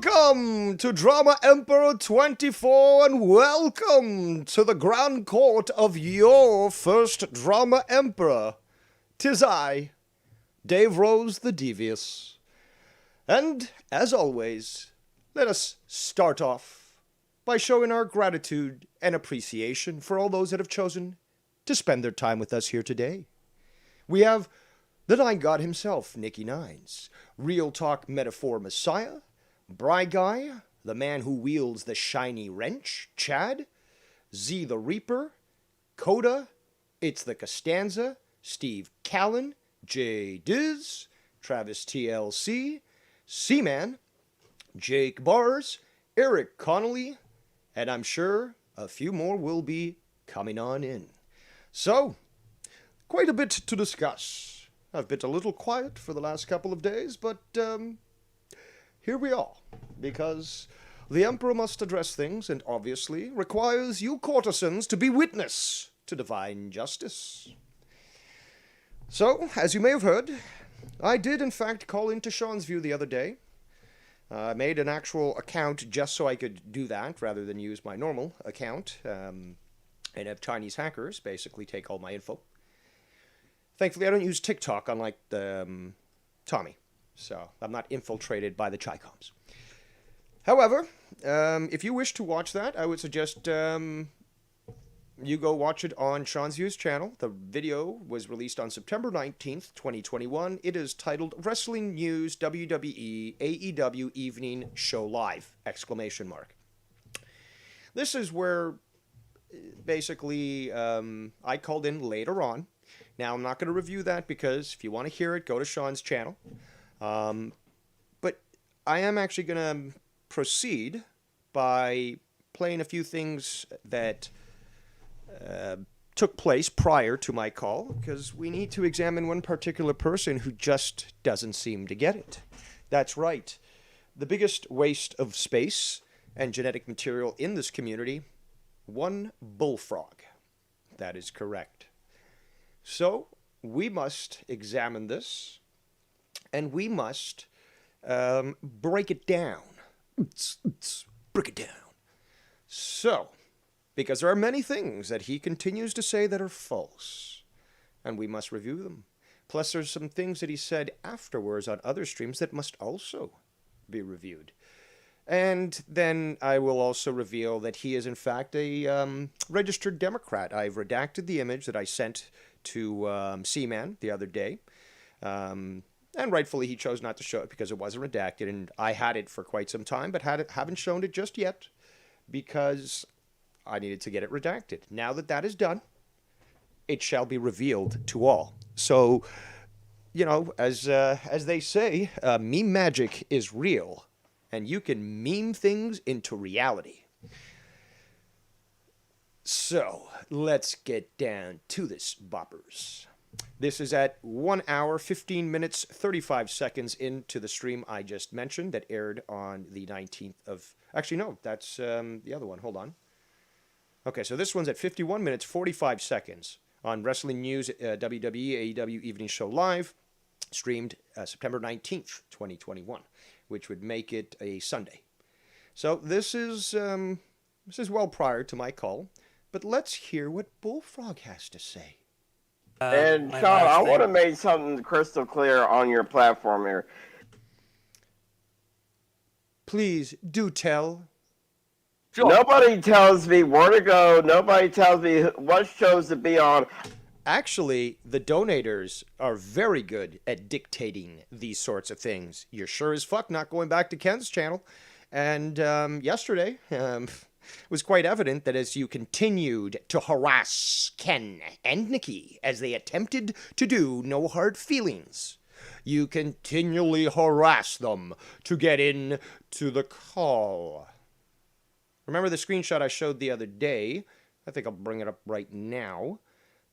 Welcome to Drama Emperor 24 and welcome to the Grand Court of your first Drama Emperor. 'Tis I, Dave Rose the Devious. And, as always, let us start off by showing our gratitude and appreciation for all those that have chosen to spend their time with us here today. We have the Nine God himself, Nicky Nines, Real Talk Metaphor Messiah, Bry Guy, the man who wields the shiny wrench, Chad, Z the Reaper, Coda, It's the Costanza, Steve Callan, J Diz, Travis TLC, Seaman, Jake Bars, Eric Connolly, and I'm sure a few more will be coming on in. So, quite a bit to discuss. I've been a little quiet for the last couple of days, but here we are, because the Emperor must address things, and obviously requires you courtesans to be witness to divine justice. So, as you may have heard, I did in fact call into Sean's View the other day. I made an actual account just so I could do that, rather than use my normal account, and have Chinese hackers basically take all my info. Thankfully, I don't use TikTok, unlike Tommy, so I'm not infiltrated by the Chi-Coms. However, if you wish to watch that, I would suggest you go watch it on Sean's Views channel. The video was released on September 19th, 2021. It is titled Wrestling News WWE AEW Evening Show Live! ! This is where, basically, I called in later on. Now, I'm not going to review that because if you want to hear it, go to Sean's channel. But I am actually going to proceed by playing a few things that took place prior to my call, because we need to examine one particular person who just doesn't seem to get it. That's right. The biggest waste of space and genetic material in this community, one Bullfrog. That is correct. So, we must examine this, and we must break it down. Break it down. So, because there are many things that he continues to say that are false, and we must review them. Plus, there's some things that he said afterwards on other streams that must also be reviewed. And then I will also reveal that he is, in fact, a registered Democrat. I've redacted the image that I sent to Seaman the other day. And rightfully, he chose not to show it because it wasn't redacted. And I had it for quite some time, but haven't shown it just yet because I needed to get it redacted. Now that that is done, it shall be revealed to all. So, you know, as they say, meme magic is real. And you can meme things into reality. So, let's get down to this, boppers. This is at 1 hour, 15 minutes, 35 seconds into the stream I just mentioned that aired on the 19th of... Actually, no, that's the other one. Hold on. Okay, so this one's at 51 minutes, 45 seconds on Wrestling News WWE AEW Evening Show Live, streamed September 19th, 2021. Which would make it a Sunday. So this is well prior to my call, but let's hear what Bullfrog has to say. And Sean, I want to make something crystal clear on your platform here. Please do tell. Sure. Nobody tells me where to go. Nobody tells me what shows to be on. Actually, the donators are very good at dictating these sorts of things. You're sure as fuck not going back to Ken's channel. And yesterday, it was quite evident that as you continued to harass Ken and Nikki as they attempted to do No Hard Feelings, you continually harass them to get in to the call. Remember the screenshot I showed the other day? I think I'll bring it up right now.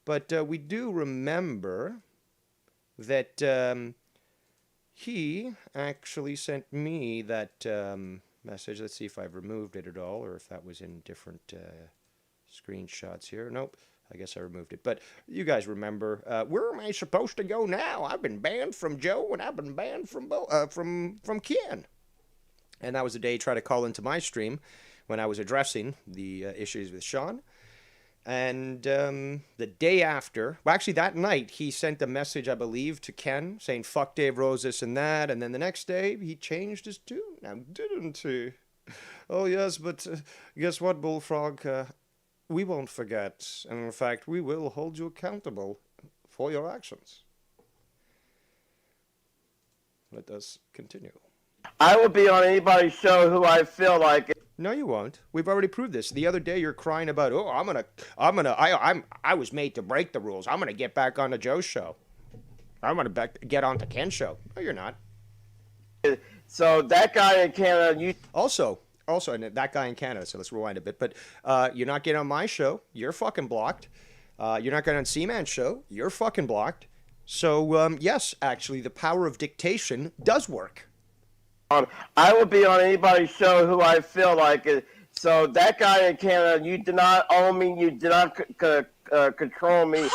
But we do remember that he actually sent me that message. Let's see if I've removed it at all, or if that was in different screenshots here. Nope, I guess I removed it. But you guys remember, where am I supposed to go now? I've been banned from Joe, and I've been banned from Ken. And that was the day he tried to call into my stream when I was addressing the issues with Sean. And the day after, well, actually that night, he sent a message, I believe, to Ken saying, fuck Dave Rose, this and that. And then the next day, he changed his tune. Now, didn't he? Oh, yes, but guess what, Bullfrog? We won't forget. And in fact, we will hold you accountable for your actions. Let us continue. I will be on anybody's show who I feel like. No, you won't. We've already proved this. The other day, you're crying about, oh, I was made to break the rules. I'm gonna get back on the Joe's show. I'm gonna get on to Ken's show. No, you're not. So that guy in Canada, you Also, and that guy in Canada. So let's rewind a bit. But you're not getting on my show. You're fucking blocked. You're not getting on Seaman's show. You're fucking blocked. So yes, actually, the power of dictation does work. I will be on anybody's show who I feel like it. So that guy in Canada, you do not own me. You do not control me.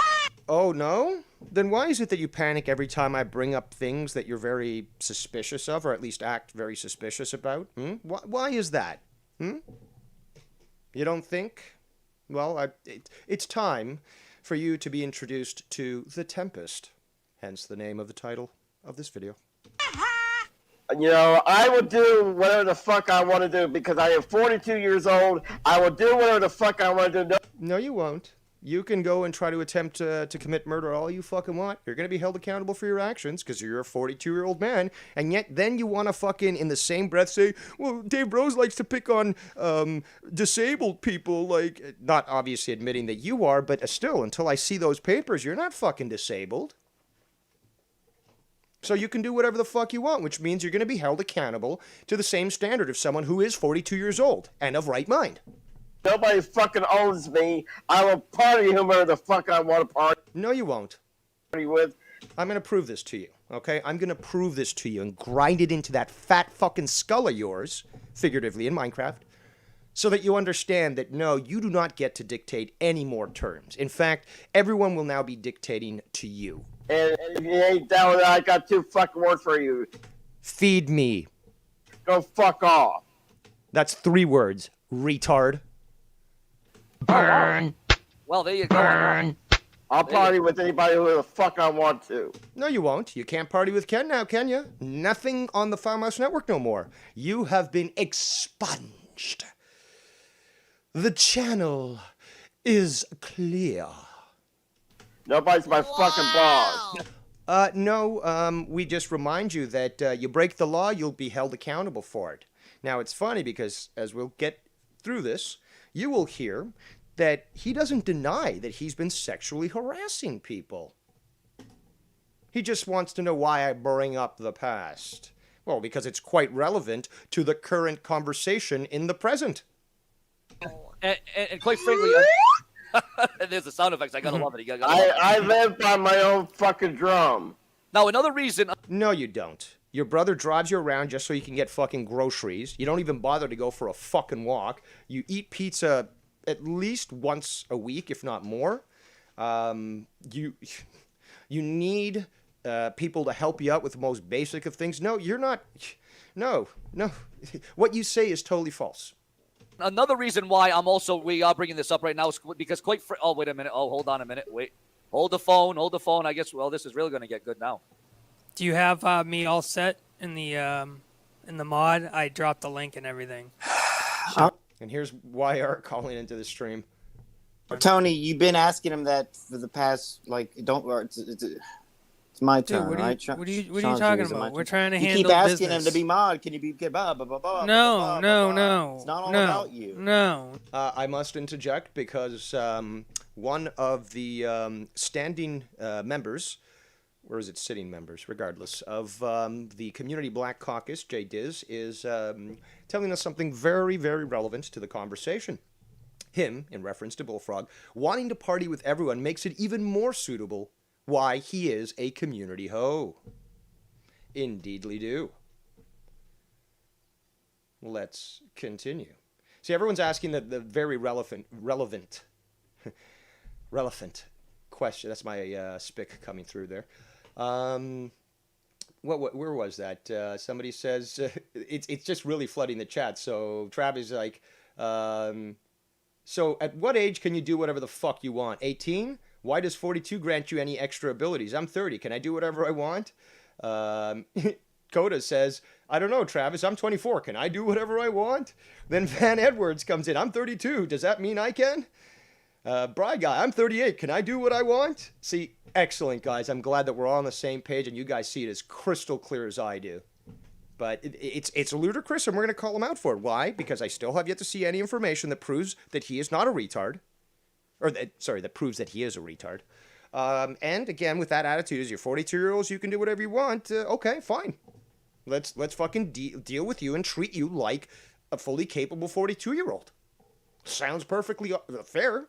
Oh, no? Then why is it that you panic every time I bring up things that you're very suspicious of, or at least act very suspicious about? Why is that? You don't think? Well, it's time for you to be introduced to the Tempest, hence the name of the title of this video. You know, I will do whatever the fuck I want to do because I am 42 years old. I will do whatever the fuck I want to do. No, you won't. You can go and try to attempt to commit murder all you fucking want. You're going to be held accountable for your actions because you're a 42-year-old man. And yet then you want to fucking, in the same breath, say, well, Dave Rose likes to pick on disabled people. Like, not obviously admitting that you are, but still, until I see those papers, you're not fucking disabled. So you can do whatever the fuck you want, which means you're going to be held accountable to the same standard of someone who is 42 years old and of right mind. Nobody fucking owns me. I will party whomever the fuck I want to party. No, you won't. With. I'm going to prove this to you, okay? I'm going to prove this to you and grind it into that fat fucking skull of yours, figuratively in Minecraft, so that you understand that, no, you do not get to dictate any more terms. In fact, everyone will now be dictating to you. And if you ain't down with that, I got 2 fucking words for you. Feed me. Go fuck off. That's 3 words, retard. Burn. Well, there you go. Burn. I'll party with anybody who the fuck I want to. No, you won't. You can't party with Ken now, can you? Nothing on the Farmhouse Network no more. You have been expunged. The channel is clear. Nobody's my fucking boss. No, we just remind you that you break the law, you'll be held accountable for it. Now, it's funny because as we'll get through this, you will hear that he doesn't deny that he's been sexually harassing people. He just wants to know why I bring up the past. Well, because it's quite relevant to the current conversation in the present. And quite frankly, there's the sound effects. I gotta love it. I live by my own fucking drum. Now, another reason. No, you don't. Your brother drives you around just so you can get fucking groceries. You don't even bother to go for a fucking walk. You eat pizza at least once a week, if not more. You need people to help you out with the most basic of things. No, you're not. No. What you say is totally false. Another reason why we are bringing this up right now is because oh, wait a minute. Oh, hold on a minute. Wait. Hold the phone. I guess, well, this is really going to get good now. Do you have me all set in the mod? I dropped the link and everything. And here's YR calling into the stream. Tony, you've been asking him that for the past, it's my turn, Dude, right? What are you talking about? We're trying to handle You keep asking business. him to be mod. Can you be blah, blah, blah, blah, No. It's not all about you. No. I must interject because one of the standing members, or is it sitting members, regardless, of the Community Black Caucus, Jay Diz, is telling us something very, very relevant to the conversation. Him, in reference to Bullfrog, wanting to party with everyone makes it even more suitable why he is a community hoe. Indeedly do. Let's continue. See, everyone's asking the very relevant question. That's my spick coming through there. where was that? Somebody says it's just really flooding the chat. So Travis is like, so at what age can you do whatever the fuck you want? 18? Why does 42 grant you any extra abilities? I'm 30. Can I do whatever I want? Coda says, I don't know, Travis. I'm 24. Can I do whatever I want? Then Van Edwards comes in. I'm 32. Does that mean I can? Bry Guy, I'm 38. Can I do what I want? See, excellent, guys. I'm glad that we're all on the same page and you guys see it as crystal clear as I do. But it's ludicrous, and we're going to call him out for it. Why? Because I still have yet to see any information that proves that he is not a retard. Or, that proves that he is a retard. And again, with that attitude, as you're 42-year-olds, you can do whatever you want. Okay, fine. Let's fucking deal with you and treat you like a fully capable 42-year-old. Sounds perfectly fair.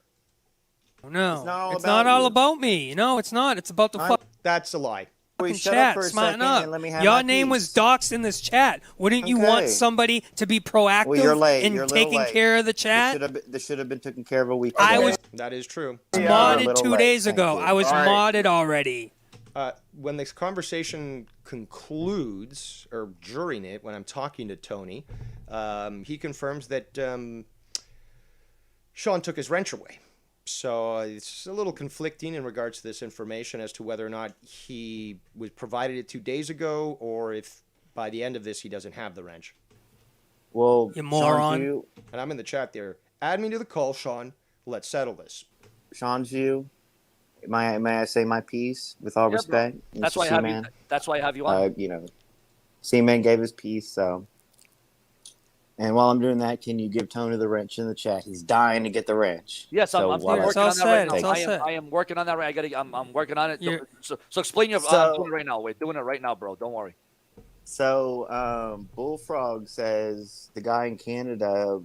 No, it's about not all you. about me. No, it's not. It's about the That's a lie. fucking Shut up chat. for a Smarten second up. and let me have Your my name was piece. doxed in this chat. Wouldn't you want Okay. somebody to be proactive Well, you're late. in You're a little taking late. care of the chat? This should have been taken care of a week ago. I was That is true. You're a modded little 2 late. days Thank ago. you. I was All right. modded already. When this conversation concludes, or during it, when I'm talking to Tony, he confirms that Sean took his wrench away. So it's a little conflicting in regards to this information as to whether or not he was provided it 2 days ago, or if by the end of this he doesn't have the wrench. Well, You moron. Sean, And I'm in the chat there. Add me to the call, Sean. Let's settle this. Sean, may I say my piece with all Yeah, bro. respect? That's Mr. why I have you. Seaman? That's why I have you on. Seaman gave his piece, so. And while I'm doing that, can you give Tony the wrench in the chat? He's dying to get the wrench. Yes, So I'm while I- working on It's that all right set, it's now. all set. I am working on that. I'm working on it. You're- So explain your. So- I'm doing it right now. We're doing it right now, bro. Don't worry. So, Bullfrog says the guy in Canada,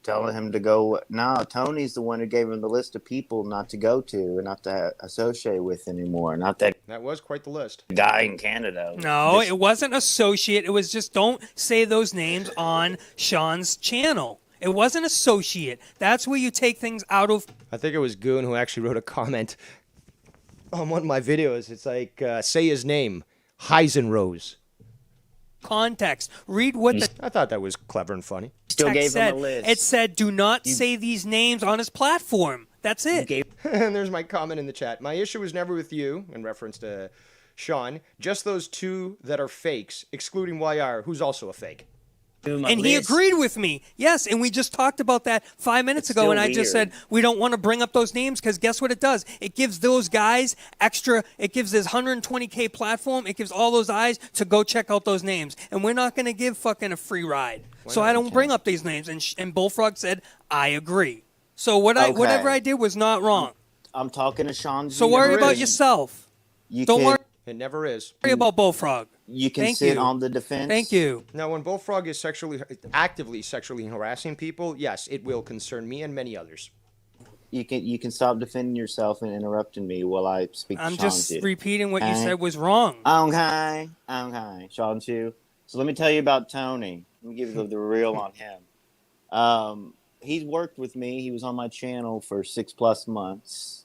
telling him to go. No, Tony's the one who gave him the list of people not to go to and not to associate with anymore. Not that That was quite the list. guy in Canada. No, it wasn't associate. It was just don't say those names on Sean's channel. It wasn't associate. That's where you take things out of I think it was Goon who actually wrote a comment on one of my videos. It's like, say his name, Heisenrose. context. Read what the I thought that was clever and funny. Still text gave said. him a list. It said, "Do not say these names on his platform." That's it. And there's my comment in the chat. My issue was never with you, in reference to Sean. Just those two that are fakes, excluding YR, who's also a fake. And he agreed with me. Yes, and we just talked about that 5 minutes It's ago, still and I just weird. said we don't want to bring up those names because guess what it does? It gives those guys extra. It gives this 120K platform. It gives all those eyes to go check out those names, and we're not going to give fucking a free ride. So I don't bring up these names. And Bullfrog said I agree. So whatever I did was not wrong. I'm talking to Sean. So G. worry never about is. yourself. You Don't can, worry It never is. about Bullfrog. You can Thank sit you. on the defense. Thank you. Now, when Bullfrog is actively sexually harassing people, yes, it will concern me and many others. You can stop defending yourself and interrupting me while I speak I'm to just Sean G. repeating what you Okay. said was wrong. Okay, Sean Chu. So let me tell you about Tony. Let me give you the real on him. He's worked with me. He was on my channel for 6+ months.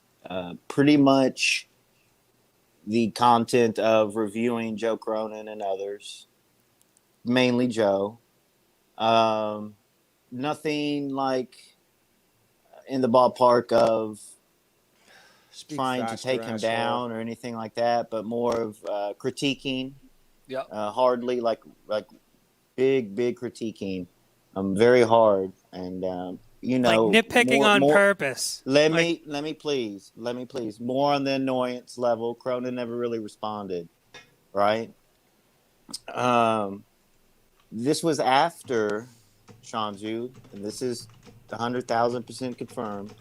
Pretty much the content of reviewing Joe Cronin and others, mainly Joe. Nothing like in the ballpark of Speak trying to faster, take him asshole. down or anything like that, but more of critiquing. Yeah. Hardly like big critiquing. Very hard, and Like Oh, nitpicking more- on more- purpose. Let me please. More on the annoyance level. Cronin never really responded, right? This was after Sean Ju, and this is 100,000% confirmed.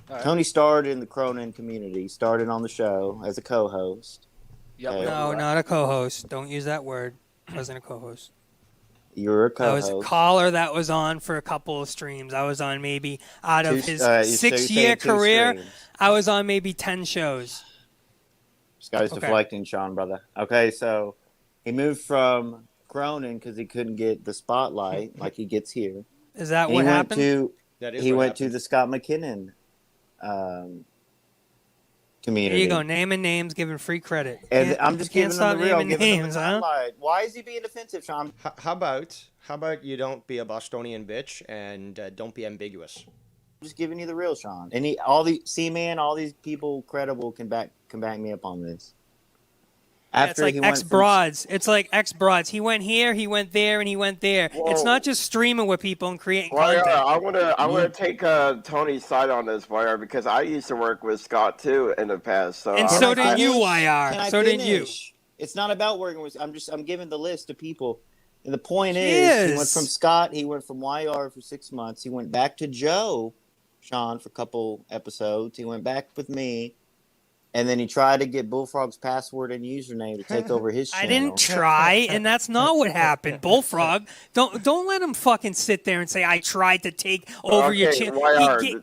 All right. Tony started in the Cronin community. Started on the show as a co-host. Yep. Okay. No, not a co-host. Don't use that word. I wasn't a co-host. You're a I was co-host. a caller that was on for a couple of streams. I was on maybe out of his so you're 6-year saying 2 career, streams. I was on maybe 10 shows. This guy's Okay. deflecting, Sean, brother. Okay, so he moved from Cronin because he couldn't get the spotlight like he gets here. Is that And what he happened? That is he what went to happened. the Scott McKinnon community. There you go, naming names, giving free credit. And Can't- I'm just can't giving them stop the real, naming giving them names, the huh? timeline. Why is he being defensive, Sean? How about you don't be a Bostonian bitch and don't be ambiguous? I'm just giving you the real, Sean. And all these people credible can back me up on this. Yeah, it's like ex-broads. It's like ex-broads. He went here, he went there, and he went there. Whoa. It's not just streaming with people and creating Well, content. yeah, I want to take Tony's side on this, YR, because I used to work with Scott too in the past. So And so did you, YR. So did you. It's not about working with. I'm giving the list of people, and the point is, he went from Scott. He went from YR for 6 months. He went back to Joe, Sean, for a couple episodes. He went back with me. And then he tried to get Bullfrog's password and username to take over his channel. I didn't try, and that's not what happened. Bullfrog, don't let him fucking sit there and say I tried to take over your channel.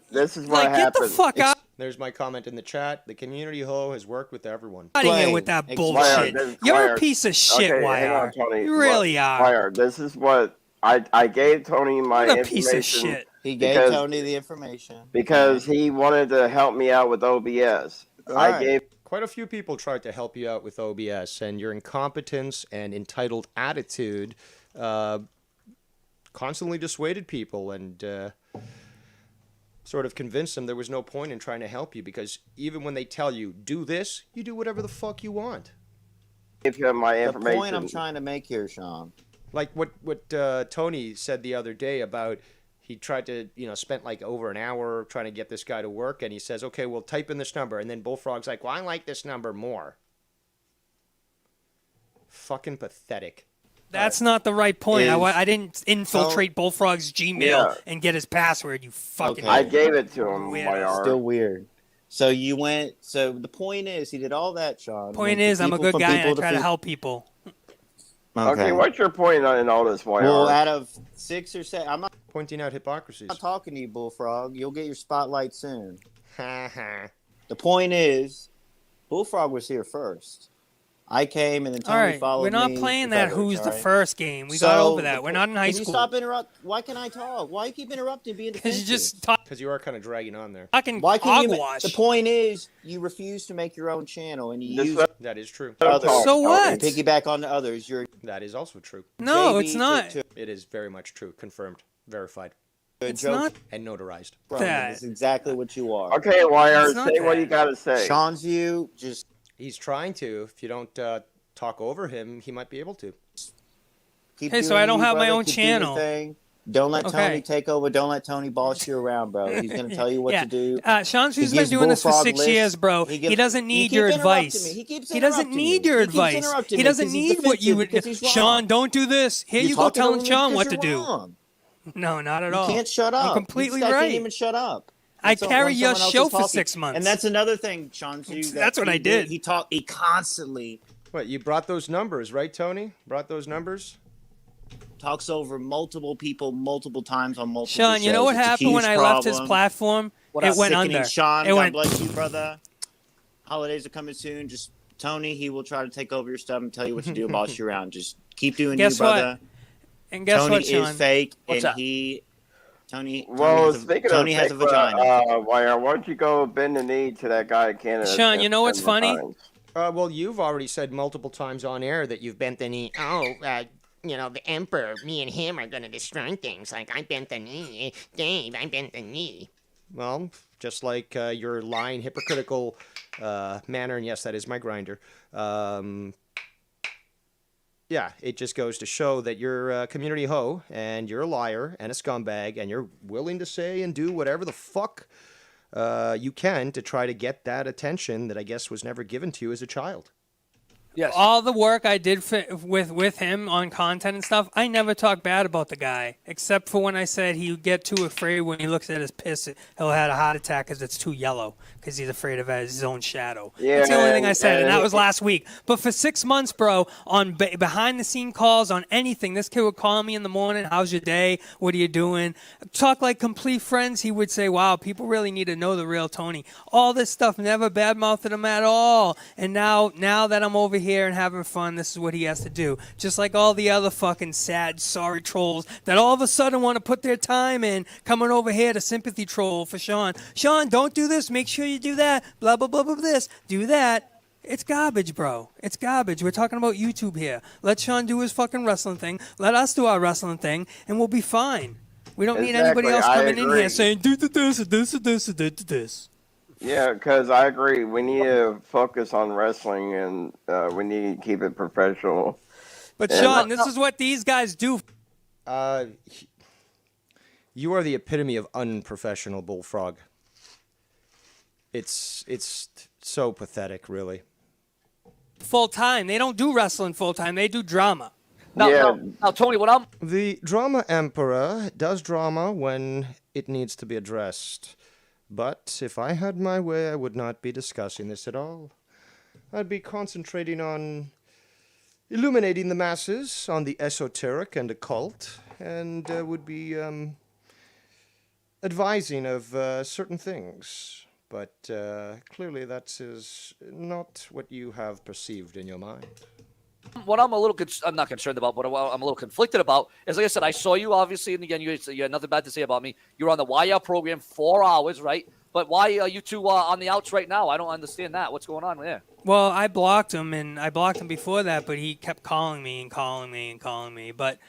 This is what happened. Get the fuck out. There's my comment in the chat. The community hoe has worked with everyone. Out of here with that bullshit. You're a piece of shit, YR. You really are. YR, this is what I gave Tony my What a information. piece of shit. He gave Tony the information because he wanted to help me out with OBS. Quite a few people tried to help you out with OBS, and your incompetence and entitled attitude constantly dissuaded people and sort of convinced them there was no point in trying to help you, because even when they tell you, do this, you do whatever the fuck you want. Give him my information. The point I'm trying to make here, Sean. Like what Tony said the other day about he tried to, spent like over an hour trying to get this guy to work, and he says, okay, well, type in this number. And then Bullfrog's like, well, I like this number more. Fucking pathetic. That's not the right point. I didn't infiltrate Bullfrog's Gmail and get his password, you fucking... I gave it to him, YR. Still weird. So the point is, he did all that, Sean. Point is, I'm a good guy and I try to help people. Okay, what's your point in all this, YR? Well, out of 6 or 7, I'm not pointing out hypocrisies. I'm not talking to you, Bullfrog. You'll get your spotlight soon. The point is, Bullfrog was here first. I came and then Tony followed me. We're not playing that who's the first game. We got over that. We're not in high school. Can you stop interrupting? Why can't I talk? Why you keep interrupting, being defensive? Because you just talk. Because you are kind of dragging on there. Fucking hogwash. The point is, you refuse to make your own channel, and you use that is true. others. So what? And piggyback on the others. That is also true. No, it's not. It is very much true. Confirmed. Verified. It's not. And notarized. That's exactly what you are. Okay, YR, say what you gotta say. Sean's view, just... He's trying to. If you don't talk over him, he might be able to. Hey, so I don't have my own channel. Don't let Tony take over. Don't let Tony boss you around, bro. He's going to tell you what to do. Sean's been doing this for 6 years, bro. He doesn't need your advice. He doesn't need your advice. He doesn't need what you would... Sean, don't do this. Here you go telling Sean what to do. No, not at all. You can't shut up. I'm completely I right. can't even shut up. I carry your show for 6 months. And that's another thing, Sean. That's what I did. He constantly... What, you brought those numbers, right, Tony? Brought those numbers? Talks over multiple people multiple times on multiple Sean, you know what happened when I left his platform? It went under. Sean, God bless you, brother. Holidays are coming soon. Just Tony, he will try to take over your stuff and tell you what to do, boss you around. Just keep doing you, brother. And guess what, Sean? Tony is fake, Tony has a vagina. Why don't you go bend the knee to that guy in Canada? Sean, you know what's funny? Well, you've already said multiple times on air that you've bent the knee. The Emperor, me and him are going to destroy things. Like, I bent the knee. Dave, I bent the knee. Well, just like your lying, hypocritical manner, and yes, that is my grinder. Yeah, it just goes to show that you're a community hoe, and you're a liar and a scumbag, and you're willing to say and do whatever the fuck you can to try to get that attention that I guess was never given to you as a child. Yes. All the work I did with him on content and stuff, I never talk bad about the guy, except for when I said he would get too afraid when he looks at his piss, he'll have a heart attack because it's too yellow, because he's afraid of his own shadow. Yeah, that's the only thing I said, and that was last week. But for 6 months, bro, on behind-the-scene calls, on anything, this kid would call me in the morning, how's your day, what are you doing? Talk like complete friends. He would say, wow, people really need to know the real Tony. All this stuff, never badmouthed him at all. And now that I'm over here, here and having fun, this is what he has to do. Just like all the other fucking sad, sorry trolls that all of a sudden want to put their time in coming over here to sympathy troll for Sean. Sean, don't do this. Make sure you do that. Blah, blah, blah, blah, this. Do that. It's garbage, bro. It's garbage. We're talking about YouTube here. Let Sean do his fucking wrestling thing. Let us do our wrestling thing, and we'll be fine. We don't need anybody else coming in here saying, do this, this, this, this. Yeah, because I agree. We need to focus on wrestling, and we need to keep it professional. But, Sean, this is what these guys do. You are the epitome of unprofessional, Bullfrog. It's so pathetic, really. Full time. They don't do wrestling full time. They do drama. Now, Tony, what I'm The Drama Emperor does drama when it needs to be addressed. But if I had my way, I would not be discussing this at all. I'd be concentrating on illuminating the masses on the esoteric and occult, and would be advising of certain things. But clearly that is not what you have perceived in your mind. what I'm a little I'm not concerned about, but what I'm a little conflicted about is, like I said, I saw you obviously, and again, you had nothing bad to say about me. You're on the YR program 4 hours, right? But why are you two on the outs right now? I don't understand that. What's going on there? Well, I blocked him, and I blocked him before that, but he kept calling me and calling me and calling me. But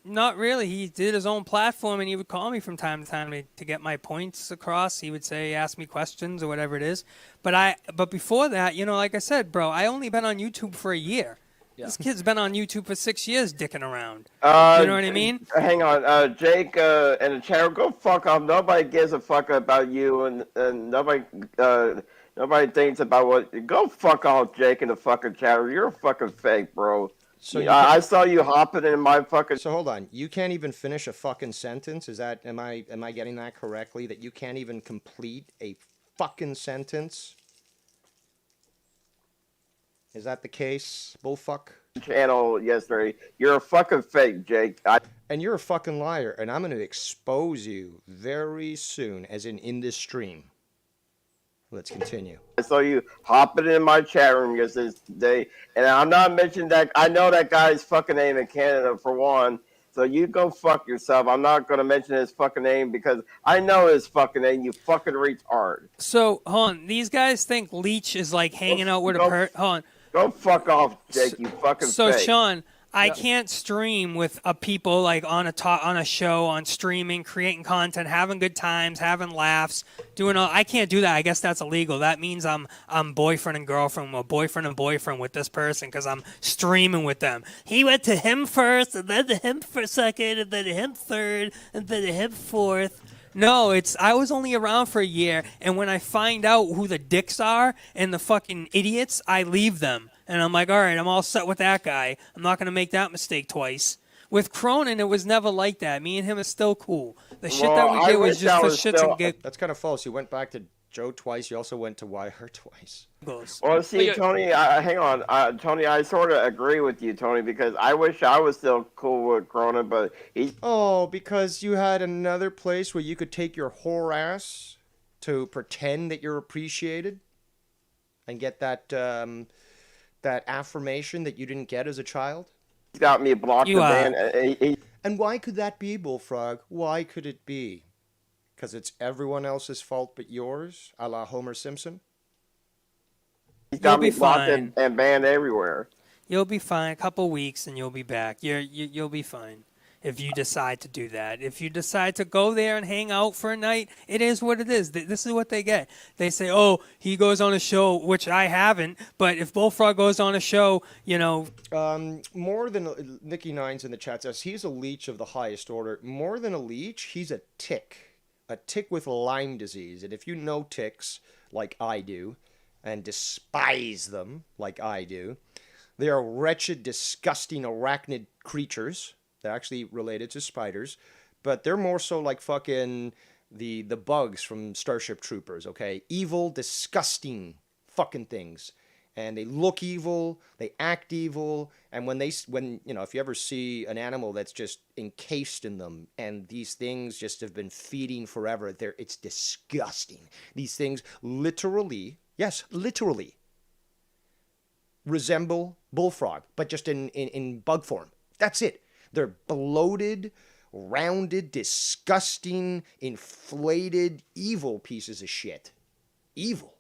not really. He did his own platform, and he would call me from time to time to get my points across. He would say, ask me questions or whatever it is. But before that, like I said, bro, I only been on YouTube for a year. Yeah. This kid's been on YouTube for 6 years dicking around. You know what I mean? Hang on. Jake and the channel, go fuck off. Nobody gives a fuck about you, and nobody thinks about what. Go fuck off, Jake, in the fucking channel. You're a fucking fake, bro. So I saw you hopping in my fucking. So hold on. You can't even finish a fucking sentence? Am I getting that correctly? That you can't even complete a fucking sentence? Is that the case, Bullfuck? Channel yesterday. You're a fucking fake, Jake. And you're a fucking liar, and I'm going to expose you very soon, as in this stream. Let's continue. I saw you hopping in my chat room yesterday, and I'm not mentioning that. I know that guy's fucking name in Canada, for one, so you go fuck yourself. I'm not going to mention his fucking name because I know his fucking name, you fucking retard. So, hold on. These guys think Leech is like hanging out with a Hold on. Go fuck off, Jake, you fucking So, fake. Sean, I can't stream with people like on a show, on streaming, creating content, having good times, having laughs, doing all. I can't do that. I guess that's illegal. That means I'm boyfriend and girlfriend, or boyfriend and boyfriend with this person because I'm streaming with them. He went to him first, and then to him for second, and then to him third, and then to him fourth. No, I was only around for a year, and when I find out who the dicks are and the fucking idiots, I leave them. And I'm like, all right, I'm all set with that guy. I'm not going to make that mistake twice. With Cronin, it was never like that. Me and him is still cool. The shit that we did was just for shits and giggles. That's kind of false. You went back to Joe twice. You also went to YR twice. Well, see, Tony, hang on. Tony, I sort of agree with you, Tony, because I wish I was still cool with Cronin, but he... Oh, because you had another place where you could take your whore ass to pretend that you're appreciated and get that affirmation that you didn't get as a child? He's got me blocked and And why could that be, Bullfrog? Why could it be? Because it's everyone else's fault but yours, a la Homer Simpson? He's got me blocked and banned everywhere. You'll be fine. A couple weeks and you'll be back. You'll be fine if you decide to do that. If you decide to go there and hang out for a night, it is what it is. This is what they get. They say, oh, he goes on a show, which I haven't. But if Bullfrog goes on a show, more than Nikki Nines in the chat says, he's a leech of the highest order. More than a leech, he's a tick. A tick with Lyme disease. And if you know ticks, like I do, and despise them, like I do, they are wretched, disgusting, arachnid creatures. They're actually related to spiders, but they're more so like fucking the bugs from Starship Troopers, okay? Evil, disgusting fucking things. And they look evil, they act evil, and when if you ever see an animal that's just encased in them, and these things just have been feeding forever, it's disgusting. These things literally, yes, literally, resemble Bullfrog, but just in bug form. That's it. They're bloated, rounded, disgusting, inflated, evil pieces of shit. Evil.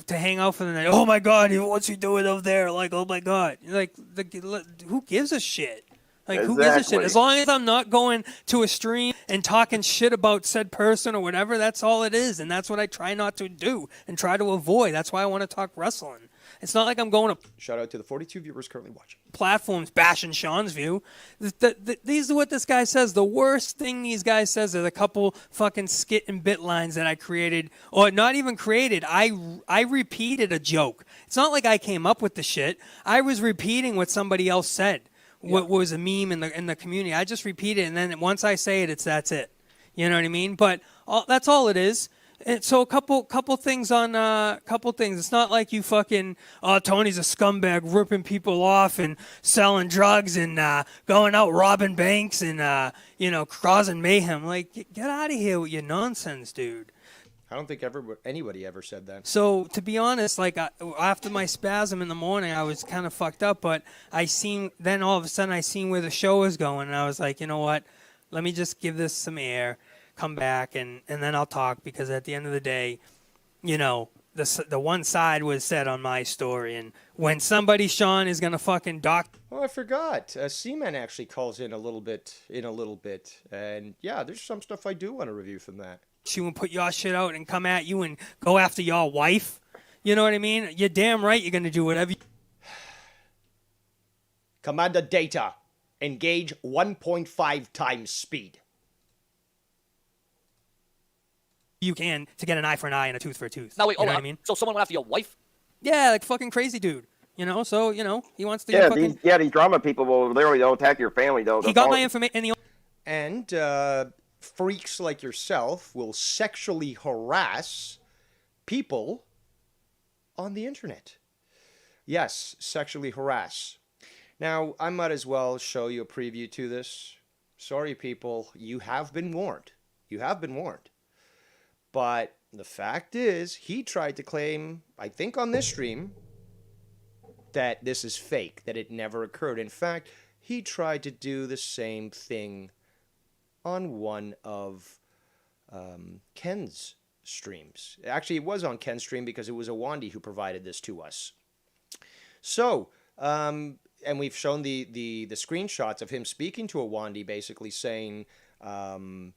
To hang out for the night. Oh my God, what's he doing over there? Like, oh my God. Like, who gives a shit? Like, who gives a shit? Exactly. As long as I'm not going to a stream and talking shit about said person or whatever, that's all it is. And that's what I try not to do and try to avoid. That's why I want to talk wrestling. It's not like I'm going to Shout out to the 42 viewers currently watching. platforms bashing Sean's view. These are what this guy says. The worst thing these guys says are the couple fucking skit and bit lines that I created, or not even created. I repeated a joke. It's not like I came up with the shit. I was repeating what somebody else said. What was a meme in the community. I just repeat it, and then once I say it, that's it. You know what I mean? But that's all it is. And so a couple things on couple things. It's not like you fucking Tony's a scumbag ripping people off and selling drugs and going out robbing banks and causing mayhem. Like get out of here with your nonsense, dude. I don't think anybody ever said that. So to be honest, like after my spasm in the morning, I was kind of fucked up. But then all of a sudden I seen where the show was going, and I was like, you know what? Let me just give this some air. Come back and then I'll talk, because at the end of the day, the one side was said on my story, and when somebody, Sean, is gonna fucking dock. Oh, I forgot. Seaman actually calls in a little bit, and yeah, there's some stuff I do want to review from that. You and put your shit out and come at you and go after your wife. You know what I mean? You're damn right you're gonna do whatever. Commander Data, engage 1.5 times speed. You can to get an eye for an eye and a tooth for a tooth. Now wait, you know what I mean? So someone went after your wife? Yeah, like fucking crazy dude. So he wants to. Yeah, fucking, these drama people will literally they'll attack your family. He got my information, And freaks like yourself will sexually harass people on the internet. Yes, sexually harass. Now, I might as well show you a preview to this. Sorry, people, you have been warned. You have been warned. But the fact is, he tried to claim, I think on this stream, that this is fake, that it never occurred. In fact, he tried to do the same thing on one of Ken's streams. Actually, it was on Ken's stream because it was Awandi who provided this to us. So, and we've shown the screenshots of him speaking to Awandi, basically saying, don't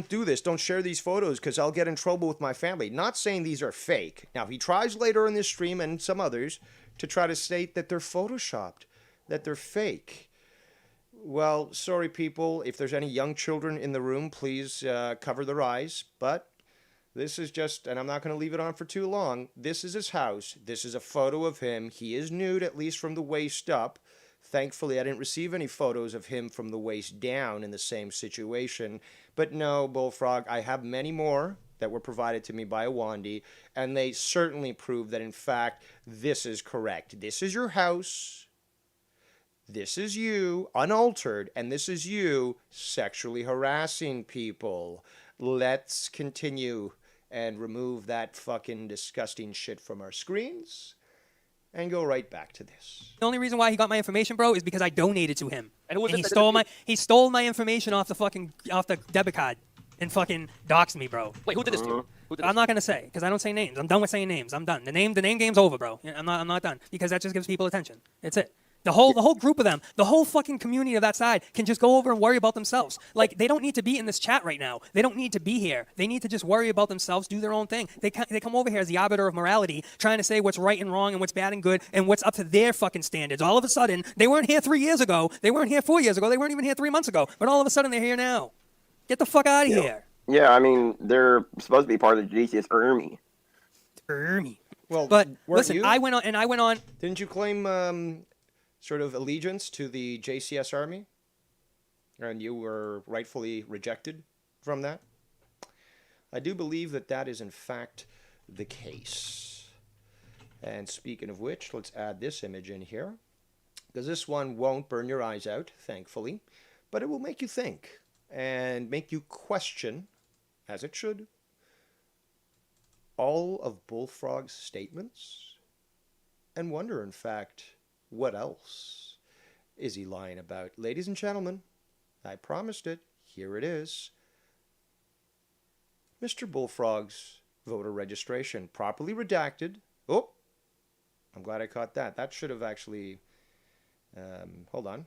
do this. Don't share these photos because I'll get in trouble with my family. Not saying these are fake. Now, he tries later in this stream and some others to try to state that they're photoshopped, that they're fake. Well, sorry, people. If there's any young children in the room, please cover their eyes. But this is just, and I'm not going to leave it on for too long. This is his house. This is a photo of him. He is nude, at least from the waist up. Thankfully, I didn't receive any photos of him from the waist down in the same situation. But no, Bullfrog, I have many more that were provided to me by Awandi, and they certainly prove that, in fact, this is correct. This is your house. This is you, unaltered, and this is you sexually harassing people. Let's continue and remove that fucking disgusting shit from our screens and go right back to this. The only reason why he got my information, bro, is because I donated to him. And who was he it? stole my information off the debit card and fucking doxed me, bro. Wait, who did this to you? Who did I'm this? not gonna say because I don't say names. I'm done with saying names. I'm done. The name game's over, bro. I'm not done because that just gives people attention. It's it. The whole group of them, the whole fucking community of that side can just go over and worry about themselves. Like, they don't need to be in this chat right now. They don't need to be here. They need to just worry about themselves, do their own thing. They come over here as the arbiter of morality, trying to say what's right and wrong and what's bad and good and what's up to their fucking standards. All of a sudden, they weren't here 3 years ago. They weren't here 4 years ago. They weren't even here 3 months ago. But all of a sudden, they're here now. Get the fuck out of here. Yeah, I mean, they're supposed to be part of the GCS Army. Well, But weren't listen, you? I went on. Didn't you claim sort of allegiance to the JCS Army? And you were rightfully rejected from that? I do believe that that is in fact the case. And speaking of which, let's add this image in here. Because this one won't burn your eyes out, thankfully. But it will make you think. And make you question, as it should, all of Bullfrog's statements and wonder, in fact, what else is he lying about? Ladies and gentlemen, I promised it. Here it is. Mr. Bullfrog's voter registration, properly redacted. Oh, I'm glad I caught that. That should have actually... hold on.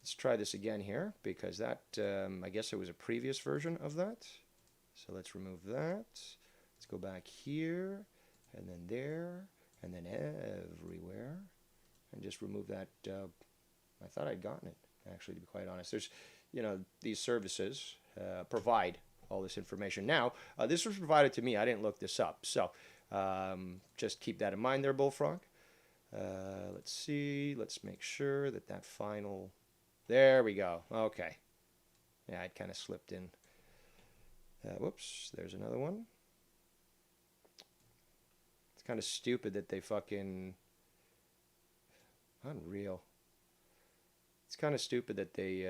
Let's try this again here, because that, I guess it was a previous version of that. So let's remove that. Let's go back here, and then there, and then everywhere. And just remove that. I thought I'd gotten it, actually, to be quite honest. There's, these services provide all this information. Now, this was provided to me. I didn't look this up. So just keep that in mind there, Bullfrog. Let's see. Let's make sure that final... There we go. Okay. Yeah, it kind of slipped in. Whoops. There's another one. It's kind of stupid that they fucking... Unreal. It's kind of stupid that they...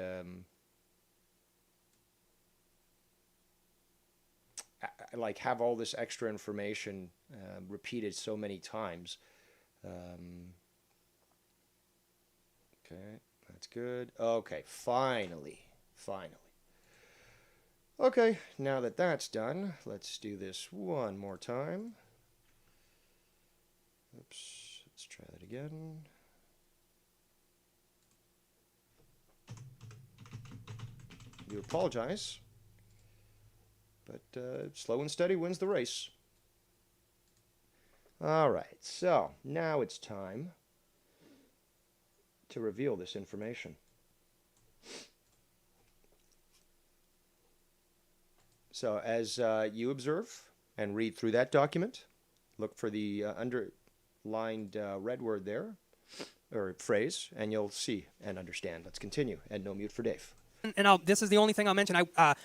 like have all this extra information repeated so many times. Okay, that's good. Okay, finally. Okay, now that that's done, let's do this one more time. Oops, let's try that again. I do apologize. But slow and steady wins the race. All right, so now it's time to reveal this information. So as you observe and read through that document, look for the underlined red word there, or phrase, and you'll see and understand. Let's continue, and no mute for Dave. And this is the only thing I'll mention.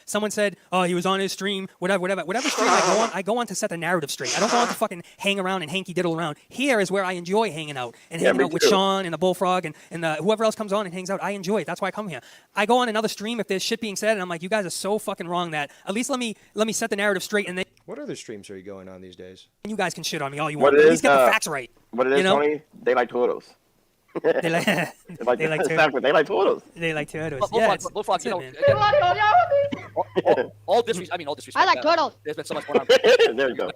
Someone said, "Oh, he was on his stream." Whatever stream I go on to set the narrative straight. I don't go on to fucking hang around and hanky diddle around. Here is where I enjoy hanging out with Sean and the Bullfrog and whoever else comes on and hangs out. I enjoy it. That's why I come here. I go on another stream if there's shit being said, and I'm like, you guys are so fucking wrong that at least let me set the narrative straight, and then. What other streams are you going on these days? You guys can shit on me all you want. At least get the facts right. What it is, Tony? They like turtles. They like exactly. They like turtles. They like turtles. Bullfrog, all disrespect. I like turtles. There's been so much going on. There you go.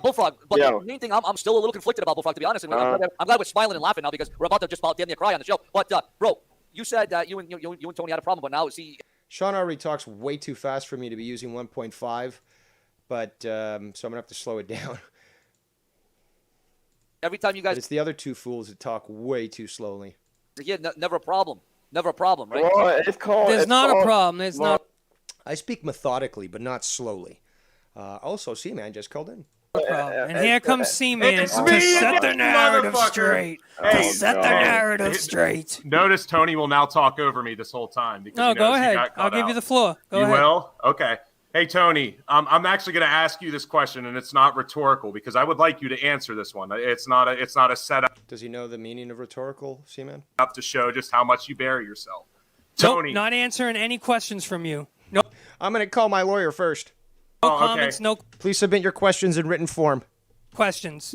Bullfrog, but the main thing I'm still a little conflicted about, Bullfrog, to be honest. And I'm glad we're smiling and laughing now because we're about to just about damn near cry on the show. But bro, you said you and Tony had a problem, but now see. Sean already talks way too fast for me to be using 1.5, but so I'm gonna have to slow it down. Every time you guys... But it's the other two fools that talk way too slowly. Yeah, never a problem. Never a problem, right? Well, it's called... There's not a problem. There's not... I speak methodically, but not slowly. Also, C-Man just called in. And here comes C-Man to set the narrative straight. Hey, set the narrative straight. Notice Tony will now talk over me this whole time. Because No, go ahead. I'll give you the floor. Go ahead. You will? Okay. Hey, Tony, I'm actually going to ask you this question, and it's not rhetorical because I would like you to answer this one. It's not a setup. Does he know the meaning of rhetorical, C-Man? Up to show just how much you bury yourself. Nope, Tony. not answering any questions from you. Nope. I'm going to call my lawyer first. No comments, no Please submit your questions in written form. questions.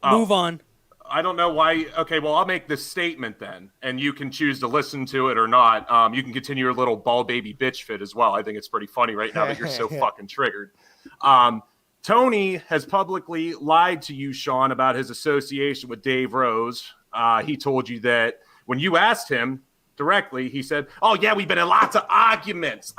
Move on. I don't know why. Okay, well, I'll make this statement then, and you can choose to listen to it or not. You can continue your little ball baby bitch fit as well. I think it's pretty funny right now that you're so fucking triggered. Tony has publicly lied to you, Sean, about his association with Dave Rose. He told you that when you asked him directly, he said, "Oh, yeah, we've been in lots of arguments.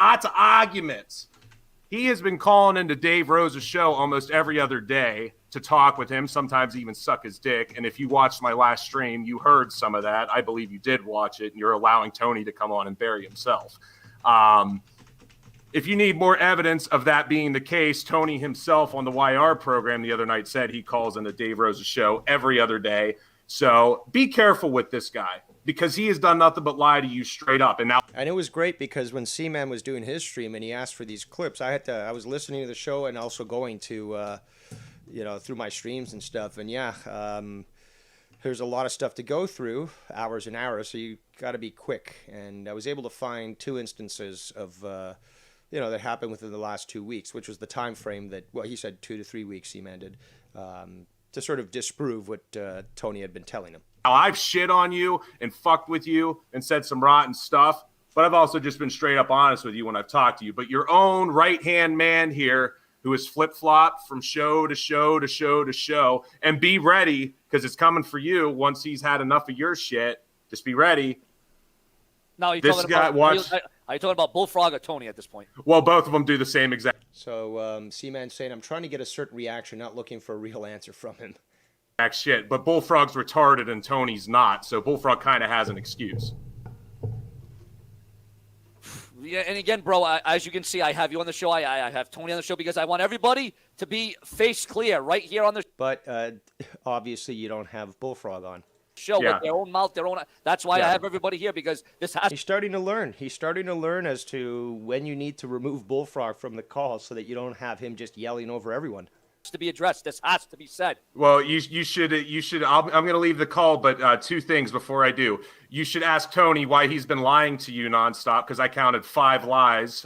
He has been calling into Dave Rose's show almost every other day to talk with him, sometimes even suck his dick. And if you watched my last stream, you heard some of that. I believe you did watch it, and you're allowing Tony to come on and bury himself. If you need more evidence of that being the case, Tony himself on the YR program the other night said he calls into Dave Rose's show every other day. So be careful with this guy because he has done nothing but lie to you straight up. And it was great because when C-Man was doing his stream and he asked for these clips, I was listening to the show and also going to, through my streams and stuff. And there's a lot of stuff to go through, hours and hours. So you got to be quick. And I was able to find 2 instances of that happened within the last 2 weeks, which was the time frame that, well, he said 2 to 3 weeks, Seaman did, to sort of disprove what Tony had been telling him. Now, I've shit on you and fucked with you and said some rotten stuff, but I've also just been straight up honest with you when I've talked to you. But your own right-hand man here who is flip-flopped from show to show to show to show, and be ready, because it's coming for you once he's had enough of your shit. Just be ready. No, you're This talking guy about, watched- are you talking about Bullfrog or Tony at this point? Well, both of them do the same exact So Seaman's saying, I'm trying to get a certain reaction, not looking for a real answer from him. shit, but Bullfrog's retarded and Tony's not, so Bullfrog kind of has an excuse. Yeah, and again, bro, as you can see, I have you on the show. I have Tony on the show because I want everybody to be face clear right here on the But obviously you don't have Bullfrog on. show Yeah. with their own mouth, their own. That's why I have everybody here, because this has He's starting to learn. He's starting to learn as to when you need to remove Bullfrog from the call so that you don't have him just yelling over everyone. to be addressed. This has to be said. Well, you should. I'm going to leave the call, but two things before I do. You should ask Tony why he's been lying to you nonstop, because I counted 5 lies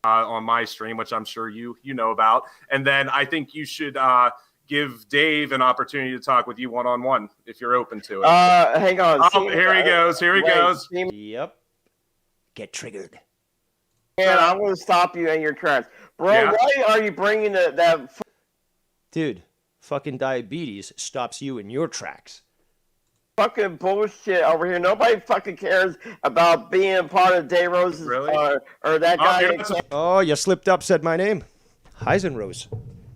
on my stream, which I'm sure you know about. And then I think you should give Dave an opportunity to talk with you one-on-one if you're open to it. Hang on. Oh, here he goes. Here he goes. Yep. Get triggered. Man, I'm going to stop you in your tracks. Bro, Yeah. why are you bringing that Dude, fucking diabetes stops you in your tracks. fucking bullshit over here? Nobody fucking cares about being part of Day Rose's Really? or that guy. you're not supposed Oh, you slipped up, said my name. Heisenrose.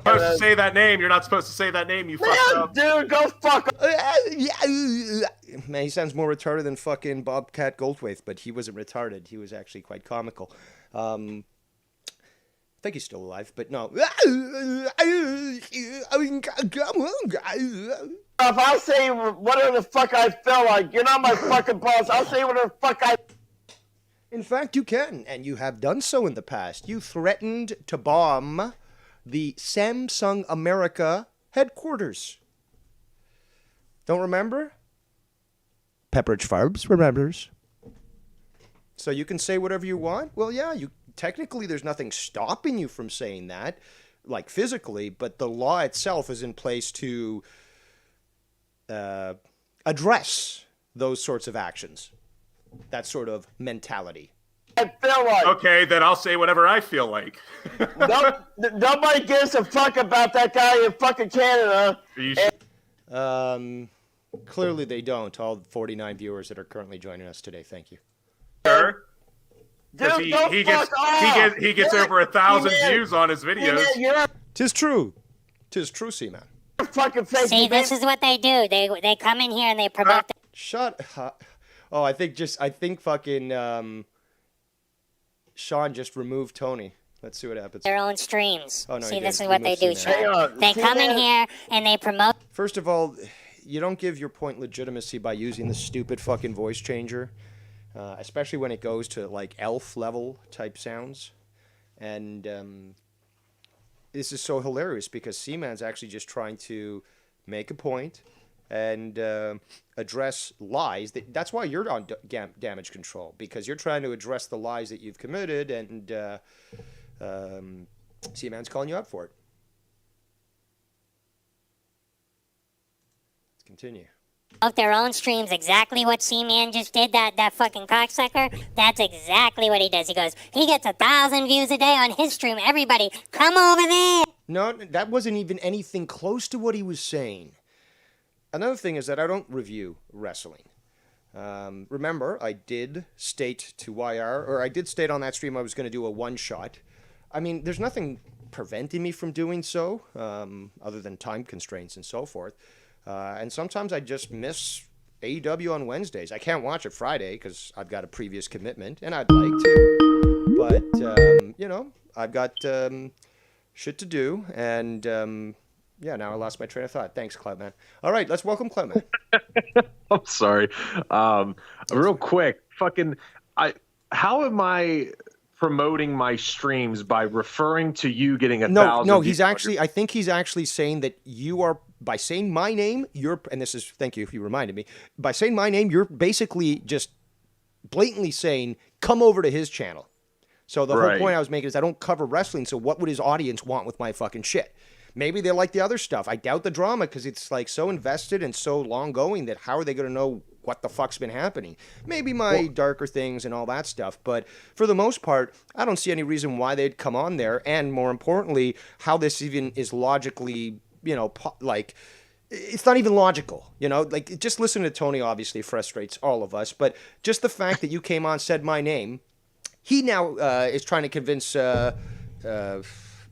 to say that name. You're not supposed to say that name. You fucked Man, up. dude, go fuck Man, he sounds more retarded than fucking Bobcat Goldthwait, but he wasn't retarded. He was actually quite comical. I think he's still alive, but no. If I say whatever the fuck I feel like, you're not my fucking boss. I'll say whatever the fuck I. In fact, you can, and you have done so in the past. You threatened to bomb the Samsung America headquarters. Don't remember? Pepperidge Farms remembers. So you can say whatever you want? Well, yeah, technically there's nothing stopping you from saying that, like physically, but the law itself is in place to address those sorts of actions, that sort of mentality. I feel like. Okay, then I'll say whatever I feel like. Nobody gives a fuck about that guy in fucking Canada. You Clearly they don't, all 49 viewers that are currently joining us today. Thank you. sure? Because Dude, go he fuck gets off. he gets You're over 1,000 Seaman. views on his videos. Seaman, you're Tis true. Tis true, Seaman. a fucking fake. See, this is what they do. They come in here and they promote Shut up. Oh, I think fucking Sean just removed Tony. Let's see what happens. their own streams. Oh, no, See, he this did. is what He they moved do, Seaman. Sean. Hang on. They come in Seaman- here and they promote. First of all, you don't give your point legitimacy by using the stupid fucking voice changer, especially when it goes to like elf level type sounds. And this is so hilarious because Seaman's actually just trying to make a point and address lies. That's why you're on damage control, because you're trying to address the lies that you've committed, and Seaman's calling you out for it. Let's continue. their own streams exactly what C-Man just did, that fucking cocksucker. That's exactly what he does. He gets 1,000 views a day on his stream. Everybody, come over there. No, that wasn't even anything close to what he was saying. Another thing is that I don't review wrestling. Remember, I did state to YR, or I did state on that stream I was going to do a one-shot. I mean, there's nothing preventing me from doing so, other than time constraints and so forth. And sometimes I just miss AEW on Wednesdays. I can't watch it Friday because I've got a previous commitment, and I'd like to. But, I've got shit to do, and now I lost my train of thought. Thanks, Cloudman. All right, let's welcome Cloudman. I'm sorry. Real quick, how am I promoting my streams by referring to you getting 1,000? No, I think he's actually saying that you are, by saying my name, thank you if you reminded me, by saying my name, you're basically just blatantly saying, come over to his channel. So the whole Right. point I was making is I don't cover wrestling, so what would his audience want with my fucking shit? Maybe they like the other stuff. I doubt the drama because it's like so invested and so long going that how are they going to know what the fuck's been happening? Maybe my darker things and all that stuff, but for the most part, I don't see any reason why they'd come on there, and more importantly, how this even is logically, like, it's not even logical, like just listening to Tony obviously frustrates all of us, but just the fact that you came on, said my name, he now is trying to convince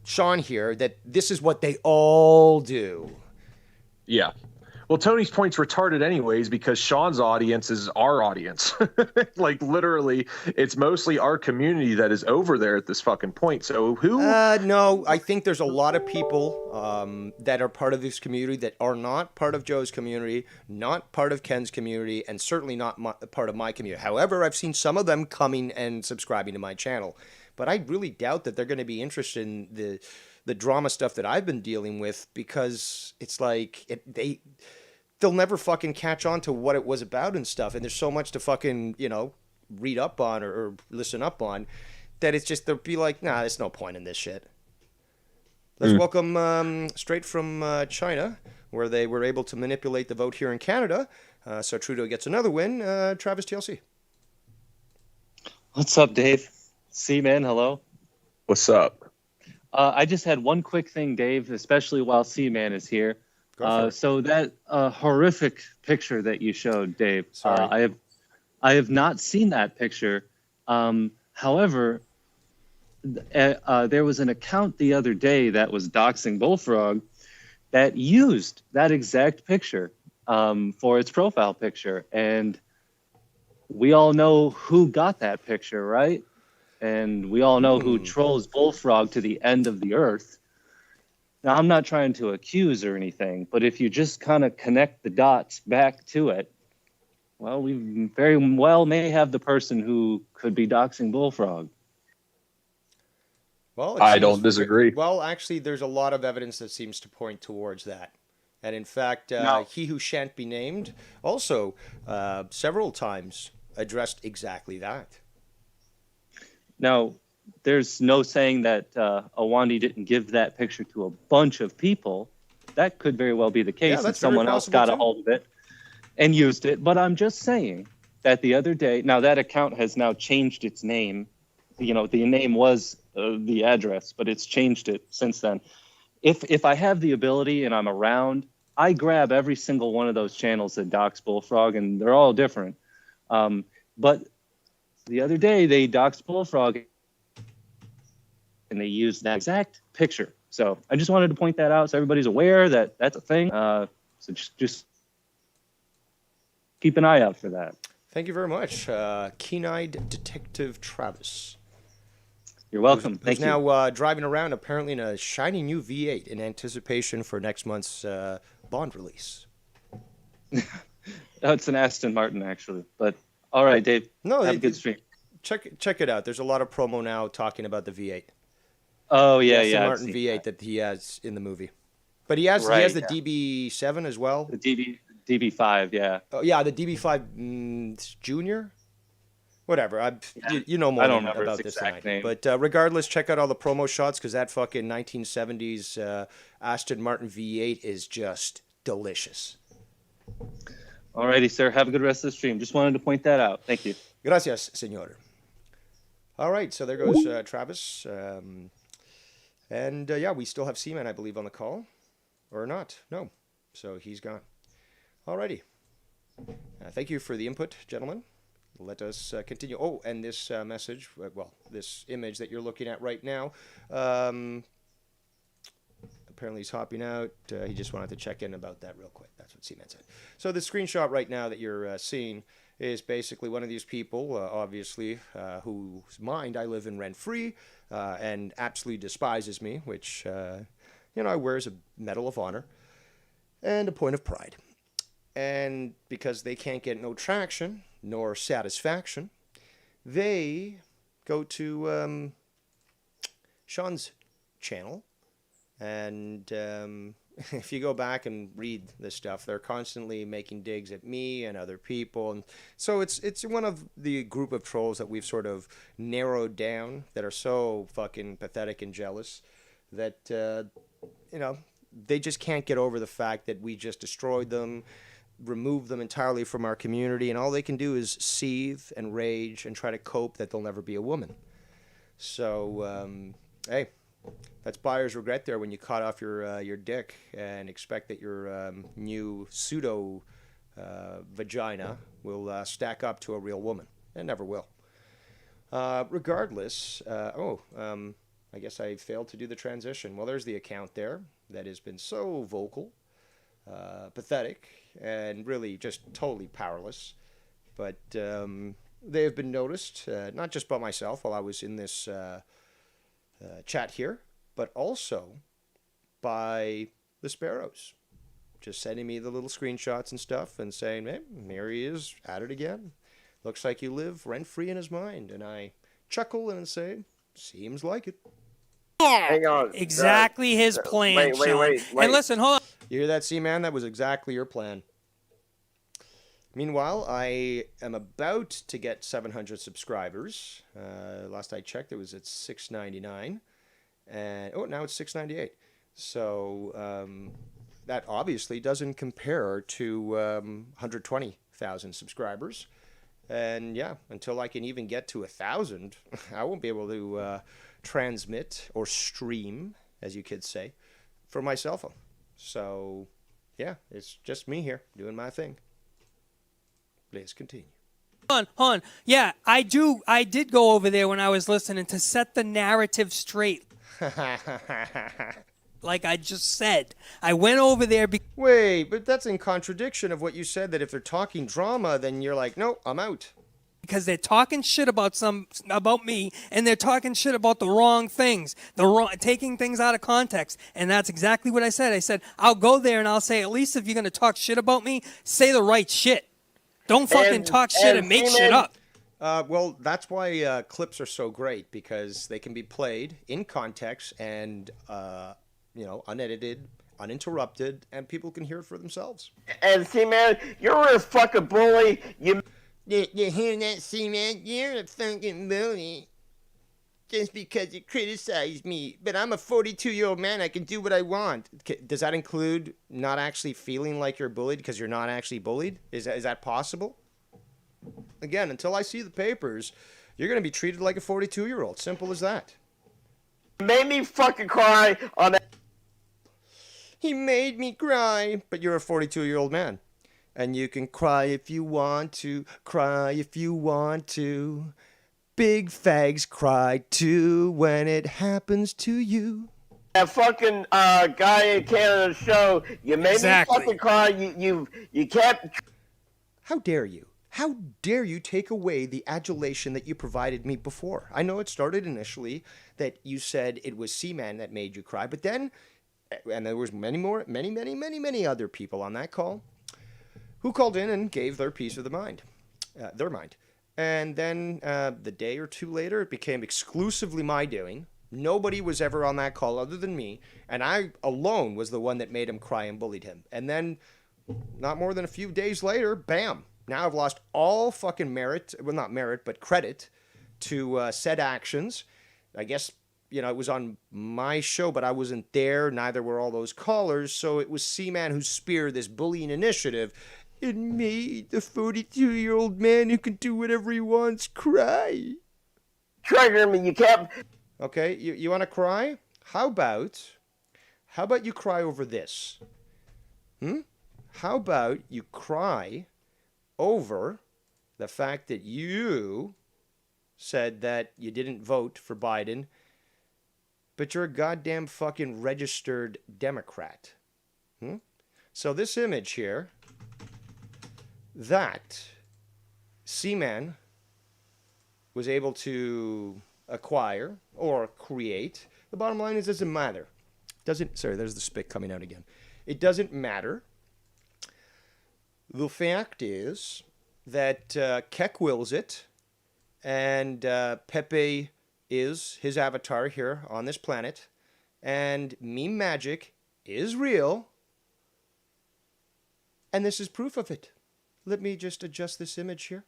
Sean here that this is what they all do. Yeah. Well, Tony's point's retarded anyways because Sean's audience is our audience. Like literally, it's mostly our community that is over there at this fucking point. So who? No, I think there's a lot of people that are part of this community that are not part of Joe's community, not part of Ken's community, and certainly not part of my community. However, I've seen some of them coming and subscribing to my channel, but I really doubt that they're going to be interested in the drama stuff that I've been dealing with because it's like they'll never fucking catch on to what it was about and stuff. And there's so much to fucking, read up on or listen up on that it's just, they'll be like, nah, there's no point in this shit. Let's welcome straight from China, where they were able to manipulate the vote here in Canada. So Trudeau gets another win. Travis TLC. What's up, Dave? C-Man, hello. What's up? I just had one quick thing, Dave, especially while C-Man is here. So that horrific picture that you showed, Dave, I have not seen that picture. However, there was an account the other day that was doxing Bullfrog that used that exact picture for its profile picture. And we all know who got that picture, right? And we all know who trolls Bullfrog to the end of the earth. Now, I'm not trying to accuse or anything, but if you just kind of connect the dots back to it, well, we very well may have the person who could be doxing Bullfrog. Well, I don't disagree. Well, actually, there's a lot of evidence that seems to point towards that. And in fact, he who shan't be named also several times addressed exactly that. Now, there's no saying that Awandi didn't give that picture to a bunch of people. That could very well be the case, and someone else got a hold of it and used it. But I'm just saying that the other day, now that account has now changed its name. The name was the address, but it's changed it since then. If I have the ability and I'm around, I grab every single one of those channels that dox Bullfrog, and they're all different. But the other day, they doxed Bullfrog, and they used that exact picture. So I just wanted to point that out so everybody's aware that that's a thing. So just keep an eye out for that. Thank you very much, keen-eyed Detective Travis. You're welcome. Who's now driving around apparently in a shiny new V8 in anticipation for next month's Bond release. It's an Aston Martin, actually. But all right, Dave. No, have a good stream. Check it out. There's a lot of promo now talking about the V8. Oh yeah, Aston yeah. Martin V8 that he has in the movie, but he has the DB7 as well. The DB5, yeah. Oh yeah, the DB5 Junior. Whatever. You know more about this than I do. But regardless, check out all the promo shots because that fucking 1970s Aston Martin V8 is just delicious. Alrighty, sir. Have a good rest of the stream. Just wanted to point that out. Thank you. Gracias, señor. All right, so there goes Travis. And we still have Seaman, I believe, on the call. Or not. No. So he's gone. Alrighty. Thank you for the input, gentlemen. Let us continue. Oh, and this message, this image that you're looking at right now, apparently he's hopping out. He just wanted to check in about that real quick. That's what Seaman said. So the screenshot right now that you're seeing is basically one of these people, obviously, whose mind I live in rent-free and absolutely despises me, which, I wear as a medal of honor and a point of pride. And because they can't get no traction nor satisfaction, they go to Sean's channel And if you go back and read this stuff, they're constantly making digs at me and other people. And so it's one of the group of trolls that we've sort of narrowed down that are so fucking pathetic and jealous that, you know, they just can't get over the fact that we just destroyed them, removed them entirely from our community, and all they can do is seethe and rage and try to cope that they'll never be a woman. So, hey, that's buyer's regret there when you cut off your dick and expect that your new pseudo vagina will stack up to a real woman. It never will. Regardless, I guess I failed to do the transition. Well, there's the account there that has been so vocal, pathetic, and really just totally powerless. But they have been noticed, not just by myself while I was in this chat here, but also by the Sparrows. Just sending me the little screenshots and stuff and saying, hey, here he is, at it again. Looks like you live rent-free in his mind. And I chuckle and say, seems like it. Hang on. Exactly his plan, Sean. And listen, hold on. You hear that, C-Man? That was exactly your plan. Meanwhile, I am about to get 700 subscribers. Last I checked, it was at $6.99. And now it's $6.98. So that obviously doesn't compare to 120,000 subscribers. And yeah, until I can even get to 1,000, I won't be able to transmit or stream, as you kids say, from my cell phone. So yeah, it's just me here doing my thing. Please continue. Hold on. Yeah, I did go over there when I was listening to set the narrative straight. Like I just said. I went over there Wait, but that's in contradiction of what you said, that if they're talking drama, then you're like, no, I'm out. Because they're talking shit about me, and they're talking shit about the wrong things, taking things out of context, and that's exactly what I said. I said, I'll go there and I'll say, at least if you're going to talk shit about me, say the right shit. Don't fucking talk shit and make shit up. Well, that's why clips are so great, because they can be played in context and, unedited, uninterrupted, and people can hear it for themselves. And see, man, you're a fucking bully. You hear that, see, man? You're a fucking bully. Just because you criticize me. But I'm a 42-year-old man. I can do what I want. Does that include not actually feeling like you're bullied because you're not actually bullied? Is that possible? Again, until I see the papers, you're going to be treated like a 42-year-old. Simple as that. made me fucking cry on that. He made me cry. But you're a 42-year-old man. And you can cry if you want to. Cry if you want to. Big fags cry too when it happens to you. That fucking guy in Canada show, you made me fucking cry. You kept. How dare you? How dare you take away the adulation that you provided me before? I know it started initially that you said it was C-Man that made you cry, but then, and there was many other people on that call who called in and gave their piece of the mind, their mind. And then the day or two later, it became exclusively my doing. Nobody was ever on that call other than me, and I alone was the one that made him cry and bullied him. And then, not more than a few days later, bam. Now I've lost all fucking merit, well, not merit, but credit to said actions. I guess, it was on my show, but I wasn't there. Neither were all those callers. So it was C-Man who speared this bullying initiative. It made the 42-year-old man who can do whatever he wants cry. Trigger me, you kept. Okay, you want to cry? How about you cry over this? How about you cry over the fact that you said that you didn't vote for Biden, but you're a goddamn fucking registered Democrat? So this image here, that C-Man was able to acquire or create, the bottom line is it doesn't matter. Sorry, there's the spit coming out again. It doesn't matter. The fact is that Keck wills it, and Pepe is his avatar here on this planet, And meme magic is real. And this is proof of it. Let me just adjust this image here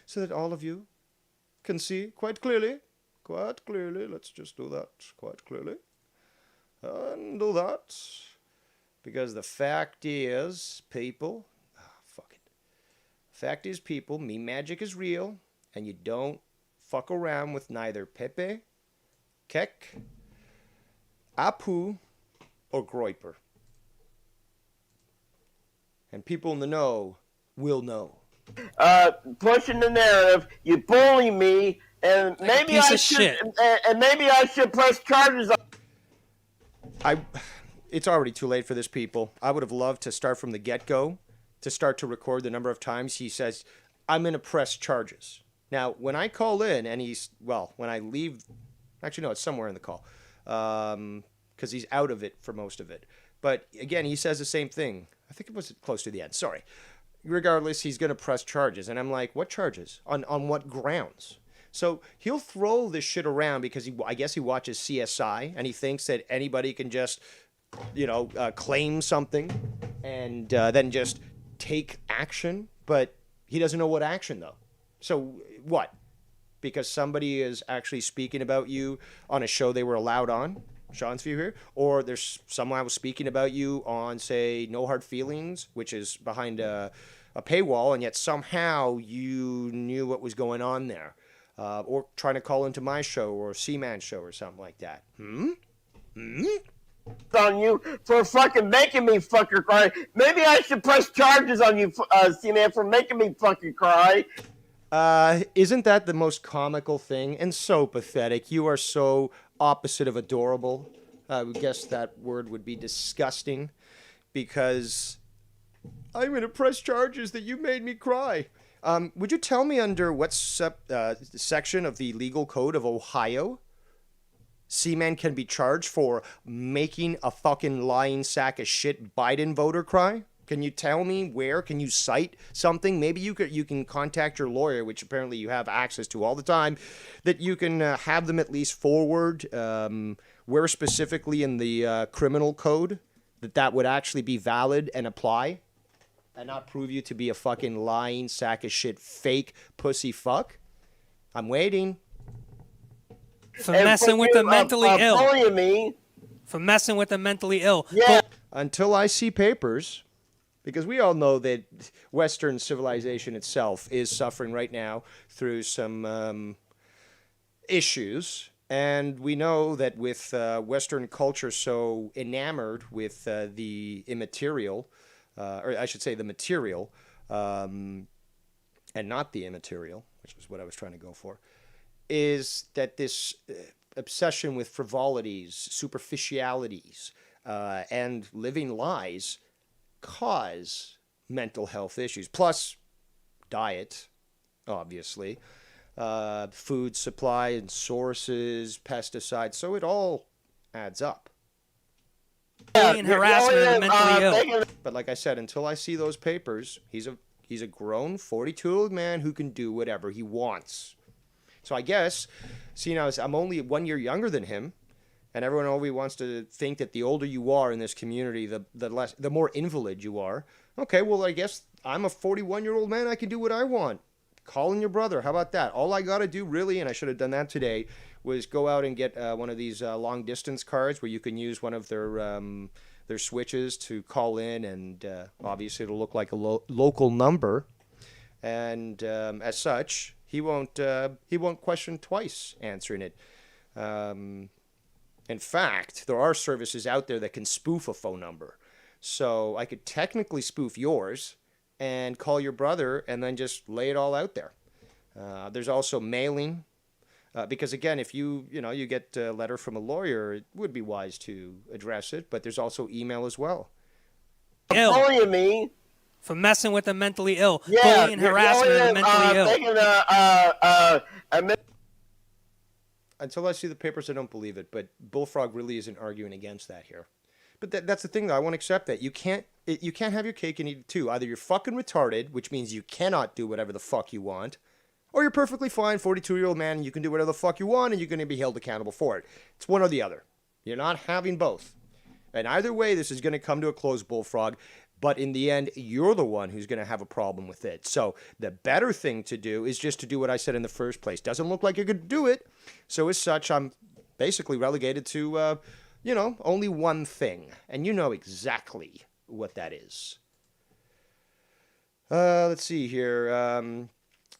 so that all of you can see quite clearly. Quite clearly. Let's just do that quite clearly. And do that. Because the fact is, people... fuck it. Fact is, people, meme magic is real. And you don't fuck around with neither Pepe, Kek, Apu, or Groiper. And people in the know will know. Pushing the narrative, you bully me, and maybe I should, and maybe I should press charges on. It's already too late for this, people. I would have loved to start from the get-go, to start to record the number of times he says, I'm going to press charges. Now, when I call in, and when I leave, actually, no, it's somewhere in the call, because he's out of it for most of it. But again, he says the same thing. I think it was close to the end. Sorry. Regardless, he's going to press charges. And I'm like, what charges? On what grounds? So he'll throw this shit around because I guess he watches CSI and he thinks that anybody can just, claim something and then just take action. But he doesn't know what action, though. So what? Because somebody is actually speaking about you on a show they were allowed on? Sean's view here, or there's someone was speaking about you on, say, No Hard Feelings, which is behind a paywall, and yet somehow you knew what was going on there, or trying to call into my show or Seaman's show or something like that. On you for fucking making me fucking cry. Maybe I should press charges on you, Seaman, for making me fucking cry. Isn't that the most comical thing and so pathetic? You are so opposite of adorable. I would guess that word would be disgusting, because I'm going to press charges that you made me cry. Would you tell me under what section of the legal code of Ohio Seaman can be charged for making a fucking lying sack of shit Biden voter cry? Can you tell me where? Can you cite something? Maybe you can contact your lawyer, which apparently you have access to all the time, that you can have them at least forward where specifically in the criminal code that would actually be valid and apply and not prove you to be a fucking lying sack of shit, fake pussy fuck. I'm waiting. For messing with the mentally ill. Me. For messing with the mentally ill. Yeah. Until I see papers... Because we all know that Western civilization itself is suffering right now through some issues. And we know that with Western culture so enamored with the immaterial, or I should say the material, and not the immaterial, which is what I was trying to go for, is that this obsession with frivolities, superficialities, and living lies cause mental health issues, plus diet, obviously, food supply and sources, pesticides, so it all adds up. And harassment of the mentally ill. But like I said, until I see those papers, he's a grown 42-year-old man who can do whatever he wants. So I guess, I'm only 1 year younger than him, and everyone always wants to think that the older you are in this community, the more invalid you are. Okay, well, I guess I'm a 41-year-old man. I can do what I want. Call in your brother. How about that? All I got to do, really, and I should have done that today, was go out and get one of these long-distance cards where you can use one of their switches to call in, and obviously it'll look like a local number. And as such, he won't question twice answering it. In fact, there are services out there that can spoof a phone number. So I could technically spoof yours and call your brother and then just lay it all out there. There's also mailing. Because again, if you get a letter from a lawyer, it would be wise to address it. But there's also email as well. Bullying me. For messing with the mentally ill. Yeah, Bullying and harassment of the mentally ill. Until I see the papers, I don't believe it. But Bullfrog really isn't arguing against that here. But that's the thing, though. I won't accept that. You can't have your cake and eat it too. Either you're fucking retarded, which means you cannot do whatever the fuck you want, or you're perfectly fine, 42-year-old man, and you can do whatever the fuck you want, and you're going to be held accountable for it. It's one or the other. You're not having both. And either way, this is going to come to a close, Bullfrog. But in the end, you're the one who's going to have a problem with it. So the better thing to do is just to do what I said in the first place. Doesn't look like you could do it. So as such, I'm basically relegated to, only one thing. And you know exactly what that is. Let's see here.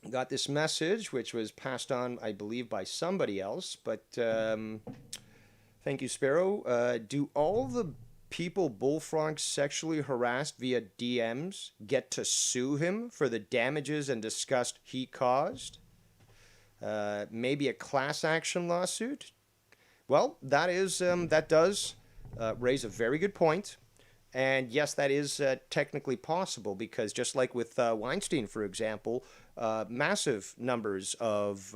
Got this message, which was passed on, I believe, by somebody else. But thank you, Sparrow. Do all the people Bullfrog sexually harassed via DMs get to sue him for the damages and disgust he caused? Maybe a class action lawsuit? Well, that does raise a very good point. And yes, that is technically possible because just like with Weinstein, for example, massive numbers of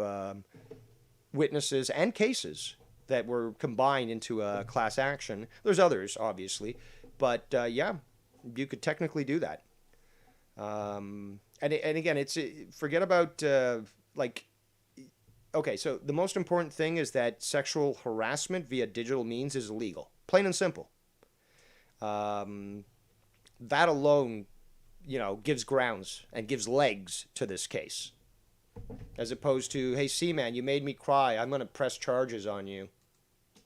witnesses and cases that were combined into a class action. There's others, obviously, but yeah, you could technically do that. And again, it's forget about okay. So the most important thing is that sexual harassment via digital means is illegal, plain and simple. That alone, gives grounds and gives legs to this case, as opposed to, hey, C-Man, you made me cry. I'm going to press charges on you.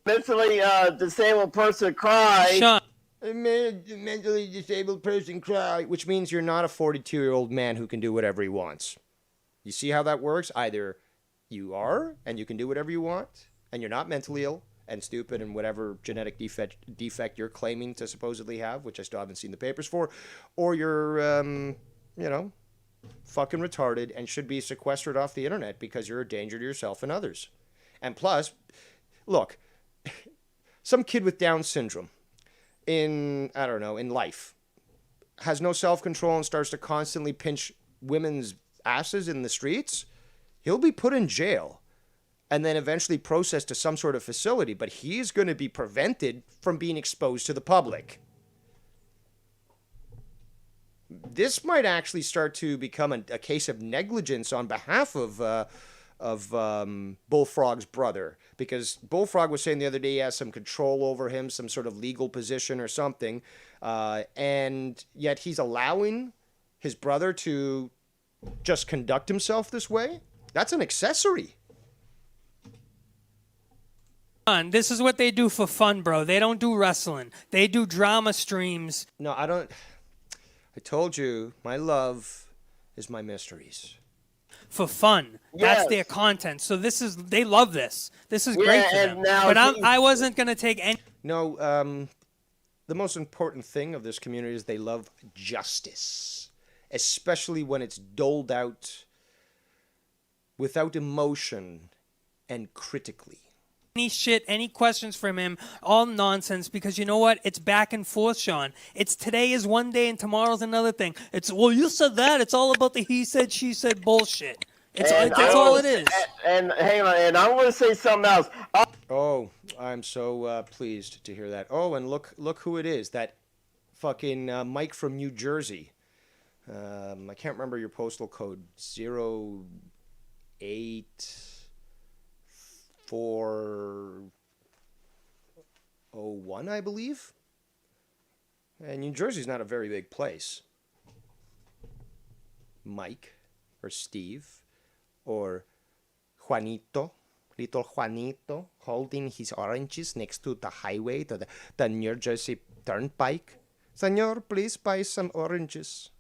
Mentally disabled person cry. Sean. A mentally disabled person cry, which means you're not a 42-year-old man who can do whatever he wants. You see how that works? Either you are, and you can do whatever you want, and you're not mentally ill and stupid and whatever genetic defect you're claiming to supposedly have, which I still haven't seen the papers for, or you're, fucking retarded and should be sequestered off the internet because you're a danger to yourself and others. And plus, look, some kid with Down syndrome in life has no self-control and starts to constantly pinch women's asses in the streets, he'll be put in jail and then eventually processed to some sort of facility, but he's going to be prevented from being exposed to the public. This might actually start to become a case of negligence on behalf of Bullfrog's brother, because Bullfrog was saying the other day he has some control over him, some sort of legal position or something, and yet he's allowing his brother to just conduct himself this way? That's an accessory. This is what they do for fun, bro. They don't do wrestling. They do drama streams. No, I don't. I told you, my love is my mysteries. For fun. Yes. That's their content. So they love this. This is great for them. But I wasn't going to take any. No, the most important thing of this community is they love justice, especially when it's doled out without emotion and critically. Any shit, any questions from him, all nonsense, because you know what? It's back and forth, Sean. It's today is one day and tomorrow's another thing. It's, well, you said that. It's all about the he said, she said bullshit. That's all it is. And hang on, and I want to say something else. Oh, I'm so pleased to hear that. Oh, and look who it is. That fucking Mike from New Jersey. I can't remember your postal code. 08401, I believe. And New Jersey's not a very big place. Mike or Steve or Juanito, little Juanito, holding his oranges next to the highway, the New Jersey Turnpike. Senor, please buy some oranges.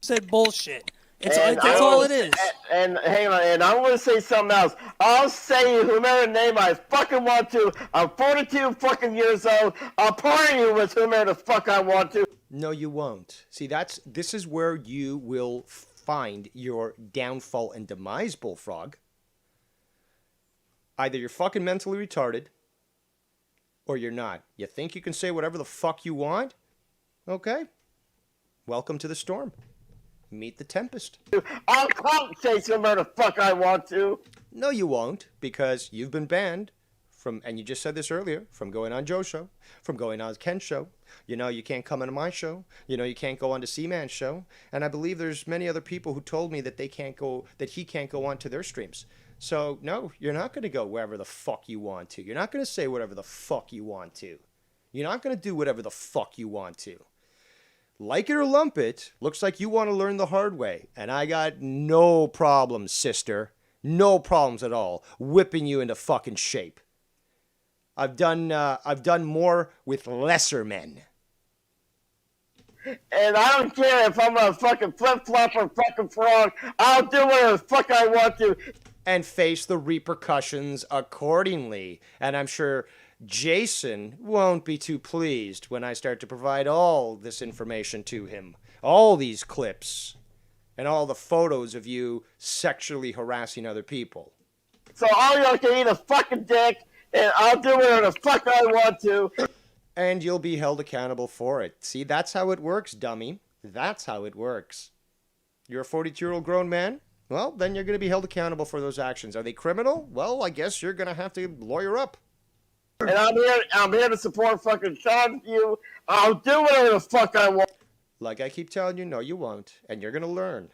Said bullshit. That's all it is. And hang on, and I want to say something else. I'll say whomever name I fucking want to. I'm 42 fucking years old. I'll party you with whomever the fuck I want to. No, you won't. See, this is where you will find your downfall and demise, Bullfrog. Either you're fucking mentally retarded, or you're not. You think you can say whatever the fuck you want? Okay. Welcome to the storm. Meet the Tempest. I'll clout chase whomever the fuck I want to. No, you won't, because you've been banned from, and you just said this earlier, from going on Joe's show, from going on Ken's show. You know, you can't come into my show. You know, you can't go on to C-Man's show. And I believe there's many other people who told me that he can't go on to their streams. So, no, you're not going to go wherever the fuck you want to. You're not going to say whatever the fuck you want to. You're not going to do whatever the fuck you want to. Like it or lump it, looks like you want to learn the hard way. And I got no problems, sister. No problems at all whipping you into fucking shape. I've done more with lesser men. And I don't care if I'm a fucking flip-flop or fucking frog. I'll do whatever the fuck I want to. And face the repercussions accordingly. And I'm sure Jason won't be too pleased when I start to provide all this information to him. All these clips. And all the photos of you sexually harassing other people. So all y'all can eat a fucking dick, and I'll do whatever the fuck I want to. And you'll be held accountable for it. See, that's how it works, dummy. That's how it works. You're a 42-year-old grown man? Well, then you're going to be held accountable for those actions. Are they criminal? Well, I guess you're going to have to lawyer up. And I'm here to support fucking Sean's view. I'll do whatever the fuck I want. Like I keep telling you, no, you won't. And you're going to learn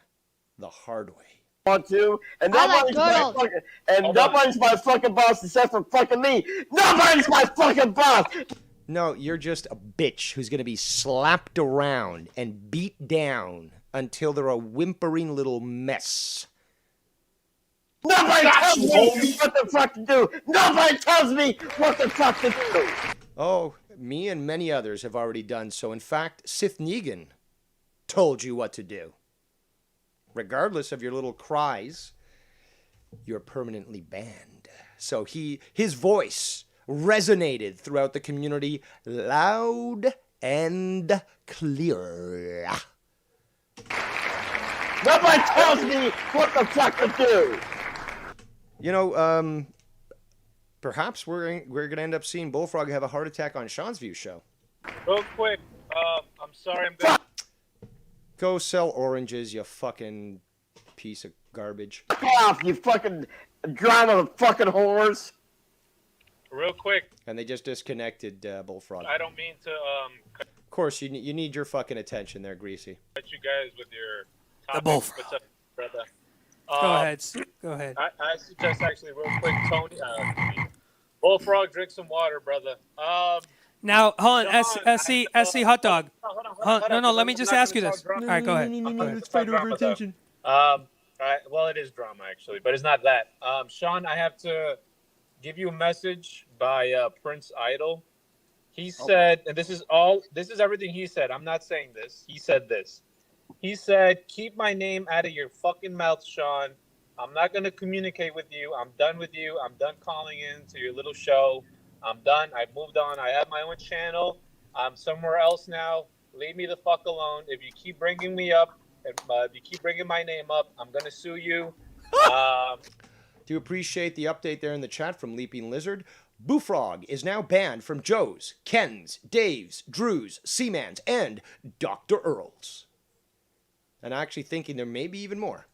the hard way. Want to, and nobody's my fucking boss except for fucking me. Nobody's my fucking boss. No, you're just a bitch who's going to be slapped around and beat down until they're a whimpering little mess. Nobody tells me what the fuck to do. Nobody tells me what the fuck to do. Oh, me and many others have already done so. In fact, Sith Negan told you what to do. Regardless of your little cries, you're permanently banned. So his voice resonated throughout the community loud and clear. Nobody tells me what the fuck to do. You know, perhaps we're going to end up seeing Bullfrog have a heart attack on Sean's View show. Real quick, I'm sorry, I'm going. Go sell oranges, you fucking piece of garbage. Fuck off, you fucking drama fucking whores. Real quick. And they just disconnected Bullfrog. I don't mean to. Of course, you need your fucking attention there, Greasy. Cut you guys with your topic. The Bullfrog. What's up, brother? Go ahead. I suggest actually real quick, Tony. Bullfrog, drink some water, brother. Now, hold on, Sean, SC Hot Dog. Hold on, No, let me just ask you this. All right, go ahead. Let's fight over attention. All right, well, it is drama, actually, but it's not that. Sean, I have to give you a message by Prince Idol. He said, and this is everything he said. I'm not saying this. He said this. He said, keep my name out of your fucking mouth, Sean. I'm not going to communicate with you. I'm done with you. I'm done calling in to your little show. I'm done. I've moved on. I have my own channel. I'm somewhere else now. Leave me the fuck alone. If you keep bringing me up, if you keep bringing my name up, I'm going to sue you. Do you appreciate the update there in the chat from Leaping Lizard? Bullfrog is now banned from Joe's, Ken's, Dave's, Drew's, Seaman's, and Dr. Earl's. And I'm actually thinking there may be even more.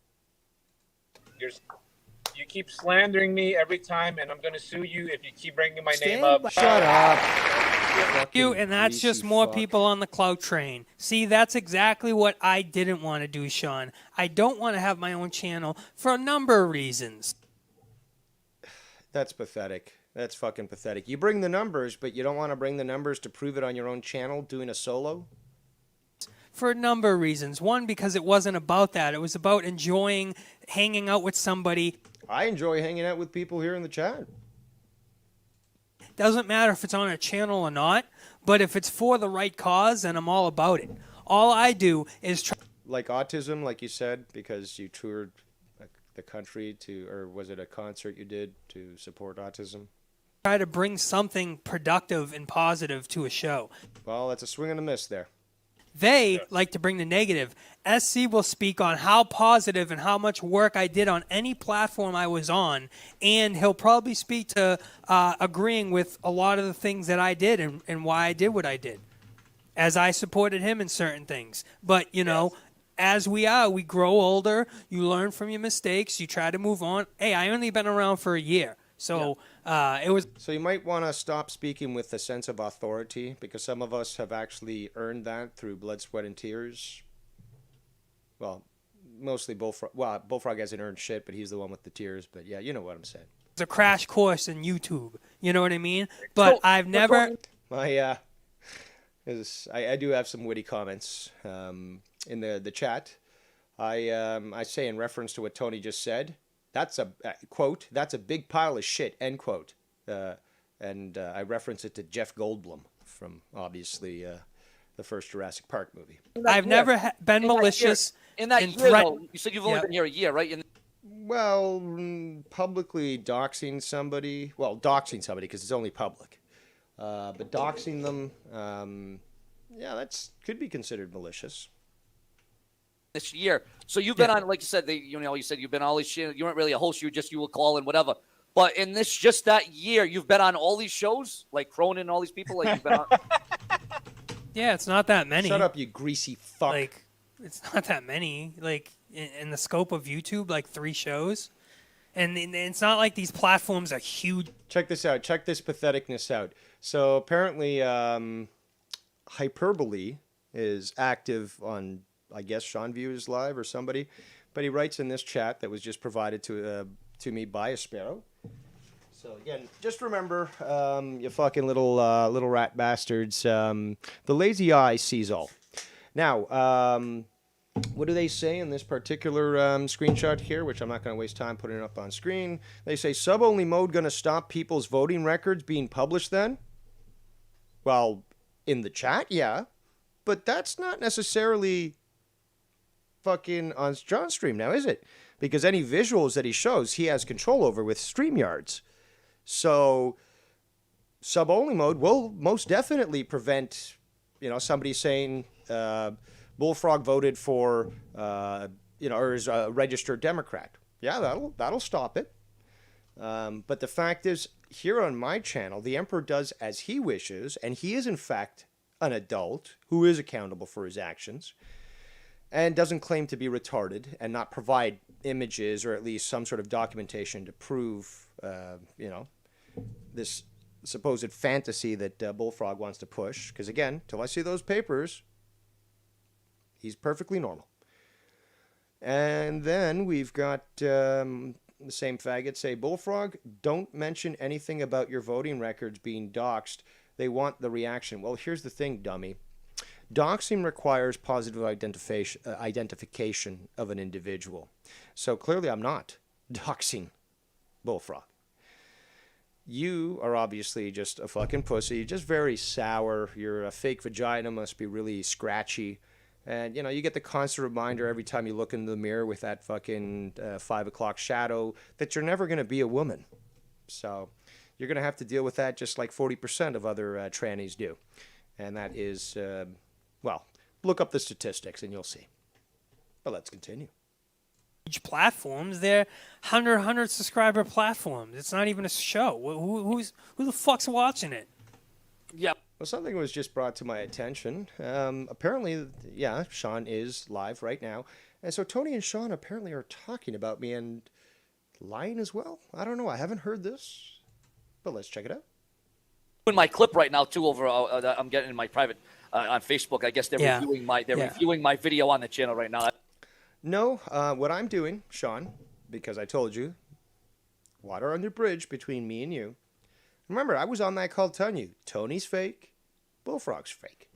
You keep slandering me every time, and I'm going to sue you if you keep bringing my name up. Shut up. You, and that's just more people on the clout train. See, that's exactly what I didn't want to do, Sean. I don't want to have my own channel for a number of reasons. That's pathetic. That's fucking pathetic. You bring the numbers, but you don't want to bring the numbers to prove it on your own channel doing a solo? For a number of reasons. One, because it wasn't about that. It was about enjoying hanging out with somebody. I enjoy hanging out with people here in the chat. Doesn't matter if it's on a channel or not, but if it's for the right cause, then I'm all about it. All I do is try. Like autism, like you said, because you toured the country to, or was it a concert you did to support autism? Try to bring something productive and positive to a show. Well, that's a swing and a miss there. They like to bring the negative. SC will speak on how positive and how much work I did on any platform I was on, and he'll probably speak to agreeing with a lot of the things that I did and why I did what I did, as I supported him in certain things. But, you know, as we grow older, you learn from your mistakes, you try to move on. Hey, I only been around for a year. So it was. So you might want to stop speaking with a sense of authority, because some of us have actually earned that through blood, sweat, and tears. Well, mostly Bullfrog. Well, Bullfrog hasn't earned shit, but he's the one with the tears. But yeah, you know what I'm saying. It's a crash course in YouTube. You know what I mean? But I've never. I do have some witty comments in the chat. I say in reference to what Tony just said, that's a quote. That's a big pile of shit. End quote. And I reference it to Jeff Goldblum from obviously the first Jurassic Park movie. I've never been malicious. In that year, though, you said you've only been here a year, right? Well, publicly doxing somebody. Well, doxing somebody because it's only public. But doxing them, yeah, that's could be considered malicious. This year, so you've been on, like you said, you said you've been on all these shit. You weren't really a host; you would call in whatever. But in just that year, you've been on all these shows, like Cronin and all these people. Like you've been on. Yeah, it's not that many. Shut up, you greasy fuck. Like, it's not that many. Like in the scope of YouTube, like 3 shows, and it's not like these platforms are huge. Check this out. Check this patheticness out. So apparently, Hyperbole is active on, I guess, Sean Views Live or somebody, but he writes in this chat that was just provided to me by a Sparrow. So again, just remember, you fucking little rat bastards. The lazy eye sees all. Now, what do they say in this particular screenshot here, which I'm not going to waste time putting up on screen? They say sub-only mode going to stop people's voting records being published then? Well, in the chat, yeah, but that's not necessarily fucking on John's stream now, is it? Because any visuals that he shows, he has control over with StreamYards. So sub-only mode will most definitely prevent, somebody saying Bullfrog voted for, or is a registered Democrat. Yeah, that'll stop it. But the fact is, here on my channel, the Emperor does as he wishes, and he is in fact an adult who is accountable for his actions, and doesn't claim to be retarded and not provide images or at least some sort of documentation to prove, this supposed fantasy that Bullfrog wants to push. Because again, till I see those papers, he's perfectly normal. And then we've got the same faggot say, Bullfrog, don't mention anything about your voting records being doxed. They want the reaction. Well, here's the thing, dummy. Doxing requires positive identification of an individual. So clearly I'm not doxing Bullfrog. You are obviously just a fucking pussy, just very sour. Your fake vagina must be really scratchy. And, you get the constant reminder every time you look in the mirror with that fucking 5 o'clock shadow that you're never going to be a woman. So you're going to have to deal with that just like 40% of other trannies do. And that is, look up the statistics and you'll see. But let's continue. Platforms, they're 100 subscriber platforms. It's not even a show. Who the fuck's watching it? Yeah. Well, something was just brought to my attention. Apparently, yeah, Sean is live right now. And so Tony and Sean apparently are talking about me and lying as well. I don't know. I haven't heard this. But let's check it out. In my clip right now, too, over I'm getting in my private on Facebook. I guess they're reviewing my video on the channel right now. No, what I'm doing, Sean, because I told you, water under bridge between me and you. Remember, I was on that call telling you, Tony's fake, Bullfrog's fake.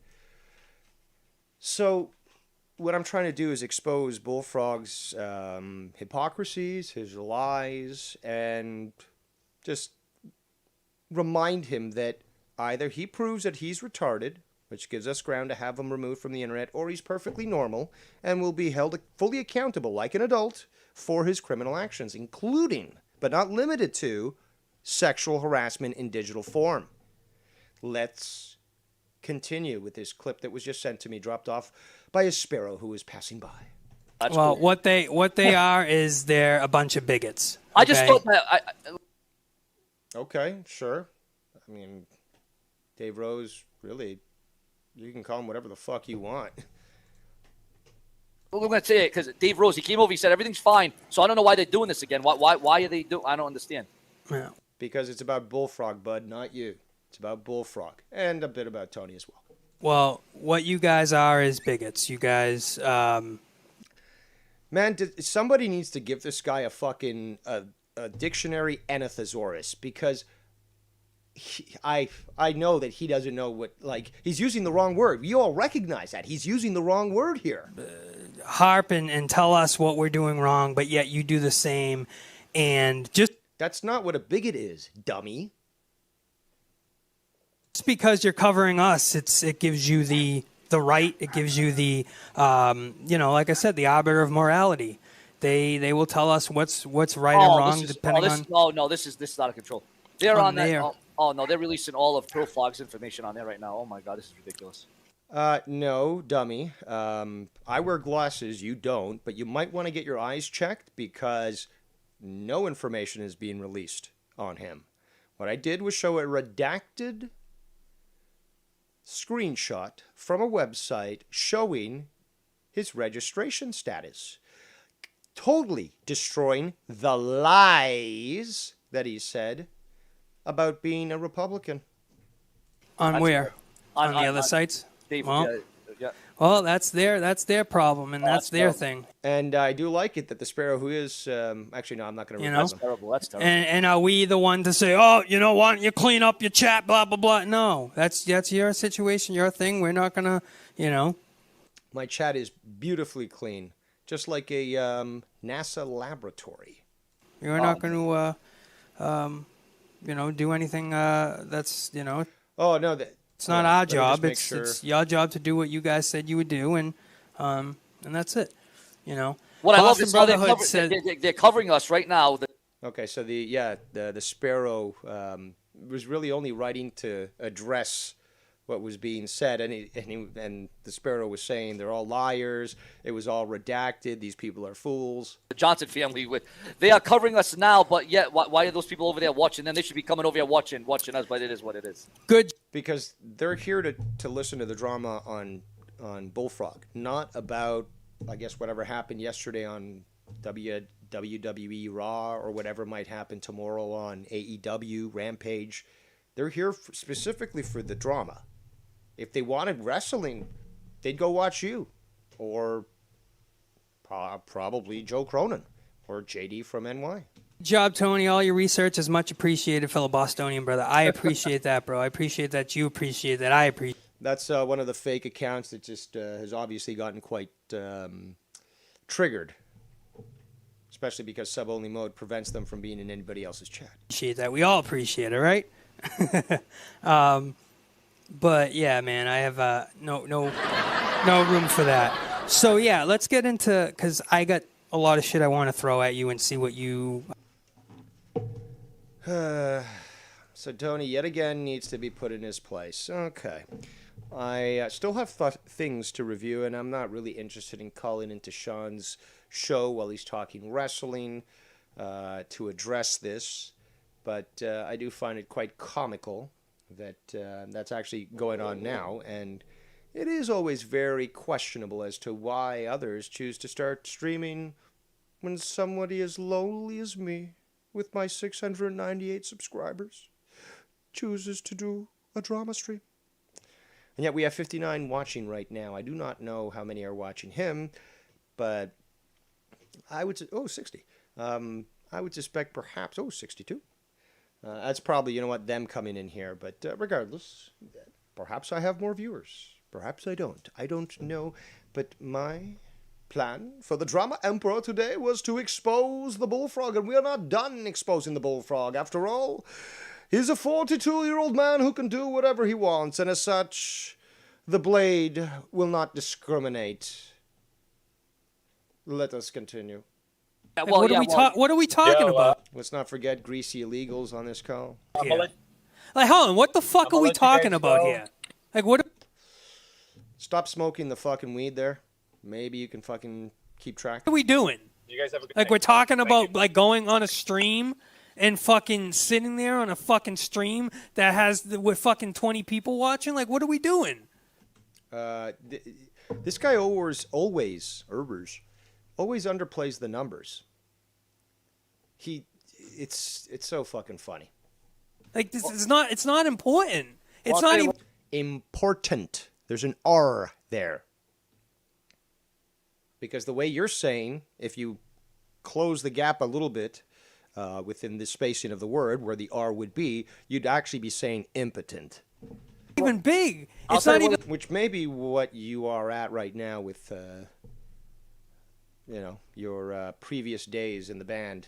So what I'm trying to do is expose Bullfrog's hypocrisies, his lies, and just remind him that either he proves that he's retarded, which gives us ground to have him removed from the internet, or he's perfectly normal and will be held fully accountable like an adult for his criminal actions, including, but not limited to, sexual harassment in digital form. Let's continue with this clip that was just sent to me, dropped off by a sparrow who was passing by. That's well, cool. what they are is they're a bunch of bigots. I just thought that. Okay, sure. I mean, Dave Rose, really, you can call him whatever the fuck you want. We're going to say it because Dave Rose, he came over, he said everything's fine. So I don't know why they're doing this again. Why are they doing? I don't understand. Yeah. Because it's about Bullfrog, bud, not you. It's about Bullfrog and a bit about Tony as well. Well, what you guys are is bigots. You guys, Man, somebody needs to give this guy a fucking a dictionary and a thesaurus, because I know that he doesn't know what, like, he's using the wrong word. You all recognize that. He's using the wrong word here. Harp and tell us what we're doing wrong, but yet you do the same, and just... That's not what a bigot is, dummy. Just because you're covering us, it gives you the right, it gives you the, like I said, the arbiter of morality. They will tell us what's right and wrong, depending on... Oh, no, this is out of control. They're on that... there. Oh, no, they're releasing all of Bullfrog's information on there right now. Oh, my God, this is ridiculous. No, dummy. I wear glasses, you don't, but you might want to get your eyes checked, because no information is being released on him. What I did was show a redacted screenshot from a website showing his registration status, totally destroying the lies that he said about being a Republican. On where? On the other sites? Well, yeah. Well, that's their problem, and that's their thing. And I do like it that the Sparrow, who is actually, no, I'm not going to. That's terrible. That's terrible. And are we the one to say, oh, you know what, you clean up your chat, blah blah blah? No, that's your situation, your thing. We're not gonna, My chat is beautifully clean, just like a NASA laboratory. You're not going to, do anything that's, Oh no, it's not our job. It's your job to do what you guys said you would do, and that's it. What I love Boston is how Brotherhood they're covering us right now. Okay, so the Sparrow was really only writing to address what was being said, and the Sparrow was saying they're all liars. It was all redacted. These people are fools. The Johnson family, they are covering us now, but yet why are those people over there watching them? They should be coming over here watching us, but it is what it is. Good. Because they're here to listen to the drama on Bullfrog, not about, I guess, whatever happened yesterday on WWE Raw or whatever might happen tomorrow on AEW Rampage. They're here specifically for the drama. If they wanted wrestling, they'd go watch you, or probably Joe Cronin or JD from NY. Good job, Tony. All your research is much appreciated, fellow Bostonian brother. I appreciate that, bro. I appreciate that. You appreciate that. I appreciate. That's one of the fake accounts that just has obviously gotten quite triggered, especially because sub-only mode prevents them from being in anybody else's chat. Appreciate that. We all appreciate it, right? But yeah, man, I have no room for that. So yeah, let's get into, because I got a lot of shit I want to throw at you and see what you. So Tony yet again needs to be put in his place. Okay, I still have things to review, and I'm not really interested in calling into Sean's show while he's talking wrestling to address this. But I do find it quite comical that that's actually going on now, and it is always very questionable as to why others choose to start streaming when somebody as lowly as me, with my 698 subscribers, chooses to do a drama stream. And yet we have 59 watching right now. I do not know how many are watching him, but I would say, 60. I would suspect perhaps, 62. That's probably, them coming in here. But regardless, perhaps I have more viewers. Perhaps I don't. I don't know. But my plan for the Drama Emperor today was to expose the Bullfrog. And we are not done exposing the Bullfrog. After all, he's a 42-year-old man who can do whatever he wants. And as such, the blade will not discriminate. Let us continue. Well, what are we talking about? Let's not forget greasy illegals on this call. Like, hold on, what the fuck are we talking about here? Like, what? Stop smoking the fucking weed there. Maybe you can fucking keep track. What are we doing? You guys have a good Like, we're talking about like going on a stream and fucking sitting there on a fucking stream that has with fucking 20 people watching. Like, what are we doing? This guy always underplays the numbers. It's so fucking funny. Like, this is not. It's not important. It's not even important. There's an R there. Because the way you're saying, if you close the gap a little bit within the spacing of the word where the R would be, you'd actually be saying impotent. Even big. I'll It's not tell you even. Which may be what you are at right now with, your previous days in the band,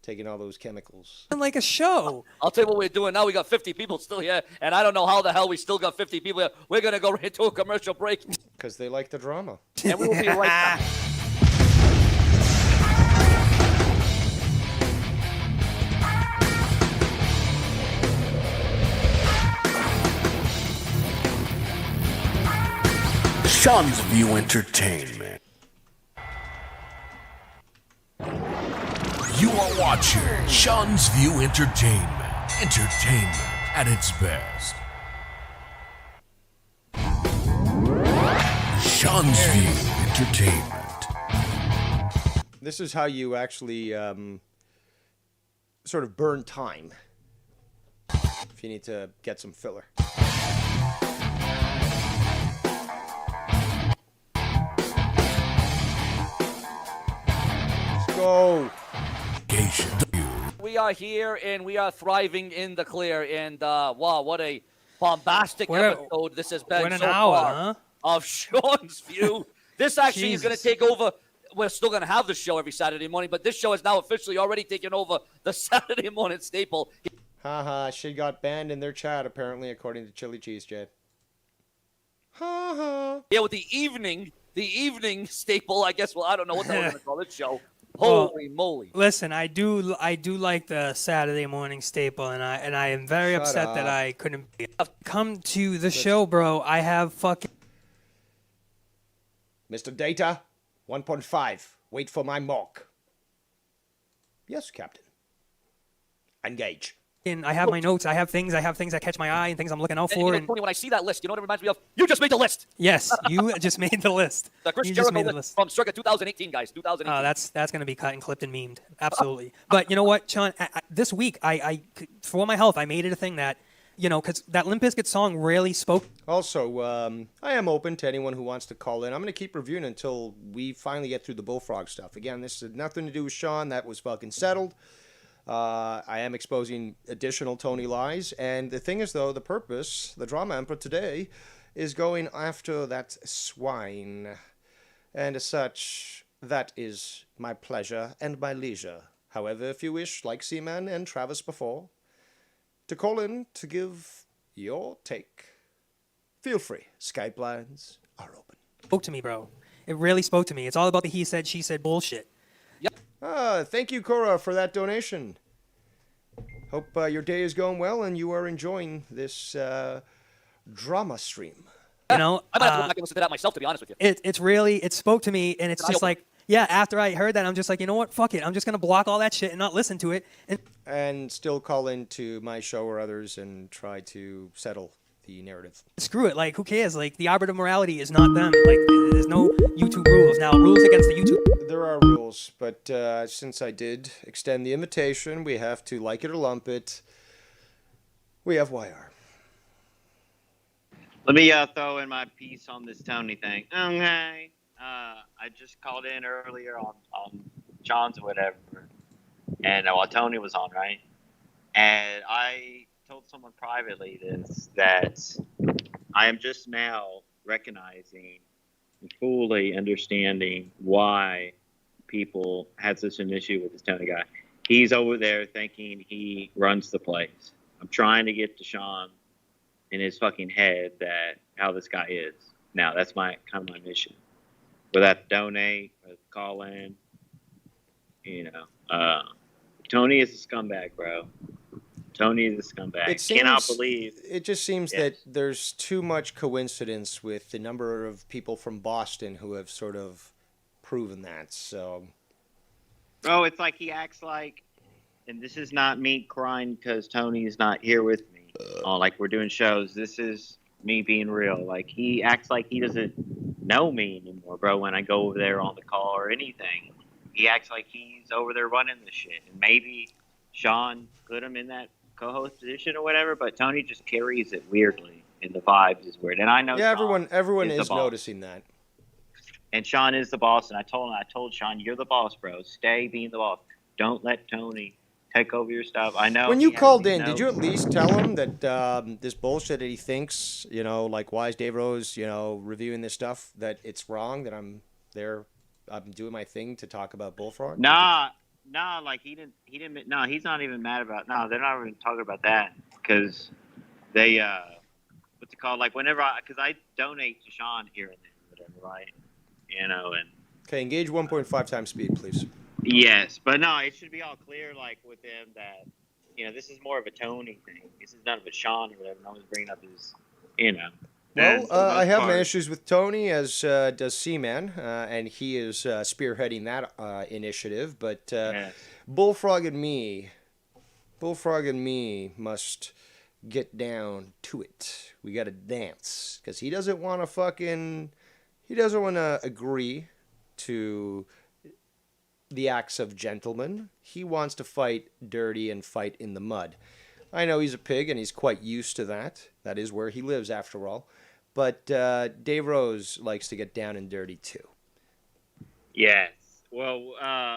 taking all those chemicals. Like a show. I'll tell you what we're doing now. We got 50 people still here, and I don't know how the hell we still got 50 people here. We're going to go right to a commercial break. Because they like the drama. And we will be right back. Sean's View Entertainment. You are watching Sean's View Entertainment. Entertainment at its best. Sean's View Entertainment. This is how you actually sort of burn time if you need to get some filler. Go. We are here and we are thriving in the clear. And wow, what a bombastic episode this has been an so hour, far huh? of Sean's View. This actually is going to take over. We're still going to have the show every Saturday morning, but this show is now officially already taken over the Saturday morning staple. Haha, she got banned in their chat apparently, according to Chili Cheese Jay. Haha. Yeah, with the evening staple, I guess. Well, I don't know what the hell we're going to call this show. Well, Holy moly! Listen, I do like the Saturday morning staple, and I am very Shut upset up. that I couldn't come to the show, bro. I have fucking. Mr. Data, 1.5. Wait for my mark. Yes, Captain. Engage. I have my notes. I have things that catch my eye and things I'm looking out for. And Tony, when I see that list, you know what it reminds me of? You just made the list. yes, you just made the list. The Chris You just Jericho made the list list. from circa 2018, guys. 2018. Oh, that's gonna be cut and clipped and memed. Absolutely. But you know what, Sean? This week, I for my health, I made it a thing that, because that Limp Bizkit song really spoke. Also, I am open to anyone who wants to call in. I'm going to keep reviewing until we finally get through the Bullfrog stuff. Again, this had nothing to do with Sean. That was fucking settled. I am exposing additional Tony lies. And the thing is, though, the purpose, the Drama Emperor today, is going after that swine. And as such, that is my pleasure and my leisure. However, if you wish, like Seaman and Travis before, to call in to give your take, feel free. Skype lines are open. Spoke to me, bro. It really spoke to me. It's all about the he said, she said bullshit. Thank you, Cora, for that donation. Hope your day is going well and you are enjoying this drama stream. I might have to go back and listen to that myself, to be honest with you. It spoke to me, and it's just like, yeah, after I heard that, I'm just like, you know what, fuck it. I'm just going to block all that shit and not listen to it. And still call into my show or others and try to settle the narrative. Screw it. Like, who cares? Like, the arbiter of morality is not them. Like, there's no YouTube rules. Now, rules against the YouTube. There are rules, but since I did extend the invitation, we have to like it or lump it. We have YR. Let me throw in my piece on this Tony thing. Okay. I just called in earlier on John's or whatever, and while Tony was on, right? And I told someone privately that I am just now recognizing and fully understanding why people had such an issue with this Tony guy. He's over there thinking he runs the place. I'm trying to get to Sean in his fucking head that how this guy is. Now, that's my kind of my mission. Whether that donate or call in, Tony is a scumbag, bro. Tony is a scumbag. Cannot believe. It just seems that there's too much coincidence with the number of people from Boston who have sort of proven that. So, bro, it's like he acts like, and this is not me crying because Tony is not here with me. Like we're doing shows. This is me being real. Like he acts like he doesn't know me anymore, bro. When I go over there on the call or anything, he acts like he's over there running the shit. And maybe Sean put him in that co-host position or whatever, but Tony just carries it weirdly, and the vibes is weird. And I know, yeah, everyone is noticing that. And Sean is the boss. And I told Sean, you're the boss, bro. Stay being the boss. Don't let Tony take over your stuff. I know. When you called in, did you at least tell him that this bullshit that he thinks, like, why is Dave Rose, reviewing this stuff, that it's wrong, that I'm doing my thing to talk about Bullfrog? Nah, like he didn't. No, he's not even mad about. No, they're not even talking about that because they, what's it called? Like whenever because I donate to Sean here and there, whatever, right? And okay, engage 1.5 times speed, please. Yes, but no, it should be all clear, like with him that this is more of a Tony thing. This is none of a Sean or whatever. No one's bringing up his, Well, I have my issues with Tony, as does C-Man, and he is spearheading that initiative. But Bullfrog and me must get down to it. We got to dance because he doesn't want to agree to the acts of gentlemen. He wants to fight dirty and fight in the mud. I know he's a pig and he's quite used to that. That is where he lives, after all. But Dave Rose likes to get down and dirty too. Yes. Well,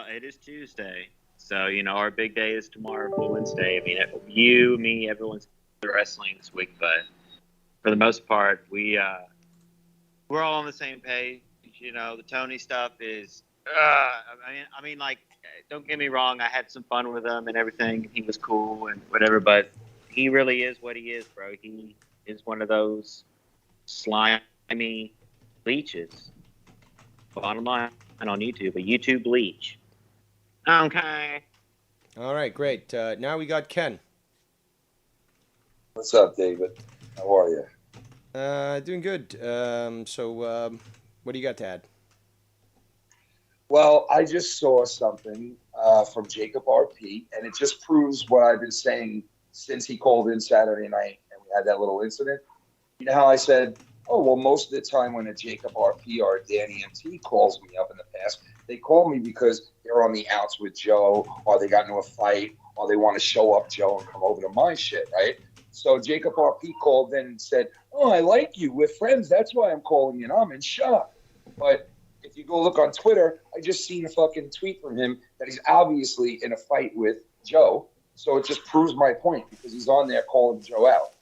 it is Tuesday, so our big day is tomorrow, Wednesday. I mean, you, me, everyone's wrestling this week, but for the most part, we're all on the same page. The Tony stuff is. I mean, like, don't get me wrong. I had some fun with him and everything. He was cool and whatever, but he really is what he is, bro. He is one of those slimy leeches. Bottom line, on YouTube, a YouTube leech. Okay. All right, great. Now we got Ken. What's up, David? How are you? Doing good. So, what do you got to add? Well, I just saw something from Jacob RP, and it just proves what I've been saying since he called in Saturday night and we had that little incident. You know how I said, oh, well, most of the time when a Jacob RP or a Danny MT calls me up in the past, they call me because they're on the outs with Joe, or they got into a fight, or they want to show up Joe and come over to my shit, right? So Jacob RP called in and said, oh, I like you. We're friends. That's why I'm calling you. And I'm in shock. But if you go look on Twitter, I just seen a fucking tweet from him that he's obviously in a fight with Joe. So it just proves my point because he's on there calling Joe out.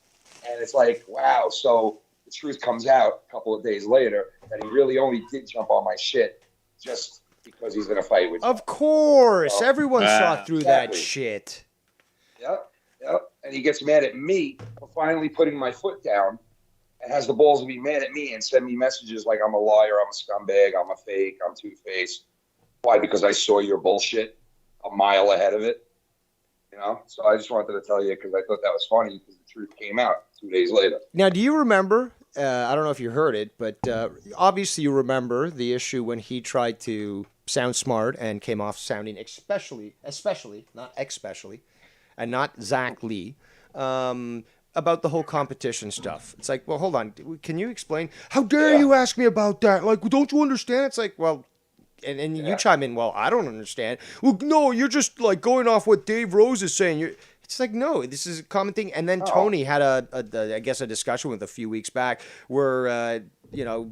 And it's like, wow. So the truth comes out a couple of days later that he really only did jump on my shit just because he's in a fight with Joe. Of course. Everyone saw through that shit. Yep. And he gets mad at me for finally putting my foot down and has the balls to be mad at me and send me messages like I'm a liar, I'm a scumbag, I'm a fake, I'm two-faced. Why? Because I saw your bullshit a mile ahead of it. So I just wanted to tell you because I thought that was funny because the truth came out 2 days later. Now, do you remember, I don't know if you heard it, but obviously you remember the issue when he tried to sound smart and came off sounding especially, not especially, and not Zach Lee, about the whole competition stuff. It's like, well, hold on. Can you explain? How dare you ask me about that? Like, don't you understand? It's like, well, and you chime in, well, I don't understand. Well, no, you're just like going off what Dave Rose is saying. It's like, no, this is a common thing. And then Tony had I guess a discussion with a few weeks back where,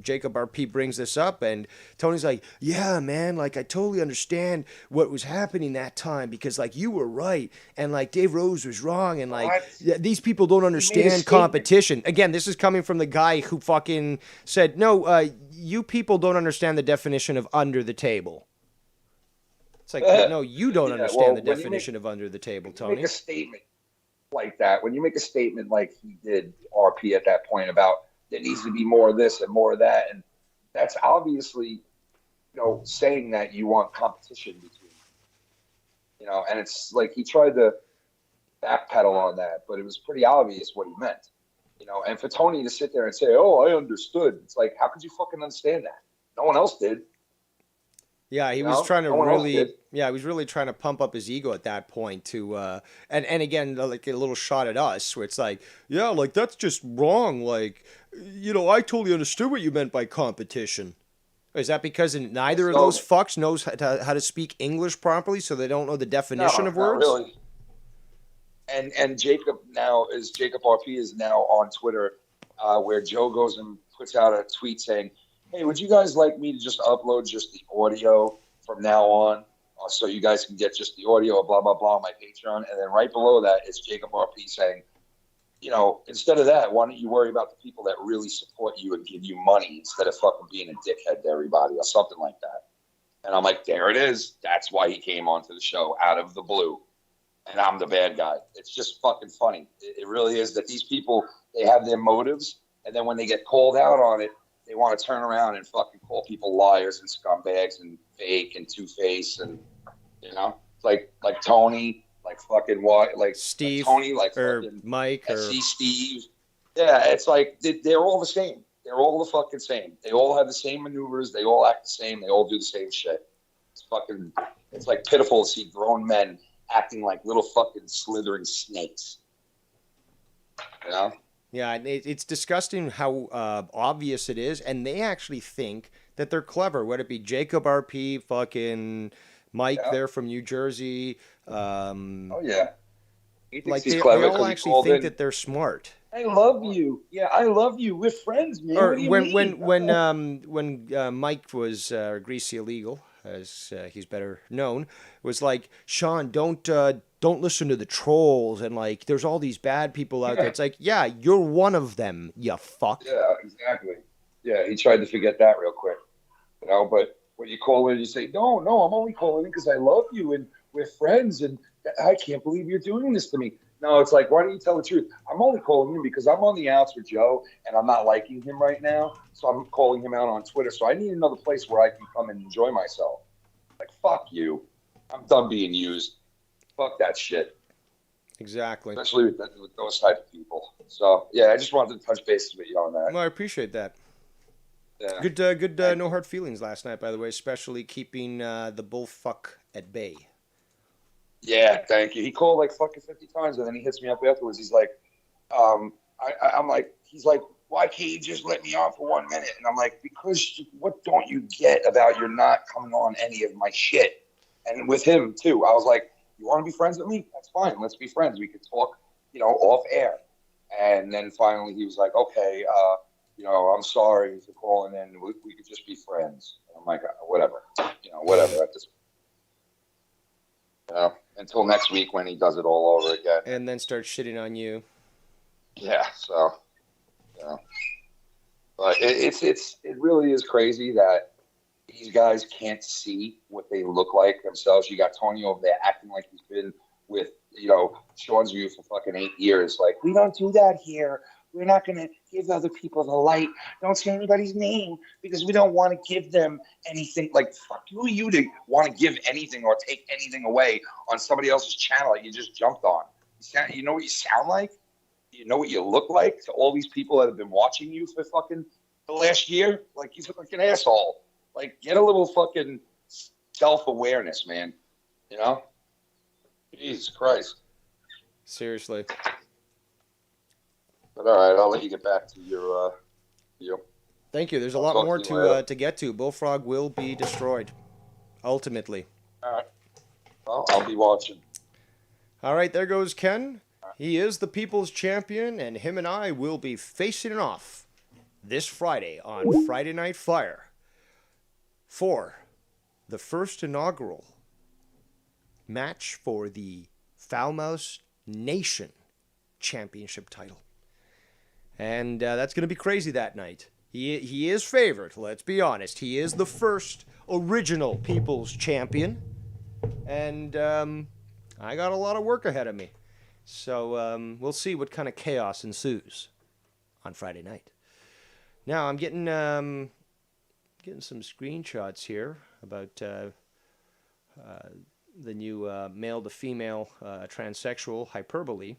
Jacob RP brings this up and Tony's like, yeah, man, like I totally understand what was happening that time because like you were right and like Dave Rose was wrong and like these people don't understand competition. Again, this is coming from the guy who fucking said, no, you people don't understand the definition of under the table. It's like, no, you don't understand the definition of under the table, Tony. Make a statement like that. When you make a statement like he did, RP, at that point about there needs to be more of this and more of that, and that's obviously, saying that you want competition between, and it's like he tried to backpedal on that, but it was pretty obvious what he meant, and for Tony to sit there and say, oh, I understood. It's like, how could you fucking understand that? No one else did. Yeah, he was trying to he was really trying to pump up his ego at that point to, and again, like a little shot at us where it's like, yeah, like that's just wrong. Like, I totally understood what you meant by competition. Is that because neither of those fucks knows how to speak English properly, so they don't know the definition of words? Not really. And Jacob RP is now on Twitter, where Joe goes and puts out a tweet saying, hey, would you guys like me to just upload just the audio from now on, so you guys can get just the audio of blah blah blah on my Patreon? And then right below that is Jacob RP saying, instead of that, why don't you worry about the people that really support you and give you money instead of fucking being a dickhead to everybody or something like that? And I'm like, there it is. That's why he came onto the show out of the blue. And I'm the bad guy. It's just fucking funny. It really is that these people, they have their motives. And then when they get called out on it, they want to turn around and fucking call people liars and scumbags and fake and two-face. And, like Tony, like fucking what? Like Steve, like Tony, like or fucking Mike, or SC Steve. Yeah, it's like they're all the same. They're all the fucking same. They all have the same maneuvers. They all act the same. They all do the same shit. It's like pitiful to see grown men acting like little fucking slithering snakes. Yeah, it's disgusting how obvious it is, and they actually think that they're clever. Whether it be Jacob RP, fucking Mike there from New Jersey. Oh yeah. He thinks Like he's they clever all he actually called think in. that they're smart. I love you. Yeah, I love you. We're friends, man. Or What do you mean? when Mike was Greasy Illegal, as he's better known, was like, Sean, don't listen to the trolls, and like there's all these bad people out there. It's like, yeah, you're one of them, you fuck. Yeah, exactly. Yeah, he tried to forget that real quick. But when you call in, you say, no, I'm only calling in because I love you and we're friends, and I can't believe you're doing this to me. No, it's like, why don't you tell the truth? I'm only calling in because I'm on the outs with Joe, and I'm not liking him right now, so I'm calling him out on Twitter. So I need another place where I can come and enjoy myself. Like, fuck you. I'm done being used. Fuck that shit. Exactly. Especially with those type of people. So, yeah, I just wanted to touch bases with you on that. Well, I appreciate that. Yeah. Good no hard feelings last night, by the way, especially keeping the bullfuck at bay. Yeah, thank you. He called like fucking 50 times, and then he hits me up afterwards. He's like, I'm like, he's like, why can't you just let me on for 1 minute? And I'm like, because what don't you get about you're not coming on any of my shit? And with him too, I was like, you want to be friends with me? That's fine. Let's be friends. We could talk, off air. And then finally he was like, okay, I'm sorry for calling in. We could just be friends. And I'm like, whatever, whatever at this until next week when he does it all over again. And then start shitting on you. Yeah, so, but it really is crazy that these guys can't see what they look like themselves. You got Tony over there acting like he's been with, Sean's View for fucking 8 years. Like, we don't do that here. We're not going to give other people the light. Don't say anybody's name because we don't want to give them anything. Like, fuck, who are you to want to give anything or take anything away on somebody else's channel that you just jumped on? You know what you sound like? You know what you look like to all these people that have been watching you for fucking the last year? Like, you look like an asshole. Like, get a little fucking self-awareness, man. Jesus Christ. Seriously. But all right, I'll let you get back to your Thank you. There's a lot more to get to. Bullfrog will be destroyed, ultimately. All right. Well, I'll be watching. All right, there goes Ken. He is the people's champion, and him and I will be facing it off this Friday on Friday Night Fire for the first inaugural match for the Foul Mouse Nation Championship title. And that's going to be crazy that night. He is favored, let's be honest. He is the first original people's champion. And I got a lot of work ahead of me. So we'll see what kind of chaos ensues on Friday night. Now, I'm getting some screenshots here about the new male-to-female transsexual hyperbole.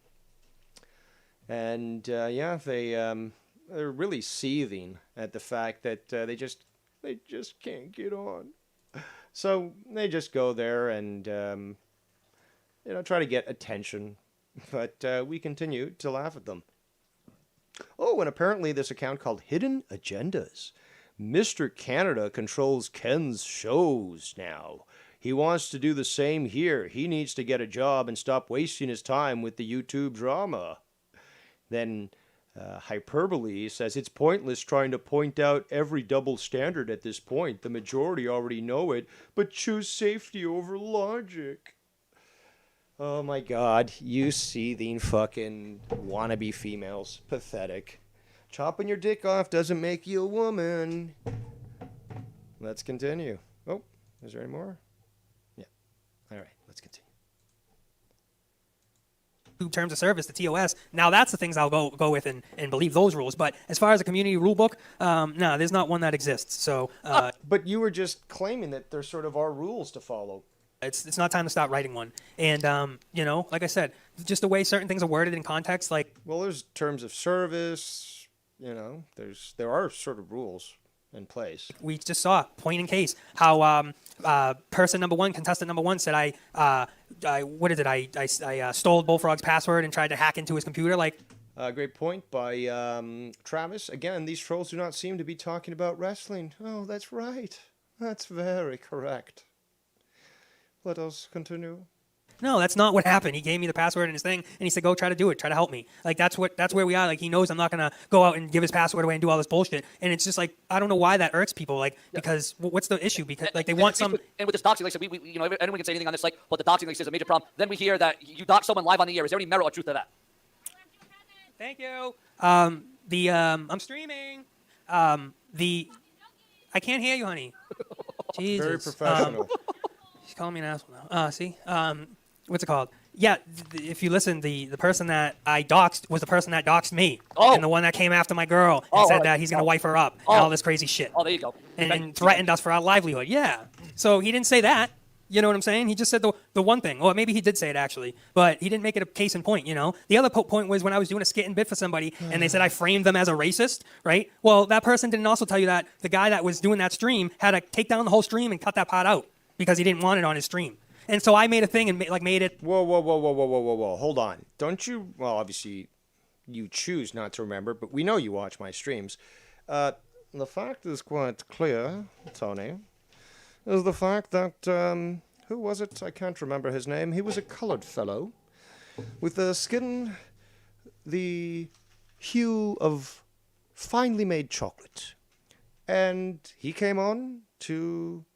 And they're really seething at the fact that they just can't get on. So they just go there and try to get attention, but we continue to laugh at them. Oh, and apparently this account called Hidden Agendas. Mr. Canada controls Ken's shows now. He wants to do the same here. He needs to get a job and stop wasting his time with the YouTube drama. Then Hyperbole says it's pointless trying to point out every double standard at this point. The majority already know it, but choose safety over logic. Oh my god, you seething fucking wannabe females. Pathetic. Chopping your dick off doesn't make you a woman. Let's continue. Oh, is there any more? Yeah. All right, let's continue. Terms of service, the TOS. Now that's the things I'll go with and believe those rules. But as far as a community rule book, no, there's not one that exists. So, but you were just claiming that there sort of are rules to follow. It's not time to start writing one. And you know, like I said, just the way certain things are worded in context, like well, there's terms of service. You know, there are sort of rules in place. We just saw point in case how person number one, contestant number one said I stole Bullfrog's password and tried to hack into his computer. Like, great point by Travis. Again, these trolls do not seem to be talking about wrestling. Oh, that's right. That's very correct. Let us continue. No, that's not what happened. He gave me the password and his thing, and he said, "Go try to do it. Try to help me." Like that's where we are. Like he knows I'm not gonna go out and give his password away and do all this bullshit. And it's just like I don't know why that irks people. Like because what's the issue? Because like they want some. And with this doxing, like I said, we you know anyone can say anything on this, like, but the doxing like is a major problem. Then we hear that you dox someone live on the air. Is there any merit or truth to that? Thank you. I'm streaming. I can't hear you, honey. Jesus. Very professional. She's calling me an asshole now. See? What's it called? Yeah, if you listen, the person that I doxed was the person that doxed me. Oh. And the one that came after my girl and said that he's going to wife her up and all this crazy shit. Oh, there you go. And threatened us for our livelihood. Yeah. So he didn't say that. You know what I'm saying? He just said the one thing. Or maybe he did say it, actually. But he didn't make it a case in point, you know? The other point was when I was doing a skit and bit for somebody, and they said I framed them as a racist, right? Well, that person didn't also tell you that the guy that was doing that stream had to take down the whole stream and cut that part out because he didn't want it on his stream. And so I made a thing and made it. Whoa. Hold on. Don't you? Well, obviously, you choose not to remember, but we know you watch my streams. The fact is quite clear, Tony, is the fact that, who was it? I can't remember his name. He was a colored fellow with a skin the hue of finely made chocolate. And he came on to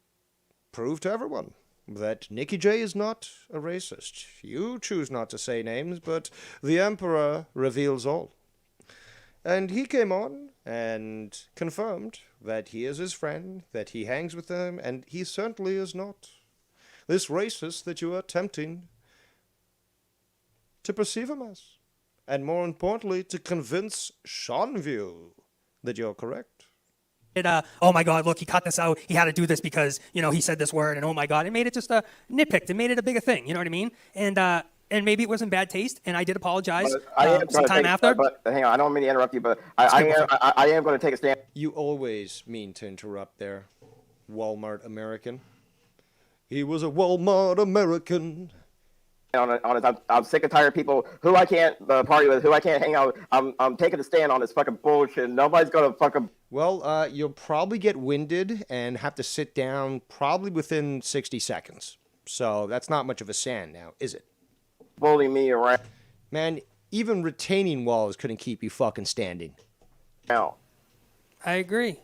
prove to everyone that Nicky J is not a racist. You choose not to say names, but the Emperor reveals all. And he came on and confirmed that he is his friend, that he hangs with him, and he certainly is not this racist that you are attempting to perceive him as. And more importantly, to convince Seanview that you're correct. Oh my God, look, he cut this out. He had to do this because, you know, he said this word, and oh my God, it made it just a nitpicked. It made it a bigger thing. You know what I mean? And maybe it was in bad taste, and I did apologize sometime after. But hang on, I don't mean to interrupt you, but I am going to take a stand. You always mean to interrupt there, Walmart American. He was a Walmart American. I'm sick and tired of people who I can't party with, who I can't hang out with. I'm taking a stand on this fucking bullshit. Nobody's going to fucking... Well, you'll probably get winded and have to sit down probably within 60 seconds. So that's not much of a stand now, is it? Bully me around. Man, even retaining walls couldn't keep you fucking standing. No. I agree.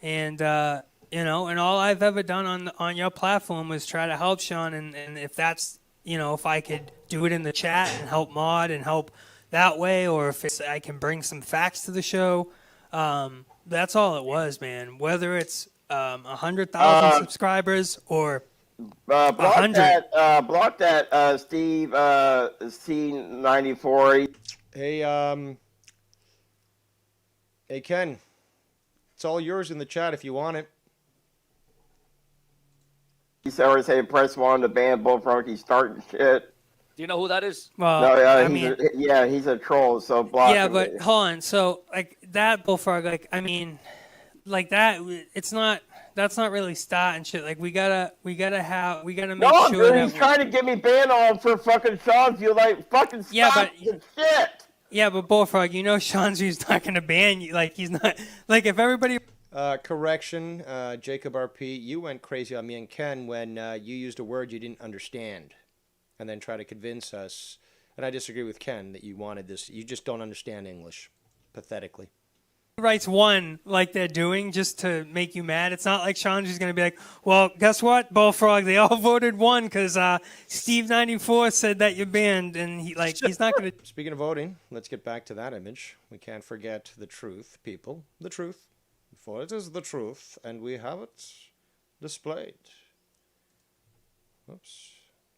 And, you know, and all I've ever done on your platform was try to help Sean. And if that's, you know, if I could do it in the chat and help mod and help that way, or if I can bring some facts to the show, that's all it was, man. Whether it's 100,000 subscribers or... block that, Steve C94. Hey, Ken. It's all yours in the chat if you want it. He's always saying press 1 to ban Bullfrog. He's starting shit. Do you know who that is? Well, no, he's a troll, so block him. But hold on. So, like, that Bullfrog, like, I mean, like that, it's not... That's not really starting shit. Like we gotta make sure that he's trying to get me banned on for fucking Seanview. Like fucking stop shit. Yeah, but Bullfrog, you know Seanview's not gonna ban you. Like he's not. Like if everybody. Correction, Jacob RP, you went crazy on me and Ken when you used a word you didn't understand, and then try to convince us. And I disagree with Ken that you wanted this. You just don't understand English, pathetically. He writes one like they're doing just to make you mad. It's not like Sean's just going to be like, well, guess what, Bullfrog? They all voted one because Steve94 said that you're banned. And he's not going to. Speaking of voting, let's get back to that image. We can't forget the truth, people. The truth. For it is the truth, and we have it displayed. Oops.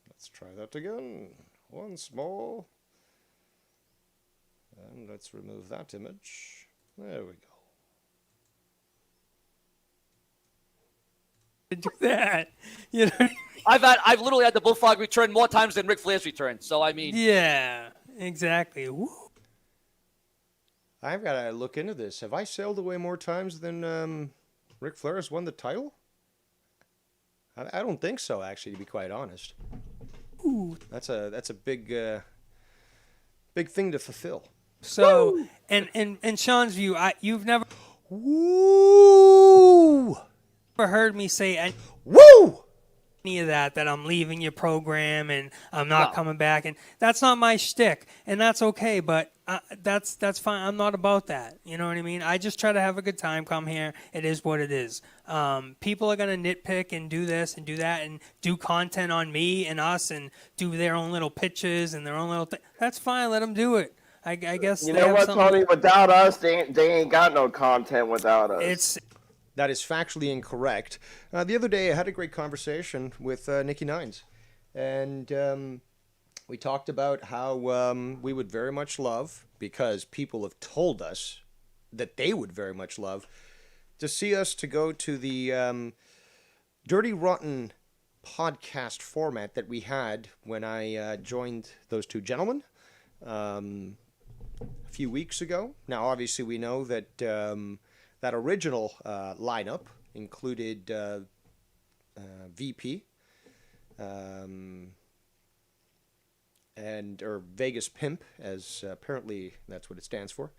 Let's try that again. Once more. And let's remove that image. There we go. Do that. You know? I've literally had the Bullfrog return more times than Ric Flair's return. So I mean. Yeah, exactly. Woo. I've got to look into this. Have I sailed away more times than Ric Flair has won the title? I don't think so, actually, to be quite honest. Ooh. That's a big thing to fulfill. So, in Sean's view, you've never heard me say any of that I'm leaving your program and I'm not coming back, and that's not my shtick, and that's okay. But that's fine. I'm not about that. You know what I mean? I just try to have a good time. Come here. It is what it is. People are gonna nitpick and do this and do that and do content on me and us and do their own little pitches and their own little thing. That's fine. Let them do it. I guess you know what, Tony? Without us, they ain't got no content without us. That is factually incorrect. The other day, I had a great conversation with Nikki Nines, and we talked about how we would very much love, because people have told us that they would very much love, to see us to go to the Dirty Rotten podcast format that we had when I joined those two gentlemen. A few weeks ago. Now, obviously, we know that that original lineup included VP or Vegas Pimp, as apparently that's what it stands for.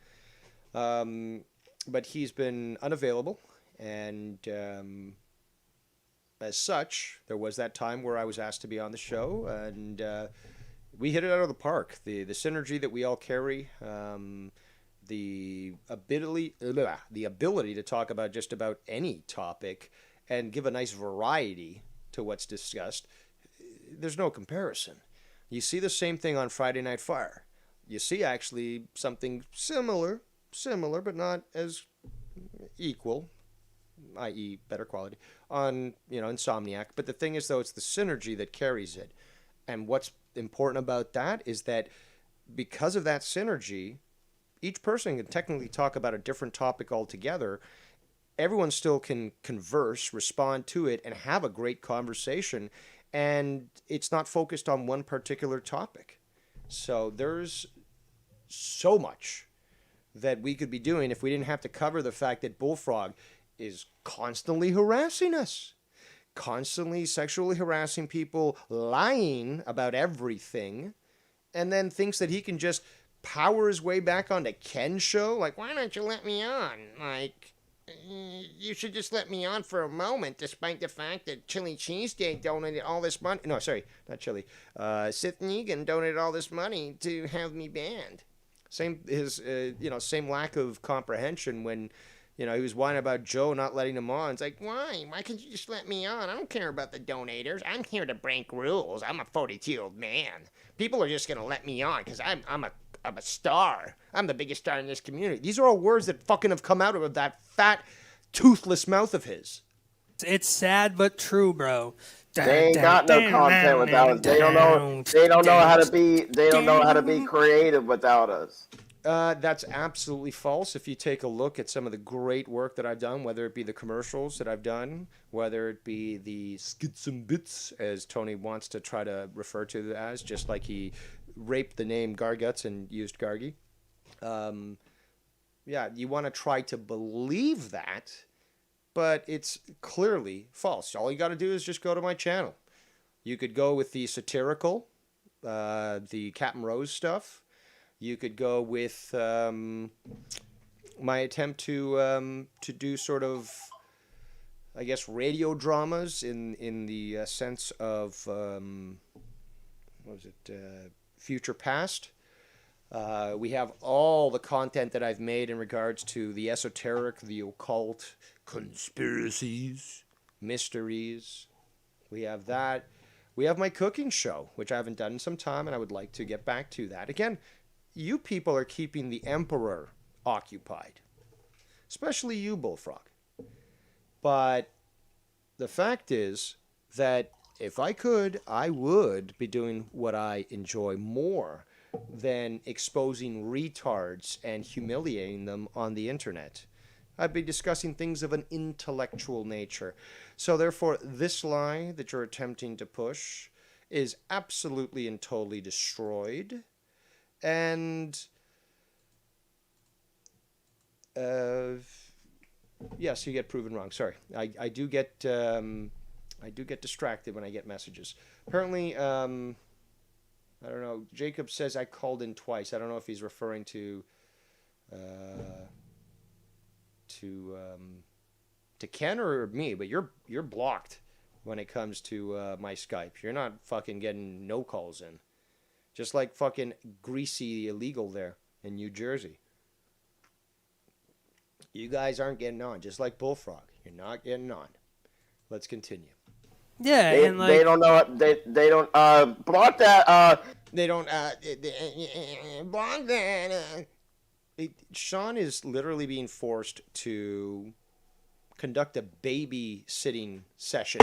But he's been unavailable, and as such, there was that time where I was asked to be on the show, and we hit it out of the park. The synergy that we all carry, the ability to talk about just about any topic and give a nice variety to what's discussed. There's no comparison. You see the same thing on Friday Night Fire. You see actually something similar, but not as equal, i.e. better quality, on Insomniac. But the thing is, though, it's the synergy that carries it. And what's important about that is that because of that synergy, each person can technically talk about a different topic altogether. Everyone still can converse, respond to it, and have a great conversation. And it's not focused on one particular topic. So there's so much that we could be doing if we didn't have to cover the fact that Bullfrog is constantly harassing us. Constantly sexually harassing people, lying about everything, and then thinks that he can just power his way back onto Ken's show. Like, why don't you let me on? Like, you should just let me on for a moment, despite the fact that Chili Cheesesteak donated all this money. No, sorry, not Chili. Sith Negan donated all this money to have me banned. Same lack of comprehension when he was whining about Joe not letting him on. It's like, why? Why can't you just let me on? I don't care about the donators. I'm here to break rules. I'm a 42-year-old man. People are just going to let me on because I'm a star. I'm the biggest star in this community. These are all words that fucking have come out of that fat, toothless mouth of his. It's sad but true, bro. They ain't got no content without us. They don't know how to be. They don't know how to be creative without us. That's absolutely false. If you take a look at some of the great work that I've done, whether it be the commercials that I've done, whether it be the skits and bits, as Tony wants to try to refer to it as, just like he raped the name Garguts and used Gargi. You want to try to believe that, but it's clearly false. All you got to do is just go to my channel. You could go with the satirical, the Captain Rose stuff. You could go with my attempt to do sort of, I guess, radio dramas in the sense of future past. We have all the content that I've made in regards to the esoteric, the occult, conspiracies, mysteries. We have that. We have my cooking show, which I haven't done in some time, and I would like to get back to that. Again, you people are keeping the Emperor occupied, especially you, Bullfrog. But the fact is that if I could, I would be doing what I enjoy more than exposing retards and humiliating them on the internet. I'd be discussing things of an intellectual nature. So therefore, this lie that you're attempting to push is absolutely and totally destroyed. And yes, you get proven wrong. Sorry, I do get distracted when I get messages. Apparently, I don't know. Jacob says I called in twice. I don't know if he's referring to Ken or me, but you're blocked when it comes to my Skype. You're not fucking getting no calls in. Just like fucking Greasy Illegal there in New Jersey. You guys aren't getting on, just like Bullfrog. You're not getting on. Let's continue. Yeah, and like they don't know. They don't block that. They don't block that. Sean is literally being forced to conduct a babysitting session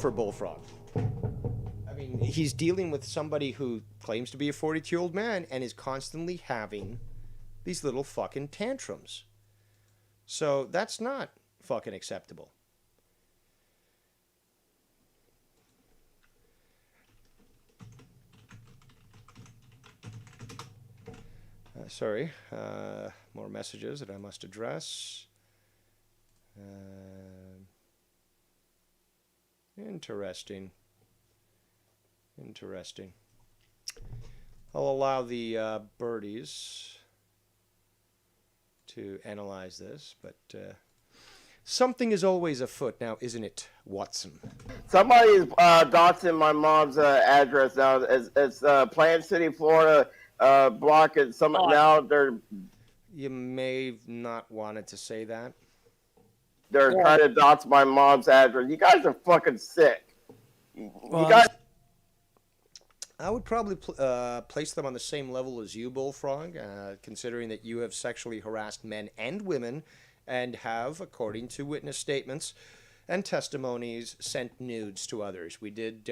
for Bullfrog. I mean, he's dealing with somebody who claims to be a 42-year-old man and is constantly having these little fucking tantrums. So that's not fucking acceptable. Sorry, more messages that I must address. Interesting. I'll allow the birdies to analyze this, but something is always afoot now, isn't it, Watson? Somebody's doxing my mom's address now. It's Plant City, Florida. Block it. Now they're. You may have not wanted to say that. They're trying to dox my mom's address. You guys are fucking sick. Well, you guys. I would probably place them on the same level as you, Bullfrog, considering that you have sexually harassed men and women, and have, according to witness statements and testimonies, sent nudes to others. We did.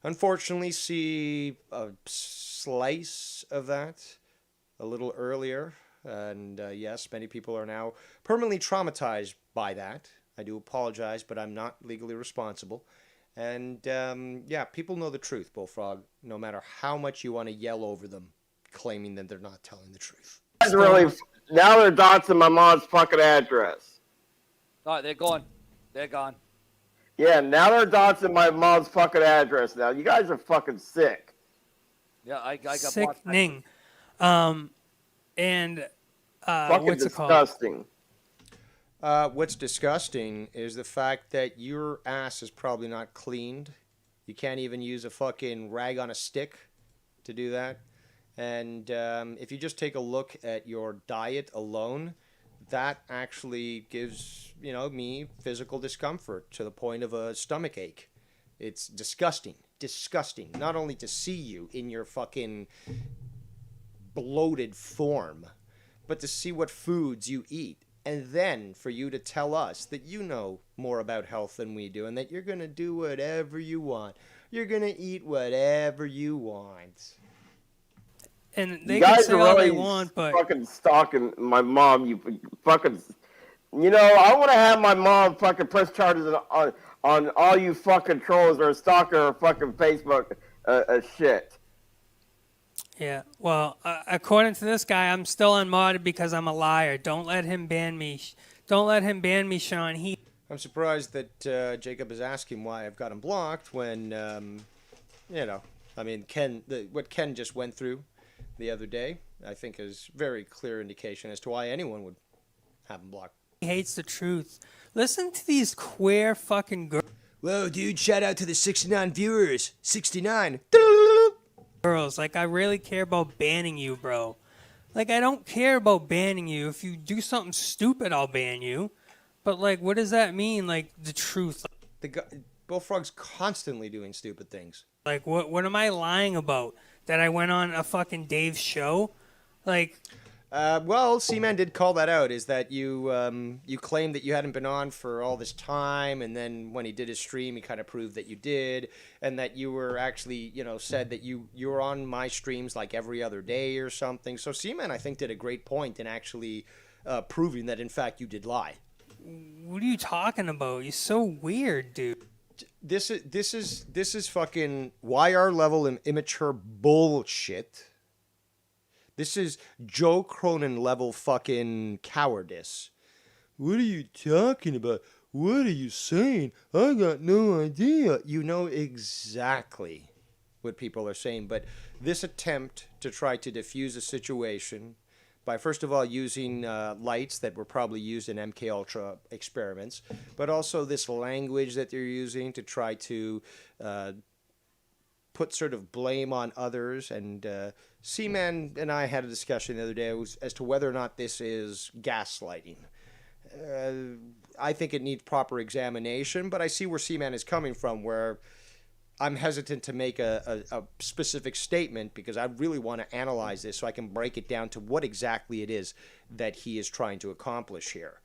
Unfortunately, see a slice of that a little earlier, and yes, many people are now permanently traumatized by that. I do apologize, but I'm not legally responsible. And yeah, people know the truth, Bullfrog, no matter how much you want to yell over them, claiming that they're not telling the truth. Now they're doxing my mom's fucking address. All right, they're gone. They're gone. Yeah, now they're doxing my mom's fucking address now. You guys are fucking sick. Yeah, I got sickening. And fucking what's disgusting. What's disgusting is the fact that your ass is probably not cleaned. You can't even use a fucking rag on a stick to do that. And if you just take a look at your diet alone, that actually gives, me physical discomfort to the point of a stomach ache. It's disgusting. Not only to see you in your fucking bloated form, but to see what foods you eat. And then for you to tell us that you know more about health than we do and that you're going to do whatever you want. You're going to eat whatever you want. And they can say all they want, but fucking stalking my mom. You fucking, I want to have my mom fucking press charges on all you fucking trolls that are stalking her fucking Facebook shit. Yeah, well, according to this guy, I'm still unmodded because I'm a liar. Don't let him ban me. Don't let him ban me, Sean. I'm surprised that Jacob is asking why I've got him blocked when, what Ken just went through the other day, I think is very clear indication as to why anyone would have him blocked. He hates the truth. Listen to these queer fucking girls. Whoa, dude, shout out to the 69 viewers. 69. girls. Like, I really care about banning you, bro. Like, I don't care about banning you. If you do something stupid, I'll ban you. But, like, what does that mean, like, the truth? Bullfrog's constantly doing stupid things. Like, what am I lying about? That I went on a fucking Dave's show? Like... well, Seaman did call that out, is that you claimed that you hadn't been on for all this time, and then when he did his stream, he kind of proved that you did, and that you were actually, said that you were on my streams like every other day or something. So Seaman, I think, did a great point in actually proving that, in fact, you did lie. What are you talking about? You're so weird, dude. This is fucking YR level immature bullshit. This is Joe Cronin level fucking cowardice. What are you talking about? What are you saying? I got no idea. You know exactly what people are saying, but this attempt to try to diffuse a situation by, first of all, using lights that were probably used in MK Ultra experiments, but also this language that they're using to try to put sort of blame on others. And Seaman and I had a discussion the other day as to whether or not this is gaslighting. I think it needs proper examination, but I see where Seaman is coming from, where I'm hesitant to make a specific statement because I really want to analyze this so I can break it down to what exactly it is that he is trying to accomplish here.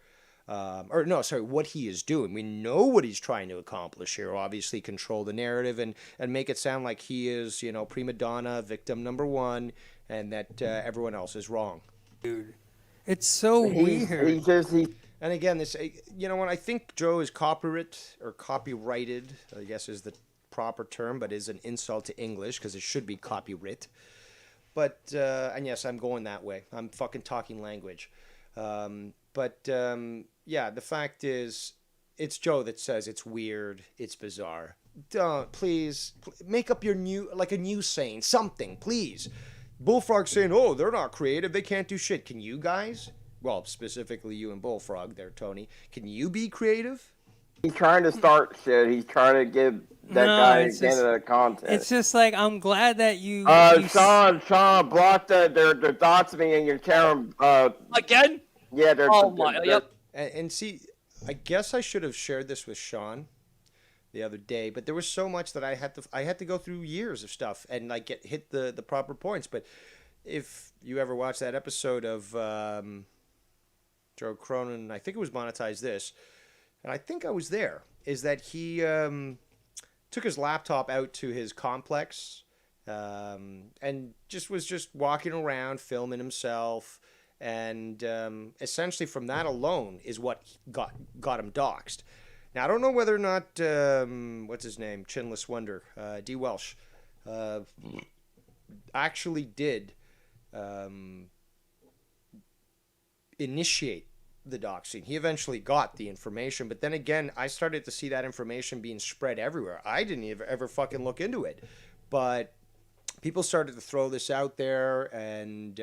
What he is doing. We know what he's trying to accomplish here. Obviously, control the narrative and make it sound like he is, prima donna, victim number one, and that everyone else is wrong. Dude, it's so weird. And again, this, when I think Joe is copyrighted, I guess is the proper term, but is an insult to English because it should be copyright. But, and yes, I'm going that way. I'm fucking talking language. Yeah, the fact is, it's Joe that says it's weird, it's bizarre. Don't, please, make up your a new saying, something, please. Bullfrog saying, oh, they're not creative, they can't do shit. Can you guys? Well, specifically you and Bullfrog there, Tony. Can you be creative? He's trying to start shit. He's trying to give that guy the content. It's just like, I'm glad that you... Sean, block they're doxing me in your channel. Again? Yeah, they're... Oh, my, yep. And see, I guess I should have shared this with Sean the other day, but there was so much that I had to go through years of stuff and like hit the proper points. But if you ever watch that episode of Joe Cronin, I think it was Monetize This, and I think I was there, is that he took his laptop out to his complex and was just walking around filming himself. And essentially from that alone is what got him doxxed. Now, I don't know whether or not, what's his name, Chinless Wonder, D. Welsh, actually did initiate the doxing. He eventually got the information, but then again, I started to see that information being spread everywhere. I didn't ever fucking look into it, but people started to throw this out there, and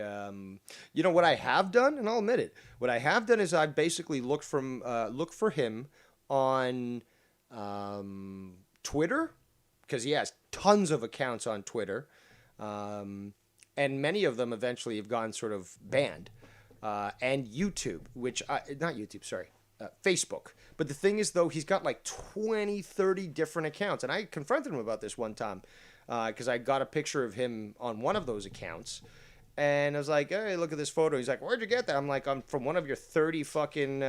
what I have done, and I'll admit it, what I have done is I've basically looked for him on Twitter, because he has tons of accounts on Twitter, and many of them eventually have gone sort of banned, and YouTube, Facebook. But the thing is, though, he's got like 20, 30 different accounts, and I confronted him about this one time, because I got a picture of him on one of those accounts, and I was like, hey, look at this photo. He's like, where'd you get that? I'm like, I'm from one of your 30 fucking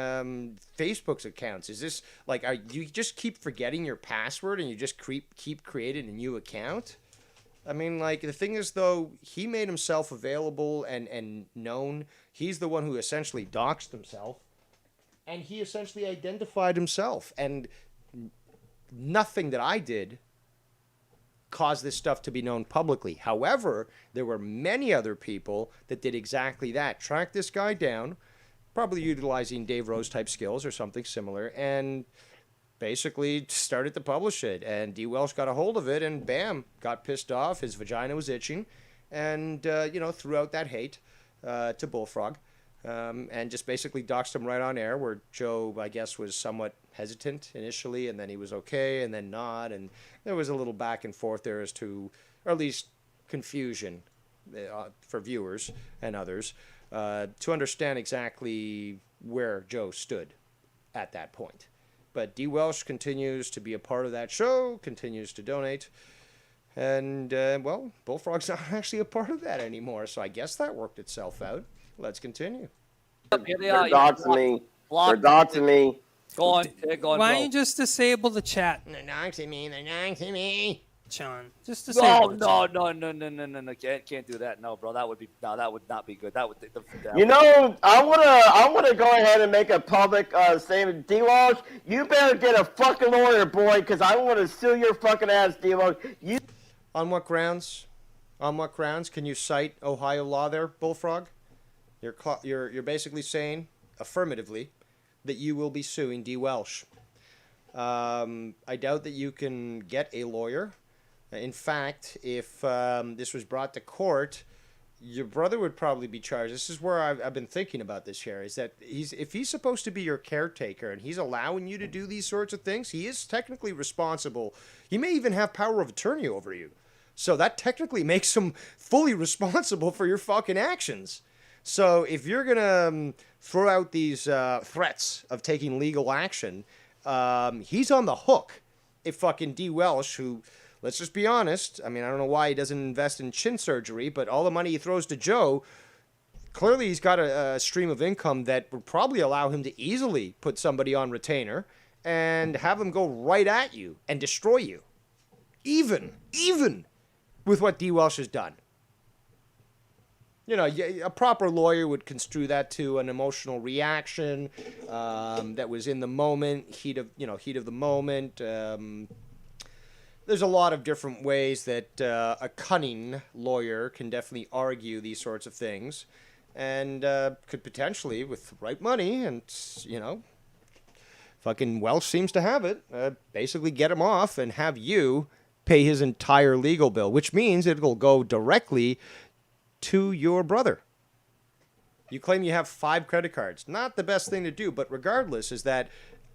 Facebook's accounts. Is this, like, you just keep forgetting your password and you just keep creating a new account? I mean, like, the thing is, though, he made himself available and known. He's the one who essentially doxed himself, and he essentially identified himself, and nothing that I did caused this stuff to be known publicly. However, there were many other people that did exactly that. Tracked this guy down, probably utilizing Dave Rose type skills or something similar, and basically started to publish it. And D. Welsh got a hold of it, and bam, got pissed off. His vagina was itching, and threw out that hate to Bullfrog, and just basically doxed him right on air, where Joe, I guess, was somewhat hesitant initially, and then he was okay, and then not, and there was a little back and forth there as to, or at least confusion for viewers and others to understand exactly where Joe stood at that point. But D. Welsh continues to be a part of that show, continues to donate. And, well, Bullfrog's not actually a part of that anymore, so I guess that worked itself out. Let's continue. Here they They're are. doxing me. Blocked. They're doxing me. Go on. Go on, Why bro. don't you just disable the chat, They're doxing me. They're doxing me. Sean? Just disable the chat. No. Can't do that. No, bro. That would not be good. That would. You know, I wanna go ahead and make a public statement. D. Walsh, you better get a fucking lawyer, boy, because I want to sue your fucking ass, D. Walsh. You. On what grounds? On what grounds? Can you cite Ohio law there, Bullfrog? You're basically saying affirmatively that you will be suing D. Welsh. I doubt that you can get a lawyer. In fact, if this was brought to court, your brother would probably be charged. This is where I've been thinking about this here, is that if he's supposed to be your caretaker and he's allowing you to do these sorts of things, he is technically responsible. He may even have power of attorney over you. So that technically makes him fully responsible for your fucking actions. So if you're going to throw out these threats of taking legal action, he's on the hook. If fucking D. Welsh, who, let's just be honest, I mean, I don't know why he doesn't invest in chin surgery, but all the money he throws to Joe, clearly he's got a stream of income that would probably allow him to easily put somebody on retainer and have them go right at you and destroy you. Even with what D. Welsh has done. You know, a proper lawyer would construe that to an emotional reaction that was in the moment, heat of the moment. There's a lot of different ways that a cunning lawyer can definitely argue these sorts of things, and could potentially, with the right money, and fucking Welsh seems to have it, basically get him off and have you pay his entire legal bill, which means it'll go directly to your brother. You claim you have 5 credit cards. Not the best thing to do, but regardless, is that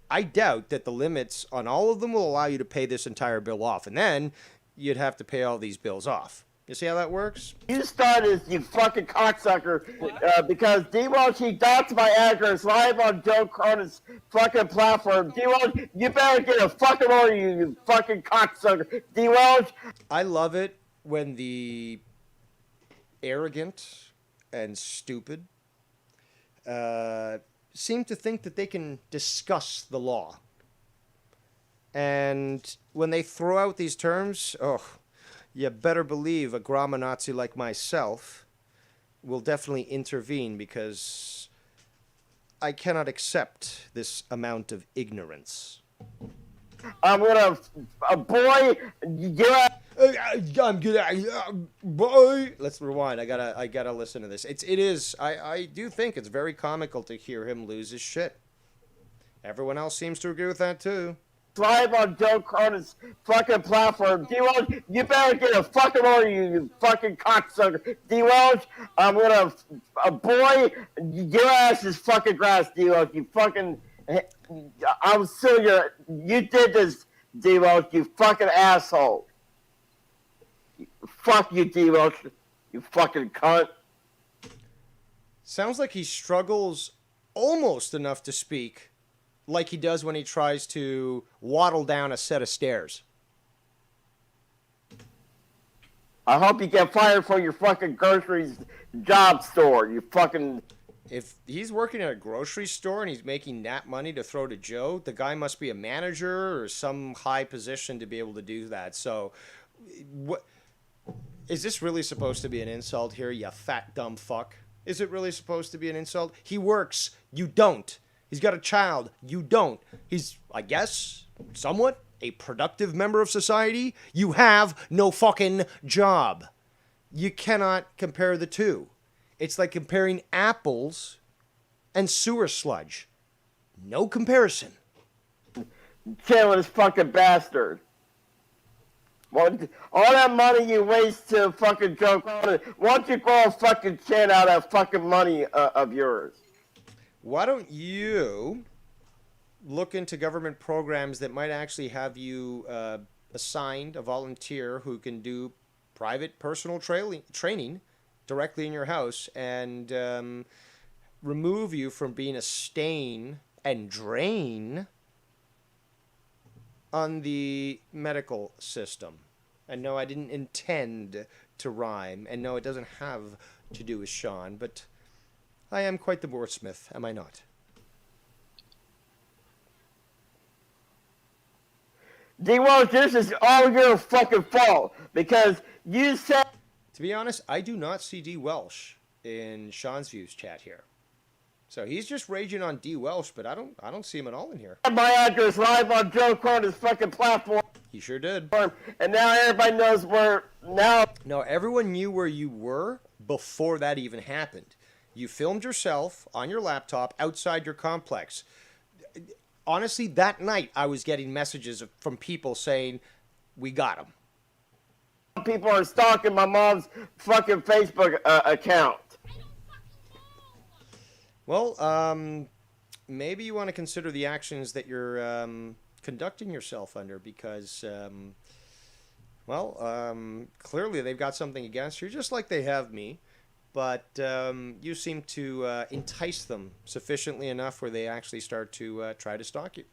I doubt that the limits on all of them will allow you to pay this entire bill off, and then you'd have to pay all these bills off. You see how that works? You started, you fucking cocksucker, because D. Welsh, he doxed my address live on Joe Cronin's fucking platform. D. Welsh, you better get a fucking lawyer, you fucking cocksucker. D. Welsh. I love it when the arrogant and stupid seem to think that they can discuss the law. And when they throw out these terms, you better believe a grammar Nazi like myself will definitely intervene, because I cannot accept this amount of ignorance. I'm gonna, boy, I'm gonna, boy. Let's rewind. I gotta listen to this. I do think it's very comical to hear him lose his shit. Everyone else seems to agree with that too. live on Joe Cronin's fucking platform. D. Welsh, you better get a fucking lawyer, you fucking cocksucker. D. Welsh, I'm gonna, boy, your ass is fucking grass, D. Welsh. You fucking, I'm suing you did this, D. Welsh, you fucking asshole. Fuck you, D. Welsh, you fucking cunt. Sounds like he struggles almost enough to speak, like he does when he tries to waddle down a set of stairs. I hope you get fired from your fucking groceries job store, you fucking... If he's working at a grocery store and he's making that money to throw to Joe, the guy must be a manager or some high position to be able to do that. So, what is this really supposed to be an insult here, you fat dumb fuck? Is it really supposed to be an insult? He works, you don't. He's got a child, you don't. He's, I guess, somewhat a productive member of society. You have no fucking job. You cannot compare the two. It's like comparing apples and sewer sludge. No comparison. Careless fucking bastard. All that money you waste to fucking Joe Cronin, why don't you grow a fucking chin out of that fucking money of yours? Why don't you look into government programs that might actually have you assigned a volunteer who can do private personal training directly in your house and remove you from being a stain and drain on the medical system. And no, I didn't intend to rhyme, and no, it doesn't have to do with Sean, but I am quite the wordsmith, am I not? D-Welsh, this is all your fucking fault because you said. To be honest, I do not see D. Welsh in Sean's Views chat here. So he's just raging on D. Welsh, but I don't see him at all in here. My address live on Joe Cronin's fucking platform. He sure did. And now everybody knows where now. No, everyone knew where you were before that even happened. You filmed yourself on your laptop outside your complex. Honestly, that night I was getting messages from people saying, "We got him." People are stalking my mom's fucking Facebook account. Well, maybe you want to consider the actions that you're conducting yourself under because, clearly they've got something against you, just like they have me. But you seem to entice them sufficiently enough where they actually start to try to stalk you.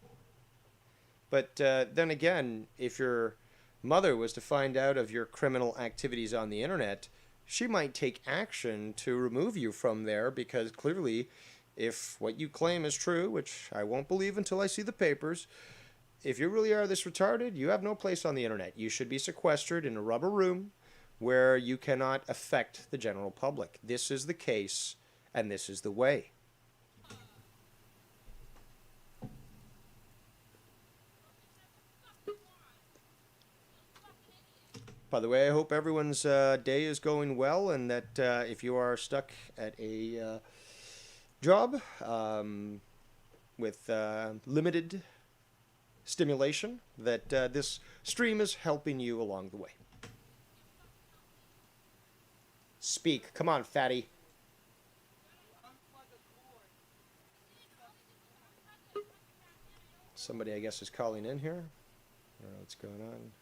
But then again, if your mother was to find out of your criminal activities on the internet, she might take action to remove you from there because clearly, if what you claim is true, which I won't believe until I see the papers, if you really are this retarded, you have no place on the internet. You should be sequestered in a rubber room where you cannot affect the general public. This is the case, and this is the way. By the way, I hope everyone's day is going well, and that if you are stuck at a job with limited stimulation, that this stream is helping you along the way. Speak. Come on, fatty. Somebody, I guess, is calling in here. I don't know what's going on.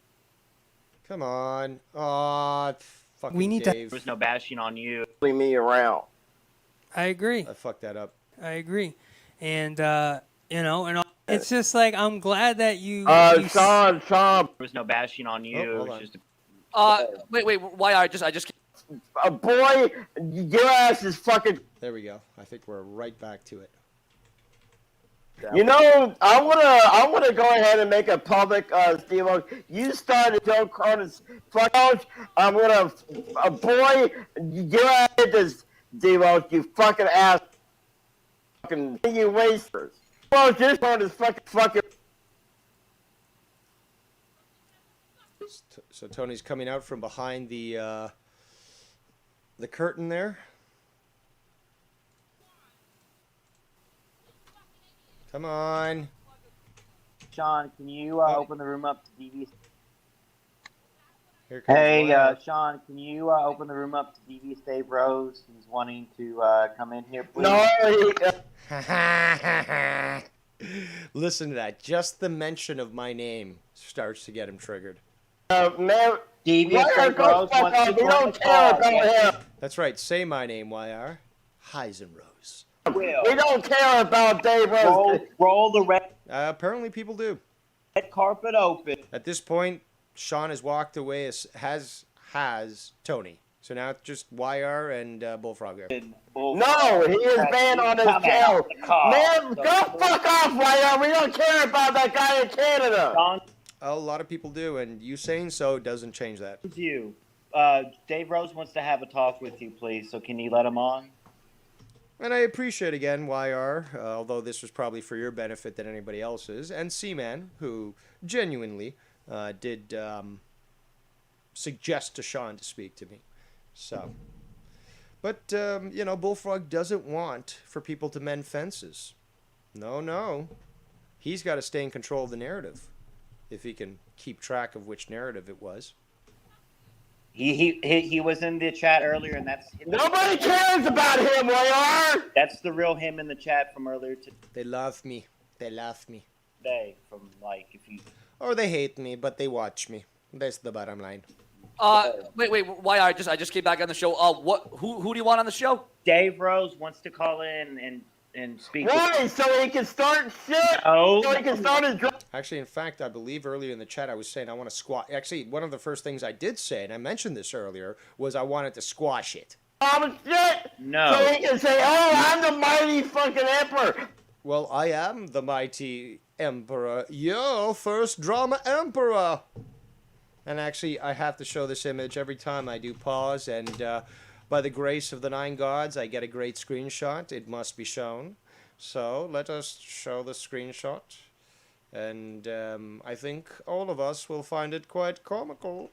Come on. Aw, fucking We need Dave. There was no bashing on you. Leave me around. I agree. I fucked that up. I agree. And, it's just like, I'm glad that you... Sean. There was no bashing on you. Oh, It was hold just Wait, why I just Boy, your ass is fucking. There we go. I think we're right back to it. You know, I wanna go ahead and make a public Steve. You started Joe Cronin's fuck out. I'm gonna boy, your ass is Steve. You fucking ass, fucking you wasters. Well, this one is fucking. So Tony's coming out from behind the curtain there. Come on. Sean, can you open the room up to DV? Here comes Wyatt. Sean, can you open the room up to DV Dave Rose? He's wanting to come in here, please. No. Listen to that. Just the mention of my name starts to get him triggered. Man, Devious Dave Rose wants to we don't care about him. That's right. Say my name, YR. Heisenrose. We don't care about Dave Rose. Roll the red Apparently people do. carpet open. At this point, Sean has walked away, has Tony. So now it's just YR and Bullfrog there. No, he is banned on his channel. Man, go fuck off, YR. We don't care about that guy in Canada. Sean, A lot of people do, and you saying so doesn't change that. you. Dave Rose wants to have a talk with you, please. So can you let him on? And I appreciate again, YR, although this was probably for your benefit than anybody else's, and C-Man, who genuinely did suggest to Sean to speak to me. So, but, Bullfrog doesn't want for people to mend fences. No. He's got to stay in control of the narrative, if he can keep track of which narrative it was. He was in the chat earlier, and that's Nobody cares about him, YR. that's the real him in the chat from earlier They love me. They laugh me. today. From like if you Or they hate me, but they watch me. That's the bottom line. Wait. Why? I just came back on the show. Who do you want on the show? Dave Rose wants to call in and speak. Why? So he can start shit. No. So he can start his. Actually, in fact, I believe earlier in the chat I was saying I want to squash. Actually, one of the first things I did say, and I mentioned this earlier, was I wanted to squash it. Shit. No. So he can say, "Oh, I'm the mighty fucking emperor." Well, I am the mighty emperor, your first drama emperor. And actually, I have to show this image every time I do pause, and by the grace of the 9 gods, I get a great screenshot. It must be shown. So let us show the screenshot. And I think all of us will find it quite comical.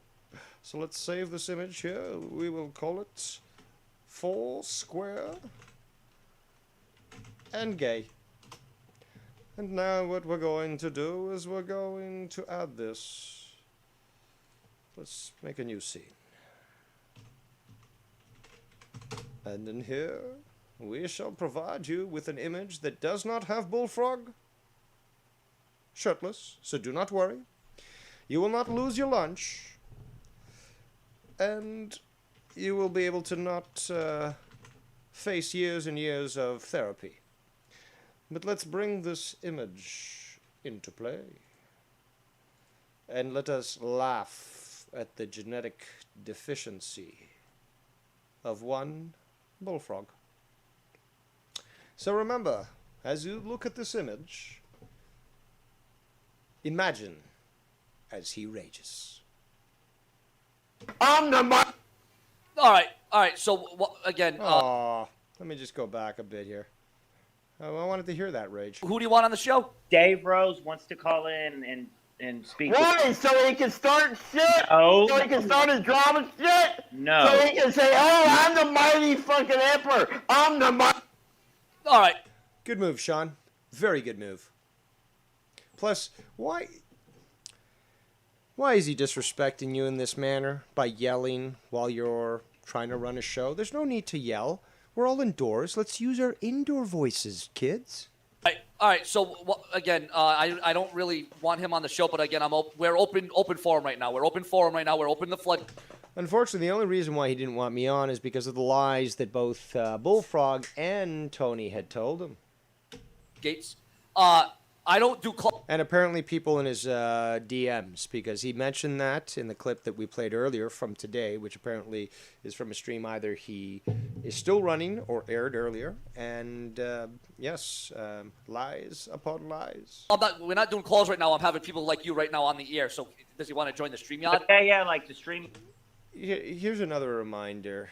So let's save this image here. We will call it 4 square and gay. And now what we're going to do is we're going to add this. Let's make a new scene. And in here, we shall provide you with an image that does not have Bullfrog shirtless, so do not worry. You will not lose your lunch, and you will be able to not face years and years of therapy. But let's bring this image into play, and let us laugh at the genetic deficiency of one Bullfrog. So remember, as you look at this image, imagine as he rages. I'm the mighty. All right. So again, let me just go back a bit here. I wanted to hear that rage. who do you want on the show? Dave Rose wants to call in and speak. Why? So he can start shit. No. So he can start his drama shit. No. So he can say, "Oh, I'm the mighty fucking emperor. I'm the mighty." All right. Good move, Sean. Very good move. Plus, why is he disrespecting you in this manner by yelling while you're trying to run a show? There's no need to yell. We're all indoors. Let's use our indoor voices, kids. All right. So again, I don't really want him on the show, but again, we're open for him right now. We're open for him right now. We're open the flood. Unfortunately, the only reason why he didn't want me on is because of the lies that both Bullfrog and Tony had told him. Gates. I don't do and apparently people in his DMs, because he mentioned that in the clip that we played earlier from today, which apparently is from a stream either he is still running or aired earlier. And yes, lies upon lies. We're not doing calls right now. I'm having people like you right now on the air. So does he want to join the stream yard? Yeah, like the stream. Here's another reminder.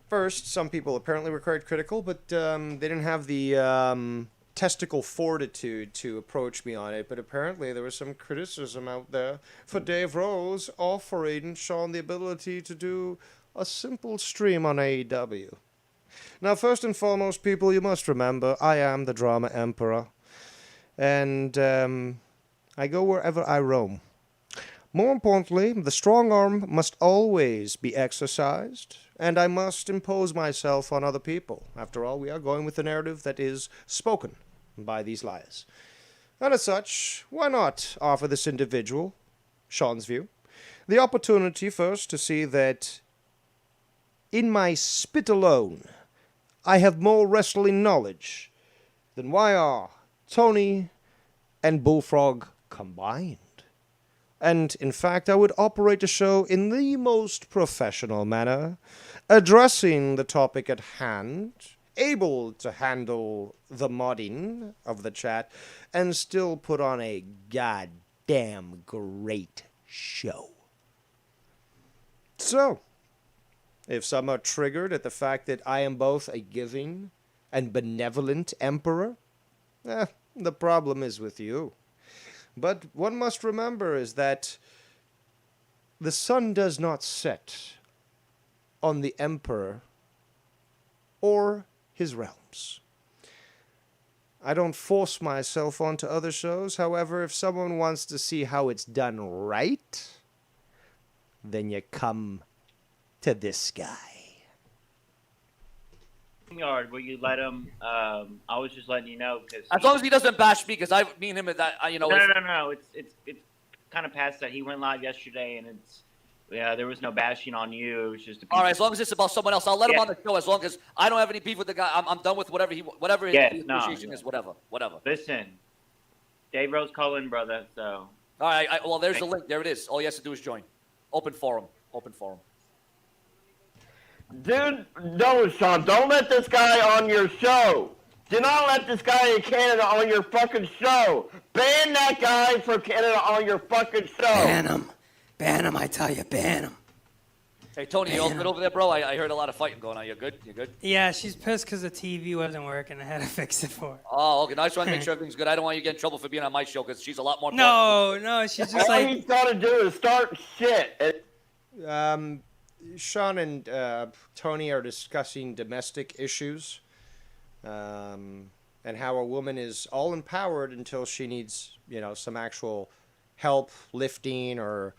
First, some people apparently were quite critical, but they didn't have the testicle fortitude to approach me on it. But apparently there was some criticism out there for Dave Rose offering Sean the ability to do a simple stream on AEW. Now, first and foremost, people, you must remember, I am the Drama Emperor. And I go wherever I roam. More importantly, the strong arm must always be exercised, and I must impose myself on other people. After all, we are going with the narrative that is spoken by these liars. And as such, why not offer this individual, Sean's view, the opportunity first to see that in my spit alone, I have more wrestling knowledge than YR, Tony, and Bullfrog combined. And, in fact, I would operate the show in the most professional manner, addressing the topic at hand, able to handle the modding of the chat, and still put on a goddamn great show. So, if some are triggered at the fact that I am both a giving and benevolent emperor, the problem is with you. But one must remember is that the sun does not set on the emperor or his realms. I don't force myself onto other shows. However, if someone wants to see how it's done right, then you come to this guy. Yard where you let him. I was just letting you know because as long as he doesn't bash me, because me and him, that you know. No. It's kind of past that. He went live yesterday, and there was no bashing on you. It was just all right. As long as it's about someone else, I'll let him on the show. As long as I don't have any beef with the guy, I'm done with whatever his appreciation is. Whatever. Listen, Dave Rose calling, brother. So. All right. Well, there's the link. There it is. All you have to do is join. Open forum. Dude, no, Sean, don't let this guy on your show. Do not let this guy in Canada on your fucking show. Ban that guy from Canada on your fucking show. Ban him, I tell you, ban him. Hey, Tony, you all good over there, bro? I heard a lot of fighting going on. You good? Yeah, she's pissed because the TV wasn't working. I had to fix it for her. Oh, okay. I just want to make sure everything's good. I don't want you to get in trouble for being on my show because she's a lot more. No, she's just all he's got to do is start shit. Sean and Tony are discussing domestic issues and how a woman is all empowered until she needs, some actual help lifting or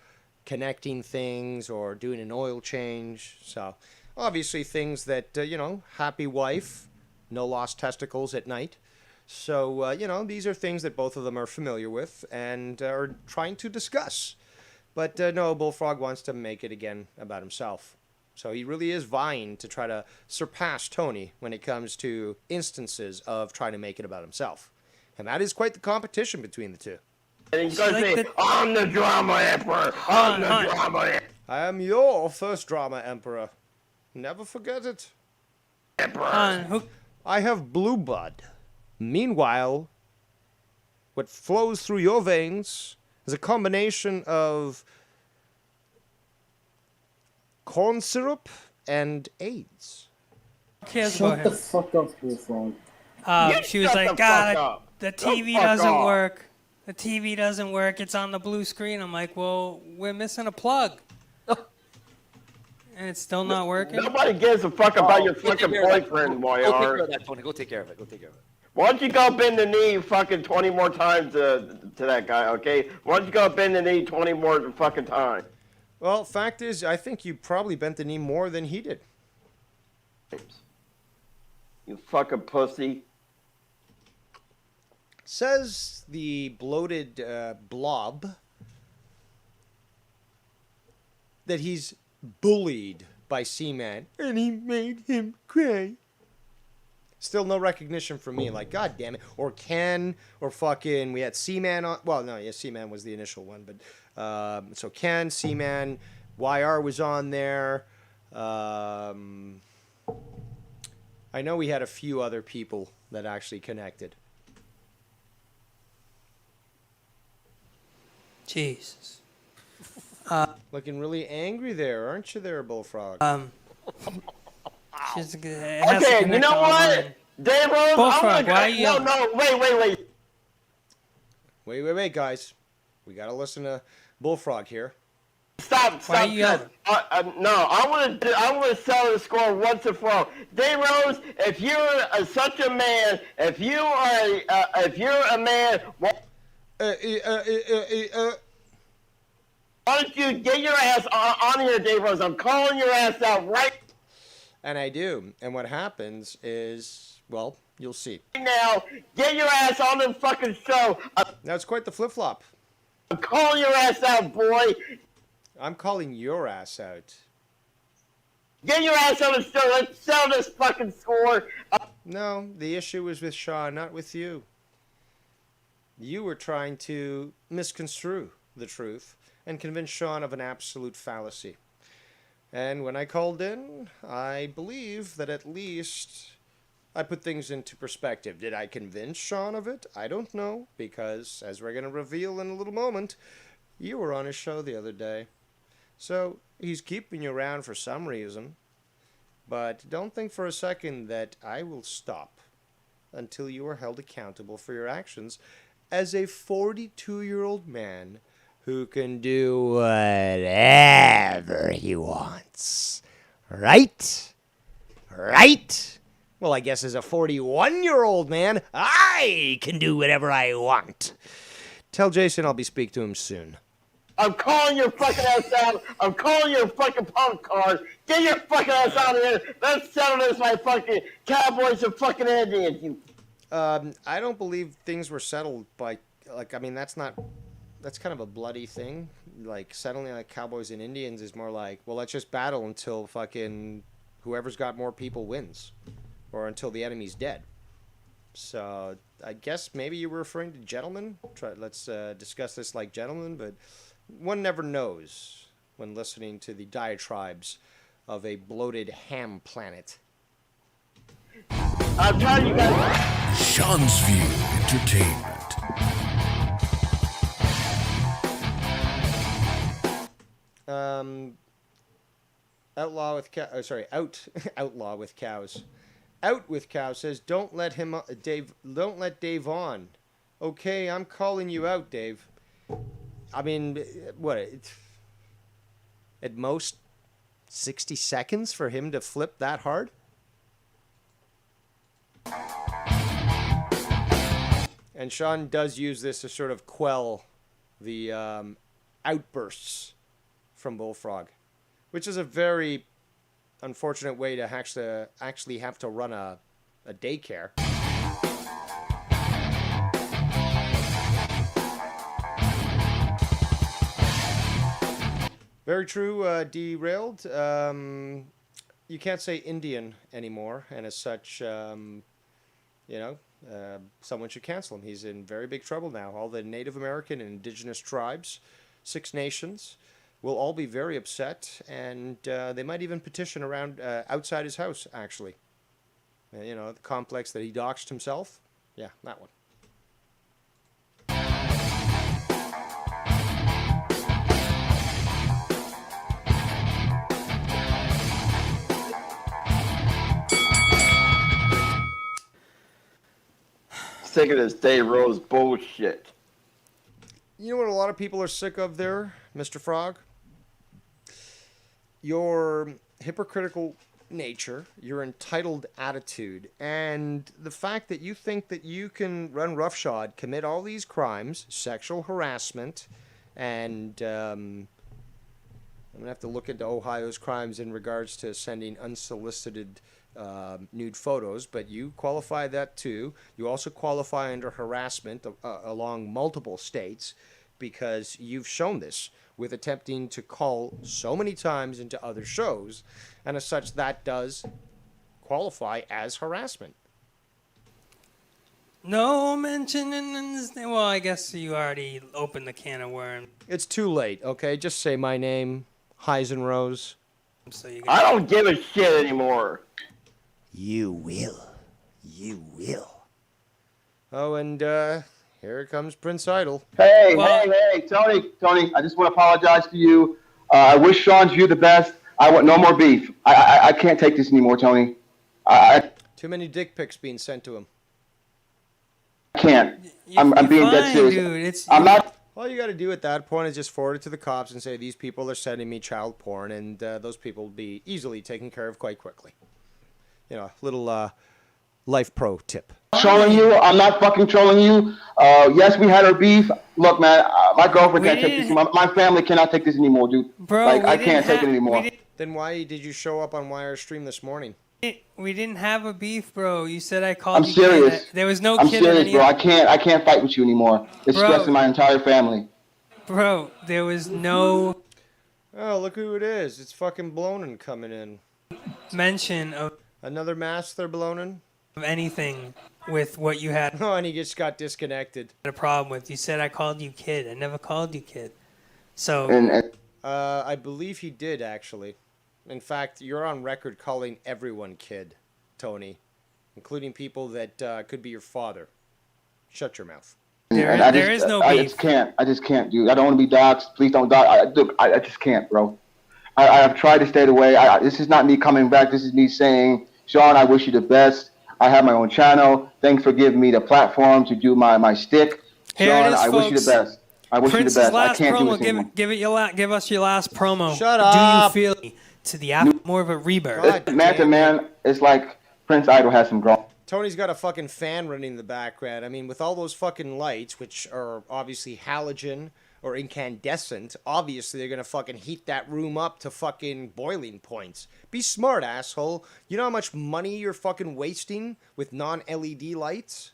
connecting things or doing an oil change. So obviously things that, happy wife, no lost testicles at night. So, these are things that both of them are familiar with and are trying to discuss. But no, Bullfrog wants to make it again about himself. So he really is vying to try to surpass Tony when it comes to instances of trying to make it about himself. And that is quite the competition between the two. And he's going to say, I'm the drama emperor. I'm the drama emperor. I am your first drama emperor. Never forget it. Emperor. I have blue blood. Meanwhile, what flows through your veins is a combination of corn syrup and AIDS. Shut the fuck up, Bullfrog. She was like, God, the TV doesn't work. The TV doesn't work. It's on the blue screen. I'm like, well, we're missing a plug. And it's still not working? Nobody gives a fuck about your fucking boyfriend, Moyar. Go take care of that, Tony. Go take care of it. Why don't you go bend the knee fucking 20 more times to that guy, okay? Why don't you go bend the knee 20 more fucking times? Well, fact is, I think you probably bent the knee more than he did. You fucking pussy. Says the bloated blob that he's bullied by Seaman, and he made him cry. Still no recognition from me. Like, God damn it. Or Ken, or fucking, we had Seaman on. Well, no, yeah, Seaman was the initial one. But, so Ken, Seaman, YR was on there. I know we had a few other people that actually connected. Jesus. Looking really angry there, aren't you there, Bullfrog? Okay, you know what? Dave Rose, Bullfrog, why are you... No, wait. Wait, guys. We gotta listen to Bullfrog here. Stop. No, I want to settle the score once and for all. Dave Rose, if you're such a man, if you're a man, why don't you get your ass on here, Dave Rose? I'm calling your ass out right. And I do. And what happens is, well, you'll see. Now, get your ass on the fucking show. Now, it's quite the flip-flop. I'm calling your ass out, boy. I'm calling your ass out. Get your ass on the show. Let's settle this fucking score. No, the issue was with Sean, not with you. You were trying to misconstrue the truth and convince Sean of an absolute fallacy. And when I called in, I believe that at least I put things into perspective. Did I convince Sean of it? I don't know, because as we're going to reveal in a little moment, you were on his show the other day. So he's keeping you around for some reason. But don't think for a second that I will stop until you are held accountable for your actions as a 42-year-old man who can do whatever he wants. Right? Well, I guess as a 41-year-old man, I can do whatever I want. Tell Jason I'll be speaking to him soon. I'm calling your fucking ass out. I'm calling your fucking punk card. Get your fucking ass out of here. Let's settle this by fucking Cowboys and fucking Indians. I don't believe things were settled by, that's not that's kind of a bloody thing. Like settling like Cowboys and Indians is more like, well, let's just battle until fucking whoever's got more people wins, or until the enemy's dead. So I guess maybe you were referring to gentlemen. Let's discuss this like gentlemen, but one never knows when listening to the diatribes of a bloated ham planet. I'm telling you guys. Sean's View Entertainment. Outlaw with Outlaw with Cows. Out with Cow says, don't let Dave on. Okay, I'm calling you out, Dave. I mean, what? At most 60 seconds for him to flip that hard? And Sean does use this to sort of quell the outbursts from Bullfrog, which is a very unfortunate way to actually have to run a daycare. Very true, Derailed. You can't say Indian anymore, and as such, someone should cancel him. He's in very big trouble now. All the Native American and indigenous tribes, 6 nations, will all be very upset, and they might even petition around outside his house, actually. The complex that he doxed himself. Yeah, that one. Sick of this Dave Rose bullshit. You know what a lot of people are sick of there, Mr. Frog? Your hypocritical nature, your entitled attitude, and the fact that you think that you can run roughshod, commit all these crimes, sexual harassment, and I'm going to have to look into Ohio's crimes in regards to sending unsolicited nude photos, but you qualify that too. You also qualify under harassment along multiple states because you've shown this with attempting to call so many times into other shows, and as such that does qualify as harassment. No mention in this name. Well, I guess you already opened the can of worms. It's too late, okay? Just say my name, Heisenrose. So I don't give a shit anymore. You will. You will. Oh, and here comes Prince Idol. Hey, Tony, I just want to apologize to you. I wish Sean's View the best. I want no more beef. I can't take this anymore, Tony. Too many dick pics being sent to him. I can't. I'm being dead serious. Dude, I'm not. All you got to do at that point is just forward it to the cops and say these people are sending me child porn, and those people will be easily taken care of quite quickly. Little life pro tip. Trolling you. I'm not fucking trolling you. Yes, we had our beef. Look, man, my girlfriend can't take this. My family cannot take this anymore, dude. Bro, I can't take it anymore. Then why did you show up on Wire Stream this morning? We didn't have a beef, bro. You said I called I'm you. serious. There was no I'm kid. serious, bro. I can't fight with you anymore. It's stressing my entire family. Bro, there was no. Oh, look who it is. It's fucking Blonin coming in. Mention of. Another mask they're blonin? Of anything with what you had. Oh, and he just got disconnected. A problem with. You said I called you kid. I never called you kid. So. I believe he did, actually. In fact, you're on record calling everyone kid, Tony, including people that could be your father. Shut your mouth. There is no beef. I just can't, dude. I don't want to be doxxed. Please don't dox. I just can't, bro. I have tried to stay away. This is not me coming back. This is me saying, Sean, I wish you the best. I have my own channel. Thanks for giving me the platform to do my stick. Sean, I wish you the best. I wish you the best. I can't do this anymore. Give us your last promo. Shut up. Do you feel to the after more of a rebirth? Man, it's like Prince Idol has some grown. Tony's got a fucking fan running in the background. I mean, with all those fucking lights, which are obviously halogen or incandescent, obviously they're gonna fucking heat that room up to fucking boiling points. Be smart, asshole. You know how much money you're fucking wasting with non-LED lights?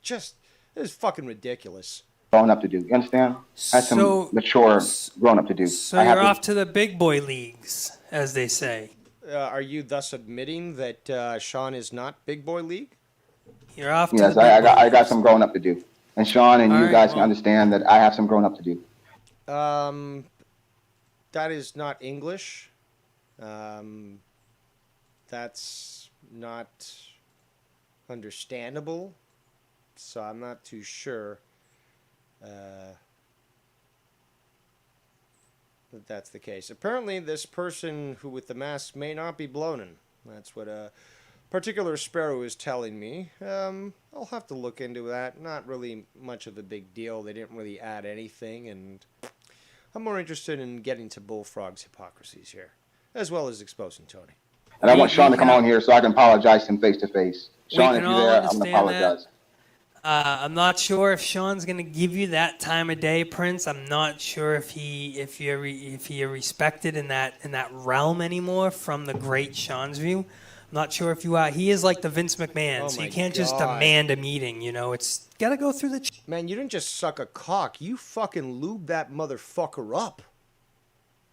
Just, it's fucking ridiculous. grown up to do. You understand? I have some mature grown up to do. So you're off to the big boy leagues, as they say. Are you thus admitting that Sean is not Big Boy League? You're off to Yes, the big I got some growing up to do. And Sean and you guys can understand that I have some growing up to do. That is not English. That's not understandable. So I'm not too sure that that's the case. Apparently, this person who with the mask may not be blonin. That's what a particular sparrow is telling me. I'll have to look into that. Not really much of a big deal. They didn't really add anything, and I'm more interested in getting to Bullfrog's hypocrisies here, as well as exposing Tony. And I want Sean to come on here so I can apologize to him face to face. Sean, if you're there, I'm going to apologize. I'm not sure if Sean's gonna give you that time of day, Prince. I'm not sure if you're respected in that realm anymore from the great Sean's view. I'm not sure if you are. He is like the Vince McMahon, so you can't just demand a meeting. You know, it's gotta go through the. Man, you didn't just suck a cock. You fucking lubed that motherfucker up.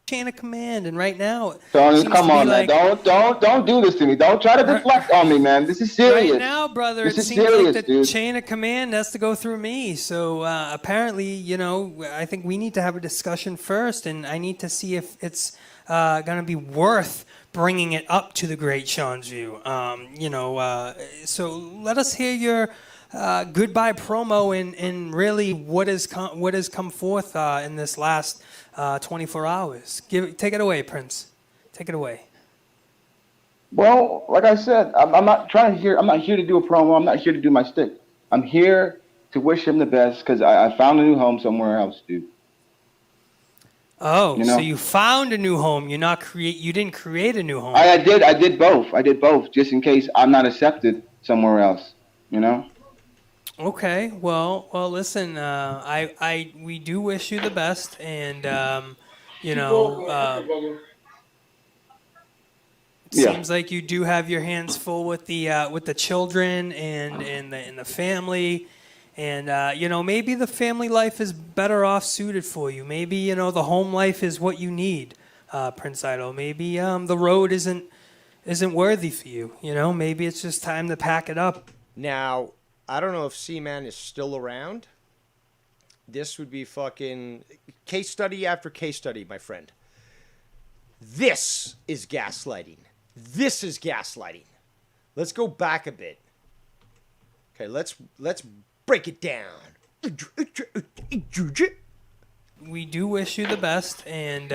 Chain of command, and right now, Tony, come on, man! Don't do this to me. Don't try to deflect on me, man. This is serious. Right now, brother, this it is seems serious, like the dude. chain of command has to go through me. So apparently, you know, I think we need to have a discussion first, and I need to see if it's going to be worth bringing it up to the great Sean's view. So let us hear your goodbye promo and really what has come forth in this last 24 hours. Take it away, Prince. Take it away. Well, like I said, I'm not here to do a promo. I'm not here to do my stick. I'm here to wish him the best because I found a new home somewhere else, dude. Oh, so you found a new home. You didn't create a new home. I did both. I did both just in case I'm not accepted somewhere else. You know. Okay, well, listen. We do wish you the best, and it seems like you do have your hands full with the children and the family, and maybe the family life is better off suited for you. Maybe the home life is what you need, Prince Idol. Maybe the road isn't worthy for you. Maybe it's just time to pack it up. Now, I don't know if C-Man is still around. This would be fucking case study after case study, my friend. This is gaslighting. This is gaslighting. Let's go back a bit. Okay, let's break it down. We do wish you the best, and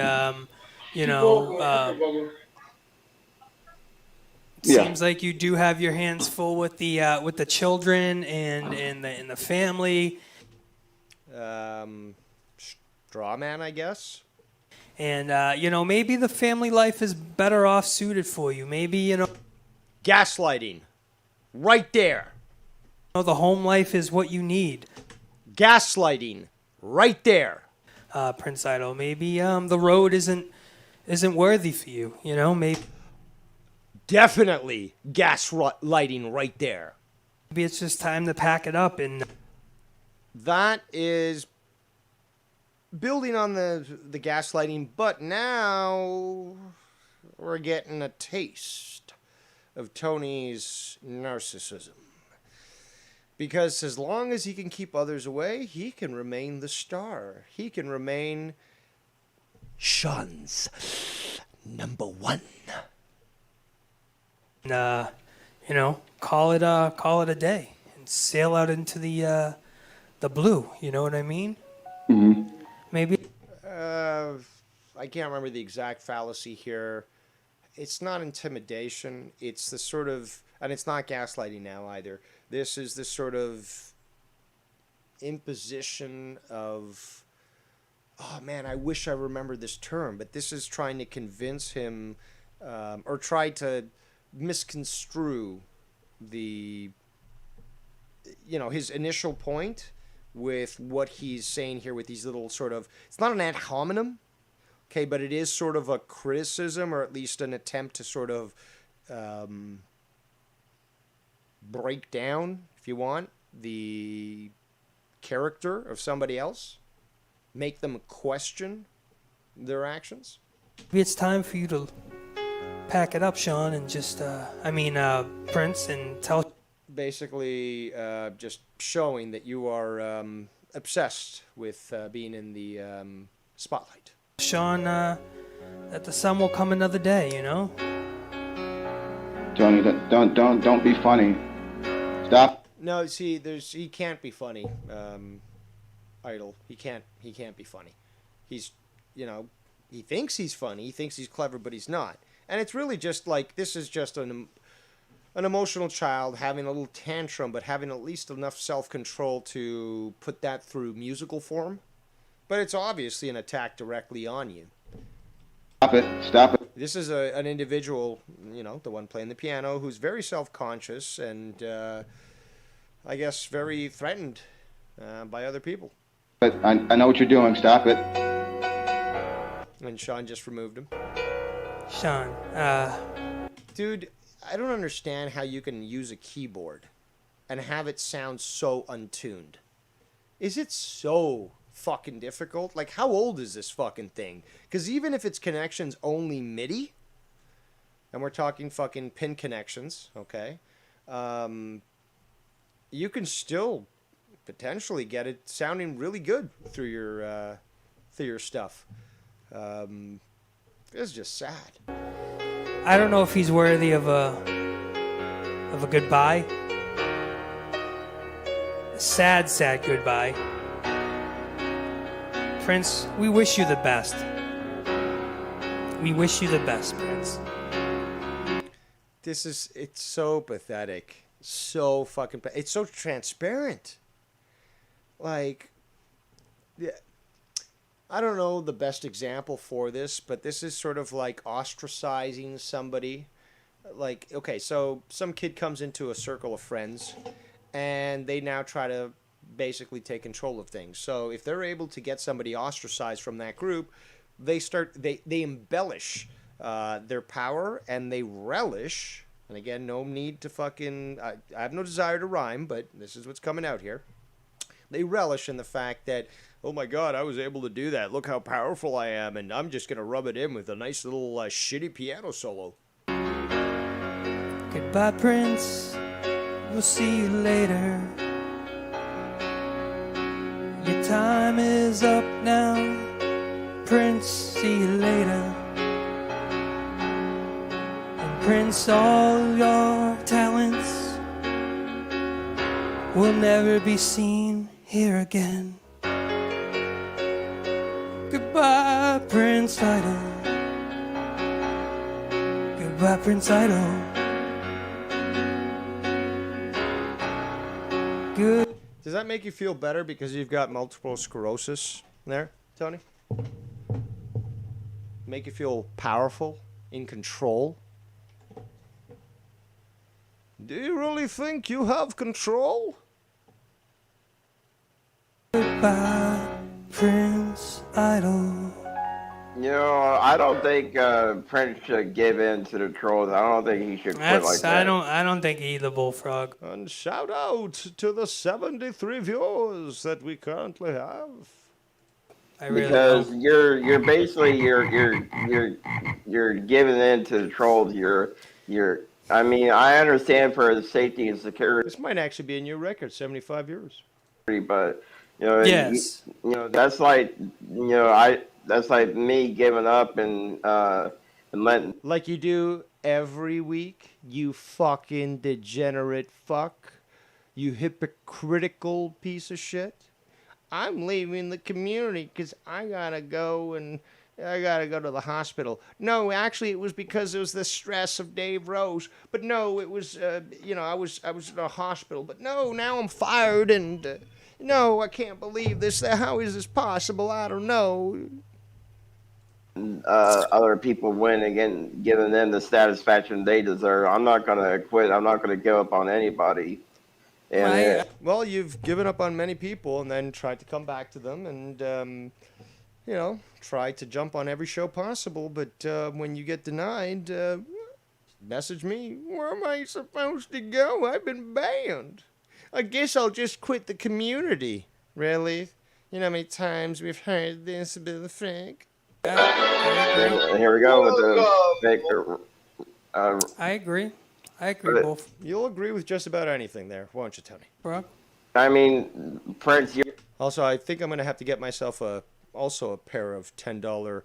seems like you do have your hands full with the children and the family. Straw man, I guess. And maybe the family life is better off suited for you. Maybe gaslighting, right there. The home life is what you need. Gaslighting, right there. Prince Idol. Maybe the road isn't worthy for you. Maybe. Definitely gaslighting right there. Maybe it's just time to pack it up. And that is building on the gaslighting, but now we're getting a taste of Tony's narcissism. Because as long as he can keep others away, he can remain the star. He can remain Sean's number one. Call it a day and sail out into the blue. You know what I mean? Mm-hmm. Maybe. I can't remember the exact fallacy here. It's not intimidation. It's the sort of, and it's not gaslighting now either. This is the sort of imposition of, oh man, I wish I remembered this term, but this is trying to convince him, or try to misconstrue the, his initial point with what he's saying here with these little sort of, it's not an ad hominem, okay, but it is sort of a criticism, or at least an attempt to sort of break down, if you want, the character of somebody else, make them question their actions. Maybe it's time for you to pack it up, Sean, and just, Prince, and tell... Basically, just showing that you are obsessed with being in the spotlight. Sean, that the sun will come another day, you know? Tony, don't be funny. Stop. No, see, he can't be funny, Idol. He can't be funny. He's, he thinks he's funny, he thinks he's clever, but he's not. And it's really just like, this is just an emotional child having a little tantrum, but having at least enough self-control to put that through musical form. But it's obviously an attack directly on you. Stop it. This is an individual, the one playing the piano, who's very self-conscious and, I guess, very threatened by other people. But I know what you're doing. Stop it. And Sean just removed him. Sean, Dude, I don't understand how you can use a keyboard and have it sound so untuned. Is it so fucking difficult? Like, how old is this fucking thing? Because even if its connection's only MIDI, and we're talking fucking pin connections, okay, you can still potentially get it sounding really good through your stuff. It's just sad. I don't know if he's worthy of a goodbye. A sad goodbye. Prince, we wish you the best. We wish you the best, Prince. It's so pathetic. So fucking it's so transparent. Like, yeah, I don't know the best example for this, but this is sort of like ostracizing somebody. Like, okay, so some kid comes into a circle of friends, and they now try to basically take control of things. So if they're able to get somebody ostracized from that group, they embellish their power, and they relish. And again, no need to fucking... I have no desire to rhyme, but this is what's coming out here. They relish in the fact that, oh my god, I was able to do that. Look how powerful I am, and I'm just going to rub it in with a nice little shitty piano solo. Goodbye, Prince. We'll see you later. Your time is up now. Prince, see you later. Prince, all your talents will never be seen here again. Goodbye, Prince Idol. Goodbye, Prince Idol. Good. Does that make you feel better because you've got multiple sclerosis there, Tony? Make you feel powerful, in control? Do you really think you have control? Goodbye, Prince Idol. I don't think Prince should give in to the trolls. I don't think he should quit like that. I don't think either, Bullfrog. And shout out to the 73 viewers that we currently have. Because you're basically you're giving in to the trolls. I mean, I understand for the safety and security. This might actually be a new record, 75 years. But yes, that's like that's like me giving up and letting. Like you do every week, you fucking degenerate fuck, you hypocritical piece of shit. I'm leaving the community because I gotta go to the hospital. No, actually, it was because it was the stress of Dave Rose. But no, it was, I was in a hospital. But no, now I'm fired, and no, I can't believe this. How is this possible? I don't know. Other people win again, giving them the satisfaction they deserve. I'm not gonna quit. I'm not gonna give up on anybody. And, well, you've given up on many people, and then tried to come back to them, and try to jump on every show possible, but when you get denied, message me. Where am I supposed to go? I've been banned. I guess I'll just quit the community. Really? You know how many times we've heard this, Bill Frank? Here we go with the fake. I agree. I agree, both. You'll agree with just about anything there, won't you, Tony? Bro. I mean, Prince, you. Also, I think I'm going to have to get myself also a pair of $10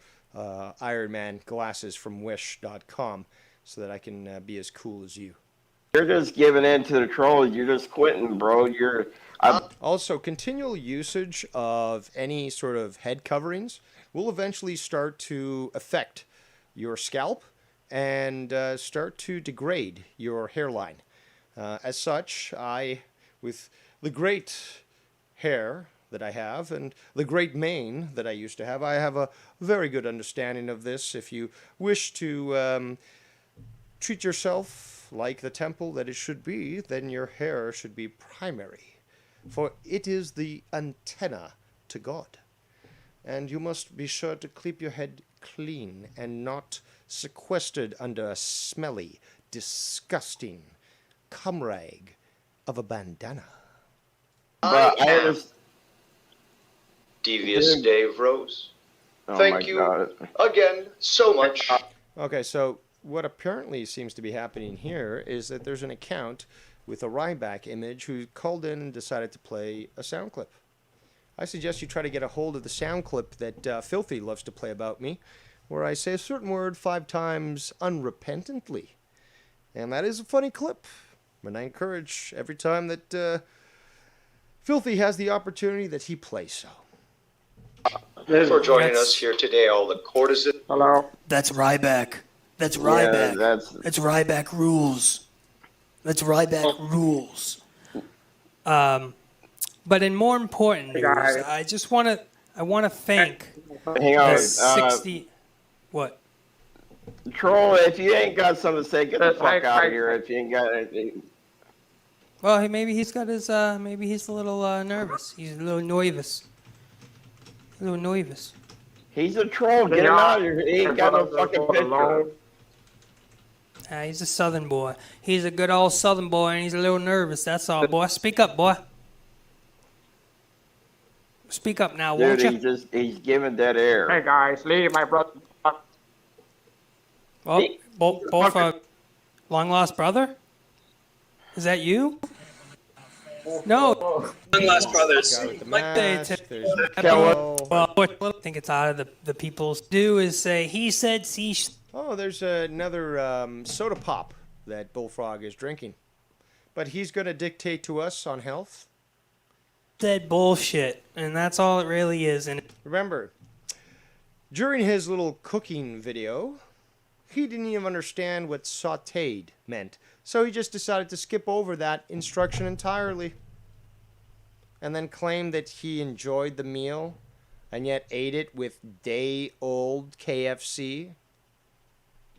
Iron Man glasses from Wish.com so that I can be as cool as you. You're just giving in to the trolls. You're just quitting, bro. Also, continual usage of any sort of head coverings will eventually start to affect your scalp and start to degrade your hairline. As such, with the great hair that I have and the great mane that I used to have, I have a very good understanding of this. If you wish to treat yourself like the temple that it should be, then your hair should be primary, for it is the antenna to God. And you must be sure to keep your head clean and not sequestered under a smelly, disgusting cum rag of a bandana. Devious Dave Rose. Thank you again so much. Okay, so what apparently seems to be happening here is that there's an account with a Ryback image who called in and decided to play a sound clip. I suggest you try to get a hold of the sound clip that Filthy loves to play about me, where I say a certain word 5 times unrepentantly. And that is a funny clip. And I encourage every time that Filthy has the opportunity that he plays so. For joining us here today, all the courtesans. Hello. That's Ryback. That's Ryback. That's Ryback rules. That's Ryback rules. But in more important news, I just want to thank Hang on. the 60. What? Troll, if you ain't got something to say, get the fuck out of here. If you ain't got anything. Well, maybe he's got his. Maybe he's a little nervous. He's a little nervous. He's a troll. Get him out of here. He ain't got no fucking picture. He's a Southern boy. He's a good old Southern boy, and he's a little nervous. That's all, boy. Speak up, boy. Speak up now, won't you? Dude, he's giving dead air. Hey guys, leave my brother. Well, Bullfrog, long lost brother? Is that you? No. Long lost brothers. Well, I think it's out of the people's do is say he said she. Oh, there's another soda pop that Bullfrog is drinking. But he's going to dictate to us on health. Said bullshit, and that's all it really is. And remember, during his little cooking video, he didn't even understand what sautéed meant. So he just decided to skip over that instruction entirely. And then claimed that he enjoyed the meal and yet ate it with day-old KFC.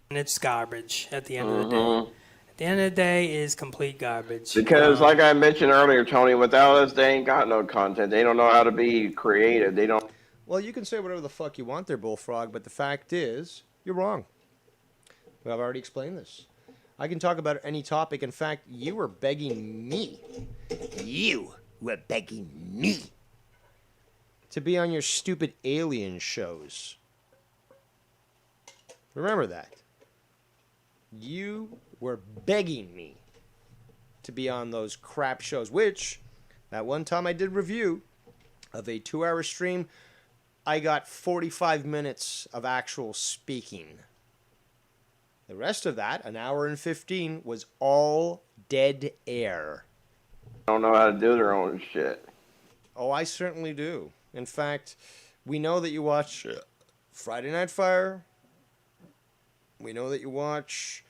And it's garbage at the end of the day. At the end of the day is complete garbage. Because, like I mentioned earlier, Tony, without us, they ain't got no content. They don't know how to be creative. They don't. Well, you can say whatever the fuck you want there, Bullfrog, but the fact is, you're wrong. Well, I've already explained this. I can talk about any topic. In fact, you were begging me. You were begging me to be on your stupid alien shows. Remember that. You were begging me to be on those crap shows, which, that one time I did review of a 2-hour stream, I got 45 minutes of actual speaking. The rest of that, an hour and 15, was all dead air. Don't know how to do their own shit. Oh, I certainly do. In fact, we know that you watch Friday Night Fire. We know that you watch,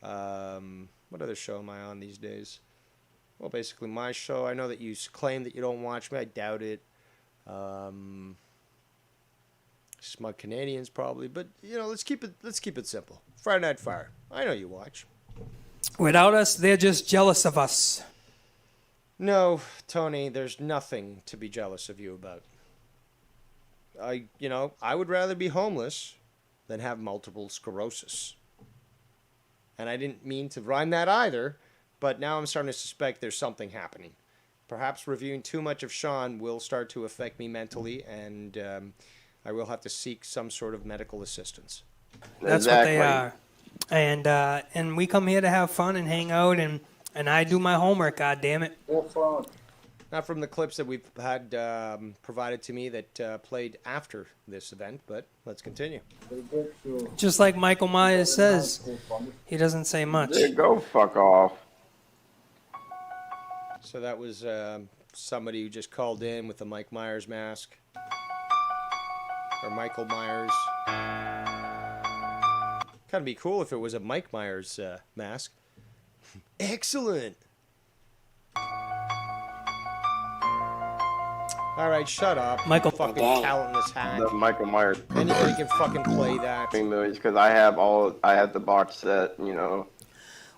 what other show am I on these days? Well, basically my show. I know that you claim that you don't watch me. I doubt it. Smug Canadians probably, but you know, let's keep it simple. Friday Night Fire. I know you watch. Without us, they're just jealous of us. No, Tony, there's nothing to be jealous of you about. I would rather be homeless than have multiple sclerosis. And I didn't mean to rhyme that either, but now I'm starting to suspect there's something happening. perhaps reviewing too much of Sean will start to affect me mentally, and I will have to seek some sort of medical assistance. That's what they are. And we come here to have fun and hang out, and I do my homework, God damn it. Not from the clips that we've had provided to me that played after this event, but let's continue. Just like Michael Myers says, he doesn't say much. Go fuck off. So that was somebody who just called in with a Mike Myers mask. Or Michael Myers. Kind of be cool if it was a Mike Myers mask. Excellent. All right, shut up. Michael fucking talentless hack. The Michael Myers. Anybody can fucking play that. Movies because I have the box set. You know.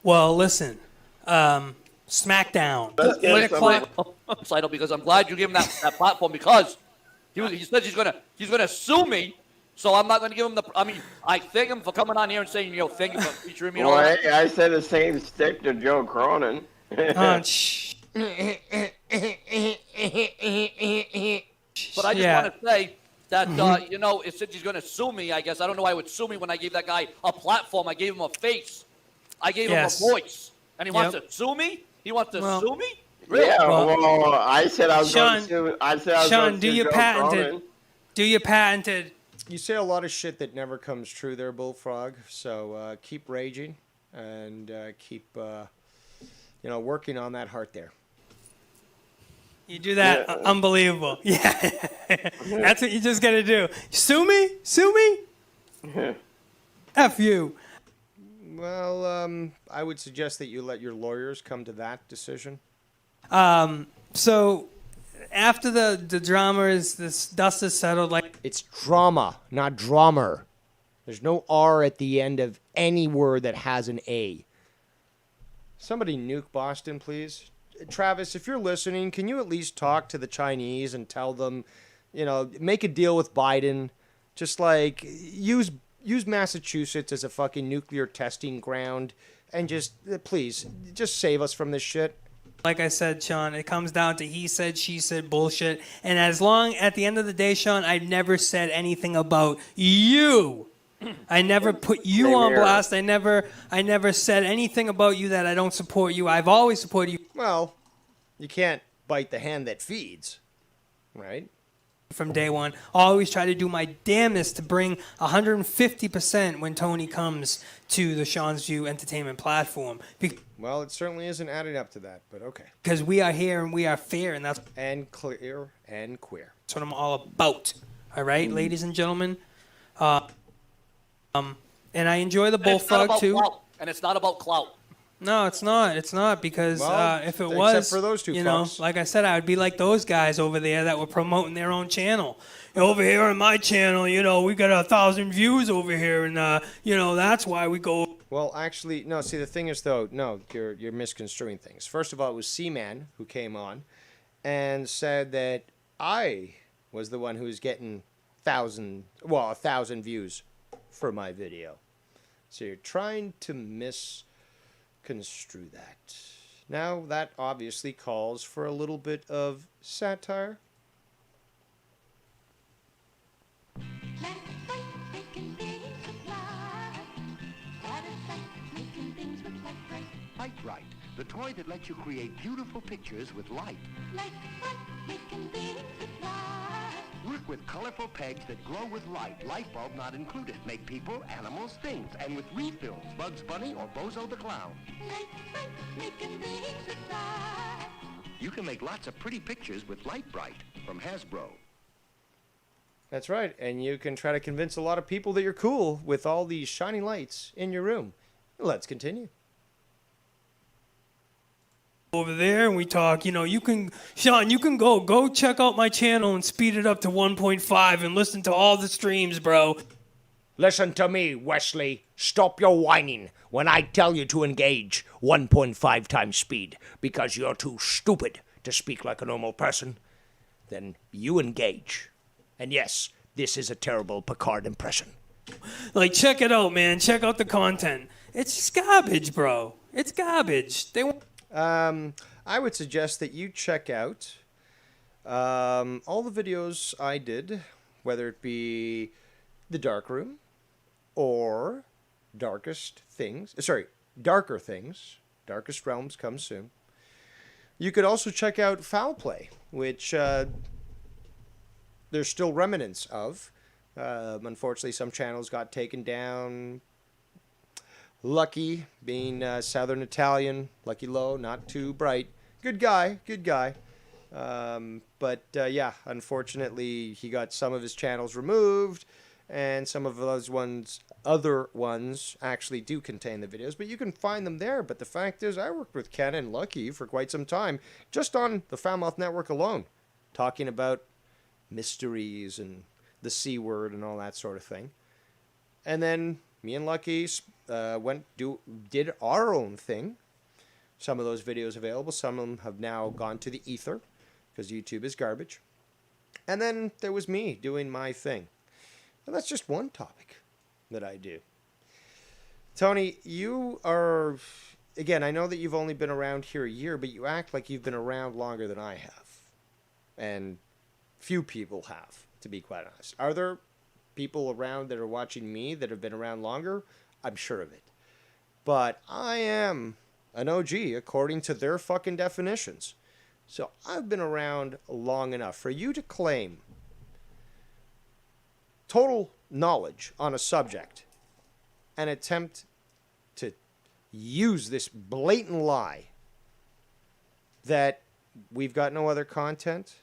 Well, listen. SmackDown. Title because I'm glad you gave him that platform because he said he's gonna sue me, so I'm not gonna give him the. I mean, I thank him for coming on here and saying thank you for featuring me. Well, hey, I said the same stick to Joe Cronin. But I just want to say that it said he's gonna sue me. I guess I don't know why he would sue me when I gave that guy a platform. I gave him a face. I gave him a voice, and he wants to sue me. He wants to sue me? Really? Yeah, well, I said I was Sean, going to. I said I was Sean, going to do your patented. Do your patented. You say a lot of shit that never comes true there, Bullfrog. So keep raging and keep, working on that heart there. You do that, unbelievable. Yeah, that's what you just gotta do. Sue me, sue me. F you. Well, I would suggest that you let your lawyers come to that decision. So after the drama this dust is settled, like it's drama, not drummer. There's no R at the end of any word that has an A. Somebody nuke Boston, please. Travis, if you're listening, can you at least talk to the Chinese and tell them, make a deal with Biden, just like use Massachusetts as a fucking nuclear testing ground, and just please save us from this shit. Like I said, Sean, it comes down to he said, she said bullshit. And at the end of the day, Sean, I've never said anything about you. I never put you on blast. I never said anything about you that I don't support you. I've always supported you. Well, you can't bite the hand that feeds, right? From day one, always try to do my damnedest to bring 150% when Tony comes to the Sean's View Entertainment platform. Well, it certainly isn't adding up to that, but okay. Because we are here and we are fair, and that's and clear and queer. That's what I'm all about. All right, ladies and gentlemen. And I enjoy the Bullfrog too. Clout, and it's not about clout. No, it's not. It's not because if it was, except for those two fucks. Like I said, I would be like those guys over there that were promoting their own channel. Over here on my channel, we got 1,000 views over here, and that's why we go. Well, actually, no. See, the thing is, though, no, you're misconstruing things. First of all, it was C-Man who came on and said that I was the one who was getting 1,000 views for my video. So you're trying to misconstrue that. Now that obviously calls for a little bit of satire. Light Bright, the toy that lets you create beautiful pictures with light. Work with colorful pegs that glow with light, light bulb not included. Make people, animals, things, and with refills, Bugs Bunny or Bozo the Clown. You can make lots of pretty pictures with Light Bright from Hasbro. That's right, and you can try to convince a lot of people that you're cool with all these shiny lights in your room. Let's continue. Over there and we talk, Sean, you can go check out my channel and speed it up to 1.5 and listen to all the streams, bro. Listen to me, Wesley. Stop your whining when I tell you to engage 1.5 times speed because you're too stupid to speak like a normal person. Then you engage. And yes, this is a terrible Picard impression. Like, check it out, man. Check out the content. It's just garbage, bro. It's garbage. I would suggest that you check out all the videos I did, whether it be The Dark Room or Darker Things. Darkest Realms comes soon. You could also check out Foul Play, which there's still remnants of. Unfortunately, some channels got taken down. Lucky, being Southern Italian, Lucky Low, not too bright. Good guy. But yeah, unfortunately, he got some of his channels removed, and some of those other ones actually do contain the videos, but you can find them there. But the fact is, I worked with Ken and Lucky for quite some time, just on the Foulmouth Network alone, talking about mysteries and the C word and all that sort of thing. And then me and Lucky did our own thing. Some of those videos available. Some of them have now gone to the ether because YouTube is garbage. And then there was me doing my thing. And that's just one topic that I do. Tony, you are, again, I know that you've only been around here a year, but you act like you've been around longer than I have. And few people have, to be quite honest. Are there people around that are watching me that have been around longer? I'm sure of it. But I am an OG according to their fucking definitions. So I've been around long enough for you to claim total knowledge on a subject and attempt to use this blatant lie that we've got no other content,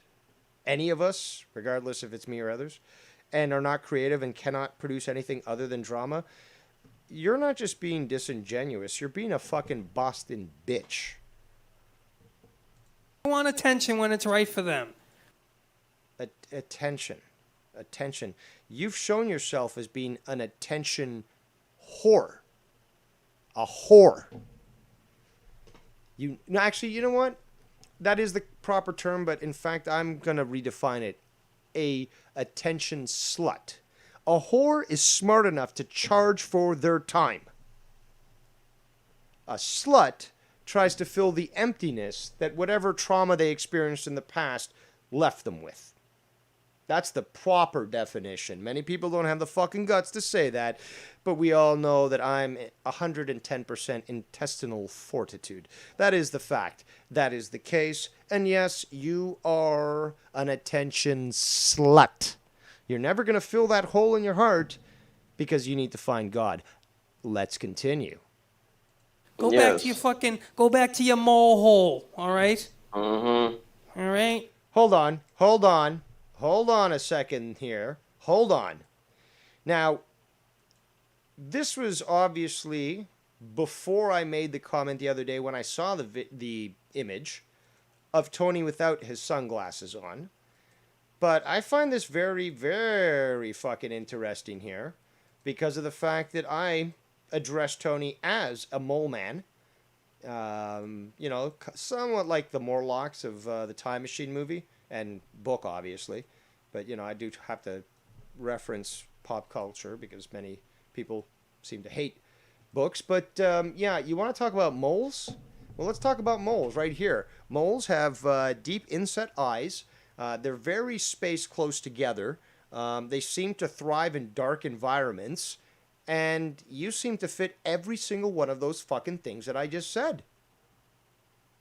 any of us, regardless if it's me or others, and are not creative and cannot produce anything other than drama. You're not just being disingenuous, you're being a fucking Boston bitch. I want attention when it's right for them. Attention. You've shown yourself as being an attention whore. A whore. Actually, you know what? That is the proper term, but in fact, I'm going to redefine it. A attention slut. A whore is smart enough to charge for their time. A slut tries to fill the emptiness that whatever trauma they experienced in the past left them with. That's the proper definition. Many people don't have the fucking guts to say that, but we all know that I'm 110% intestinal fortitude. That is the fact. That is the case. And yes, you are an attention slut. You're never going to fill that hole in your heart because you need to find God. Let's continue. Go back to your mole hole, all right? Mm-hmm. All right? Hold on a second here. Hold on. Now, this was obviously before I made the comment the other day when I saw the image of Tony without his sunglasses on. But I find this very, very fucking interesting here because of the fact that I addressed Tony as a mole man. Somewhat like the Morlocks of the Time Machine movie and book, obviously. But, I do have to reference pop culture because many people seem to hate books. But, you want to talk about moles? Well, let's talk about moles right here. Moles have deep inset eyes. They're very spaced close together. They seem to thrive in dark environments. And you seem to fit every single one of those fucking things that I just said.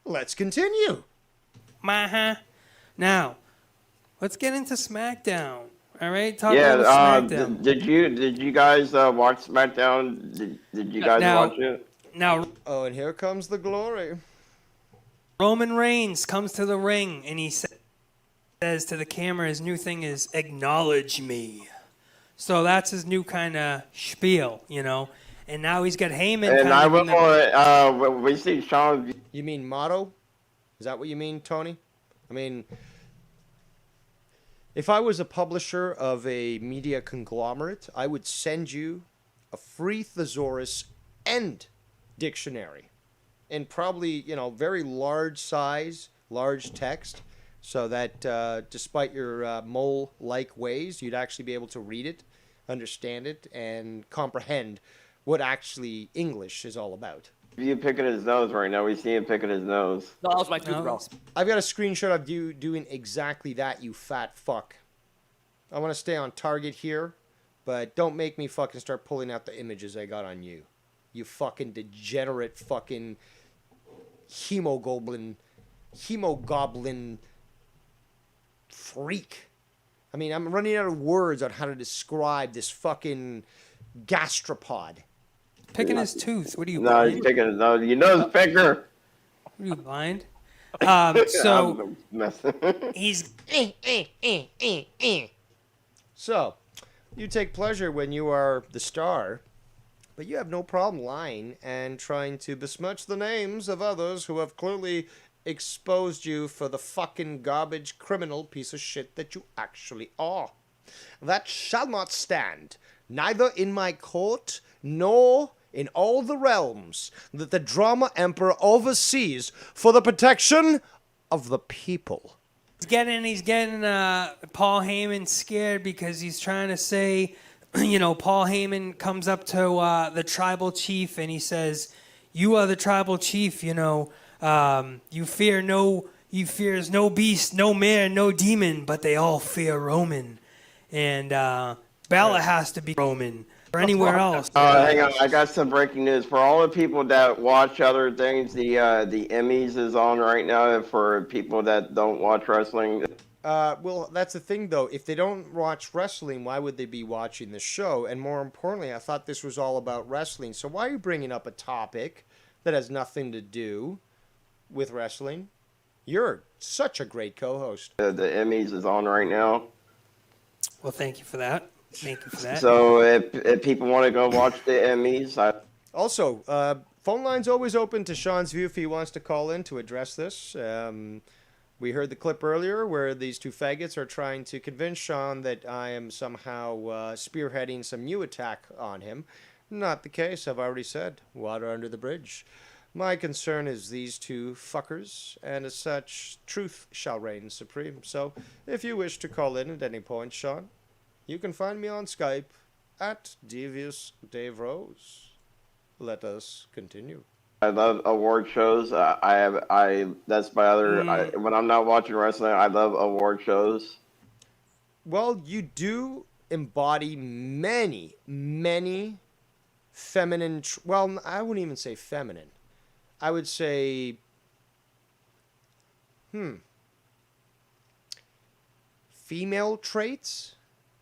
Let's continue. Now, let's get into SmackDown. All right, talk about SmackDown. Did you guys watch SmackDown? Did you guys watch it? Now, and here comes the glory. Roman Reigns comes to the ring and he says to the camera, his new thing is acknowledge me. So that's his new kind of spiel, And now he's got Heyman. And I will. We see Sean. You mean motto? Is that what you mean, Tony? I mean, if I was a publisher of a media conglomerate, I would send you a free thesaurus and dictionary in probably, very large size, large text, so that despite your mole-like ways, you'd actually be able to read it, understand it, and comprehend what actually English is all about. You picking his nose right now. We see him picking his nose. No, that was my tooth, bro. I've got a screenshot of you doing exactly that, you fat fuck. I want to stay on target here, but don't make me fucking start pulling out the images I got on you. You fucking degenerate fucking hemogoblin freak. I mean, I'm running out of words on how to describe this fucking gastropod. Picking his tooth. What are you? No, blind? he's picking his nose. Your nose picker. Are you blind? So he's. So, you take pleasure when you are the star, but you have no problem lying and trying to besmirch the names of others who have clearly exposed you for the fucking garbage criminal piece of shit that you actually are. That shall not stand, neither in my court nor in all the realms that the Drama Emperor oversees for the protection of the people. He's getting Paul Heyman scared because he's trying to say, Paul Heyman comes up to the tribal chief and he says, "You are the tribal chief. You fears no beast, no man, no demon, but they all fear Roman, and Bella has to be Roman or anywhere else." Hang on, I got some breaking news for all the people that watch other things. The Emmys is on right now for people that don't watch wrestling. Well, that's the thing, though. If they don't watch wrestling, why would they be watching the show? And more importantly, I thought this was all about wrestling. So why are you bringing up a topic that has nothing to do with wrestling? You're such a great co-host. The Emmys is on right now. Well, thank you for that. Thank you for that. So if people want to go watch the Emmys, Also, phone line's always open to Sean's View if he wants to call in to address this. We heard the clip earlier where these two faggots are trying to convince Sean that I am somehow spearheading some new attack on him. Not the case, I've already said. Water under the bridge. My concern is these two fuckers, and as such, truth shall reign supreme. So, if you wish to call in at any point, Sean, you can find me on Skype at Devious Dave Rose. Let us continue. I love award shows. That's my other. When I'm not watching wrestling, I love award shows. Well, you do embody many feminine. Well, I wouldn't even say feminine. I would say, female traits,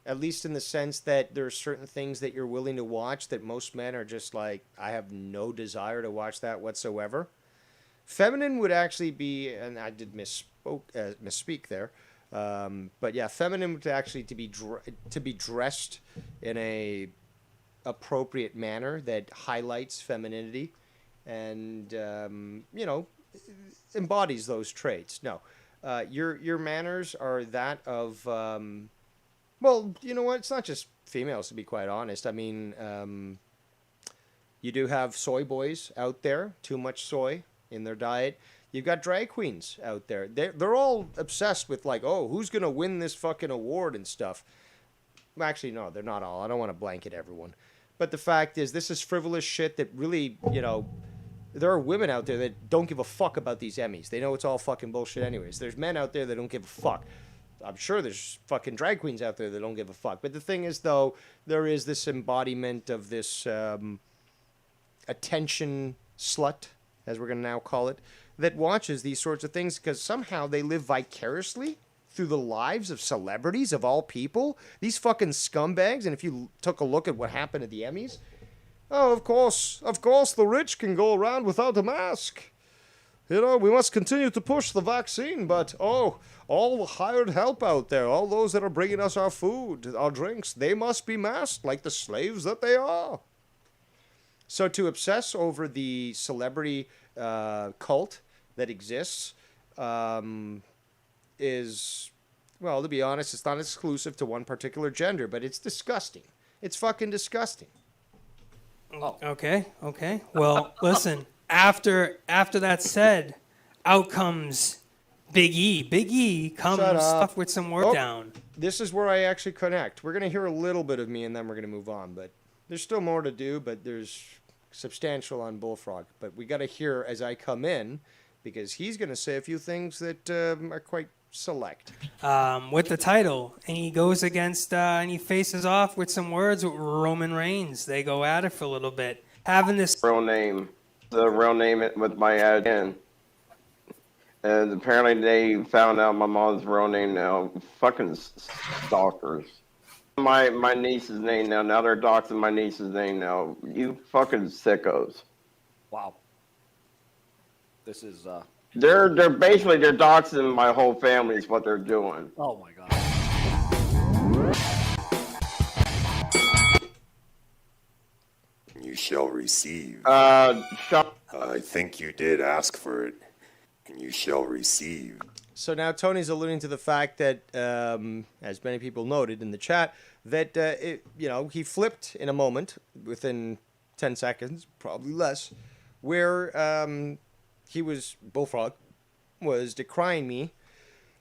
at least in the sense that there are certain things that you're willing to watch that most men are just like, I have no desire to watch that whatsoever. Feminine would actually be, and I did misspeak there, but yeah, feminine would actually to be dressed in a appropriate manner that highlights femininity and embodies those traits. No, your manners are that of well, you know what? It's not just females, to be quite honest. I mean, you do have soy boys out there, too much soy in their diet. You've got drag queens out there. They're all obsessed with like, oh, who's gonna win this fucking award and stuff. Well, actually, no, they're not all. I don't want to blanket everyone. But the fact is, this is frivolous shit that really, there are women out there that don't give a fuck about these Emmys. They know it's all fucking bullshit anyways. There's men out there that don't give a fuck. I'm sure there's fucking drag queens out there that don't give a fuck. But the thing is, though, there is this embodiment of this attention slut, as we're going to now call it, that watches these sorts of things because somehow they live vicariously through the lives of celebrities of all people. These fucking scumbags. And if you took a look at what happened at the Emmys, oh, of course, the rich can go around without a mask. We must continue to push the vaccine, but, all the hired help out there, all those that are bringing us our food, our drinks, they must be masked like the slaves that they are. So to obsess over the celebrity cult that exists is, well, to be honest, it's not exclusive to one particular gender, but it's disgusting. It's fucking disgusting. Oh. Okay. Well, listen. After that said, out comes Big E. Big E comes off with some work down. This is where I actually connect. We're going to hear a little bit of me, and then we're going to move on. But there's still more to do, but there's substantial on Bullfrog. But we got to hear as I come in, because he's going to say a few things that are quite select. With the title, and he goes against, and he faces off with some words with Roman Reigns. They go at it for a little bit. Having this real name, the real name with my ad in. And apparently they found out my mom's real name now. Fucking stalkers. My niece's name now. Now they're doxing my niece's name now. You fucking sickos. Wow. This is They're doxing my whole family is what they're doing. Oh my god. You shall receive. I think you did ask for it, and you shall receive. So now Tony's alluding to the fact that, as many people noted in the chat, that he flipped in a moment within 10 seconds, probably less, where Bullfrog was decrying me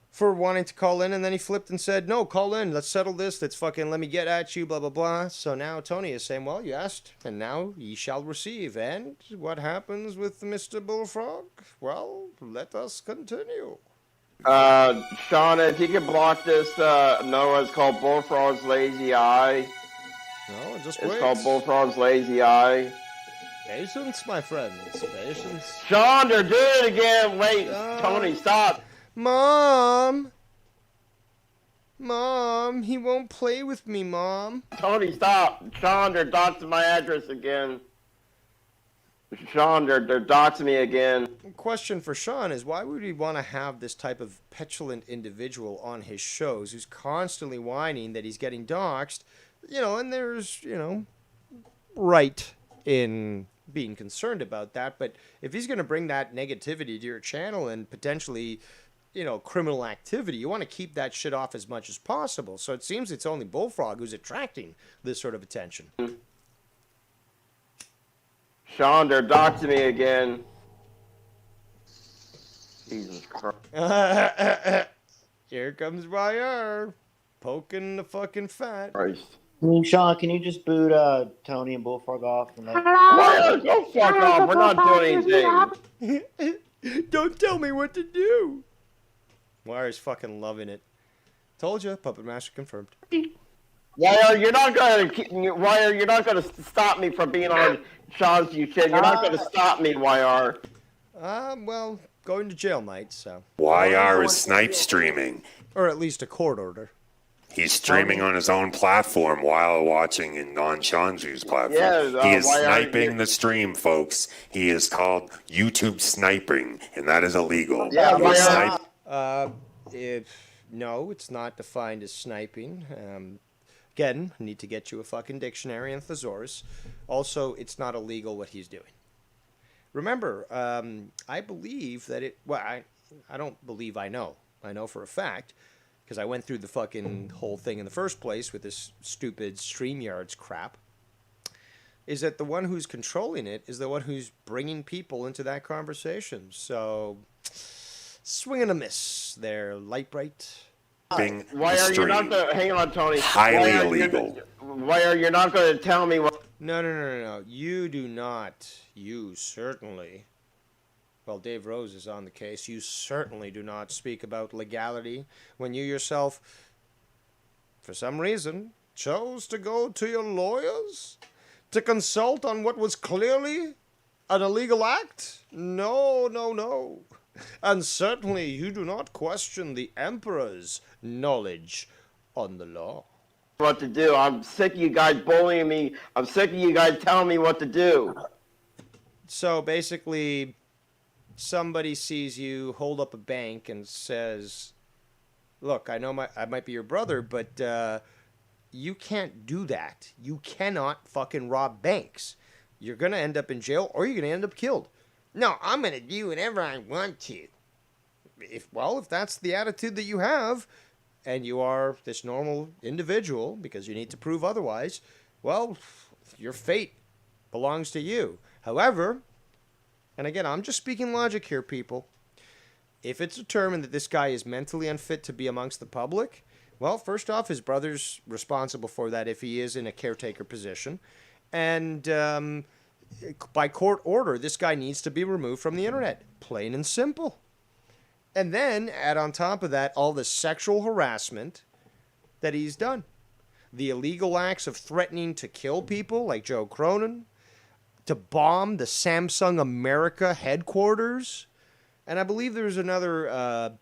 for wanting to call in, and then he flipped and said, no, call in, let's settle this, let's fucking let me get at you, blah, blah, blah. So now Tony is saying, well, you asked, and now ye shall receive. And what happens with Mr. Bullfrog? Well, let us continue. Sean, if you can block this, no, it's called Bullfrog's Lazy Eye. No, just It's wait. called Bullfrog's Lazy Eye. Patience, my friends, patience. Sean, they're doing it again. Wait, Tony, stop. Mom, he won't play with me, Mom. Tony, stop. Sean, they're doxing my address again. Sean, they're doxing me again. Question for Sean is, why would he want to have this type of petulant individual on his shows who's constantly whining that he's getting doxed? And there's, right in being concerned about that. But if he's going to bring that negativity to your channel and potentially, criminal activity, you want to keep that shit off as much as possible. So it seems it's only Bullfrog who's attracting this sort of attention. Sean, they're doxing me again. Jesus Christ. Here comes YR, poking the fucking fat. Christ. Sean, can you just boot Tony and Bullfrog off? And Go fuck off. We're not doing anything. Don't tell me what to do. YR's fucking loving it. Told you, Puppet Master confirmed. Wire, you're not gonna stop me from being on Sean's shit. You're not gonna stop me, YR. Well, going to jail might, so. YR is snipe streaming. Or at least a court order. He's streaming on his own platform while watching on Shanju's platform. Yeah, he is sniping the stream, folks. He is called YouTube sniping, and that is illegal. Yeah, He is snipe- No, it's not defined as sniping. Again, need to get you a fucking dictionary and thesaurus. Also, it's not illegal what he's doing. Remember, I believe that I don't believe I know. I know for a fact, because I went through the fucking whole thing in the first place with this stupid StreamYards crap, is that the one who's controlling it is the one who's bringing people into that conversation. So, swing and a miss there, Lightbright. Why are you not going to... Hang on, Tony. Highly illegal. Why are you not going to tell me what... No. You do not. You certainly... Well, Dave Rose is on the case. You certainly do not speak about legality when you yourself, for some reason, chose to go to your lawyers to consult on what was clearly an illegal act? No. And certainly you do not question the Emperor's knowledge on the law. What to do. I'm sick of you guys bullying me. I'm sick of you guys telling me what to do. So basically, somebody sees you hold up a bank and says, look, I know I might be your brother, but you can't do that. You cannot fucking rob banks. You're going to end up in jail or you're going to end up killed. No, I'm going to do whatever I want to. If that's the attitude that you have, and you are this normal individual, because you need to prove otherwise, well, your fate belongs to you. However, and again, I'm just speaking logic here, people. If it's determined that this guy is mentally unfit to be amongst the public, well, first off, his brother's responsible for that if he is in a caretaker position. And by court order, this guy needs to be removed from the internet. Plain and simple. And then add on top of that all the sexual harassment that he's done. The illegal acts of threatening to kill people like Joe Cronin, to bomb the Samsung America headquarters. And I believe there's another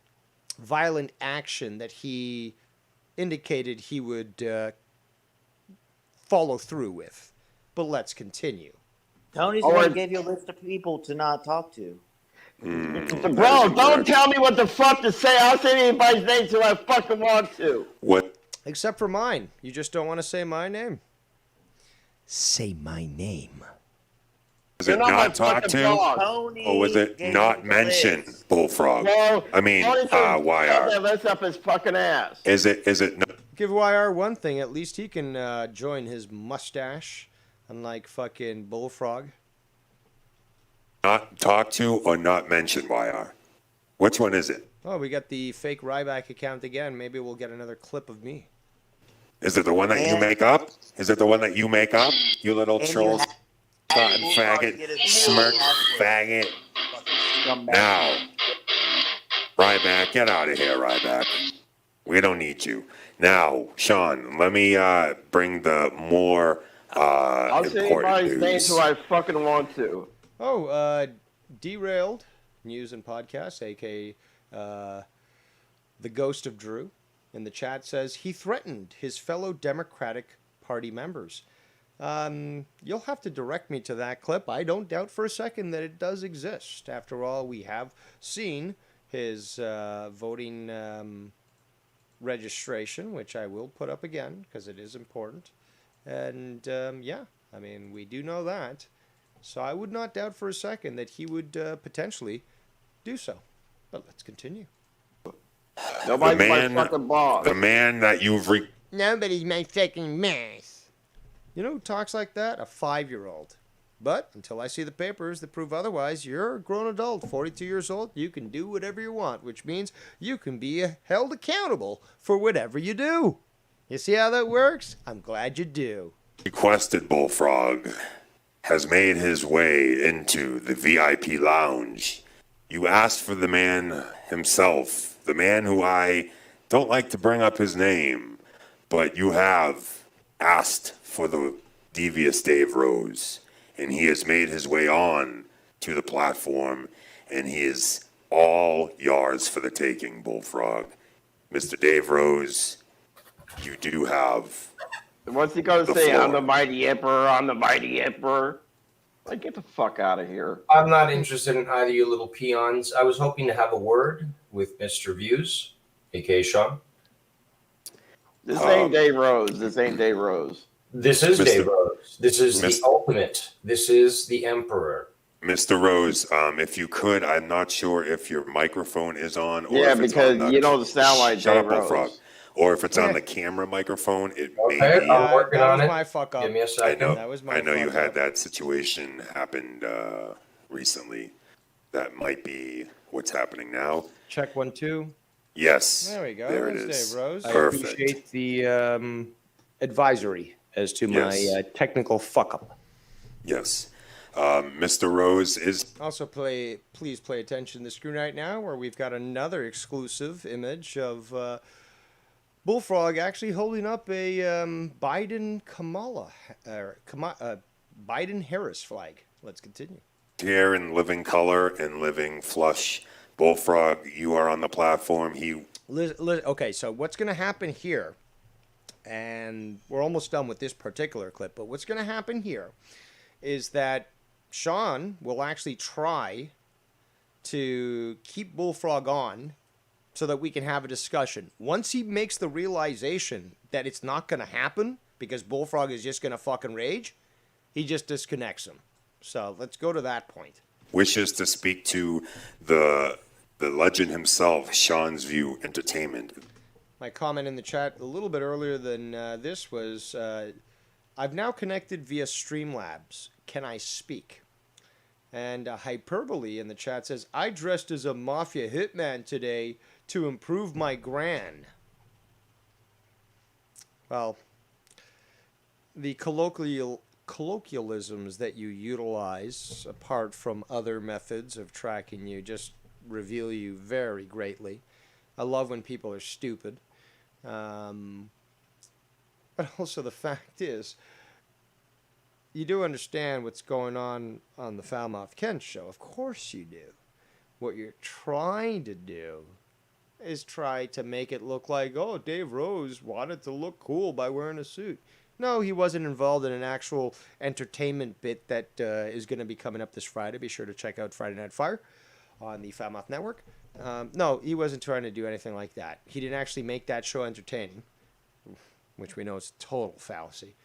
violent action that he indicated he would follow through with. But let's continue. Tony's the one who gave you a list of people to not talk to. Bro, don't tell me what the fuck to say. I'll say anybody's name till I fucking want to. What? Except for mine. You just don't want to say my name. Say my name. Was it not talked to? Or was it not mentioned, Bullfrog? No, I mean, YR. Let's up his fucking ass. Is it not? Give YR one thing. At least he can join his mustache, unlike fucking Bullfrog. Not talked to or not mentioned, YR? Which one is it? Oh, we got the fake Ryback account again. Maybe we'll get another clip of me. Is it the one that you make up? Is it the one that you make up? You little troll, faggot, smirk, faggot. Now, Ryback, get out of here, Ryback. We don't need you. Now, Sean, let me bring the more I'll say important anybody's name news. till I fucking want to. Oh, Derailed News and Podcast, a.k.a. The Ghost of Drew, in the chat says he threatened his fellow Democratic Party members. You'll have to direct me to that clip. I don't doubt for a second that it does exist. After all, we have seen his voting registration, which I will put up again because it is important. And yeah, I mean, we do know that. So I would not doubt for a second that he would potentially do so. But let's continue. Nobody's my fucking boss. The man that you've Nobody's my fucking mess. You know who talks like that? A 5-year-old. But until I see the papers that prove otherwise, you're a grown adult, 42 years old. You can do whatever you want, which means you can be held accountable for whatever you do. You see how that works? I'm glad you do. requested Bullfrog has made his way into the VIP lounge. You asked for the man himself, the man who I don't like to bring up his name, but you have asked for the devious Dave Rose, and he has made his way on to the platform, and he is all yours for the taking, Bullfrog. Mr. Dave Rose, you do have... What's he going to say? I'm the mighty emperor. I'm the mighty emperor. Like, get the fuck out of here. I'm not interested in either you little peons. I was hoping to have a word with Mr. Views, a.k.a. Sean. This ain't Dave Rose. This ain't Dave Rose. This is Dave Rose. This is the ultimate. This is the emperor. Mr. Rose, if you could, I'm not sure if your microphone is on. Or Yeah, if it's because on the, you don't sound like Shut Dave up, Bullfrog. Rose. Or if it's on the camera microphone, it may Okay, be. I'm working on it. My fuck up. Give me a I second. know. That was my I know you fuck had up. that situation happened recently. That might be what's happening now. Check 1, 2. Yes. There we go. There it There's is. Dave Rose. Perfect. I appreciate the advisory as to my Yes. technical fuck up. Yes. Mr. Rose is. Also, please pay attention to the screen right now, where we've got another exclusive image of Bullfrog actually holding up a Biden-Harris flag. Let's continue. Here in living color and living flush. Bullfrog, you are on the platform. Okay, so what's going to happen here, and we're almost done with this particular clip, but what's going to happen here is that Sean will actually try to keep Bullfrog on so that we can have a discussion. Once he makes the realization that it's not going to happen because Bullfrog is just going to fucking rage, he just disconnects him. So let's go to that point. wishes to speak to the legend himself, Sean's View Entertainment. My comment in the chat a little bit earlier than this was, I've now connected via Streamlabs. Can I speak? And Hyperbole in the chat says, I dressed as a mafia hitman today to improve my gran. Well, the colloquial colloquialisms that you utilize, apart from other methods of tracking you, just reveal you very greatly. I love when people are stupid. But also the fact is, you do understand what's going on the Foulmouth Ken show. Of course you do. What you're trying to do is try to make it look like, oh, Dave Rose wanted to look cool by wearing a suit. No, he wasn't involved in an actual entertainment bit that is going to be coming up this Friday. Be sure to check out Friday Night Fire on the Foulmouth Network. No, he wasn't trying to do anything like that. He didn't actually make that show entertaining, which we know is a total fallacy.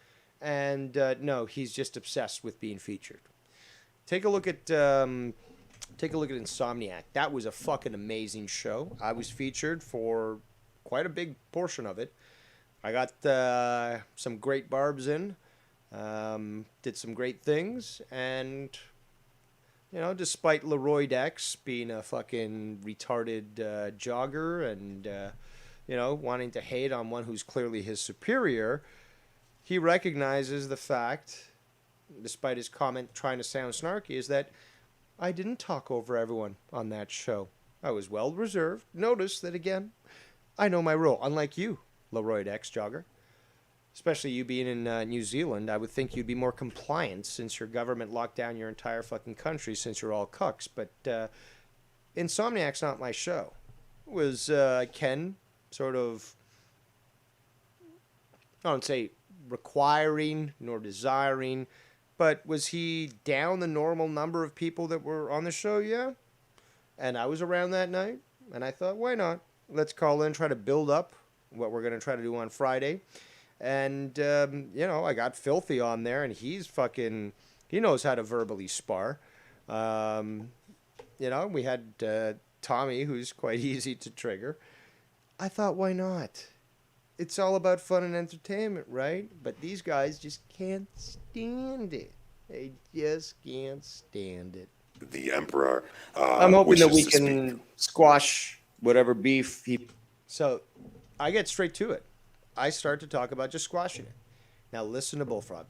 And no, he's just obsessed with being featured. Take a look at Insomniac. That was a fucking amazing show. I was featured for quite a big portion of it. I got some great barbs in, did some great things, and, you know, despite Leroy Dex being a fucking retarded jogger and, you know, wanting to hate on one who's clearly his superior, he recognizes the fact, despite his comment trying to sound snarky, is that I didn't talk over everyone on that show. I was well reserved. Notice that, again, I know my role, unlike you, Leroy Dex jogger. Especially you being in New Zealand, I would think you'd be more compliant since your government locked down your entire fucking country since you're all cucks. But Insomniac's not my show. It was Ken sort of, I don't say requiring nor desiring, but was he down the normal number of people that were on the show? Yeah. And I was around that night, and I thought, why not? Let's call in, try to build up what we're going to try to do on Friday. And, you know, I got Filthy on there, and he knows how to verbally spar. You know, we had Tommy, who's quite easy to trigger. I thought, why not? It's all about fun and entertainment, right? But these guys just can't stand it. They just can't stand it. The Emperor. I'm hoping that we can squash whatever beef he... So, I get straight to it. I start to talk about just squashing it. Now listen to Bullfrog.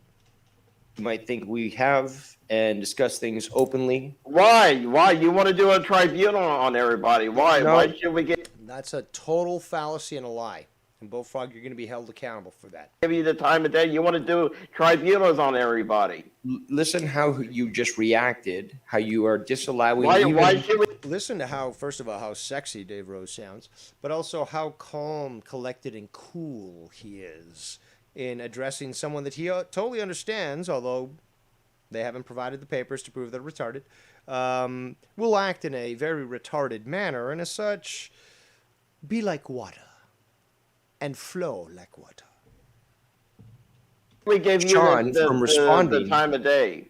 You might think we have and discuss things openly. Why? Why? You want to do a tribunal on everybody? Why? No, why should we get... That's a total fallacy and a lie. And Bullfrog, you're going to be held accountable for that. Give you the time of day. You want to do tribunals on everybody. Listen how you just reacted, how you are disallowing... Why should we... Listen to how, first of all, how sexy Dave Rose sounds, but also how calm, collected, and cool he is in addressing someone that he totally understands, although they haven't provided the papers to prove they're retarded, will act in a very retarded manner, and as such, be like water and flow like water. We gave you Sean, from responding, the time of day.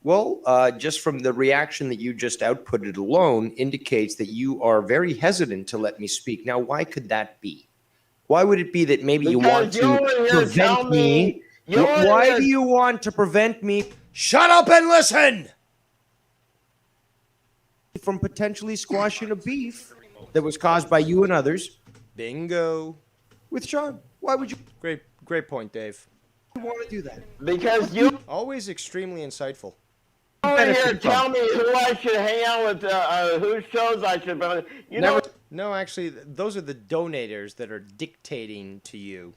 Well, just from the reaction that you just outputted alone indicates that you are very hesitant to let me speak. Now, why could that be? Why would it be that maybe you want to prevent me? Why do you want to prevent me? Shut up and listen! From potentially squashing a beef that was caused by you and others. Bingo. With Sean. Why would you? Great point, Dave. You want to do that? Because you... Always extremely insightful. Here, tell me who I should hang out with, whose shows I should... You know... No, actually, those are the donators that are dictating to you.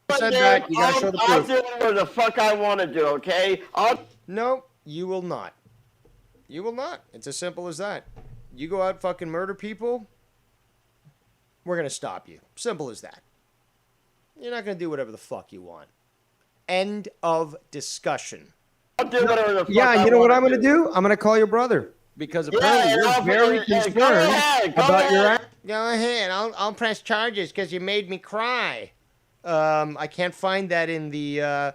Said that, you gotta show the proof. I'll do whatever the fuck I want to do, okay? No, you will not. You will not. It's as simple as that. You go out fucking murder people, we're gonna stop you. Simple as that. You're not gonna do whatever the fuck you want. End of discussion. I'll do whatever the fuck Yeah, you know what I'm gonna do? I'm gonna call your brother. Because apparently you're very concerned about your act. Go ahead. I'll press charges because you made me cry. I can't find that in the,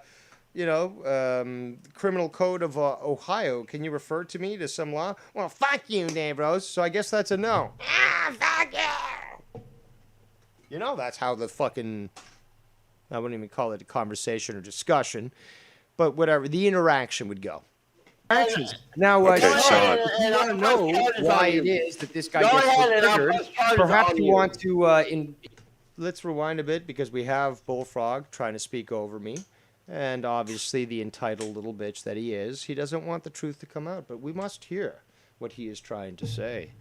criminal code of Ohio. Can you refer to me to some law? Well, fuck you, Dave Rose. So I guess that's a no. Fuck you. You know, that's how the fucking, I wouldn't even call it a conversation or discussion, but whatever, the interaction would go. Actions. Now, Sean, if you want to know why it is that this guy gets triggered, perhaps you want to... Let's rewind a bit because we have Bullfrog trying to speak over me. And obviously, the entitled little bitch that he is, he doesn't want the truth to come out. But we must hear what he is trying to say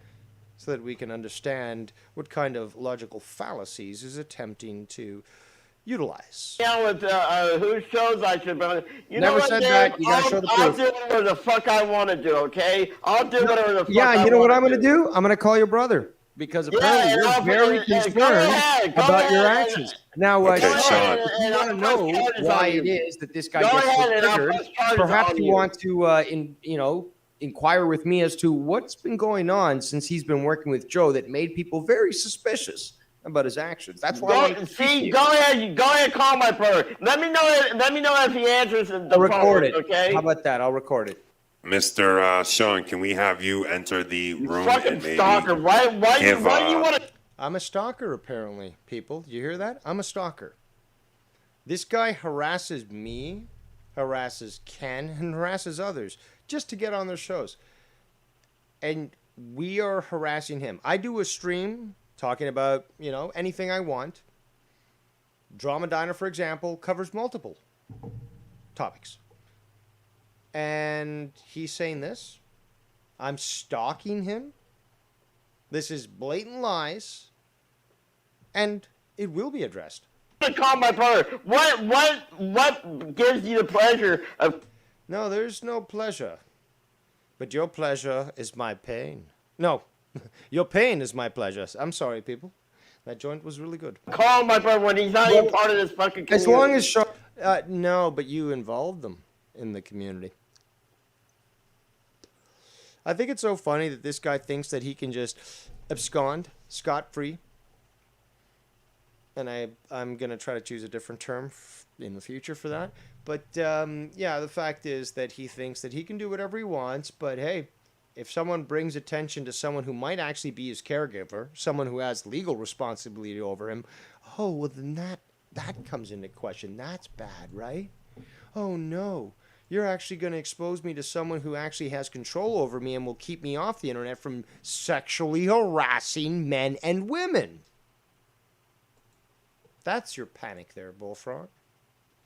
so that we can understand what kind of logical fallacies is attempting to utilize. Yeah, with whose shows I should be. You Never know what, said Dave? that. You gotta show the I'll proof. do whatever the fuck I want to do, okay? I'll do whatever the fuck Yeah, I you know what wanna I'm going to do? I'm going to call your brother. Because apparently you're very concerned about your actions. Now, Sean, if you want to know why it is that this guy gets so triggered, perhaps you want to, inquire with me as to what's been going on since he's been working with Joe that made people very suspicious about his actions. That's why I want to speak to you. Go ahead, call my brother. Let me know if he answers the phone. Record it. Okay? How about that? I'll record it. Mr. Sean, can we have you enter the room and maybe stalker. Why do you want to? I'm a stalker, apparently, people. You hear that? I'm a stalker. This guy harasses me, harasses Ken, and harasses others just to get on their shows. And we are harassing him. I do a stream talking about, anything I want. Drama Diner, for example, covers multiple topics. And he's saying this. I'm stalking him. This is blatant lies. And it will be addressed. Call my brother. What gives you the pleasure of? No, there's no pleasure. But your pleasure is my pain. No, your pain is my pleasure. I'm sorry, people. That joint was really good. Call my brother when he's not even part of this fucking community. As long as no, but you involved them in the community. I think it's so funny that this guy thinks that he can just abscond scot-free. And I'm going to try to choose a different term in the future for that. But, the fact is that he thinks that he can do whatever he wants. But, hey, if someone brings attention to someone who might actually be his caregiver, someone who has legal responsibility over him, oh, well, then that comes into question. That's bad, right? Oh, no. You're actually going to expose me to someone who actually has control over me and will keep me off the internet from sexually harassing men and women. That's your panic there, Bullfrog.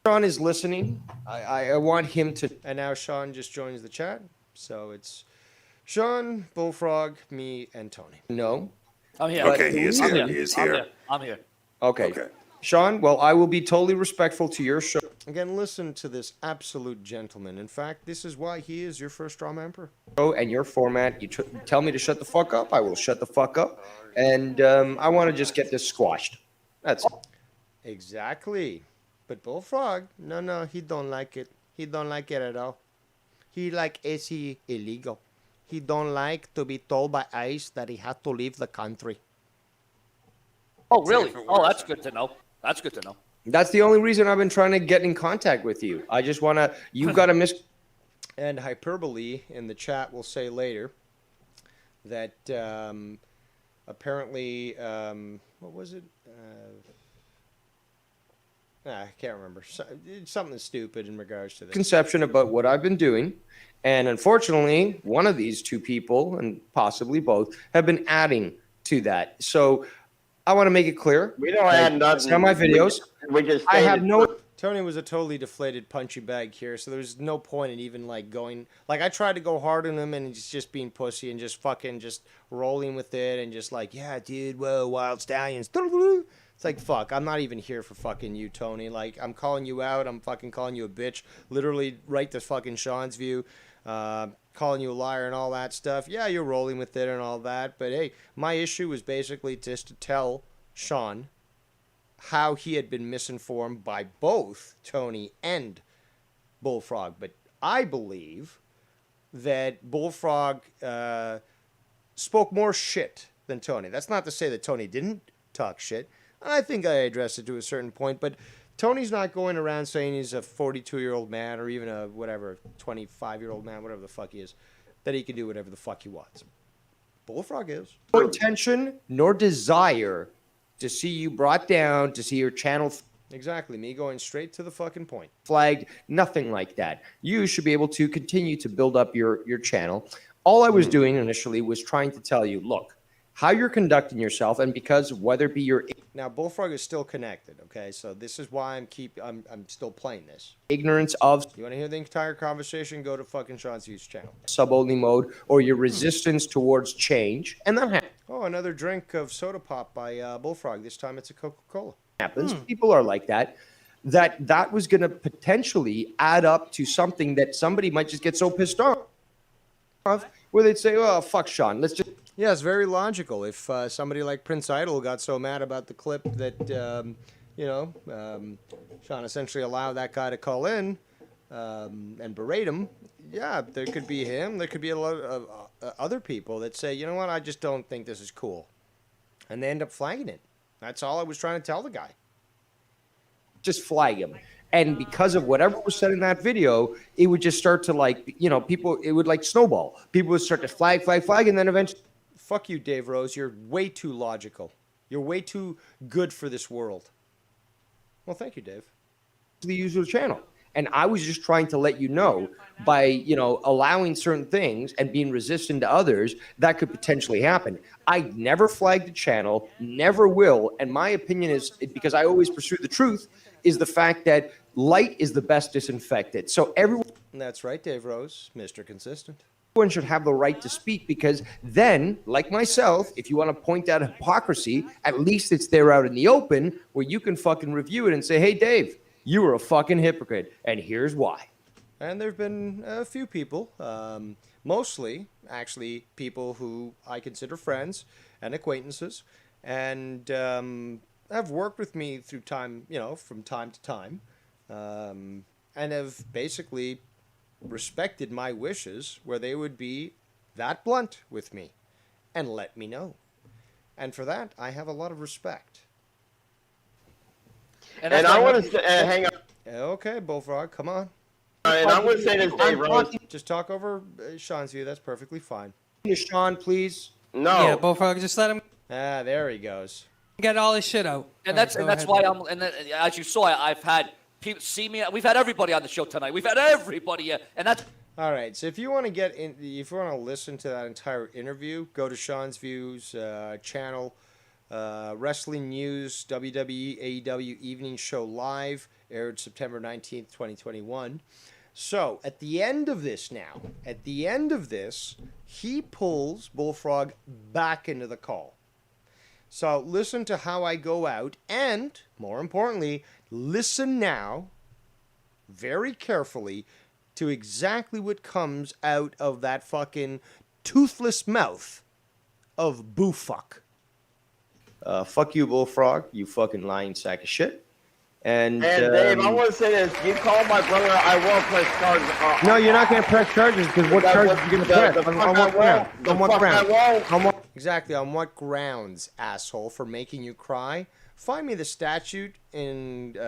Sean is listening. I want him to... And now Sean just joins the chat. So it's Sean, Bullfrog, me, and Tony. No. I'm here. Okay, he is here. He is here. I'm here. Okay. Sean, well, I will be totally respectful to your show. Again, listen to this absolute gentleman. In fact, this is why he is your first drama emperor. Oh, and your format, you tell me to shut the fuck up, I will shut the fuck up. And I want to just get this squashed. That's exactly. But Bullfrog, no, he don't like it. He don't like it at all. He is illegal. He don't like to be told by ICE that he had to leave the country. Oh, really? Oh, that's good to know. That's good to know. That's the only reason I've been trying to get in contact with you. I just want to... You've got to And Hyperbole in the chat will say later that apparently... what was it? I can't remember. Something stupid in regards to this. Conception about what I've been doing. And unfortunately, one of these two people, and possibly both, have been adding to that. So... I want to make it clear. We don't add nothing. On my videos, we just I have no. Tony was a totally deflated, punchy bag here, so there's no point in even going. I tried to go hard on him, and he's just being pussy and just fucking just rolling with it and just yeah, dude, whoa, wild stallions. It's like, fuck, I'm not even here for fucking you, Tony. I'm calling you out. I'm fucking calling you a bitch. Literally, right to fucking Sean's view. Calling you a liar and all that stuff. Yeah, you're rolling with it and all that. But hey, my issue was basically just to tell Sean how he had been misinformed by both Tony and Bullfrog. But I believe that Bullfrog spoke more shit than Tony. That's not to say that Tony didn't talk shit. I think I addressed it to a certain point, but Tony's not going around saying he's a 42-year-old man or even a 25-year-old man, whatever the fuck he is, that he can do whatever the fuck he wants. Bullfrog is. No intention nor desire to see you brought down, to see your channel. Exactly, me going straight to the fucking point. Flagged, nothing like that. You should be able to continue to build up your channel. All I was doing initially was trying to tell you, look, how you're conducting yourself, and because whether it be your Now, Bullfrog is still connected, okay? So this is why I'm still playing this. Ignorance of. You want to hear the entire conversation? Go to fucking Sean's Hughes channel. Sub-only mode, or your resistance towards change, and that Oh, another drink of soda pop by Bullfrog. This time it's a Coca-Cola. happens. People are like that. That was going to potentially add up to something that somebody might just get so pissed off, where they'd say, "Oh, fuck Sean, let's just." Yeah, it's very logical. If somebody like Prince Idol got so mad about the clip that, Sean essentially allowed that guy to call in and berate him, yeah, there could be him. There could be a lot of other people that say, you know what, I just don't think this is cool. And they end up flagging it. That's all I was trying to tell the guy. Just flag him. And because of whatever was said in that video, it would just start to people, it would snowball. People would start to flag, and then eventually. Fuck you, Dave Rose. You're way too logical. You're way too good for this world. Well, thank you, Dave. The user channel. And I was just trying to let you know by, allowing certain things and being resistant to others, that could potentially happen. I never flagged the channel, never will. And my opinion is, because I always pursue the truth, is the fact that light is the best disinfectant. So everyone. That's right, Dave Rose, Mr. Consistent. Everyone should have the right to speak, because then, like myself, if you want to point out hypocrisy, at least it's there out in the open where you can fucking review it and say, hey, Dave, you were a fucking hypocrite, and here's why. And there have been a few people, mostly, actually, people who I consider friends and acquaintances, and have worked with me through time, from time to time, and have basically respected my wishes where they would be that blunt with me and let me know. And for that, I have a lot of respect. And I want to hang on. Okay, Bullfrog, come on. And I want to say this, Dave Rose. Just talk over Sean's view. That's perfectly fine. Sean, please. No. Yeah, Bullfrog, just let him. Ah, there he goes. Get all his shit out. And that's why I'm. And as you saw, I've had people see me. We've had everybody on the show tonight. We've had everybody, and that's. All right. So if you want to if you want to listen to that entire interview, go to Sean's Views channel. Wrestling News, WWE, AEW Evening Show Live, aired September 19th, 2021. So, at the end of this, he pulls Bullfrog back into the call. So, listen to how I go out, and, more importantly, listen now, very carefully, to exactly what comes out of that fucking toothless mouth of Bullfrog. Fuck you, Bullfrog, you fucking lying sack of shit. And Dave, I want to say this. You call my brother, I will press charges. No, you're not going to press charges, because what charges are you going to press? On what ground? On what ground? Exactly, on what grounds, asshole, for making you cry? Find me the statute in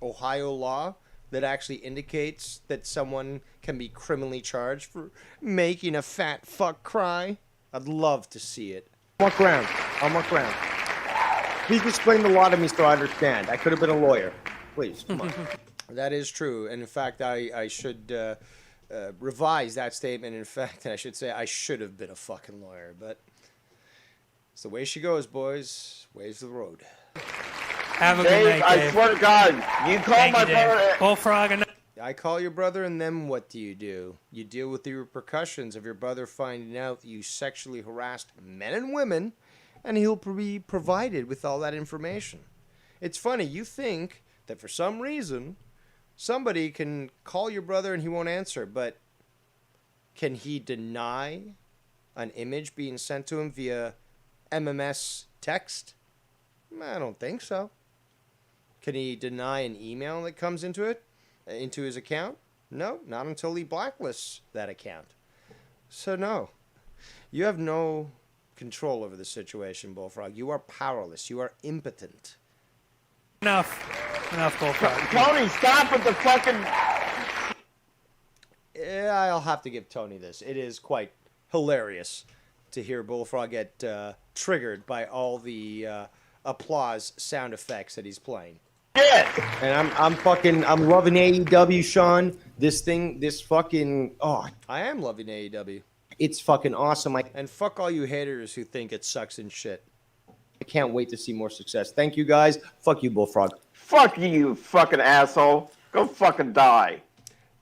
Ohio law that actually indicates that someone can be criminally charged for making a fat fuck cry. I'd love to see it. On what ground? On what ground? Please explain the law to me so I understand. I could have been a lawyer. Please, come on. That is true. And in fact, I should revise that statement. In fact, I should say I should have been a fucking lawyer. But it's the way she goes, boys. Ways of the road. Have a good night, Dave. I swear to God, you call my brother. Bullfrog and. I call your brother, and then what do? You deal with the repercussions of your brother finding out that you sexually harassed men and women, and he'll be provided with all that information. It's funny, you think that for some reason, somebody can call your brother and he won't answer, but can he deny an image being sent to him via MMS text? I don't think so. Can he deny an email that comes into his account? No, not until he blacklists that account. So no, you have no control over the situation, Bullfrog. You are powerless. You are impotent. Enough, Bullfrog. Tony, stop with the fucking. Yeah, I'll have to give Tony this. It is quite hilarious to hear Bullfrog get triggered by all the applause sound effects that he's playing. Yeah. And I'm loving AEW, Sean. I am loving AEW. It's fucking awesome. And fuck all you haters who think it sucks and shit. I can't wait to see more success. Thank you, guys. Fuck you, Bullfrog. Fuck you fucking asshole. Go fucking die.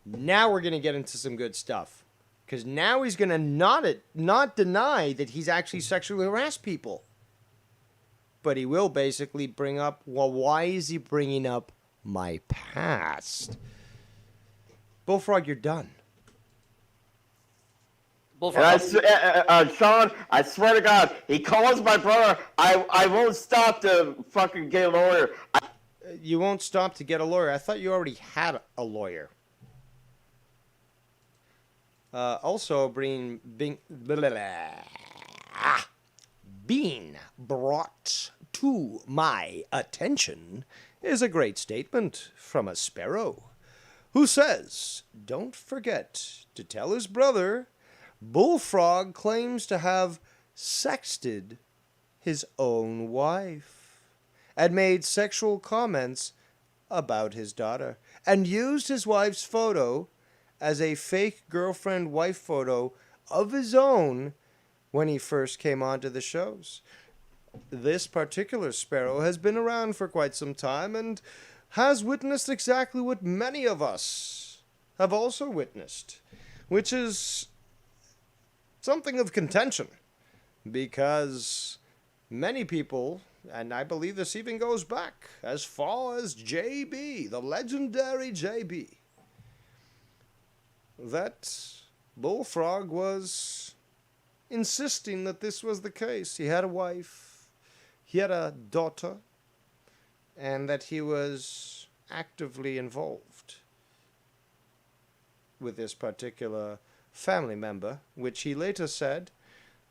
Now we're going to get into some good stuff. Because now he's going to not deny that he's actually sexually harassed people. But he will basically bring up, well, why is he bringing up my past? Bullfrog, you're done. And Sean, I swear to God, he calls my brother. I won't stop to fucking get a lawyer. You won't stop to get a lawyer. I thought you already had a lawyer. Also, being brought to my attention is a great statement from a sparrow who says, don't forget to tell his brother Bullfrog claims to have sexted his own wife and made sexual comments about his daughter and used his wife's photo as a fake girlfriend-wife photo of his own when he first came onto the shows. This particular sparrow has been around for quite some time and has witnessed exactly what many of us have also witnessed, which is something of contention, because many people, and I believe this even goes back as far as JB, the legendary JB, that Bullfrog was insisting that this was the case. He had a wife, he had a daughter, and that he was actively involved with this particular family member, which he later said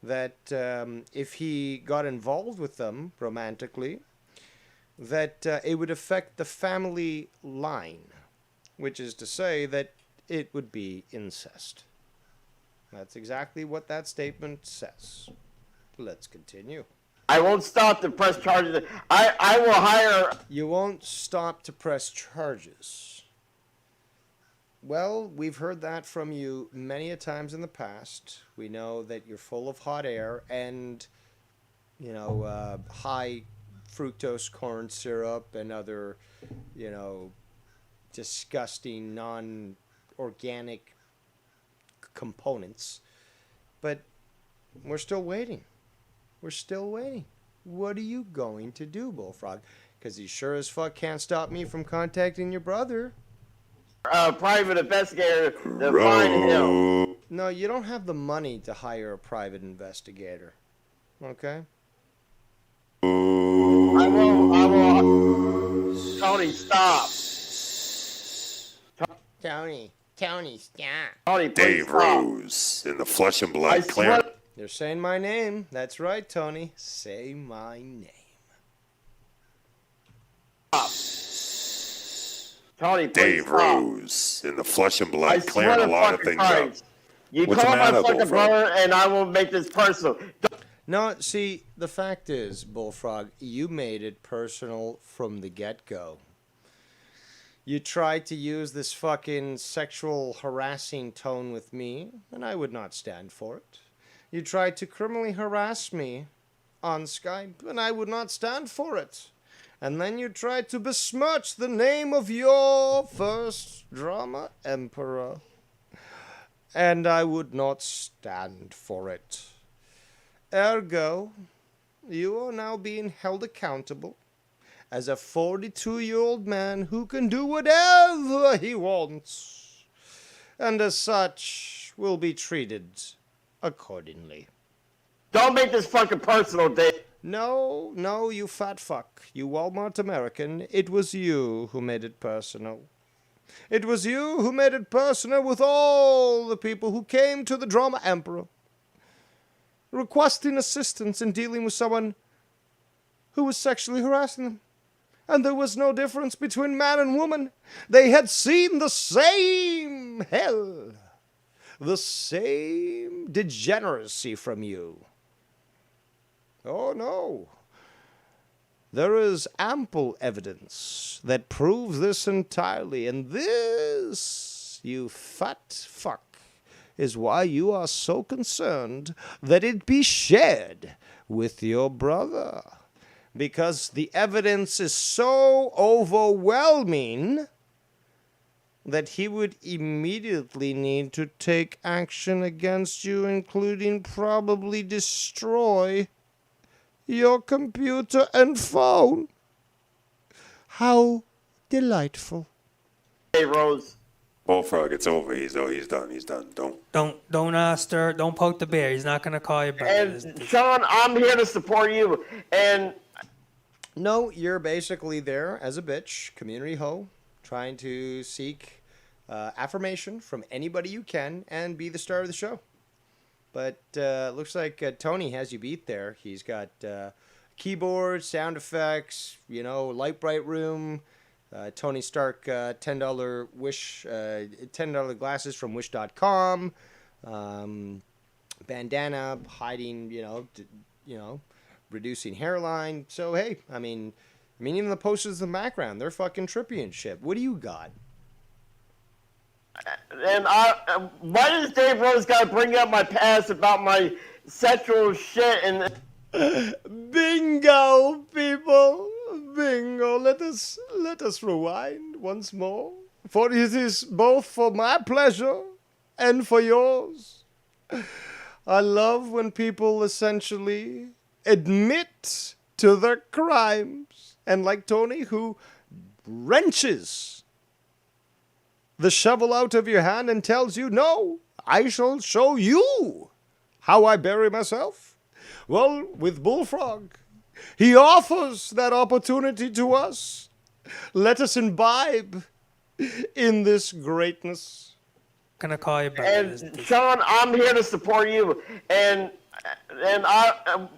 that if he got involved with them romantically, that it would affect the family line, which is to say that it would be incest. That's exactly what that statement says. Let's continue. I won't stop to press charges. I will hire... You won't stop to press charges. Well, we've heard that from you many a times in the past. We know that you're full of hot air and, high fructose corn syrup and other, disgusting non-organic components. But we're still waiting. We're still waiting. What are you going to do, Bullfrog? Because he sure as fuck can't stop me from contacting your brother. Private investigator to find him. No, you don't have the money to hire a private investigator. Okay? I will. Tony, stop. Tony, stop. Tony, Dave stop. Rose in the Flesh and Blood clan. They're saying my name. That's right, Tony. Say my name. Stop. Tony, Dave stop. Rose in the Flesh and Blood I clearing swear a lot of to things Christ. up. You What's call the my matter, fucking Bullfrog? brother, and I will make this personal. No, see, the fact is, Bullfrog, you made it personal from the get-go. You tried to use this fucking sexual harassing tone with me, and I would not stand for it. You tried to criminally harass me on Skype, and I would not stand for it. And then you tried to besmirch the name of your first drama emperor, and I would not stand for it. Ergo, you are now being held accountable as a 42-year-old man who can do whatever he wants, and as such will be treated accordingly. Don't make this fucking personal, Dave. No, you fat fuck. You Walmart American. It was you who made it personal. It was you who made it personal with all the people who came to the Drama Emperor, requesting assistance in dealing with someone who was sexually harassing them. And there was no difference between man and woman. They had seen the same hell, the same degeneracy from you. Oh, no. There is ample evidence that proves this entirely, and this, you fat fuck, is why you are so concerned that it be shared with your brother. because the evidence is so overwhelming that he would immediately need to take action against you, including probably destroy your computer and phone. How delightful. Hey, Rose. Bullfrog, it's over. He's done. He's done. Don't stir. Don't poke the bear. He's not gonna call you back. And Sean, I'm here to support you. And no, you're basically there as a bitch, community hoe, trying to seek affirmation from anybody you can and be the star of the show. But looks like Tony has you beat there. He's got keyboard, sound effects, light bright room. Tony Stark $10 Wish, $10 glasses from Wish.com, bandana hiding, reducing hairline. So hey, I mean, even the posters in the background, they're fucking trippy and shit. What do you got? And why does Dave Rose got to bring up my past about my sexual shit and? Bingo, people. Bingo. Let us rewind once more. For it is both for my pleasure and for yours. I love when people essentially admit to their crimes. And like Tony, who wrenches the shovel out of your hand and tells you, no, I shall show you how I bury myself. Well, with Bullfrog, he offers that opportunity to us. Let us imbibe in this greatness. Gonna call you back. And Sean, I'm here to support you. And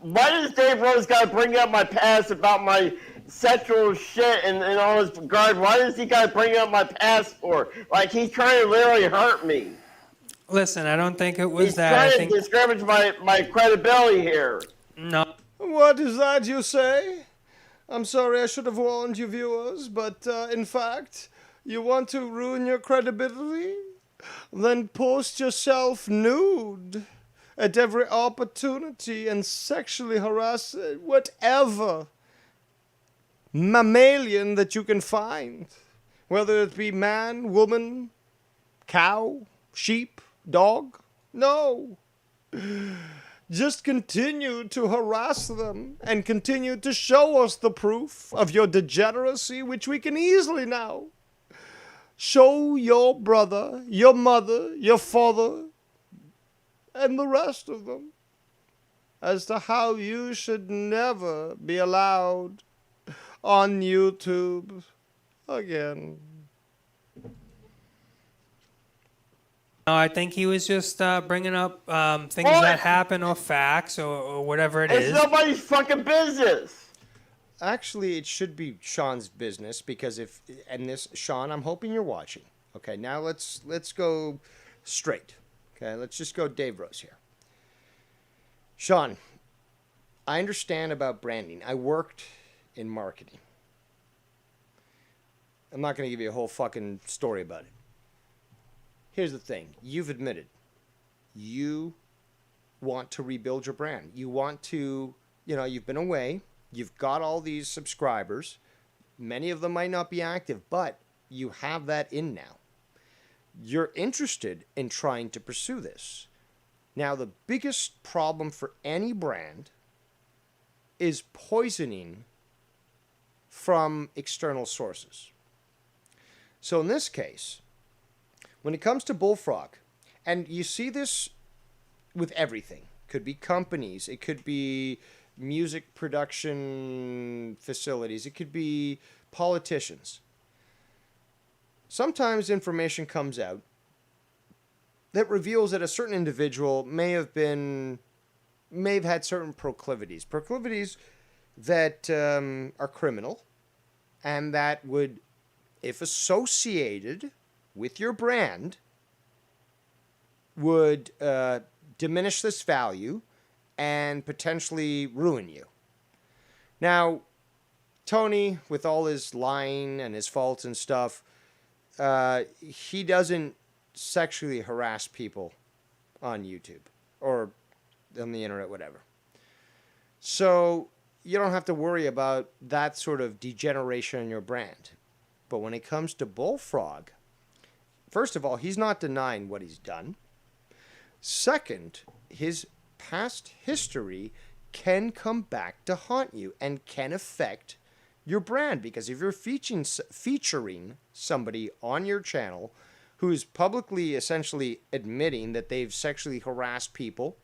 why does Dave Rose got to bring up my past about my sexual shit and all his regard? Why does he got to bring up my past for? Like he's trying to literally hurt me. Listen, I don't think it was He's that. trying to discourage my credibility here. No. What is that you say? I'm sorry, I should have warned you viewers, but in fact, you want to ruin your credibility? Then post yourself nude at every opportunity and sexually harass whatever mammalian that you can find. Whether it be man, woman, cow, sheep, dog? No. Just continue to harass them and continue to show us the proof of your degeneracy, which we can easily now show your brother, your mother, your father, and the rest of them as to how you should never be allowed on YouTube again. No, I think he was just bringing up things that happen or facts or whatever it is. It's nobody's fucking business. Actually, it should be Sean's business because Sean, I'm hoping you're watching. Okay, now let's go straight. Okay, let's just go Dave Rose here. Sean, I understand about branding. I worked in marketing. I'm not going to give you a whole fucking story about it. Here's the thing. You've admitted you want to rebuild your brand. You want to, you've been away. You've got all these subscribers. Many of them might not be active, but you have that in now. You're interested in trying to pursue this. Now, the biggest problem for any brand is poisoning from external sources. So in this case, when it comes to Bullfrog, and you see this with everything, could be companies, it could be music production facilities, it could be politicians. Sometimes information comes out that reveals that a certain individual may have had certain proclivities that are criminal, and that would, if associated with your brand, would diminish this value and potentially ruin you. Now, Tony, with all his lying and his faults and stuff, he doesn't sexually harass people on YouTube or on the internet, whatever. So you don't have to worry about that sort of degeneration in your brand. But when it comes to Bullfrog, first of all, he's not denying what he's done. Second, his past history can come back to haunt you and can affect your brand, because if you're featuring somebody on your channel who's publicly essentially admitting that they've sexually harassed people,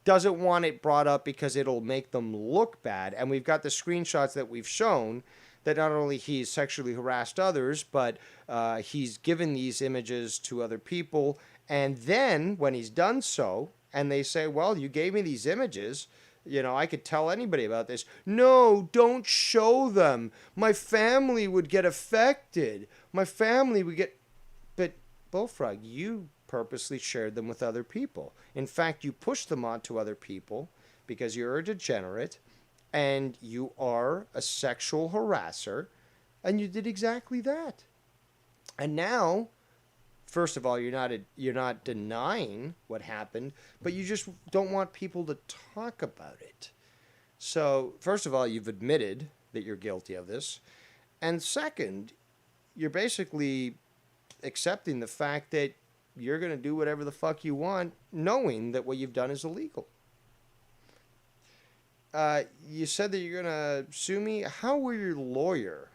doesn't want it brought up because it'll make them look bad, and we've got the screenshots that we've shown that not only he's sexually harassed others, but he's given these images to other people, and then when he's done so, and they say, well, you gave me these images, you know, I could tell anybody about this. No, don't show them. My family would get affected. My family would get... But, Bullfrog, you purposely shared them with other people. In fact, you pushed them on to other people because you're a degenerate and you are a sexual harasser, and you did exactly that. And now... First of all, you're not denying what happened, but you just don't want people to talk about it. So, first of all, you've admitted that you're guilty of this. And second, you're basically accepting the fact that you're going to do whatever the fuck you want, knowing that what you've done is illegal. You said that you're going to sue me. How will your lawyer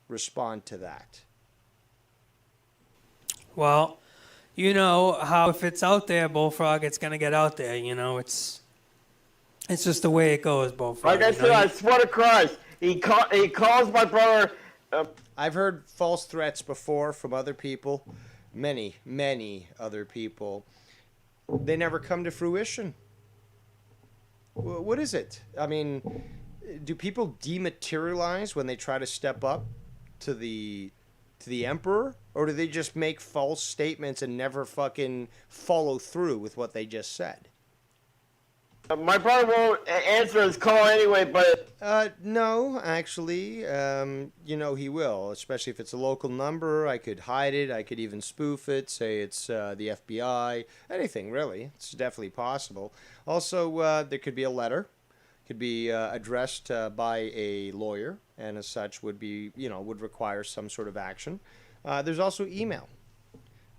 respond to that? Well, you know how if it's out there, Bullfrog, it's gonna get out there. You know, it's just the way it goes, Bullfrog. Like I said, I swear to Christ, he calls my brother. I've heard false threats before from other people, many other people. They never come to fruition. What is it? I mean, do people dematerialize when they try to step up to the emperor, or do they just make false statements and never fucking follow through with what they just said? My brother won't answer his call anyway, but... No, actually, you know he will, especially if it's a local number. I could hide it, I could even spoof it, say it's the FBI, anything really. It's definitely possible. Also, there could be a letter. Could be addressed by a lawyer, and as such would be, you know, would require some sort of action. There's also email.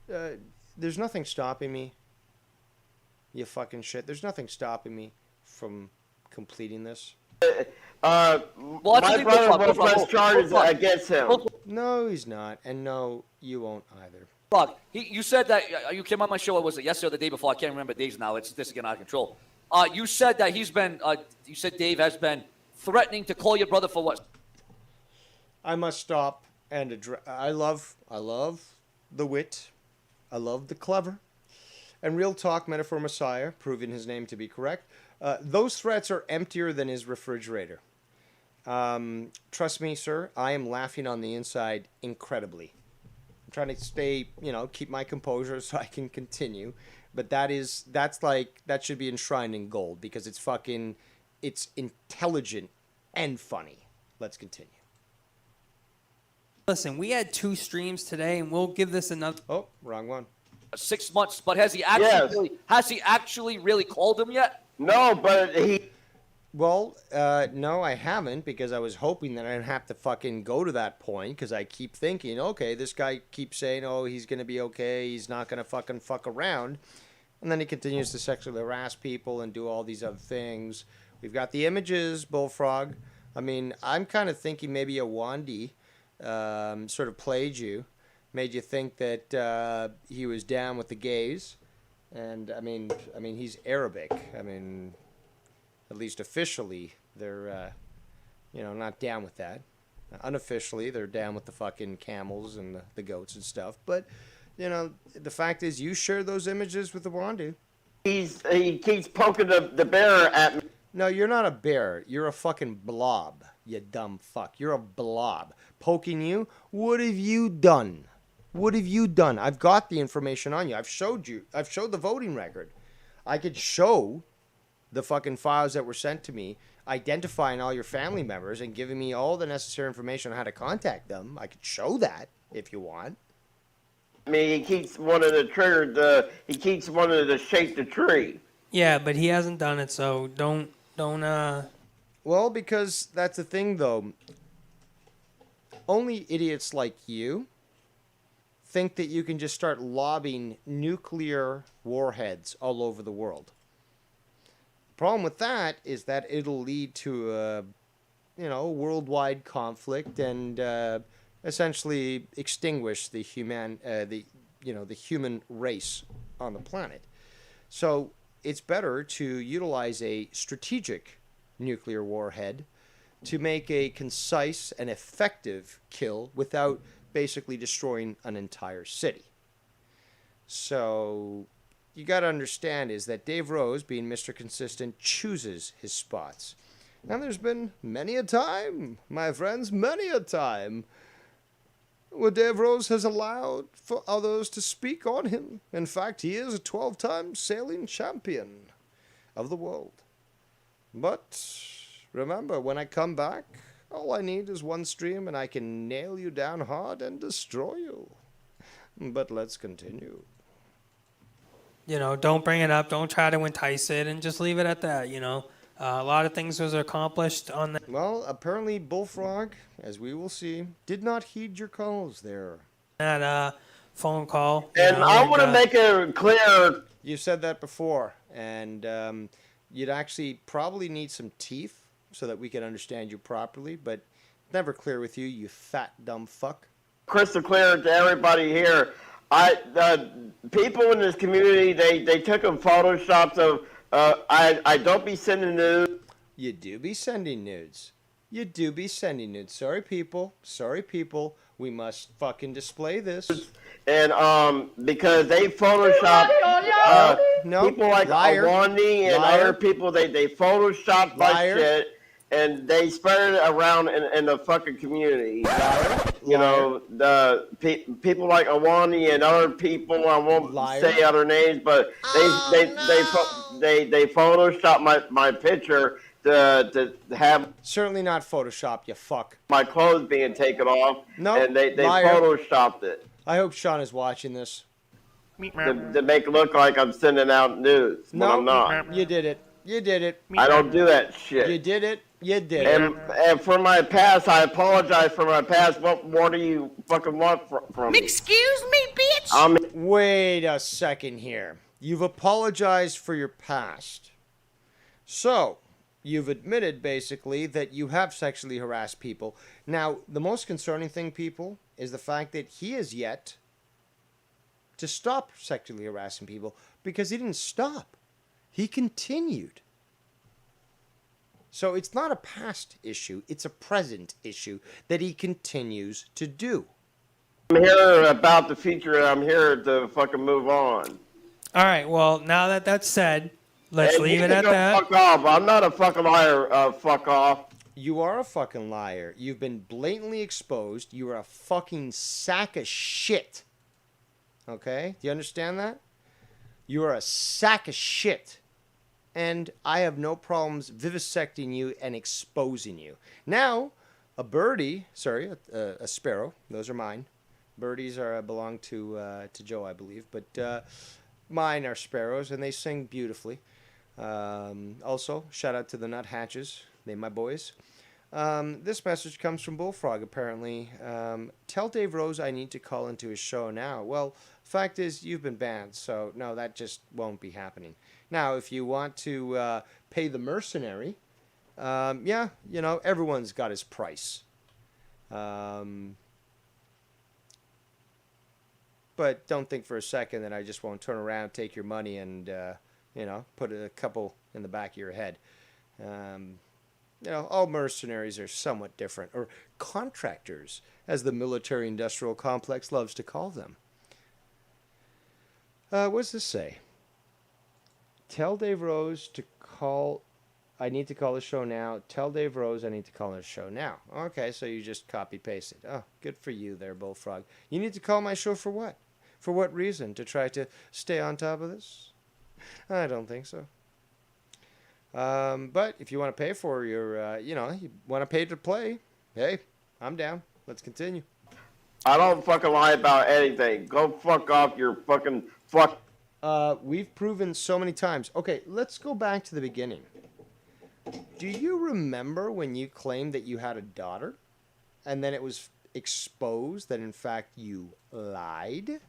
There's nothing stopping me. You fucking shit. There's nothing stopping me from completing this. My brother will press charges against him. No, he's not, and no, you won't either. Bullfrog, you said that you came on my show. Was it yesterday or the day before? I can't remember days now. This is getting out of control. You said that he's been. You said Dave has been threatening to call your brother for what? I must stop and address. I love the wit. I love the clever. And real talk, Metaphor Messiah, proving his name to be correct. Those threats are emptier than his refrigerator. Trust me, sir. I am laughing on the inside incredibly. I'm trying to stay, keep my composure so I can continue. But that should be enshrined in gold because it's intelligent and funny. Let's continue. Listen, we had 2 streams today, and we'll give this another. Oh, wrong one. 6 months, but has he actually really called him yet? No, but he. Well, no, I haven't because I was hoping that I didn't have to fucking go to that point because I keep thinking, okay, this guy keeps saying, oh, he's going to be okay, he's not going to fucking fuck around. And then he continues to sexually harass people and do all these other things. We've got the images, Bullfrog. I mean, I'm kind of thinking maybe a Wandy sort of played you, made you think that he was down with the gays. And, I mean, he's Arabic. I mean... At least officially, they're, not down with that. Unofficially, they're down with the fucking camels and the goats and stuff. But, the fact is, you share those images with the Wandu. He keeps poking the bear at me. No, you're not a bear. You're a fucking blob, you dumb fuck. You're a blob. Poking you? What have you done? What have you done? I've got the information on you. I've showed the voting record. I could show the fucking files that were sent to me, identifying all your family members and giving me all the necessary information on how to contact them. I could show that if you want. I mean, he keeps wanting to shake the tree. Yeah, but he hasn't done it, so don't. Well, because that's the thing, though. Only idiots like you think that you can just start lobbing nuclear warheads all over the world. The problem with that is that it'll lead to a, worldwide conflict and essentially extinguish the human race on the planet. So it's better to utilize a strategic nuclear warhead to make a concise and effective kill without basically destroying an entire city. So you got to understand is that Dave Rose, being Mr. Consistent, chooses his spots. Now there's been many a time, my friends, many a time, where Dave Rose has allowed for others to speak on him. In fact, he is a 12-time sailing champion of the world. But remember, when I come back, all I need is one stream and I can nail you down hard and destroy you. But let's continue. Don't bring it up. Don't try to entice it and just leave it at that, A lot of things was accomplished on that. Well, apparently Bullfrog, as we will see, did not heed your calls there. That phone call. And I want to make it clear. You said that before, and you'd actually probably need some teeth so that we can understand you properly, but never clear with you, you fat, dumb fuck. Crystal clear to everybody here. People in this community, they took them photoshops of, I don't be sending nudes. You do be sending nudes. You do be sending nudes. Sorry, people. We must fucking display this. And because they photoshopped people like Awandi and other people, they photoshopped my shit and they spread it around in the fucking community. The people like Awandi and other people, I won't say other names, but they photoshopped my picture to have certainly not Photoshop, you fuck. My clothes being taken off. No, and they photoshopped it. I hope Sean is watching this. To make it look like I'm sending out news, but I'm not. You did it. I don't do that shit. You did it. And for my past, I apologize for my past. What more do you fucking want from me? Excuse me, bitch? Wait a second here. You've apologized for your past. So, you've admitted, basically, that you have sexually harassed people. Now, the most concerning thing, people, is the fact that he has yet to stop sexually harassing people because he didn't stop. He continued. So it's not a past issue, it's a present issue that he continues to do. I'm here about the future, and I'm here to fucking move on. All right, well, now that that's said, let's leave it at that. Fuck off. I'm not a fucking liar, fuck off. You are a fucking liar. You've been blatantly exposed. You are a fucking sack of shit. Okay? Do you understand that? You are a sack of shit. And I have no problems vivisecting you and exposing you. Now, a sparrow. Those are mine. Birdies belong to Joe, I believe. But mine are sparrows, and they sing beautifully. Also, shout out to the nuthatches. They my boys. This message comes from Bullfrog, apparently. Tell Dave Rose I need to call into his show now. Well, fact is, you've been banned, so no, that just won't be happening. Now, if you want to pay the mercenary, everyone's got his price. But don't think for a second that I just won't turn around, take your money, and, put a couple in the back of your head. All mercenaries are somewhat different, or contractors, as the military-industrial complex loves to call them. What does this say? Tell Dave Rose to call. I need to call the show now. Tell Dave Rose I need to call his show now. Okay, so you just copy-pasted. Oh, good for you there, Bullfrog. You need to call my show for what? For what reason? To try to stay on top of this? I don't think so. But if you want to pay for your, you want to pay to play, hey, I'm down. Let's continue. I don't fucking lie about anything. Go fuck off your fucking fuck. We've proven so many times. Okay, let's go back to the beginning. Do you remember when you claimed that you had a daughter, and then it was exposed that in fact you lied?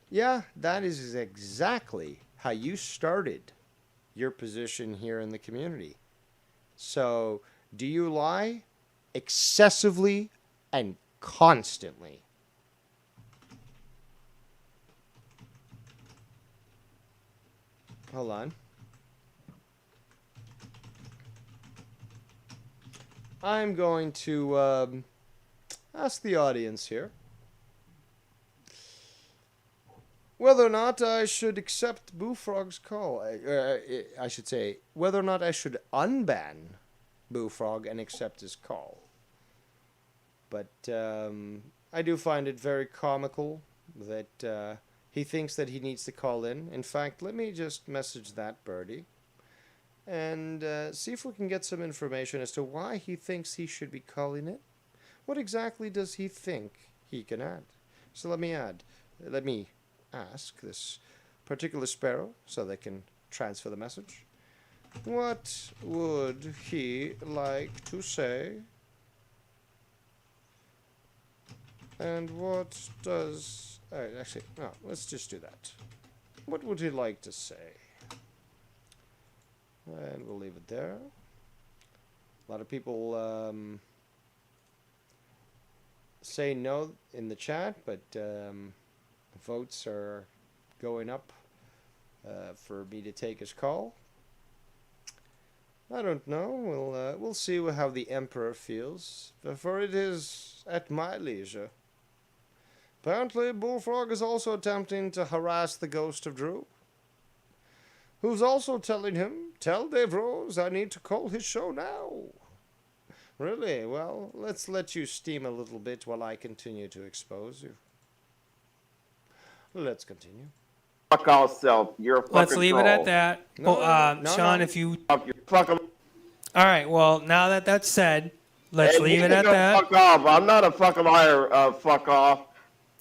Yeah, that is exactly how you started your position here in the community. So, do you lie excessively and constantly? Hold on. I'm going to ask the audience here whether or not I should accept Bullfrog's call. I should say, whether or not I should unban Bullfrog and accept his call. But I do find it very comical that he thinks that he needs to call in. In fact, let me just message that birdie and see if we can get some information as to why he thinks he should be calling in. What exactly does he think he can add? So let me ask this particular sparrow so they can transfer the message. What would he like to say? And what does... actually, no, let's just do that. What would he like to say? And we'll leave it there. A lot of people say no in the chat, but votes are going up for me to take his call. I don't know. We'll see how the Emperor feels, for it is at my leisure. Apparently, Bullfrog is also attempting to harass the ghost of Drew, who's also telling him, "Tell Dave Rose I need to call his show now." Really? Well, let's let you steam a little bit while I continue to expose you. Let's continue. Fuck off, self. You're a fucking Let's leave it troll. at that. No, Well, no, Sean, no. if you... You're fucking... All right, well, now that that's said, let's Hey, leave you it can at go that. Fuck off. I'm not a fucking liar. Fuck off.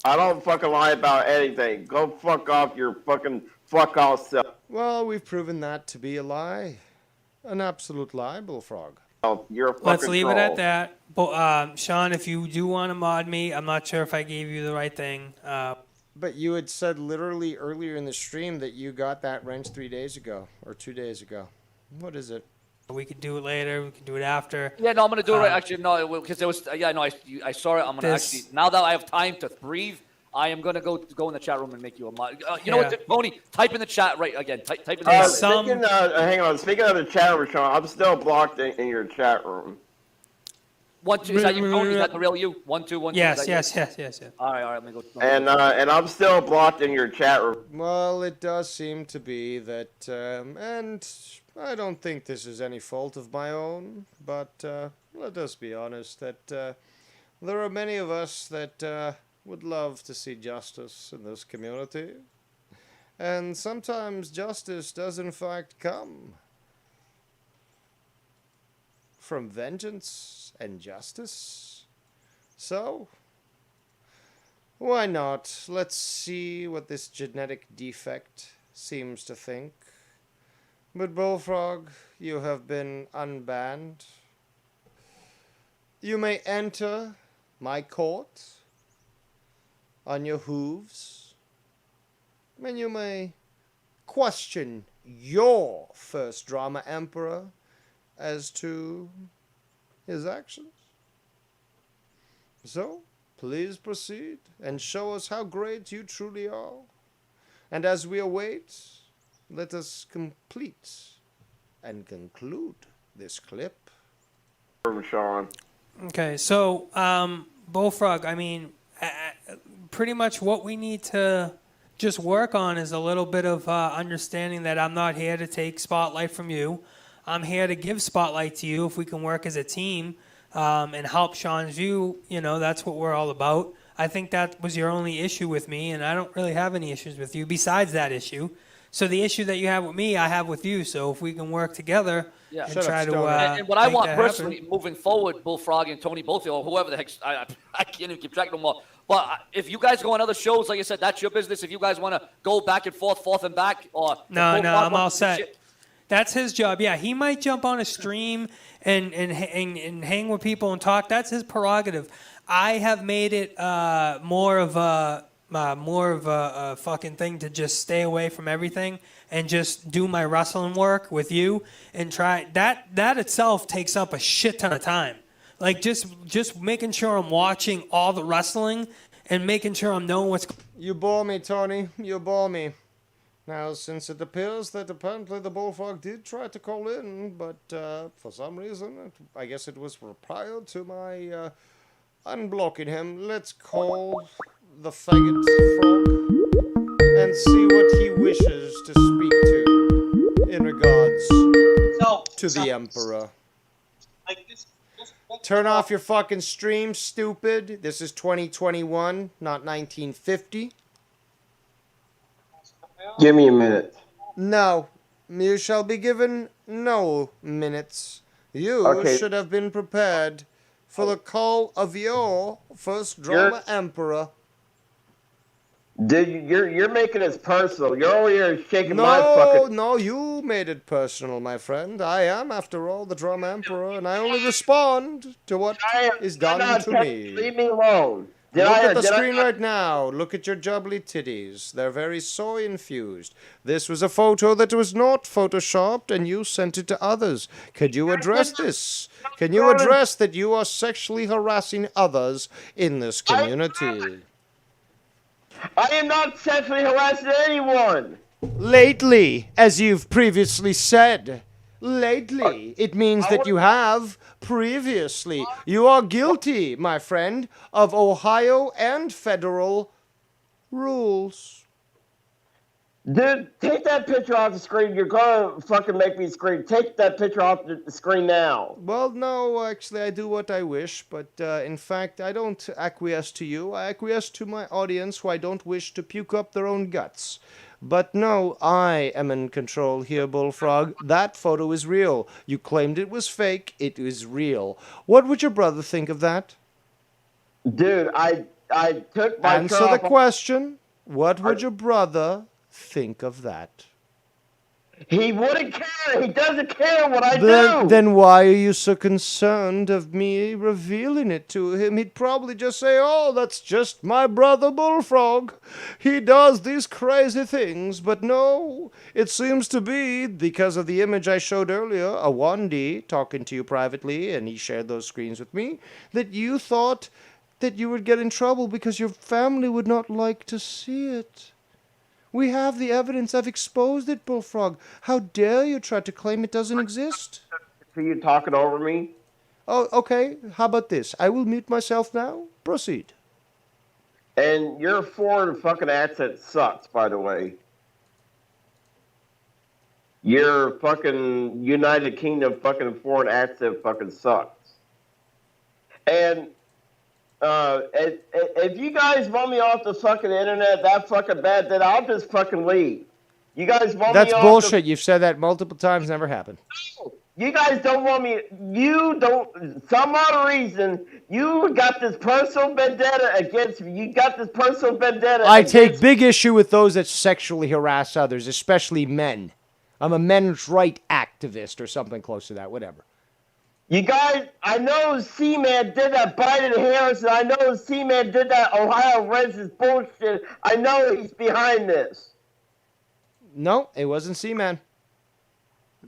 I don't fucking lie about anything. Go fuck off. Your fucking fuck off self. Well, we've proven that to be a lie. An absolute lie, Bullfrog. You're a fucking Let's leave it troll. at that. Sean, if you do want to mod me, I'm not sure if I gave you the right thing. But you had said literally earlier in the stream that you got that wrench 3 days ago, or 2 days ago. What is it? We could do it later. We could do it after. Yeah, no, I'm gonna do it right. Actually, no, because there was. Yeah, no, I saw it. I'm gonna actually. Now that I have time to breathe, I am gonna go in the chat room and make you a mod. You know what, Tony? Type in the chat right again. Type in the chat. Hang on. Speaking of the chat room, Sean, I'm still blocked in your chat room. 1 2. Is that you, Tony? Is that the real you? 1 2 1 2. Yes. All right. Let me go. And I'm still blocked in your chat room. Well, it does seem to be that, and I don't think this is any fault of my own, but let us be honest that there are many of us that would love to see justice in this community. And sometimes justice does in fact come from vengeance and justice. So, why not? Let's see what this genetic defect seems to think. But Bullfrog, you have been unbanned. You may enter my court on your hooves, and you may question your first drama emperor as to his actions. So, please proceed and show us how great you truly are. And as we await, let us complete and conclude this clip. Sean. Okay, so Bullfrog, I mean, pretty much what we need to just work on is a little bit of understanding that I'm not here to take spotlight from you. I'm here to give spotlight to you. If we can work as a team and help Sean's view, that's what we're all about. I think that was your only issue with me, and I don't really have any issues with you besides that issue. So the issue that you have with me, I have with you. So if we can work together and try to and what I want that personally happen. moving forward, Bullfrog and Tony both, or whoever the heck, I can't even keep track no more. But if you guys go on other shows, like I said, that's your business. If you guys want to go back and forth and back, or No, I'm all set. That's his job. Yeah, he might jump on a stream and hang with people and talk. That's his prerogative. I have made it more of a fucking thing to just stay away from everything and just do my wrestling work with you and try that. That itself takes up a shit ton of time. Like just making sure I'm watching all the wrestling and making sure I'm knowing what's. You bore me, Tony. You bore me. Now, since it appears that apparently the Bullfrog did try to call in, but for some reason, I guess it was prior to my unblocking him, let's call the faggot frog and see what he wishes to speak to in regards to the Emperor. Turn off your fucking stream, stupid. This is 2021, not 1950. Give me a minute. No, you shall be given no minutes. You should have been prepared for the call of your first drama emperor. Dude, you're making this personal. You're over here shaking my fucking... No, you made it personal, my friend. I am, after all, the drama emperor, and I only respond to what is done to me. Leave me alone. Look at the screen right now. Look at your jubbly titties. They're very soy-infused. This was a photo that was not photoshopped, and you sent it to others. Could you address this? Can you address that you are sexually harassing others in this community? I am not sexually harassing anyone. Lately, as you've previously said. Lately, it means that you have previously. You are guilty, my friend, of Ohio and federal rules. Dude, take that picture off the screen. You're gonna fucking make me scream. Take that picture off the screen now. Well, no, actually, I do what I wish, but in fact, I don't acquiesce to you. I acquiesce to my audience who I don't wish to puke up their own guts. But no, I am in control here, Bullfrog. That photo is real. You claimed it was fake. It is real. What would your brother think of that? Dude, I took my... Answer the question. What would your brother think of that? He wouldn't care. He doesn't care what I do. Then why are you so concerned of me revealing it to him? He'd probably just say, oh, that's just my brother Bullfrog. He does these crazy things. But no, it seems to be, because of the image I showed earlier, a Wandy talking to you privately, and he shared those screens with me, that you thought that you would get in trouble because your family would not like to see it. We have the evidence. I've exposed it, Bullfrog. How dare you try to claim it doesn't exist? Are you talking over me? Oh, okay. How about this? I will mute myself now. Proceed. And your foreign fucking accent sucks, by the way. Your fucking United Kingdom fucking foreign accent fucking sucks. And if you guys want me off the fucking internet that fucking bad, then I'll just fucking leave. You guys want me off? That's bullshit. You've said that multiple times. Never happened. No, you guys don't want me. You don't. Some other reason. You got this personal vendetta against me. You got this personal vendetta. I take big issue with those that sexually harass others, especially men. I'm a men's right activist or something close to that. Whatever. You guys, I know C-Man did that Biden-Harris, and I know C-Man did that Ohio racist bullshit. I know he's behind this. No, it wasn't C-Man.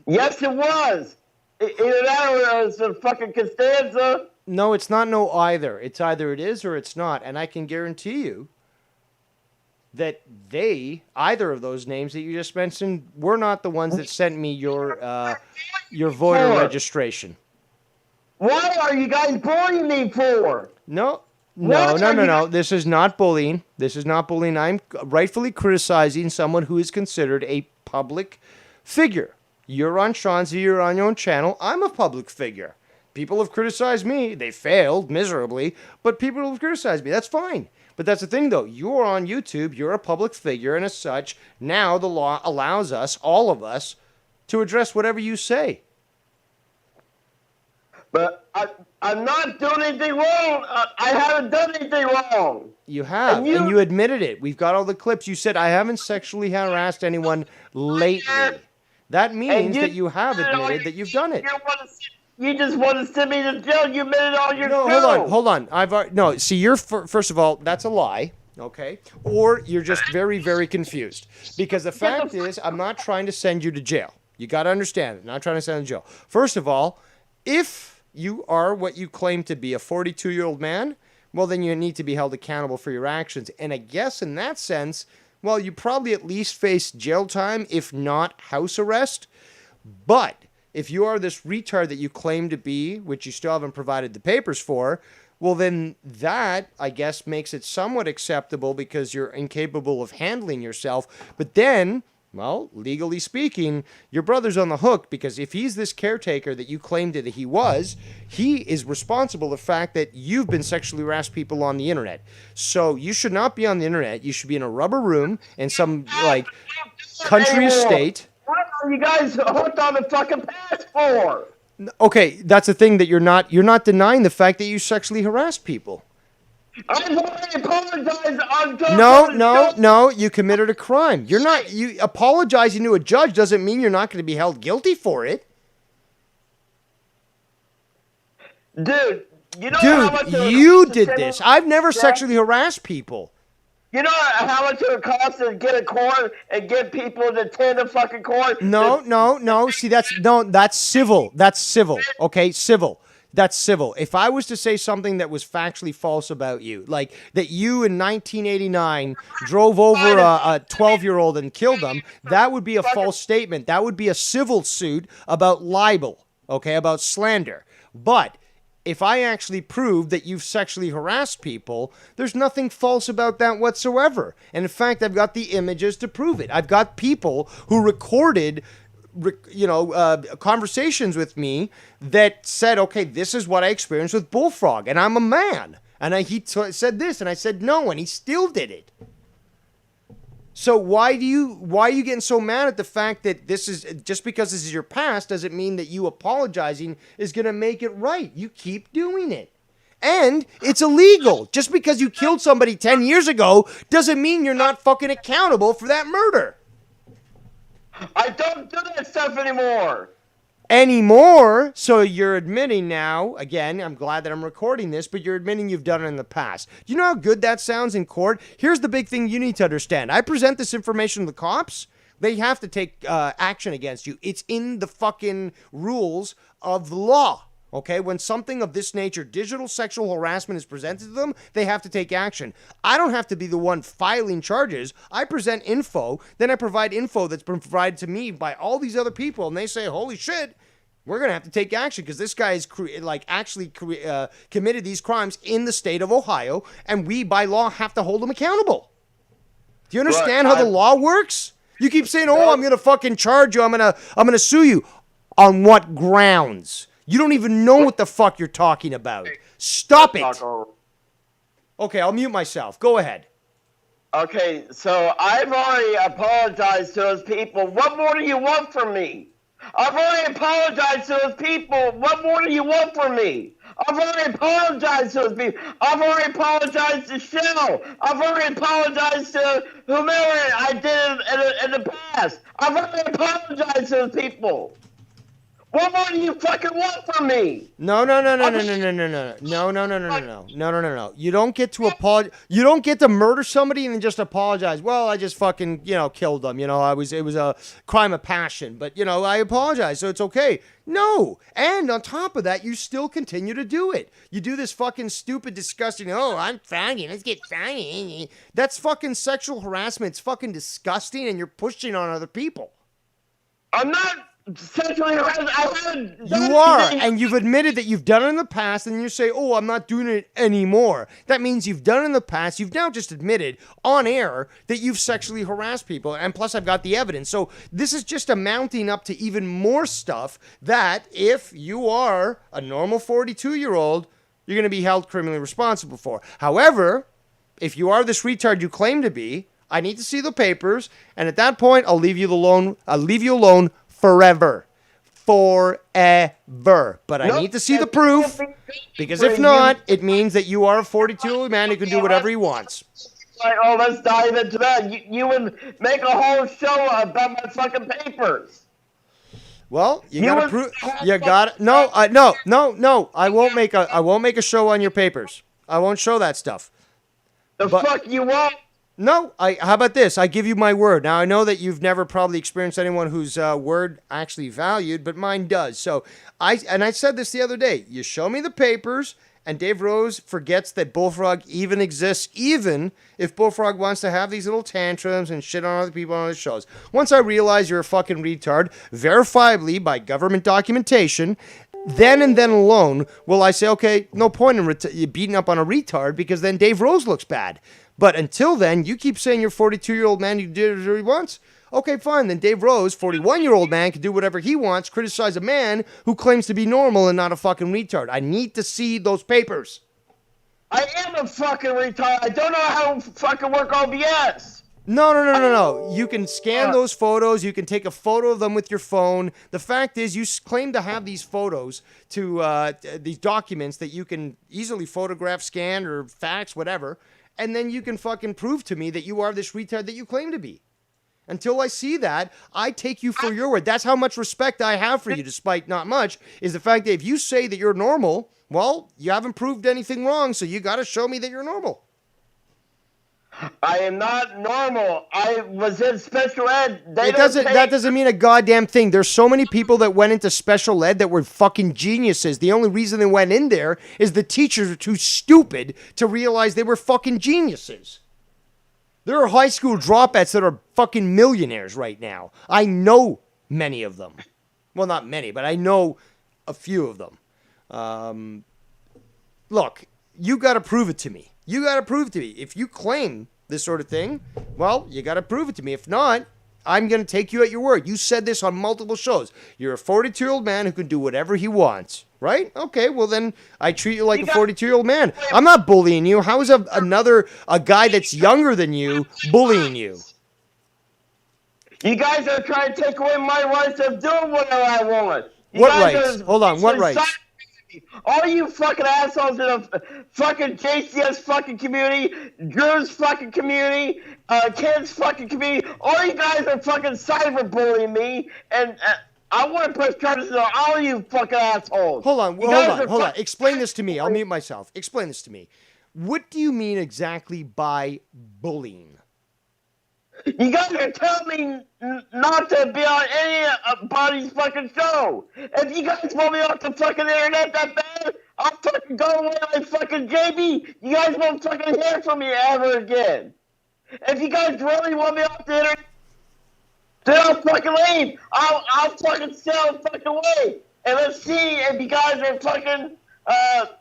Yes, it was. Either that or it was a fucking Costanza. No, it's not no either. It's either it is or it's not. And I can guarantee you that either of those names that you just mentioned, were not the ones that sent me your voter registration. What are you guys bullying me for? No. This is not bullying. This is not bullying. I'm rightfully criticizing someone who is considered a public figure. You're on Sean's, you're on your own channel. I'm a public figure. People have criticized me. They failed miserably, but people have criticized me. That's fine. But that's the thing, though. You're on YouTube. You're a public figure, and as such, now the law allows us, all of us, to address whatever you say. But I'm not doing anything wrong. I haven't done anything wrong. You have, and you admitted it. We've got all the clips. You said, I haven't sexually harassed anyone lately. That means that you have admitted that you've done it. You just want to send me to jail. You admitted on your show. No, hold on. See, you're first of all, that's a lie. Okay, or you're just very, very confused because the fact is, I'm not trying to send you to jail. You got to understand it. I'm not trying to send you to jail. First of all, if you are what you claim to be, a 42-year-old man, well, then you need to be held accountable for your actions. And I guess in that sense, well, you probably at least face jail time, if not house arrest. But if you are this retard that you claim to be, which you still haven't provided the papers for, well, then that, I guess, makes it somewhat acceptable because you're incapable of handling yourself. But then, well, legally speaking, your brother's on the hook because if he's this caretaker that you claimed that he was, he is responsible for the fact that you've been sexually harassed people on the internet. So you should not be on the internet. You should be in a rubber room in some, like, country or state. What are you guys hooked on the fucking past for? Okay, that's the thing that you're not denying the fact that you sexually harassed people. I've already apologized on No, you committed a crime. You apologizing to a judge doesn't mean you're not going to be held guilty for it. Dude, how much you did this. I've never sexually harassed people. You know how much it would cost to get a court and get people to attend a fucking court? No. See, that's civil. That's civil. Okay, civil. That's civil. If I was to say something that was factually false about you, like that you in 1989 drove over a 12-year-old and killed them, that would be a false statement. That would be a civil suit about libel, okay, about slander. But if I actually prove that you've sexually harassed people, there's nothing false about that whatsoever. And in fact, I've got the images to prove it. I've got people who recorded conversations with me that said, okay, this is what I experienced with Bullfrog, and I'm a man. And he said this, and I said no, and he still did it. So why are you getting so mad at the fact that this is, just because this is your past doesn't mean that you apologizing is going to make it right? You keep doing it. And it's illegal. Just because you killed somebody 10 years ago doesn't mean you're not fucking accountable for that murder. I don't do that stuff anymore. So you're admitting now, again, I'm glad that I'm recording this, but you're admitting you've done it in the past. Do you know how good that sounds in court? Here's the big thing you need to understand. I present this information to the cops. They have to take action against you. It's in the fucking rules of the law. Okay, when something of this nature, digital sexual harassment, is presented to them, they have to take action. I don't have to be the one filing charges. I present info, then I provide info that's been provided to me by all these other people, and they say, holy shit, we're going to have to take action because this guy is committed these crimes in the state of Ohio, and we, by law, have to hold him accountable. Do you understand how the law works? You keep saying, oh, I'm going to fucking charge you, I'm going to sue you. On what grounds? You don't even know what the fuck you're talking about. Stop it. Okay, I'll mute myself. Go ahead. Okay, so I've already apologized to those people. What more do you want from me? I've already apologized to those people. What more do you want from me? I've already apologized to those people. I've already apologized to Shell. I've already apologized to whomever I did in the past. I've already apologized to those people. What more do you fucking want from me? No. You don't get to apologize. You don't get to murder somebody and then just apologize. Well, I just fucking, killed them. It was a crime of passion, but I apologize, so it's okay. No. And on top of that, you still continue to do it. You do this fucking stupid, disgusting, oh, I'm faggy, let's get faggy. That's fucking sexual harassment. It's fucking disgusting, and you're pushing on other people. I'm not sexually harassed. I haven't done You are, anything. and you've admitted that you've done it in the past, and you say, oh, I'm not doing it anymore. That means you've done it in the past. You've now just admitted on air that you've sexually harassed people, and plus I've got the evidence. So this is just amounting up to even more stuff that if you are a normal 42-year-old, you're going to be held criminally responsible for. However, if you are this retard you claim to be, I need to see the papers, and at that point, I'll leave you alone. Forever. But I need to see the proof, because if not, it means that you are a 42-year-old man who can do whatever he wants. Like, oh, let's dive into that. You would make a whole show about my fucking papers. Well, you gotta prove. You got no, no. I won't make a show on your papers. I won't show that stuff. Fuck you want? No, how about this? I give you my word. Now, I know that you've never probably experienced anyone whose word actually valued, but mine does. So, I said this the other day. You show me the papers, and Dave Rose forgets that Bullfrog even exists, even if Bullfrog wants to have these little tantrums and shit on other people on his shows. Once I realize you're a fucking retard, verifiably by government documentation, then and then alone will I say, okay, no point in beating up on a retard, because then Dave Rose looks bad. But until then, you keep saying you're a 42-year-old man, you can do whatever he wants. Okay, fine. Then Dave Rose, 41-year-old man, can do whatever he wants, criticize a man who claims to be normal and not a fucking retard. I need to see those papers. I am a fucking retard. I don't know how to fucking work OBS. No. You can scan those photos. You can take a photo of them with your phone. The fact is, you claim to have these photos these documents that you can easily photograph, scan, or fax, whatever. And then you can fucking prove to me that you are this retard that you claim to be. Until I see that, I take you for your word. That's how much respect I have for you, despite not much, is the fact that if you say that you're normal, well, you haven't proved anything wrong, so you got to show me that you're normal. I am not normal. I was in special ed. That doesn't mean a goddamn thing. There's so many people that went into special ed that were fucking geniuses. The only reason they went in there is the teachers are too stupid to realize they were fucking geniuses. There are high school dropouts that are fucking millionaires right now. I know many of them. Well, not many, but I know a few of them. Look, you got to prove it to me. You got to prove it to me. If you claim this sort of thing, well, you got to prove it to me. If not, I'm going to take you at your word. You said this on multiple shows. You're a 42-year-old man who can do whatever he wants, right? Okay, well then I treat you like a 42-year-old man. I'm not bullying you. How is a guy that's younger than you bullying you? You guys are trying to take away my rights of doing whatever I want. What rights? Hold on, what rights? All you fucking assholes in the fucking JCS fucking community, Drew's fucking community, Ken's fucking community, all you guys are fucking cyberbullying me, and I want to press charges on all you fucking assholes. Hold on. Explain this to me. I'll mute myself. Explain this to me. What do you mean exactly by bullying? You guys are telling me not to be on anybody's fucking show. If you guys want me off the fucking internet that bad, I'll fucking go away like fucking JB. You guys won't fucking hear from me ever again. If you guys really want me off the internet, then I'll fucking leave. I'll fucking sell fucking away. And let's see if you guys are fucking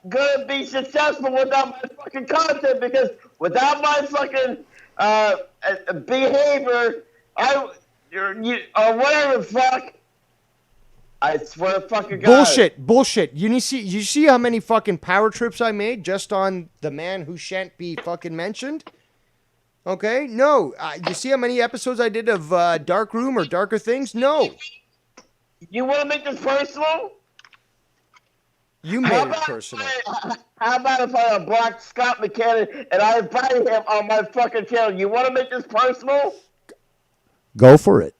gonna be successful without my fucking content, because without my fucking behavior, or whatever the fuck, I swear to fucking God. Bullshit. You see how many fucking power trips I made just on the man who shan't be fucking mentioned? Okay? No. You see how many episodes I did of Dark Room or Darker Things? No. You want to make this personal? You made it personal. How about if I blocked Scott McKinnon and I invited him on my fucking channel? You want to make this personal? Go for it.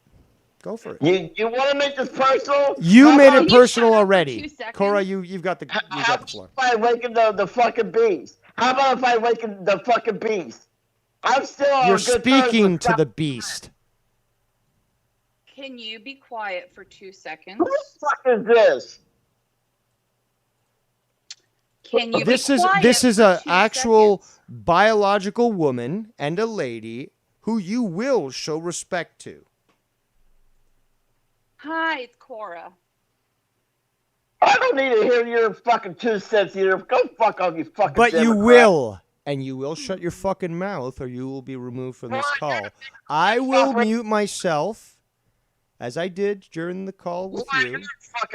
You want to make this personal? You made it personal already. Cora, you've got the floor. How about if I awaken the fucking beast? How about if I awaken the fucking beast? I'm still on You're good speaking to the beast. Can you be quiet for 2 seconds? Who the fuck is this? Can you This be is quiet this is for a 2 actual seconds? biological woman and a lady who you will show respect to. Hi, it's Cora. I don't need to hear your fucking 2 cents either. Go fuck off, you fucking But you Democrat. will. And you will shut your fucking mouth or you will be removed from this call. I will mute myself, as I did during the call with you,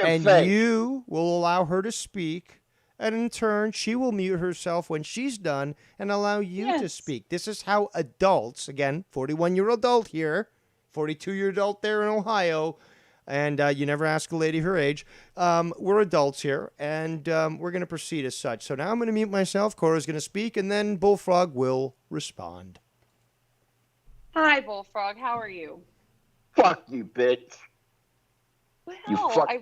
and fake. you will allow her to speak, and in turn, she will mute herself when she's done and allow you to speak. This is how adults, again, 41-year-old adult here, 42-year adult there in Ohio, and you never ask a lady her age. We're adults here, and we're going to proceed as such. So now I'm going to mute myself. Cora's going to speak, and then Bullfrog will respond. Hi, Bullfrog. How are you? Fuck you, bitch. Well, I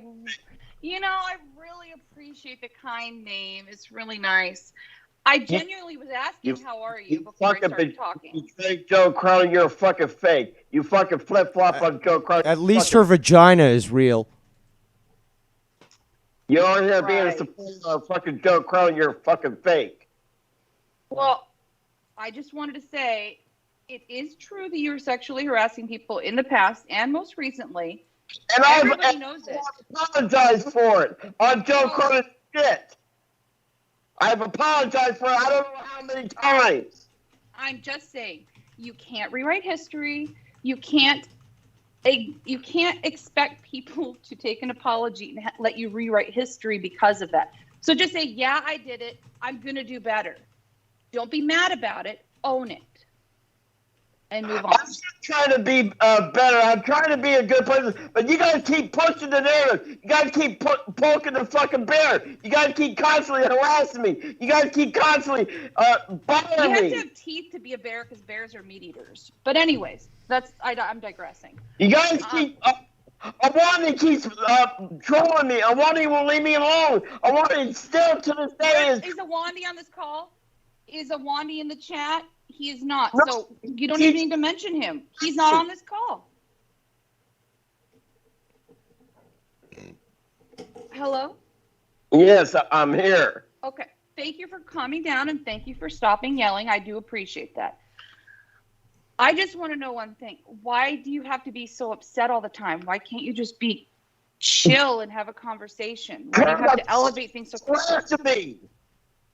really appreciate the kind name. It's really nice. I genuinely was asking, how are you, before I started talking. You fake Joe Cronin, you're a fucking fake. You fucking flip-flop on Joe Cronin. At least her vagina is real. You're on here being a supporter of fucking Joe Cronin, you're a fucking fake. Well, I just wanted to say, it is true that you were sexually harassing people in the past and most recently. And everybody knows it. I apologize for it on Joe Cronin's shit. I've apologized for it I don't know how many times. I'm just saying, you can't rewrite history. You can't expect people to take an apology and let you rewrite history because of that. So just say, yeah, I did it. I'm going to do better. Don't be mad about it. Own it. And move on. I'm just trying to be better. I'm trying to be a good person. But you guys keep pushing the narrative. You guys keep poking the fucking bear. You guys keep constantly harassing me. You guys keep constantly bothering me. You have to have teeth to be a bear because bears are meat eaters. But anyways, I'm digressing. You guys keep... Awandi keeps trolling me. Awandi won't leave me alone. Awandi still to this day Is Awandi on this call? Is Awandi in the chat? He is not. No, so you don't even need to mention him. He's not on this call. Hello? Yes, I'm here. Okay. Thank you for calming down and thank you for stopping yelling. I do appreciate that. I just want to know one thing. Why do you have to be so upset all the time? Why can't you just be chill and have a conversation? Why do you have to elevate things so quickly?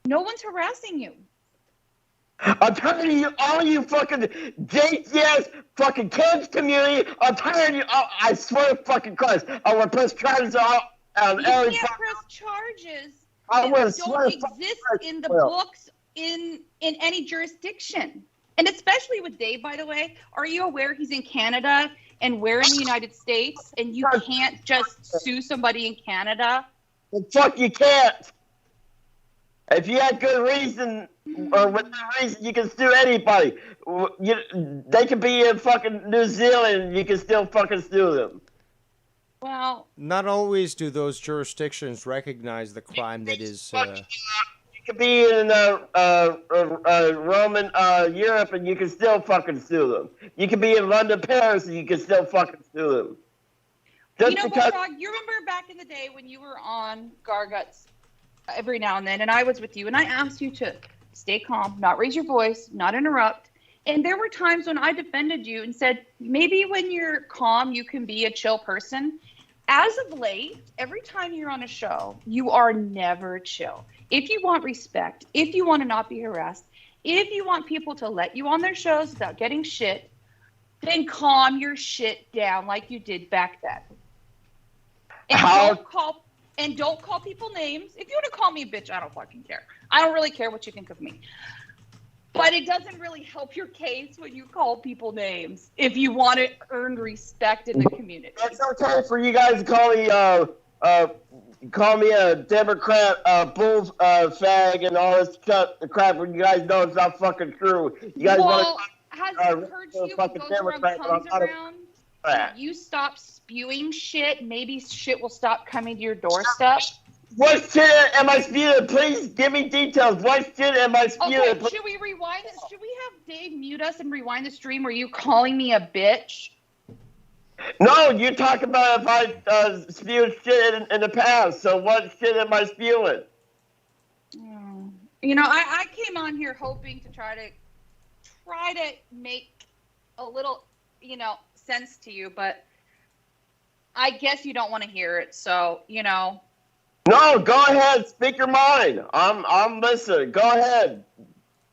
No one's harassing you. I'm tired of you, all you fucking JCS fucking kids community. I'm tired of you. I swear to fucking Christ, I will press charges on every. You can't press charges that don't exist in the books in any jurisdiction. And especially with Dave, by the way, are you aware he's in Canada and we're in the United States and you can't just sue somebody in Canada? Well, fuck, you can't. If you have good reason, or without reason, you can sue anybody. They could be in fucking New Zealand, and you can still fucking sue them. Well, not always do those jurisdictions recognize the crime that is. You could be in Roman Europe, and you can still fucking sue them. You could be in London, Paris, and you can still fucking sue them. Just Bullfrog, you remember back in the day when you were on Garguts every now and then, and I was with you, and I asked you to stay calm, not raise your voice, not interrupt. And there were times when I defended you and said, maybe when you're calm, you can be a chill person. As of late, every time you're on a show, you are never chill. If you want respect, if you want to not be harassed, if you want people to let you on their shows without getting shit, then calm your shit down like you did back then. And don't call people names. If you want to call me a bitch, I don't fucking care. I don't really care what you think of me. But it doesn't really help your case when you call people names if you want to earn respect in the community. It's okay for you guys to call me a Democrat, bull fag, and all this crap when you guys know it's not fucking true. You guys has it hurt you when Bullfrog comes around? You stop spewing shit, maybe shit will stop coming to your doorstep. What shit am I spewing? Please give me details. What shit am I spewing? Okay, should we rewind this? Should we have Dave mute us and rewind the stream? Were you calling me a bitch? No, you talk about if I spewed shit in the past. So what shit am I spewing? You know, I came on here hoping to try to make a little, sense to you, but I guess you don't want to hear it. So, No, go ahead. Speak your mind. I'm listening. Go ahead.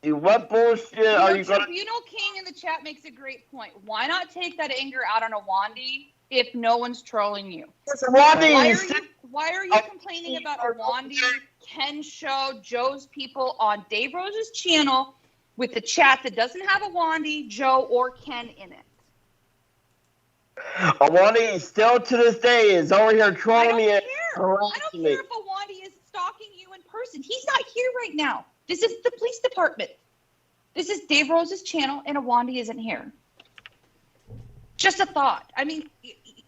What bullshit are you going to... Tribunal King in the chat makes a great point. Why not take that anger out on Awandi if no one's trolling you? Why are you complaining about Awandi, Ken's show, Joe's people on Dave Rose's channel with the chat that doesn't have Awandi, Joe, or Ken in it? Awandi still to this day is over here trolling me and harassing me. I don't care if Awandi is stalking you in person. He's not here right now. This is the police department. This is Dave Rose's channel, and Awandi isn't here. Just a thought. I mean,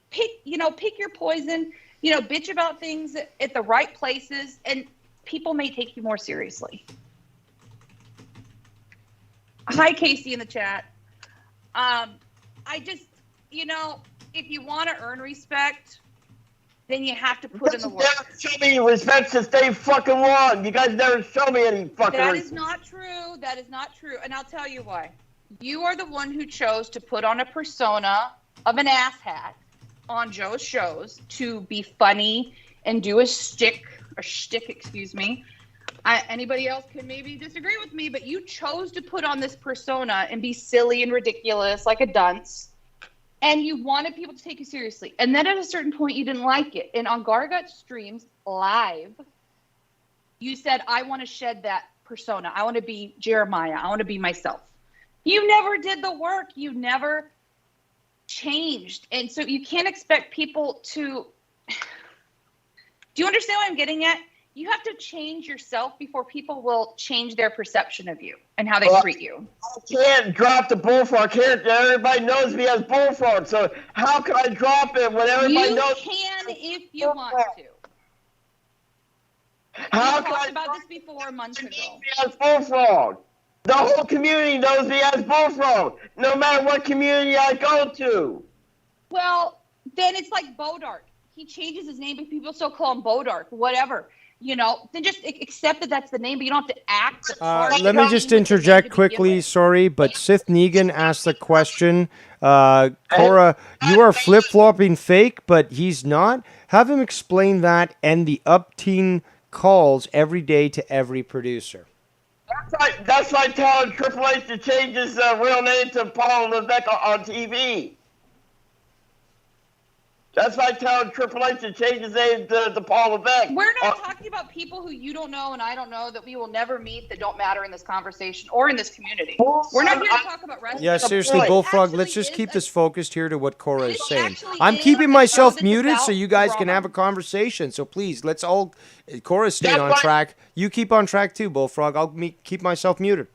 pick your poison. Bitch about things at the right places, and people may take you more seriously. Hi, Casey in the chat. I just, if you want to earn respect, then you have to put in the work. Show me respect since day fucking one. You guys never show me any fucking That respect. is not true. That is not true. And I'll tell you why. You are the one who chose to put on a persona of an asshat on Joe's shows to be funny and do a shtick, excuse me. Anybody else can maybe disagree with me, but you chose to put on this persona and be silly and ridiculous like a dunce. And you wanted people to take you seriously. And then at a certain point, you didn't like it. And on Gargut streams live, you said, I want to shed that persona. I want to be Jeremiah. I want to be myself. You never did the work. You never changed. And so you can't expect people to... Do you understand what I'm getting at? You have to change yourself before people will change their perception of you and how they treat you. I can't drop the Bullfrog character. Everybody knows me as Bullfrog. So how can I drop it when everybody knows? You can if you want to. How we can talked I about this before months ago. as Bullfrog? The whole community knows me as Bullfrog, no matter what community I go to. Well, then it's like Bodark. He changes his name, but people still call him Bodark. Whatever. Then just accept that that's the name, but you don't have to act the part. Let me just interject quickly. Sorry, but Sith Negan asked the question. Cora, you are flip-flopping fake, but he's not. Have him explain that and the up-teen calls every day to every producer. That's like telling Triple H to change his real name to Paul Levesque on TV. That's like telling Triple H to change his name to Paul Levesque. We're not talking about people who you don't know and I don't know that we will never meet that don't matter in this conversation or in this community. We're not here to talk about wrestling. Yeah, seriously, Bullfrog, let's just keep this focused here to what Cora is saying. I'm keeping myself muted so you guys can have a conversation. So please, let's all... Cora's staying on track. You keep on track too, Bullfrog. I'll keep myself muted.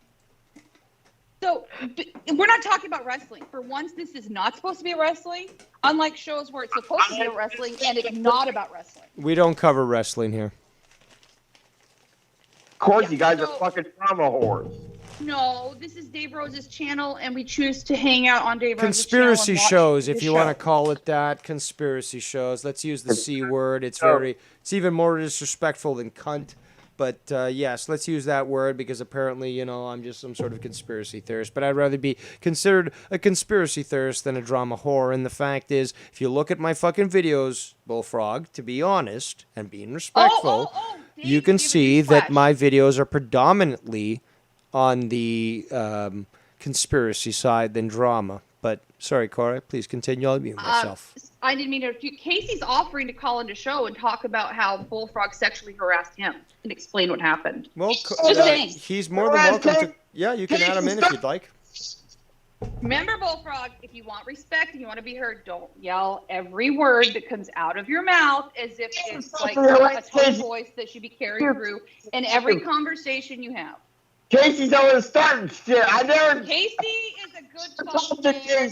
So, we're not talking about wrestling. For once, this is not supposed to be wrestling, unlike shows where it's supposed to be wrestling and it's not about wrestling. We don't cover wrestling here. Of course, you guys are fucking drama whores. No, this is Dave Rose's channel, and we choose to hang out on Dave Rose's Conspiracy channel. shows, if you want to call it that. Conspiracy shows. Let's use the C word. It's even more disrespectful than cunt. But yes, let's use that word because apparently, I'm just some sort of conspiracy theorist. But I'd rather be considered a conspiracy theorist than a drama whore. And the fact is, if you look at my fucking videos, Bullfrog, to be honest and being respectful, you can see that my videos are predominantly on the conspiracy side than drama. But sorry, Cora, please continue. I'll mute myself. I didn't mean to. Casey's offering to call into show and talk about how Bullfrog sexually harassed him and explain what happened. Well, just saying. He's more than welcome to. Yeah, you can add him in if you'd like. Remember, Bullfrog, if you want respect and you want to be heard, don't yell every word that comes out of your mouth as if it's like a tone voice that should be carried through in every conversation you have. Casey's always starting shit. Casey is a good fucking man.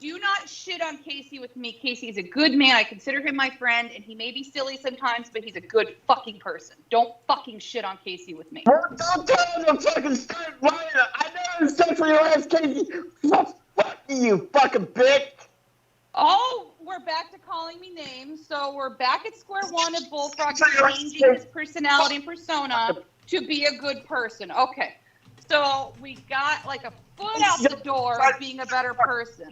Do not shit on Casey with me. Casey is a good man. I consider him my friend, and he may be silly sometimes, but he's a good fucking person. Don't fucking shit on Casey with me. Don't tell him to fucking start lying. I never sexually harassed Casey. Fuck you, fucking bitch. Oh, we're back to calling me names. So we're back at square one of Bullfrog changing his personality and persona to be a good person. Okay. So we got like a foot out the door of being a better person.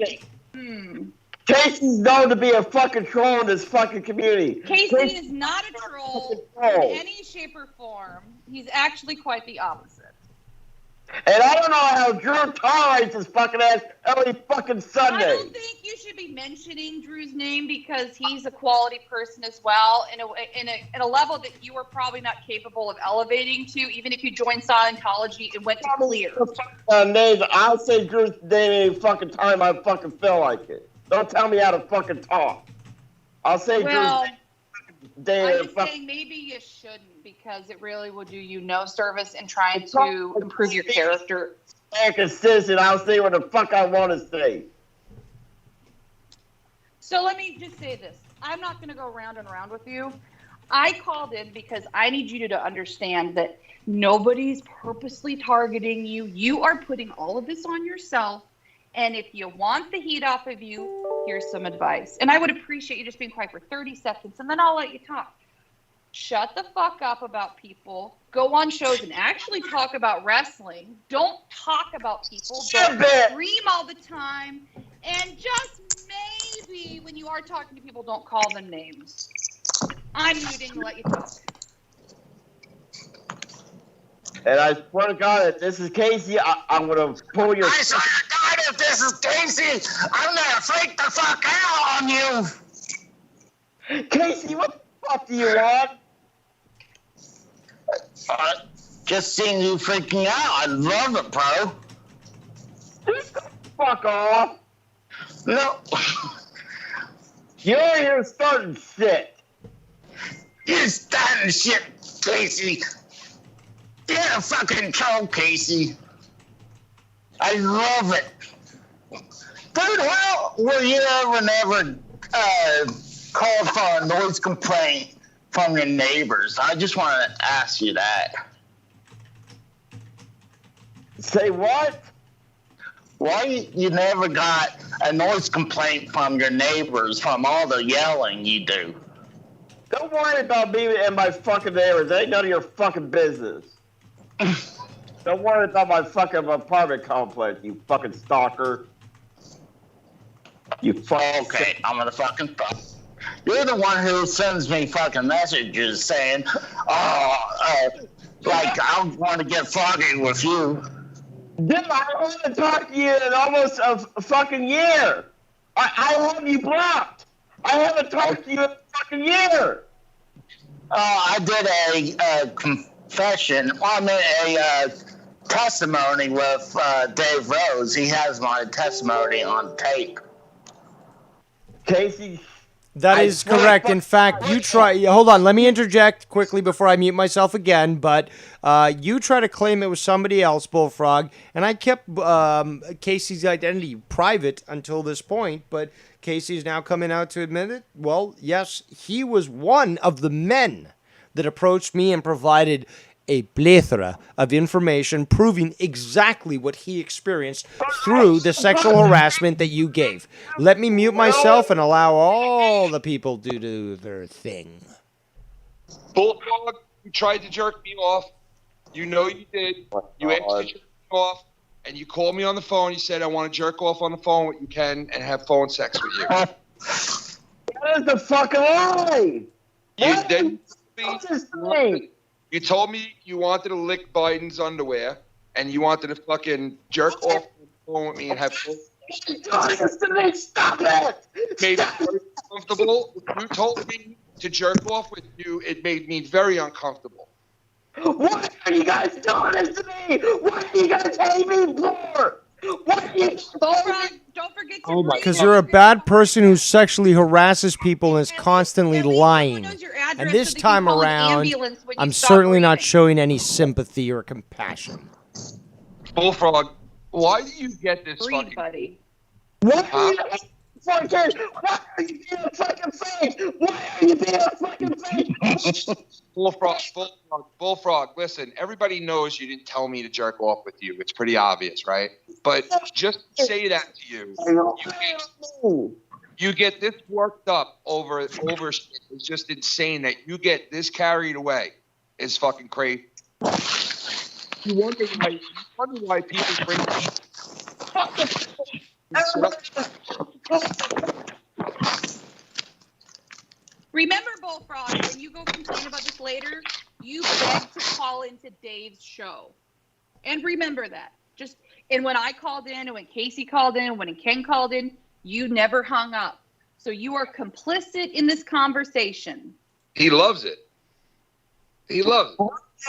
Casey's known to be a fucking troll in this fucking community. Casey is not a troll in any shape or form. He's actually quite the opposite. And I don't know how Drew tolerates his fucking ass every fucking Sunday. I don't think you should be mentioning Drew's name because he's a quality person as well, in a level that you are probably not capable of elevating to, even if you joined Scientology and went to clear. I'll say Drew's name any fucking time I fucking feel like it. Don't tell me how to fucking talk. I'll say Drew's name. I'm just saying maybe you shouldn't because it really will do you no service in trying to improve your character. American citizen, I'll say what the fuck I want to say. So let me just say this. I'm not going to go round and round with you. I called in because I need you to understand that nobody's purposely targeting you. You are putting all of this on yourself. And if you want the heat off of you, here's some advice. And I would appreciate you just being quiet for 30 seconds, and then I'll let you talk. Shut the fuck up about people. Go on shows and actually talk about wrestling. Don't talk about people. Don't scream all the time. And just maybe when you are talking to people, don't call them names. I'm muting to let you talk. And I swear to God, if this is Casey, I'm going to pull your... I swear to God, if this is Casey, I'm going to freak the fuck out on you. Casey, what the fuck do you want? Just seeing you freaking out. I love it, bro. Just fuck off. No. You're starting shit. You're starting shit, Casey. You're a fucking troll, Casey. I love it. Dude, how were you never called for a noise complaint from your neighbors? I just want to ask you that. Say what? Why you never got a noise complaint from your neighbors from all the yelling you do? Don't worry about me and my fucking neighbors. They ain't none of your fucking business. Don't worry about my fucking apartment complex, you fucking stalker. You fucking... Okay, I'm gonna fucking fuck. You're the one who sends me fucking messages saying, like I want to get foggy with you. Dude, I haven't talked to you in almost a fucking year. I have you blocked. I haven't talked to you in a fucking year. I did a confession. Well, I mean a testimony with Dave Rose. He has my testimony on tape. Casey. That is correct. In fact, you try... Hold on. Let me interject quickly before I mute myself again. But you try to claim it was somebody else, Bullfrog, and I kept Casey's identity private until this point, but Casey's now coming out to admit it. Well, yes, he was one of the men that approached me and provided a plethora of information proving exactly what he experienced through the sexual harassment that you gave. Let me mute myself and allow all the people to do their thing. Bullfrog, you tried to jerk me off. You know you did. You asked to jerk me off, and you called me on the phone. You said, I want to jerk off on the phone with you, Ken, and have phone sex with you. That is the fucking lie. You did. You told me you wanted to lick Biden's underwear, and you wanted to fucking jerk off on the phone with me and have... Stop it! Made me very uncomfortable. You told me to jerk off with you. It made me very uncomfortable. Why are you guys doing this to me? What are you guys hating me for? What are you... Don't forget to... Because you're a bad person who sexually harasses people and is constantly lying. And this time around, I'm certainly not showing any sympathy or compassion. Bullfrog, why do you get this fucking... buddy. What are you fucking... Why are you being a fucking fake? Why are you being a fucking fake? Bullfrog, listen, everybody knows you didn't tell me to jerk off with you. It's pretty obvious, right? But just to say that to you get this worked up over shit. It's just insane that you get this carried away. Is fucking crazy. You wonder why people bring... Remember, Bullfrog, when you go complain about this later, you beg to call into Dave's show. And remember that. And when I called in, and when Casey called in, when Ken called in, you never hung up. So you are complicit in this conversation. He loves it. He loves it.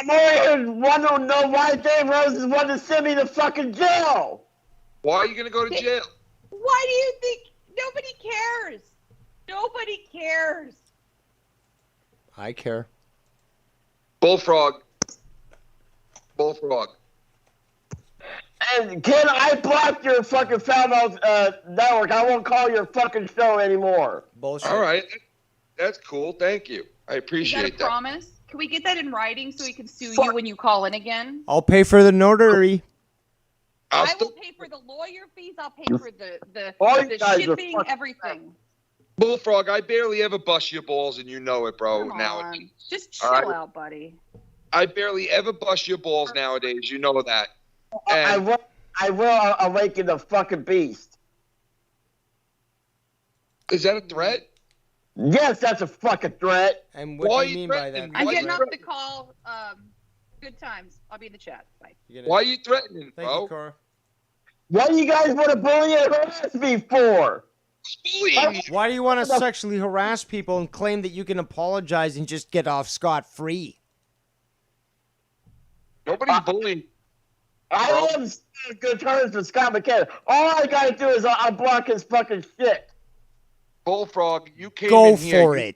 I want to know why Dave Rose is wanting to send me to fucking jail. Why are you going to go to jail? Why do you think nobody cares? Nobody cares. I care. Bullfrog. And can I block your fucking foul-mouthed network? I won't call your fucking show anymore. Bullshit. All right. That's cool. Thank you. I Is appreciate that a promise? Can we get that in writing so we can sue you when you call in again? I'll pay for the notary. I will pay for the lawyer fees. I'll pay for All you the guys are shipping, fucking- everything. Bullfrog, I barely ever bust your balls, and you know it, bro. Come Nowadays. on. Just chill All right? out, buddy. I barely ever bust your balls nowadays. You know that. I will awaken the fucking beast. Is that a threat? Yes, that's a fucking threat. And what Why do you mean by that? I'm Why getting you off the call. Good times. I'll be in the chat. Bye. Why are you threatening, bro? What do you guys want to bully and harass me for? Why do you want to sexually harass people and claim that you can apologize and just get off scot-free? Nobody's bullying. I am still on good terms with Scott McKenna. All I gotta do is unblock his fucking shit. Bullfrog, you came Go in here. for it.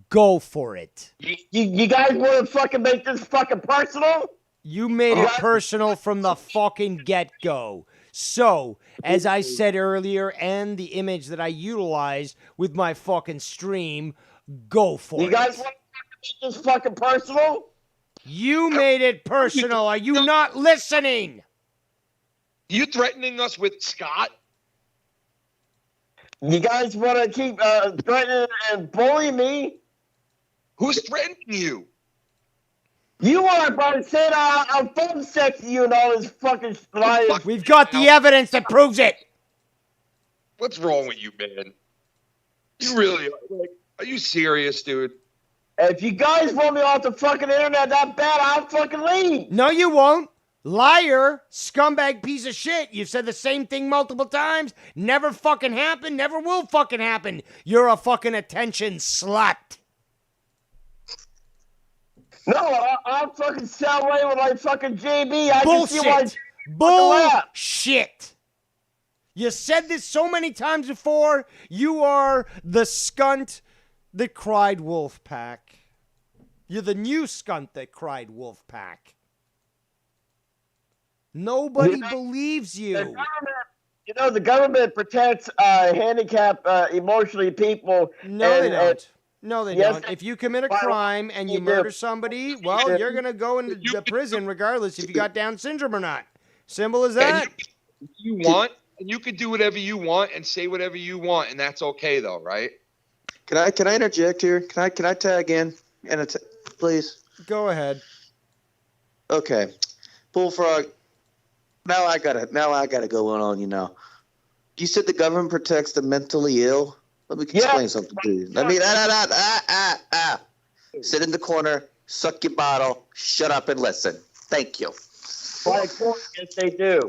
Go for it. You guys want to fucking make this fucking personal? You made it personal from the fucking get-go. So, as I said earlier, and the image that I utilized with my fucking stream, go for it. You guys want to make this fucking personal? You made it personal. Are you not listening? You threatening us with Scott? You guys want to keep threatening and bullying me? Who's threatening you? You are, bro. Saying I'm phone sexing you and all this fucking lying. We've got the evidence that proves it. What's wrong with you, man? You really are you serious, dude? If you guys want me off the fucking internet that bad, I'll fucking leave. No, you won't. Liar, scumbag piece of shit. You've said the same thing multiple times. Never fucking happened. Never will fucking happen. You're a fucking attention slut. No, I'll fucking sell away with like fucking JB. I Bullshit. can see why. Bullshit. You said this so many times before. You are the skunt that cried wolf pack. You're the new skunt that cried wolf pack. Nobody believes you. The government protects handicapped, emotionally people. No, they don't. No, they don't. If you commit a crime and you murder somebody, well, you're going to go into the prison regardless if you got Down syndrome or not. Simple as that. You want, and you can do whatever you want and say whatever you want, and that's okay, though, right? Can I interject here? Can I tag in? Please. Go ahead. Okay, Bullfrog. Now I gotta go on. You said the government protects the mentally ill. Let me explain something to you. Sit in the corner, suck your bottle, shut up and listen. Thank you. Yes, they do.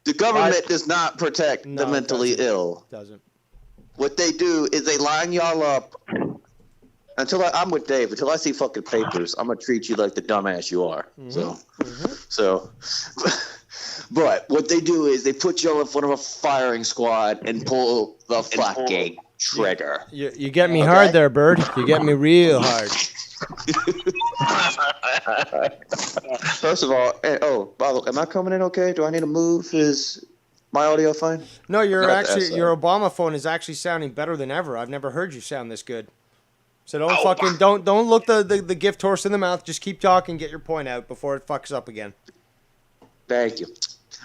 The government does not protect the mentally ill. Doesn't. What they do is they line y'all up. I'm with Dave. Until I see fucking papers, I'm gonna treat you like the dumbass you are. But what they do is they put y'all in front of a firing squad and pull the fucking trigger. You get me hard there, Bird. You get me real hard. First of all, am I coming in okay? Do I need to move? Is my audio fine? No, your Obama phone is actually sounding better than ever. I've never heard you sound this good. So don't look the gift horse in the mouth. Just keep talking, get your point out before it fucks up again. Thank you.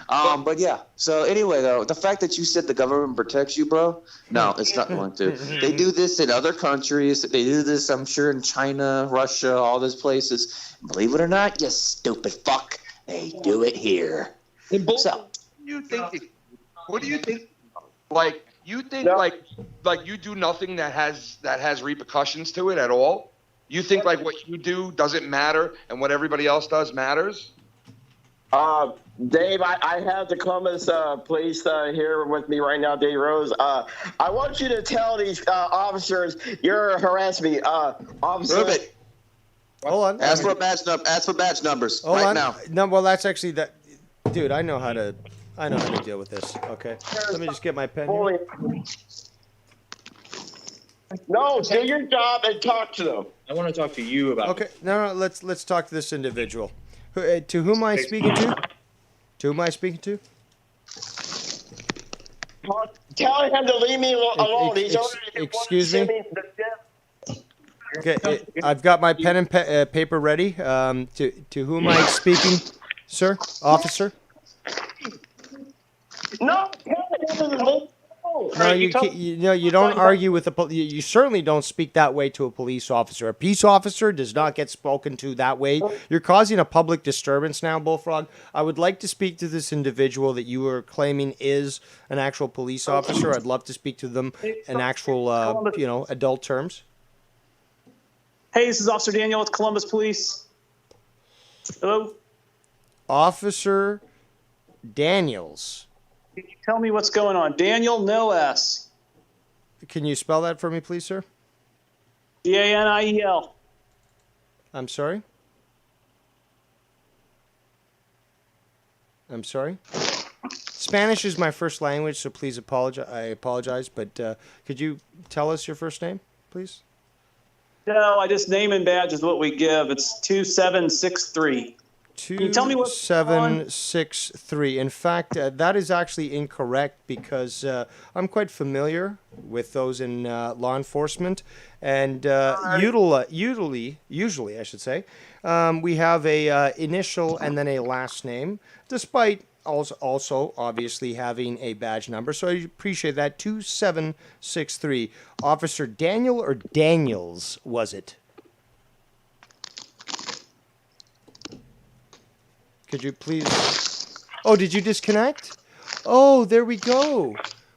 But yeah. So anyway, though, the fact that you said the government protects you, bro, no, it's not going to. They do this in other countries. They do this, I'm sure, in China, Russia, all those places. Believe it or not, you stupid fuck, they do it here. What do you think? Like, you think like you do nothing that has repercussions to it at all? You think like what you do doesn't matter and what everybody else does matters? Dave, I have the Columbus police here with me right now, Dave Rose. I want you to tell these officers you're harassing me. Officer. Prove it. Hold on. Ask for badge numbers Hold right on. now. No, well, that's actually that. Dude, I know how to deal with this. Okay, let me just get my pen here. No, do your job and talk to them. I want to talk to you about. Okay, no, let's talk to this individual. To whom am I speaking to? To whom am I speaking to? Tell him to leave me alone. He's already Excuse sent me? the death. Okay, I've got my pen and paper ready. To whom am I speaking, sir? Officer? No, tell him to leave. No, you don't argue with you certainly don't speak that way to a police officer. A peace officer does not get spoken to that way. You're causing a public disturbance now, Bullfrog. I would like to speak to this individual that you are claiming is an actual police officer. I'd love to speak to them in actual, adult terms. Hey, this is Officer Daniel with Columbus Police. Hello? Officer Daniels. Can you tell me what's going on? Daniel, no S. Can you spell that for me, please, sir? Daniel. I'm sorry? I'm sorry? Spanish is my first language, so please apologize. I apologize, but could you tell us your first name, please? No, I just name and badge is what we give. It's 2763. Can you tell me what's 2763. In fact, that is actually incorrect because I'm quite familiar with those in law enforcement, and usually, I should say, we have a initial and then a last name, despite also obviously having a badge number. So I appreciate that. 2763. Officer Daniel or Daniels, was it? Could you please... Oh, did you disconnect? Oh, there we go.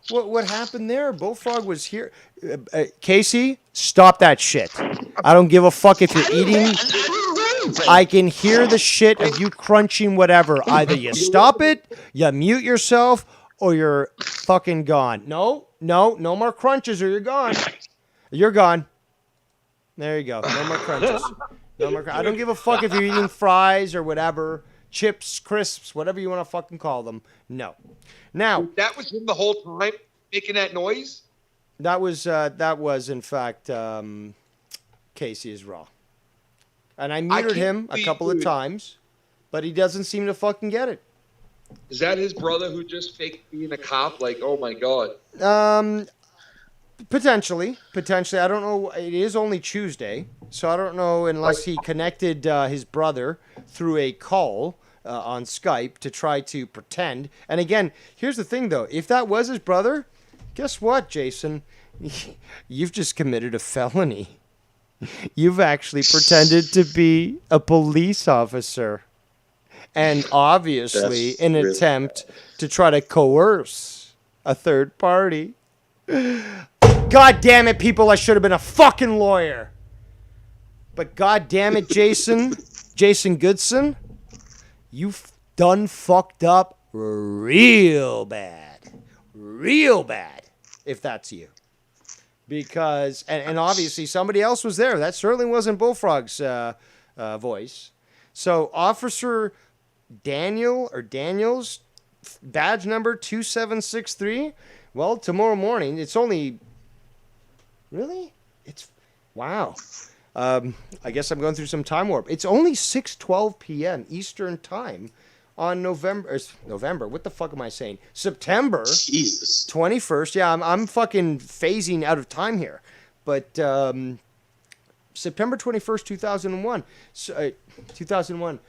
What happened there? Bullfrog was here. Casey, stop that shit. I don't give a fuck if you're eating. I can hear the shit of you crunching whatever. Either you stop it, you mute yourself, or you're fucking gone. No more crunches or you're gone. You're gone. There you go. No more crunches. I don't give a fuck if you're eating fries or whatever. Chips, crisps, whatever you want to fucking call them. No. Now, that was him the whole time making that noise? That was in fact Casey is raw. And I muted him a couple of times, but he doesn't seem to fucking get it. Is that his brother who just faked being a cop? Like, oh my god. Potentially. I don't know. It is only Tuesday, so I don't know unless he connected his brother through a call on Skype to try to pretend. And again, here's the thing, though. If that was his brother, guess what, Jason? You've just committed a felony. You've actually pretended to be a police officer. And obviously an attempt to try to coerce a third party. God damn it, people, I should have been a fucking lawyer. But god damn it, Jason Goodson, you done fucked up real bad, if that's you. Because, and obviously somebody else was there. That certainly wasn't Bullfrog's voice. So Officer Daniel or Daniels, badge number 2763. Well, tomorrow morning, it's only... Really? Wow. I guess I'm going through some time warp. It's only 6:12 p.m. Eastern Time on November, what the fuck am I saying? September Jesus. 21st. Yeah, I'm fucking phasing out of time here. But September 21st, 2001. 2001.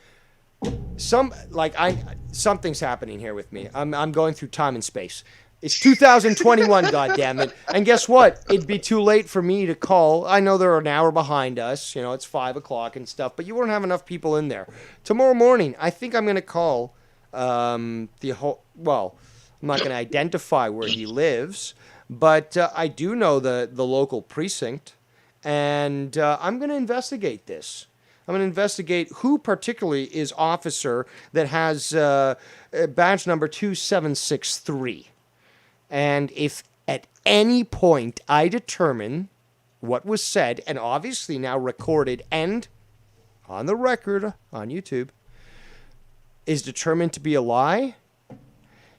Something's happening here with me. I'm going through time and space. It's 2021, goddammit. And guess what? It'd be too late for me to call. I know they're an hour behind us. It's 5 o'clock and stuff, but you won't have enough people in there. Tomorrow morning, I think I'm going to call I'm not going to identify where he lives, but I do know the local precinct, and I'm going to investigate this. I'm going to investigate who particularly is officer that has badge number 2763. And if at any point I determine what was said, and obviously now recorded and on the record on YouTube, is determined to be a lie,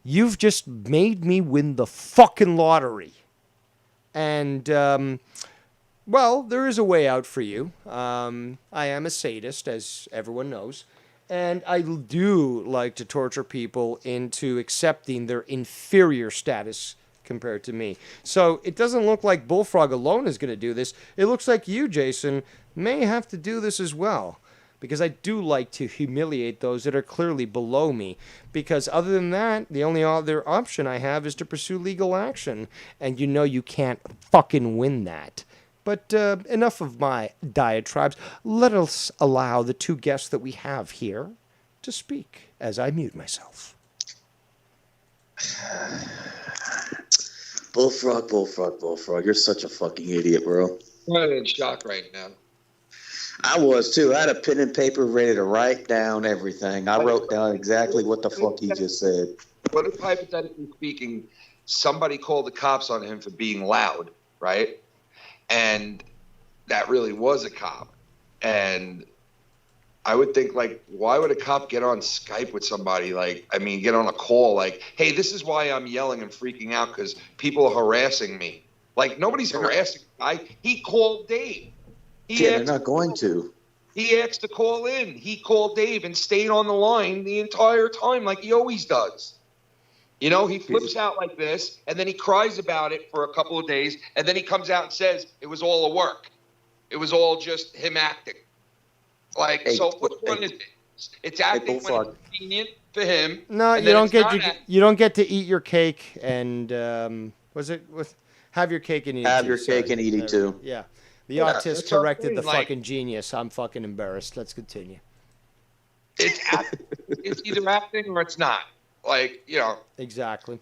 you've just made me win the fucking lottery. And, there is a way out for you. I am a sadist, as everyone knows. And I do like to torture people into accepting their inferior status compared to me. So it doesn't look like Bullfrog alone is going to do this. It looks like you, Jason, may have to do this as well. Because I do like to humiliate those that are clearly below me. Because other than that, the only other option I have is to pursue legal action. And you know you can't fucking win that. But enough of my diatribes. Let us allow the two guests that we have here to speak as I mute myself. Bullfrog, you're such a fucking idiot, bro. I'm in shock right now. I was too. I had a pen and paper ready to write down everything. I wrote down exactly what the fuck he just said. What if, hypothetically speaking, somebody called the cops on him for being loud, right? And that really was a cop. And I would think, like, why would a cop get on Skype with somebody? Like, I mean, get on a call like, hey, this is why I'm yelling and freaking out because people are harassing me. Like, nobody's harassing the guy. He called Dave. They're not going to. He asked to call in. He called Dave and stayed on the line the entire time like he always does. You know, he flips out like this, and then he cries about it for a couple of days, and then he comes out and says it was all a work. It was all just him acting. Like, so which one is it? It's acting when it's convenient for him. No, and you then don't it's not you don't get to eat your cake and have your cake and eat it Have too. your cake and eat it too. Yeah. The Yeah, autist that's what I'm corrected the saying, like- fucking genius. I'm fucking embarrassed. Let's continue. It's either acting or it's not. Like, you know. Exactly.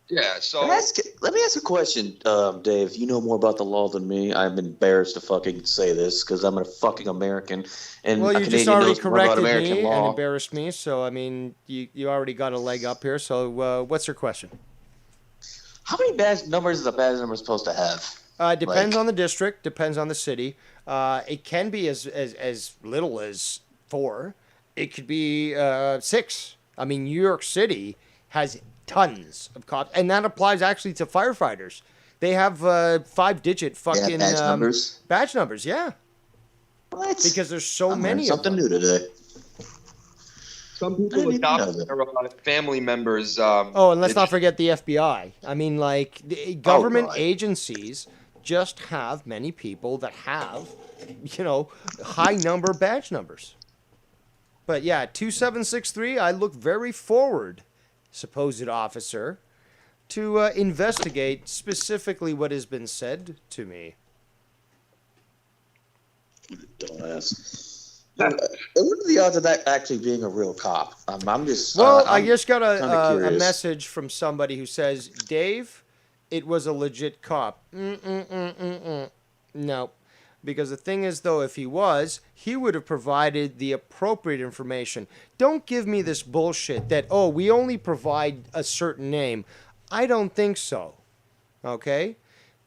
Yeah, so. Let me ask a question, Dave. You know more about the law than me. I'm embarrassed to fucking say this because I'm a fucking American. And Well, a you Canadian just already knows more about corrected American me and law. embarrassed me. So, I mean, you already got a leg up here. So, what's your question? How many badge numbers is a badge number supposed to have? Depends on the district. Depends on the city. It can be as little as 4. It could be 6. I mean, New York City has tons of cops, and that applies actually to firefighters. They have 5-digit fucking badge numbers. Badge numbers, yeah. What? Because there's so many of something them. new today. Some people adopt their family members. Oh, and let's not forget the FBI. I mean, like, the government agencies just have many people that have, high number badge numbers. But yeah, 2763, I look very forward, supposed officer, to investigate specifically what has been said to me. Dumbass. What are the odds of that actually being a real cop? I'm just. Well, I I'm just got a curious. message from somebody who says, Dave, it was a legit cop. No. Because the thing is, though, if he was, he would have provided the appropriate information. Don't give me this bullshit that, oh, we only provide a certain name. I don't think so. Okay?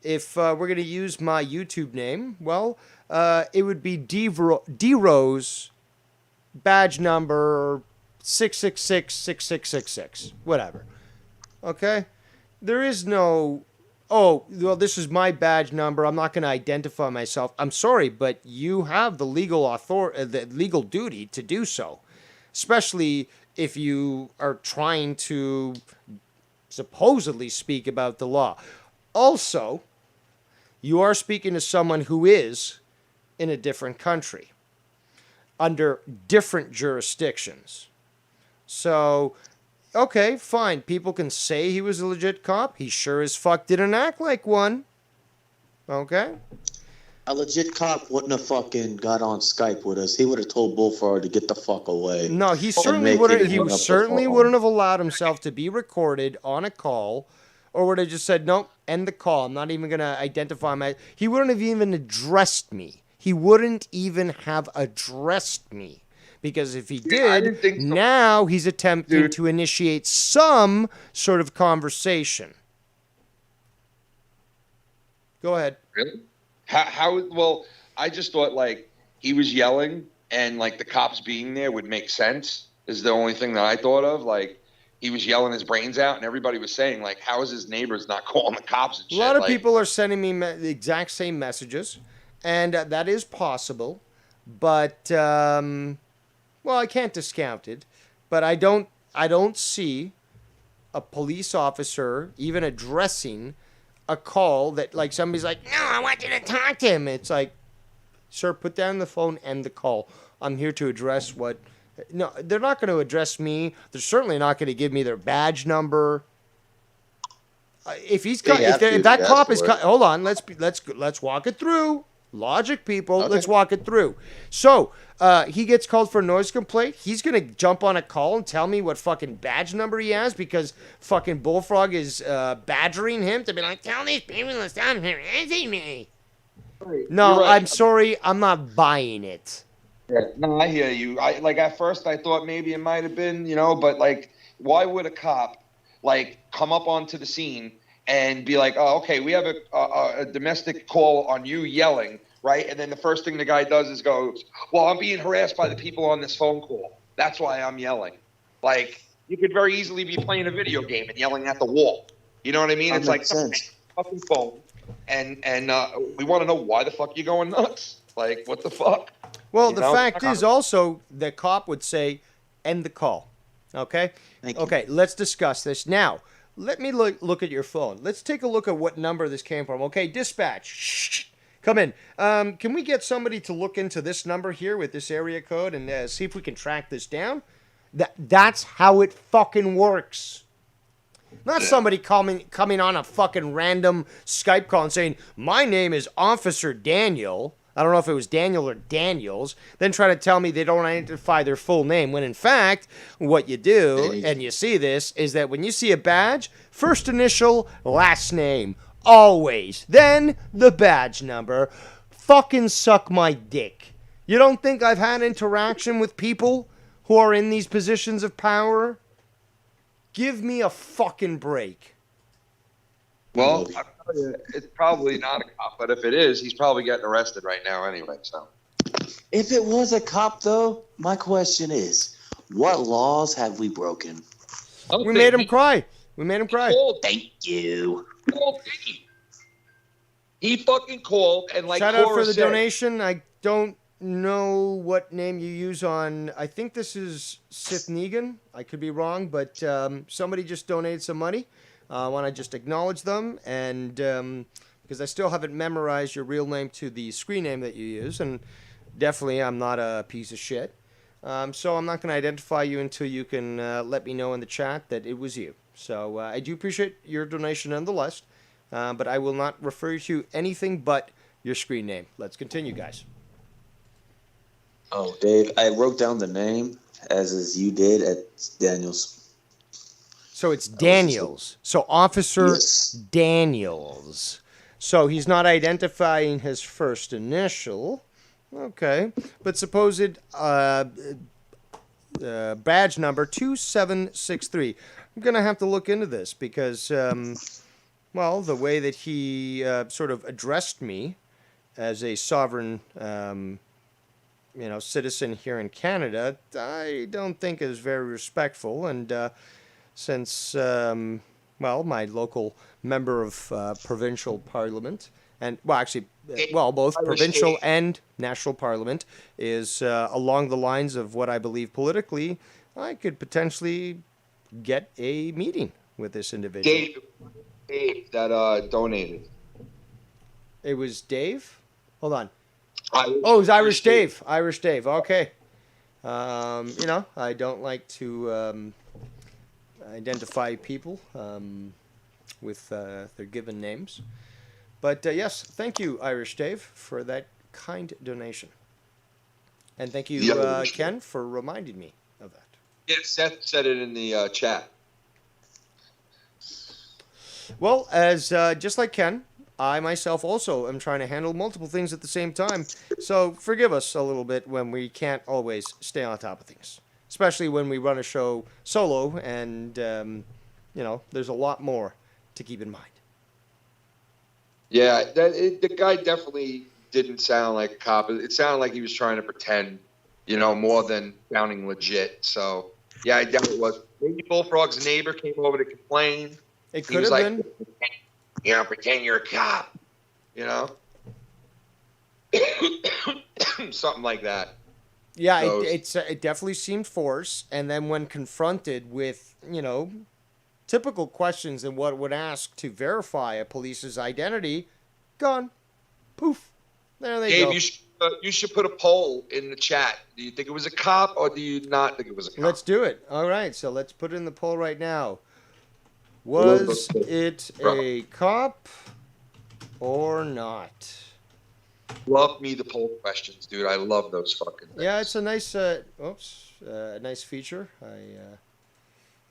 If we're going to use my YouTube name, well, it would be D-Rose, badge number 6666666. Whatever. Okay? There is no... oh, well, this is my badge number. I'm not going to identify myself. I'm sorry, but you have the legal the legal duty to do so, especially if you are trying to supposedly speak about the law. Also, you are speaking to someone who is in a different country, under different jurisdictions. So... okay, fine. People can say he was a legit cop. He sure as fuck didn't act like one. Okay? A legit cop wouldn't have fucking got on Skype with us. He would have told Bullfrog to get the fuck away. No, he certainly wouldn't. He certainly wouldn't have allowed himself to be recorded on a call, or would have just said, "Nope, end the call. I'm not even gonna identify my." He wouldn't have even addressed me. He wouldn't even have addressed me. Because if he did, now he's attempting to initiate some sort of conversation. Go ahead. Really? How? Well, I just thought, like, he was yelling and, like, the cops being there would make sense is the only thing that I thought of. Like, he was yelling his brains out and everybody was saying, like, how is his neighbors not calling the cops and shit? A lot of people are sending me the exact same messages, and that is possible. But... well, I can't discount it, but I don't see a police officer even addressing a call that, like, somebody's like, no, I want you to talk to him. It's like, sir, put down the phone, end the call. I'm here to address what. No, they're not going to address me. They're certainly not going to give me their badge number. If he's if that cop is hold on, let's walk it through. Logic, people. Okay. Let's walk it through. So he gets called for a noise complaint. He's gonna jump on a call and tell me what fucking badge number he has because fucking Bullfrog is badgering him to be like, tell these people to stop harassing me. No, right. I'm sorry, I'm not buying it. Yeah, no, I hear you. At first I thought maybe it might have been, but like, why would a cop like come up onto the scene and be like, oh, okay, we have a domestic call on you yelling, right? And then the first thing the guy does is goes, well, I'm being harassed by the people on this phone call. That's why I'm yelling. Like, you could very easily be playing a video game and yelling at the wall. You know what I mean? That It's like makes sense. fucking phone, and we want to know why the fuck you're going nuts. Like, what the fuck? Well, the fact is also the cop would say, end the call. Okay? Okay, let's discuss this. Now, let me look at your phone. Let's take a look at what number this came from. Okay, dispatch. Shh. Come in. Can we get somebody to look into this number here with this area code and see if we can track this down? That's how it fucking works. Not somebody coming on a fucking random Skype call and saying, my name is Officer Daniel. I don't know if it was Daniel or Daniels, then try to tell me they don't identify their full name, when in fact, what you do, and you see this, is that when you see a badge, first initial, last name, always. Then the badge number. Fucking suck my dick. You don't think I've had interaction with people who are in these positions of power? Give me a fucking break. Well, I'll tell you, it's probably not a cop, but if it is, he's probably getting arrested right now anyway. So, If it was a cop, though, my question is, what laws have we broken? We made him cry. We made him cry. Thank you. He fucking called and like Shout out for Cora the said, donation. I don't know what name you use on. I think this is Sith Negan. I could be wrong, but somebody just donated some money. I want to just acknowledge them, and because I still haven't memorized your real name to the screen name that you use, and definitely I'm not a piece of shit. So I'm not going to identify you until you can let me know in the chat that it was you. So I do appreciate your donation nonetheless, but I will not refer to anything but your screen name. Let's continue, guys. Oh, Dave, I wrote down the name as you did at Daniels. So it's Daniels. So Officer Daniels. So he's not identifying his first initial. Okay. But supposed badge number 2763. I'm going to have to look into this because, well, the way that he sort of addressed me as a sovereign, citizen here in Canada, I don't think is very respectful. And since, my local member of provincial parliament, and, both provincial and national parliament is along the lines of what I believe politically, I could potentially get a meeting with this individual. Dave that donated. It was Dave? Hold on. It was Irish Dave. Irish Dave. Okay. I don't like to identify people with their given names. But yes, thank you, Irish Dave, for that kind donation. And thank you, Ken, for reminding me of that. Yeah, Seth said it in the chat. Well, as just like Ken, I myself also am trying to handle multiple things at the same time. So forgive us a little bit when we can't always stay on top of things. Especially when we run a show solo and, there's a lot more to keep in mind. Yeah, the guy definitely didn't sound like a cop. It sounded like he was trying to pretend, more than sounding legit. So, yeah, I doubt it was. Maybe Bullfrog's neighbor came over to complain. It could have been. Pretend you're a cop, Something like that. Yeah, those. it definitely seemed forced, and then when confronted with typical questions and what would ask to verify a police's identity, gone, poof, there they Gabe, go. you should put a poll in the chat. Do you think it was a cop or do you not think it was a cop? Let's do it. All right, so let's put it in the poll right now. Was it a cop or not? Love me the poll questions, dude. I love those fucking things. Yeah, it's a nice, nice feature. Let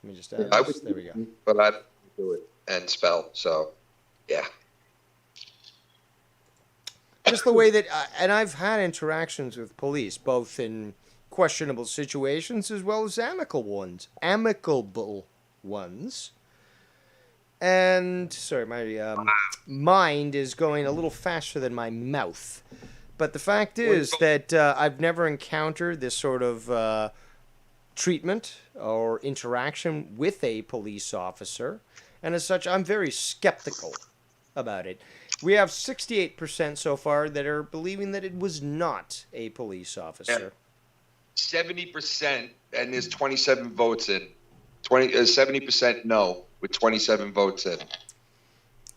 me just add I this. would, There we go. but I don't do it and spell. So, yeah. Just the way that, and I've had interactions with police, both in questionable situations as well as amicable ones. And sorry, my mind is going a little faster than my mouth. But the fact is that I've never encountered this sort of treatment or interaction with a police officer, and as such, I'm very skeptical about it. We have 68% so far that are believing that it was not a police officer. 70%, and there's 27 votes in. 70% no, with 27 votes in.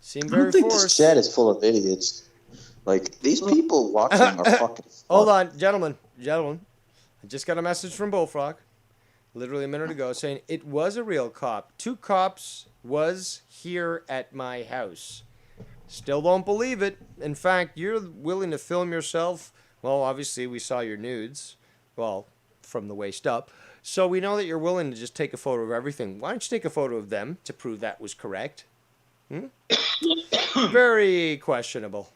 Seem I very don't think forced. this chat is full of idiots. Like, these people watching are fucking... Hold on, gentlemen. I just got a message from Bullfrog, literally a minute ago, saying it was a real cop. 2 cops was here at my house. Still don't believe it. In fact, you're willing to film yourself. Well, obviously, we saw your nudes. Well, from the waist up. So we know that you're willing to just take a photo of everything. Why don't you take a photo of them to prove that was correct? Very questionable.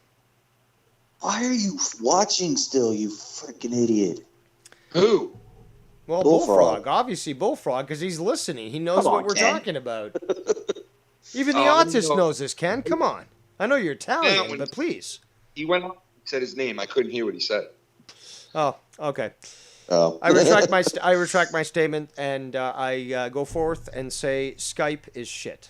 Why are you watching still, you freaking idiot? Who? Well, Bullfrog. Obviously Bullfrog, because he's listening. He knows what we're talking about. Even the autist knows this, Ken. Come on. I know you're Italian, but please. He went up and said his name. I couldn't hear what he said. Oh, okay. Oh. I retract my statement, and I go forth and say Skype is shit.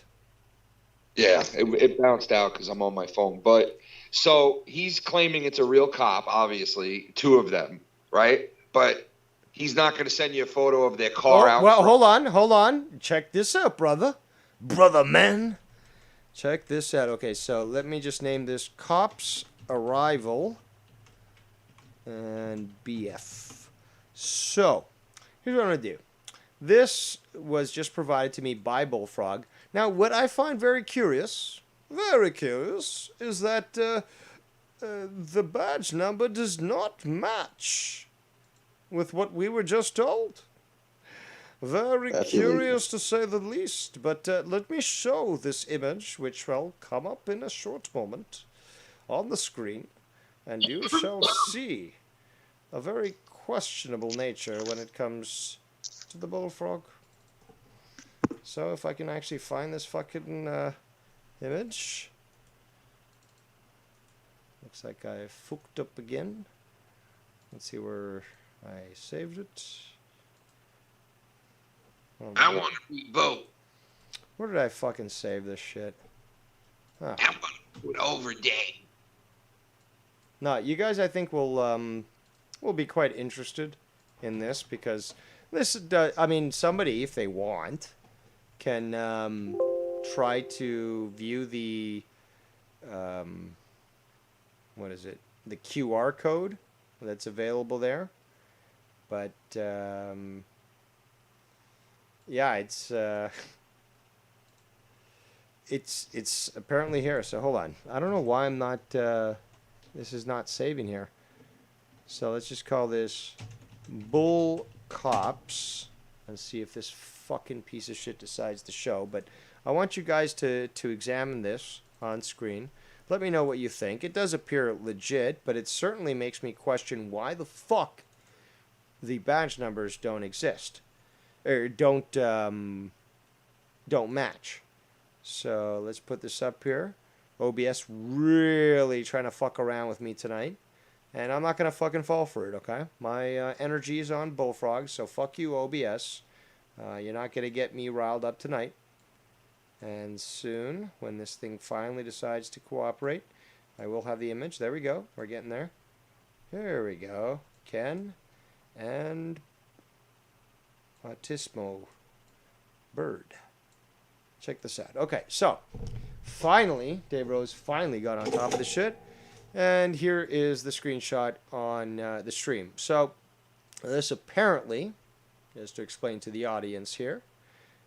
Yeah, it bounced out because I'm on my phone. But so he's claiming it's a real cop, obviously, 2 of them, right? But he's not going to send you a photo of their car out. Well, hold on. Check this out, brother. Brother man. Check this out. Okay, so let me just name this Cops Arrival and BF. So, here's what I'm going to do. This was just provided to me by Bullfrog. Now, what I find very curious, is that the badge number does not match with what we were just told. Very curious to say the least, but let me show this image, which will come up in a short moment on the screen, and you shall see a very questionable nature when it comes to the Bullfrog. So if I can actually find this fucking image. Looks like I fucked up again. Let's see where I saved it. I want to vote. Where did I fucking save this shit? Huh. I want to do it over day. No, you guys I think will be quite interested in this because this I mean somebody if they want can try to view the what is it? The QR code that's available there. But yeah, it's apparently here. So hold on. I don't know why I'm not this is not saving here. So let's just call this Bull Cops and see if this fucking piece of shit decides to show. But I want you guys to examine this on screen. Let me know what you think. It does appear legit, but it certainly makes me question why the fuck the badge numbers don't exist. Or don't match. So let's put this up here. OBS really trying to fuck around with me tonight. And I'm not going to fucking fall for it, okay? My energy is on Bullfrog, so fuck you, OBS. You're not going to get me riled up tonight. And soon, when this thing finally decides to cooperate, I will have the image. There we go. We're getting there. Here we go. Ken. and Autismo Bird. Check this out. Okay, so finally, Dave Rose finally got on top of the shit. And here is the screenshot on the stream. So this apparently, just to explain to the audience here,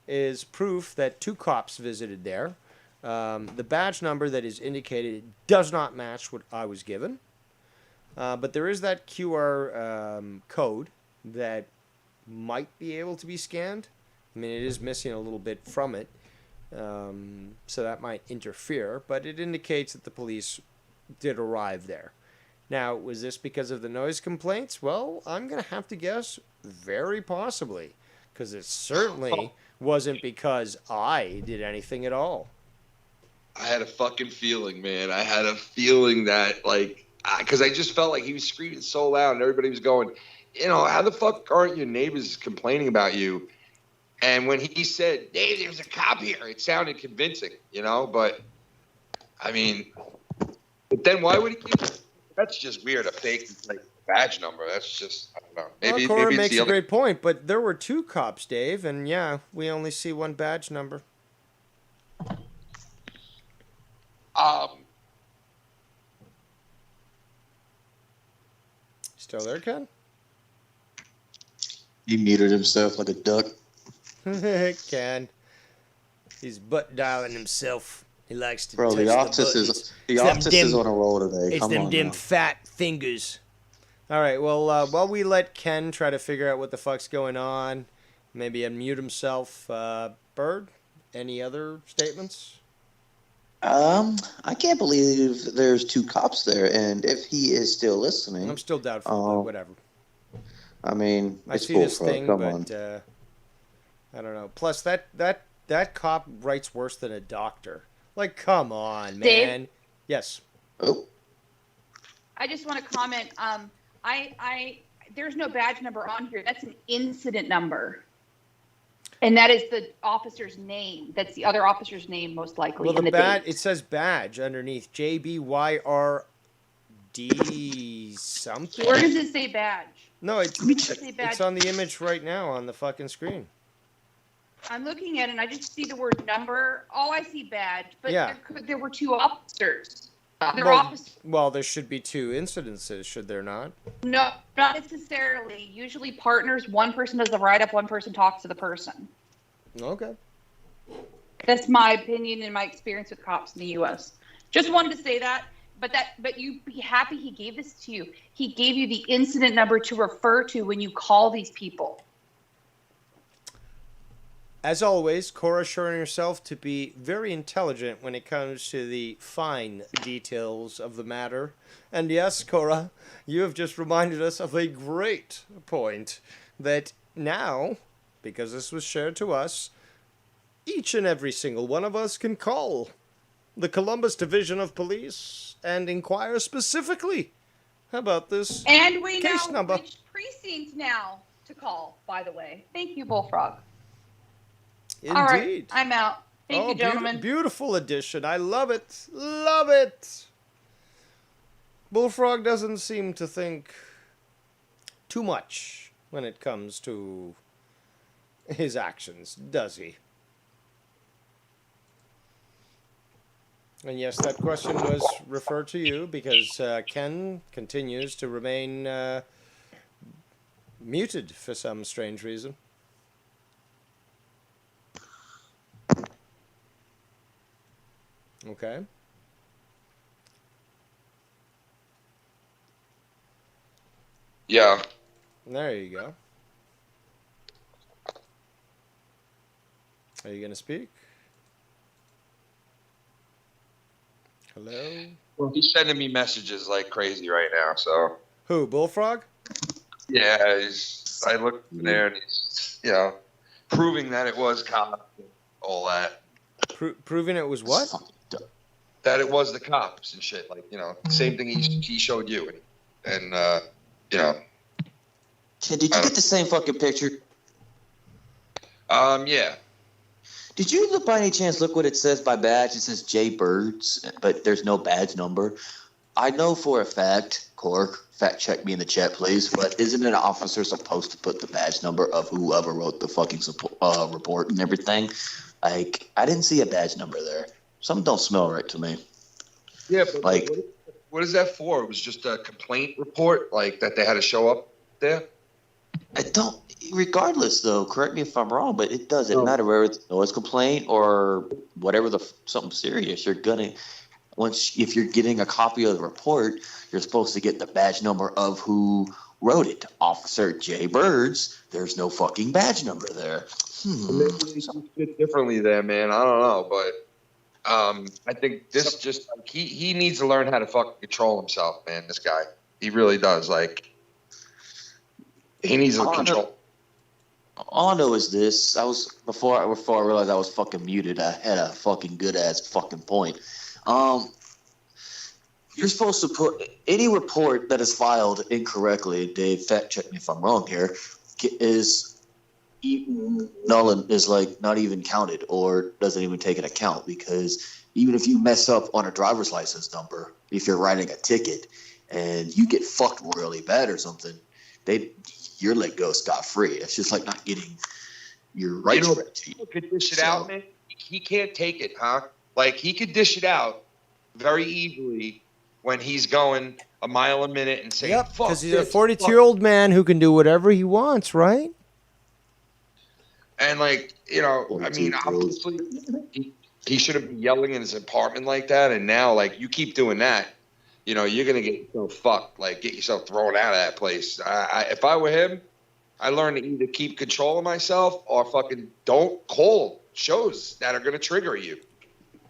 is proof that 2 cops visited there. The badge number that is indicated does not match what I was given. But there is that QR code that might be able to be scanned. I mean, it is missing a little bit from it. So that might interfere. But it indicates that the police did arrive there. Now, was this because of the noise complaints? Well, I'm going to have to guess very possibly. Because it certainly wasn't because I did anything at all. I had a fucking feeling, man. I had a feeling that, like, because I just felt like he was screaming so loud and everybody was going, you know, how the fuck aren't your neighbors complaining about you? And when he said, hey, there's a cop here, it sounded convincing, you know? But, I mean, but then why would he give, that's just weird, a fake, like, badge number. That's just, I don't know. Maybe, Cora maybe it's makes the a other. great point, but there were 2 cops, Dave, and yeah, we only see 1 badge number. Still there, Ken? He muted himself like a duck. Ken. He's butt dialing himself. He likes to Bro, touch the the Optus buttons. is on a roll today. It's Come them on dim now. fat fingers. All right, well, while we let Ken try to figure out what the fuck's going on, maybe unmute himself, Bird, any other statements? I can't believe there's 2 cops there, and if he is still listening, I'm still doubtful, but whatever. I mean, I it's see this Bullfrog. thing, Come but on. I don't know. Plus, that cop writes worse than a doctor. Like, come on, man. Dave? Yes. Oh. I just want to comment. There's no badge number on here. That's an incident number. And that is the officer's name. That's the other officer's name, most likely. Well, and the badge, date. it says badge underneath. JBYRD something. Where does it say badge? No, it's on the image right now on the fucking screen. I'm looking at it and I just see the word number. Oh, I see badge. But Yeah. there were 2 officers. Well, there should be 2 incidences, should there not? No, not necessarily. Usually partners, one person does the write-up, one person talks to the person. Okay. That's my opinion and my experience with cops in the U.S. Just wanted to say that, but you be happy he gave this to you. He gave you the incident number to refer to when you call these people. As always, Cora showing herself to be very intelligent when it comes to the fine details of the matter. And yes, Cora, you have just reminded us of a great point that now, because this was shared to us, each and every single one of us can call the Columbus Division of Police and inquire specifically about this And we case know number. which precinct now to call, by the way. Thank you, Bullfrog. Indeed. All right, I'm out. Thank you, beauti- gentlemen. Beautiful addition. I love it. Love it. Bullfrog doesn't seem to think too much when it comes to his actions, does he? And yes, that question was referred to you because Ken continues to remain muted for some strange reason. Okay. Yeah. There you go. Are you going to speak? Hello? Well, he's sending me messages like crazy right now, so. Who, Bullfrog? Yeah, I looked in there and he's, you know, proving that it was cop, all that. Proving it was what? That it was the cops and shit, like, you know, same thing he showed you. And you know. Did you get the same fucking picture? Yeah. Did you look by any chance look what it says by badge? It says J Birds, but there's no badge number. I know for a fact, Cork, fact check me in the chat, please. But isn't an officer supposed to put the badge number of whoever wrote the fucking report and everything? Like, I didn't see a badge number there. Something don't smell right to me. Yeah, but Like, what is that for? It was just a complaint report, like that they had to show up there? I don't. Regardless, though, correct me if I'm wrong, but it doesn't matter whether it's a noise complaint or whatever something serious. You're gonna if you're getting a copy of the report, you're supposed to get the badge number of who wrote it. Officer J. Birds. There's no fucking badge number there. Maybe they did differently there, man. I don't know, but I think this just like, he needs to learn how to fucking control himself, man. This guy, he really does. Like, he needs to control. All I know is this. Before I realized I was fucking muted, I had a fucking good ass fucking point. You're supposed to put any report that is filed incorrectly. Dave, fact check me if I'm wrong here. Is like not even counted or doesn't even take an account, because even if you mess up on a driver's license number, if you're writing a ticket and you get fucked really bad or something, you're let go scot-free. It's just like not getting your rights read to you. He could dish it out, man. He can't take it, huh? Like, he could dish it out very easily when he's going a mile a minute and saying, Yep, fuck because he's a this, 42-year-old man who can do whatever he wants, right? And, like, you know, I mean, obviously, he shouldn't be yelling in his apartment like that. And now, like, you keep doing that, you know, you're going to get yourself fucked, like, get yourself thrown out of that place. If I were him, I learned to either keep control of myself or fucking don't call shows that are going to trigger you.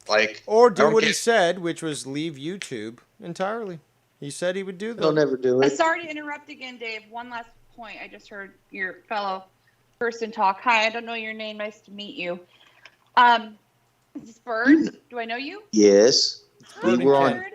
Like, or do what he said, which was leave YouTube entirely. He said he would do that. They'll never do it. Sorry to interrupt again, Dave. One last point. I just heard your fellow person talk. Hi, I don't know your name. Nice to meet you. Is this Bird? Do I know you? Yes. Hi, Bird.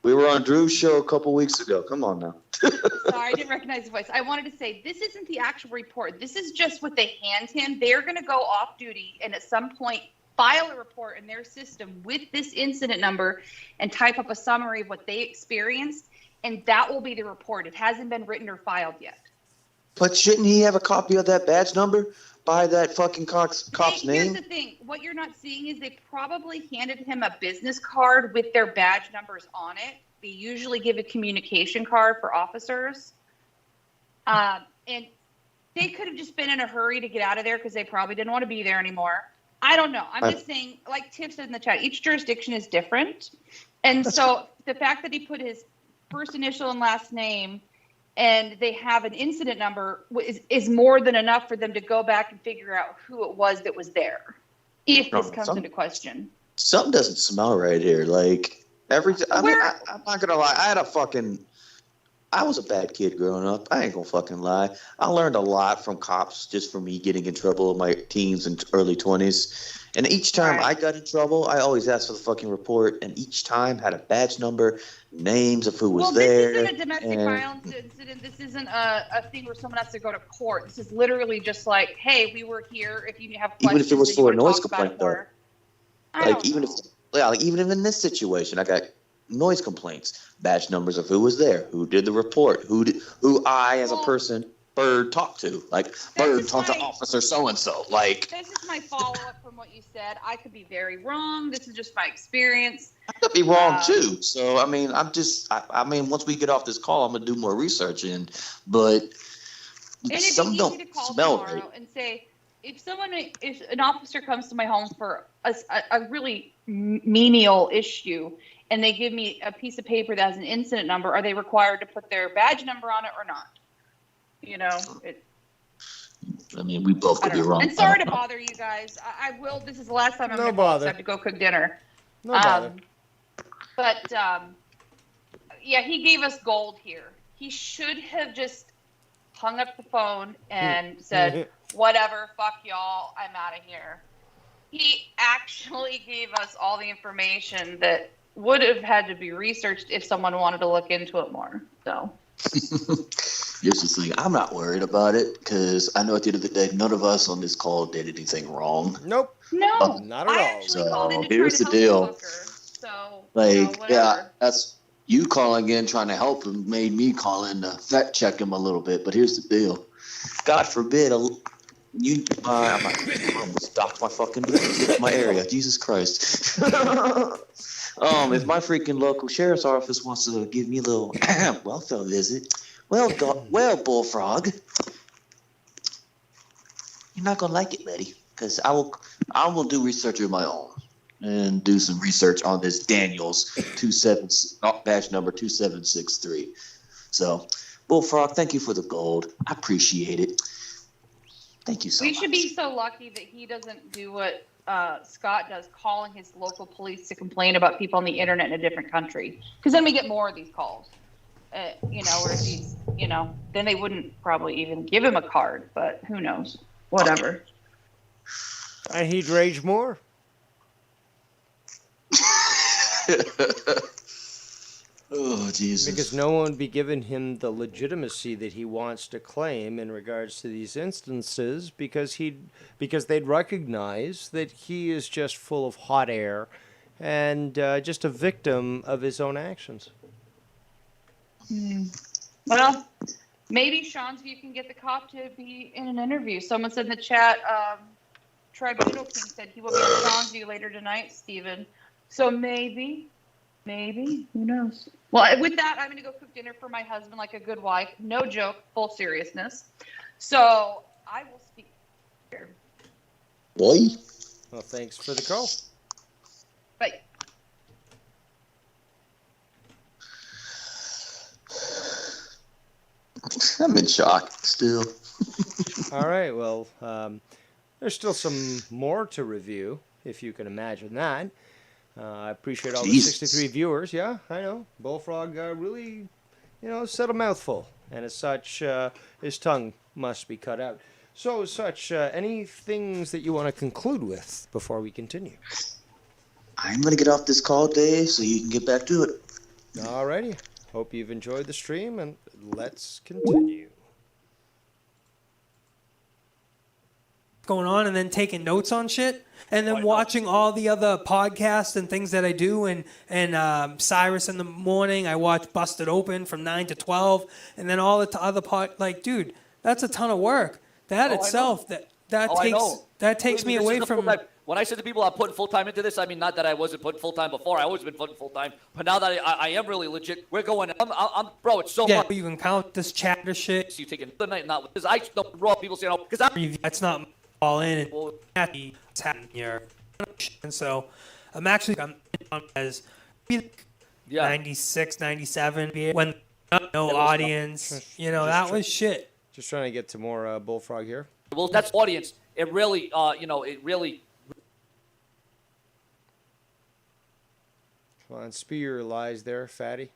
We were on Drew's show a couple weeks ago. Come on now. Sorry, I didn't recognize the voice. I wanted to say this isn't the actual report. This is just what they hand him. They're going to go off duty and at some point file a report in their system with this incident number and type up a summary of what they experienced, and that will be the report. It hasn't been written or filed yet. But shouldn't he have a copy of that badge number by that fucking cop's name? Here's the thing. What you're not seeing is they probably handed him a business card with their badge numbers on it. They usually give a communication card for officers. And they could have just been in a hurry to get out of there because they probably didn't want to be there anymore. I don't know. I'm just saying, like Tiff said in the chat, each jurisdiction is different. And so the fact that he put his first initial and last name and they have an incident number is more than enough for them to go back and figure out who it was that was there, if this comes into question. Something doesn't smell right here. Like, everything. I mean, I'm not going to lie. I was a bad kid growing up. I ain't going to fucking lie. I learned a lot from cops just from me getting in trouble in my teens and early 20s. And each time I got in trouble, I always asked for the fucking report, and each time had a badge number, names of who was there. This isn't a domestic violence incident. This isn't a thing where someone has to go to court. This is literally just like, hey, we were here. If you have questions, even if it was for a noise complaint, complaint, though. Like, even in this situation, I got noise complaints, badge numbers of who was there, who did the report, who I as a person, Bird, talked to. Like, Bird talked to Officer so-and-so. Like, this is my follow-up from what you said. I could be very wrong. This is just my experience. I could be wrong too. So, I mean, I mean, once we get off this call, I'm going to do more research but some don't smell right. And say, if an officer comes to my home for a really menial issue and they give me a piece of paper that has an incident number, are they required to put their badge number on it or not? You know, I mean, we both could be wrong. And sorry to bother you guys. I will. This is the last time I'm going to have to go cook dinner. No bother. But yeah, he gave us gold here. He should have just hung up the phone and said, "Whatever, fuck y'all, I'm out of here." He actually gave us all the information that would have had to be researched if someone wanted to look into it more. So. Here's the thing. I'm not worried about it because I know at the end of the day, none of us on this call did anything wrong. Nope. No, not at all. So here's the deal. So, like, yeah, that's You calling in trying to help him made me call in to fact check him a little bit. But here's the deal. God forbid you I almost docked my fucking business, my area. Jesus Christ. If my freaking local sheriff's office wants to give me a little welfare visit, well, Bullfrog, you're not gonna like it, buddy, because I will do research of my own and do some research on this Daniels badge number 2763. So, Bullfrog, thank you for the gold. I appreciate it. Thank you so much. We should be so lucky that he doesn't do what Scott does, calling his local police to complain about people on the internet in a different country. Because then we get more of these calls. Where he's, then they wouldn't probably even give him a card, but who knows? Whatever. And he'd rage more. Oh, Jesus. Because no one would be giving him the legitimacy that he wants to claim in regards to these instances, because they'd recognize that he is just full of hot air and just a victim of his own actions. Well, maybe Sean's View can get the cop to be in an interview. Someone said in the chat, Tribunal King said he will be on Sean's View later tonight, Stephen. So maybe, who knows? Well, with that, I'm going to go cook dinner for my husband like a good wife. No joke, full seriousness. So I will speak here. Boy. Well, thanks for the call. Bye. I'm in shock still. All right, well, there's still some more to review, if you can imagine that. I appreciate all the 63 viewers. Yeah, I know. Bullfrog really, said a mouthful. And as such, his tongue must be cut out. So as such, any things that you want to conclude with before we continue? I'm going to get off this call, Dave, so you can get back to it. All righty. Hope you've enjoyed the stream, and let's continue. Going on and then taking notes on shit and then watching all the other podcasts and things that I do and Cyrus in the morning I watch Busted Open from 9 to 12 and then all the other dude, that's a ton of work. That itself that takes me away from. When I said to people I'm putting full time into this, I mean not that I wasn't putting full time before. I always been putting full time, but now that I am really legit, we're going. I'm bro. It's so yeah. much. You can count this chatter shit. You take it the night, not because I don't raw people saying because that's not all in and it's happening here. And so I'm as 96, 97 when no audience. That was shit. Just trying to get to more Bullfrog here. Well, that's audience. It really, it really. Come on, spew your lies there, fatty.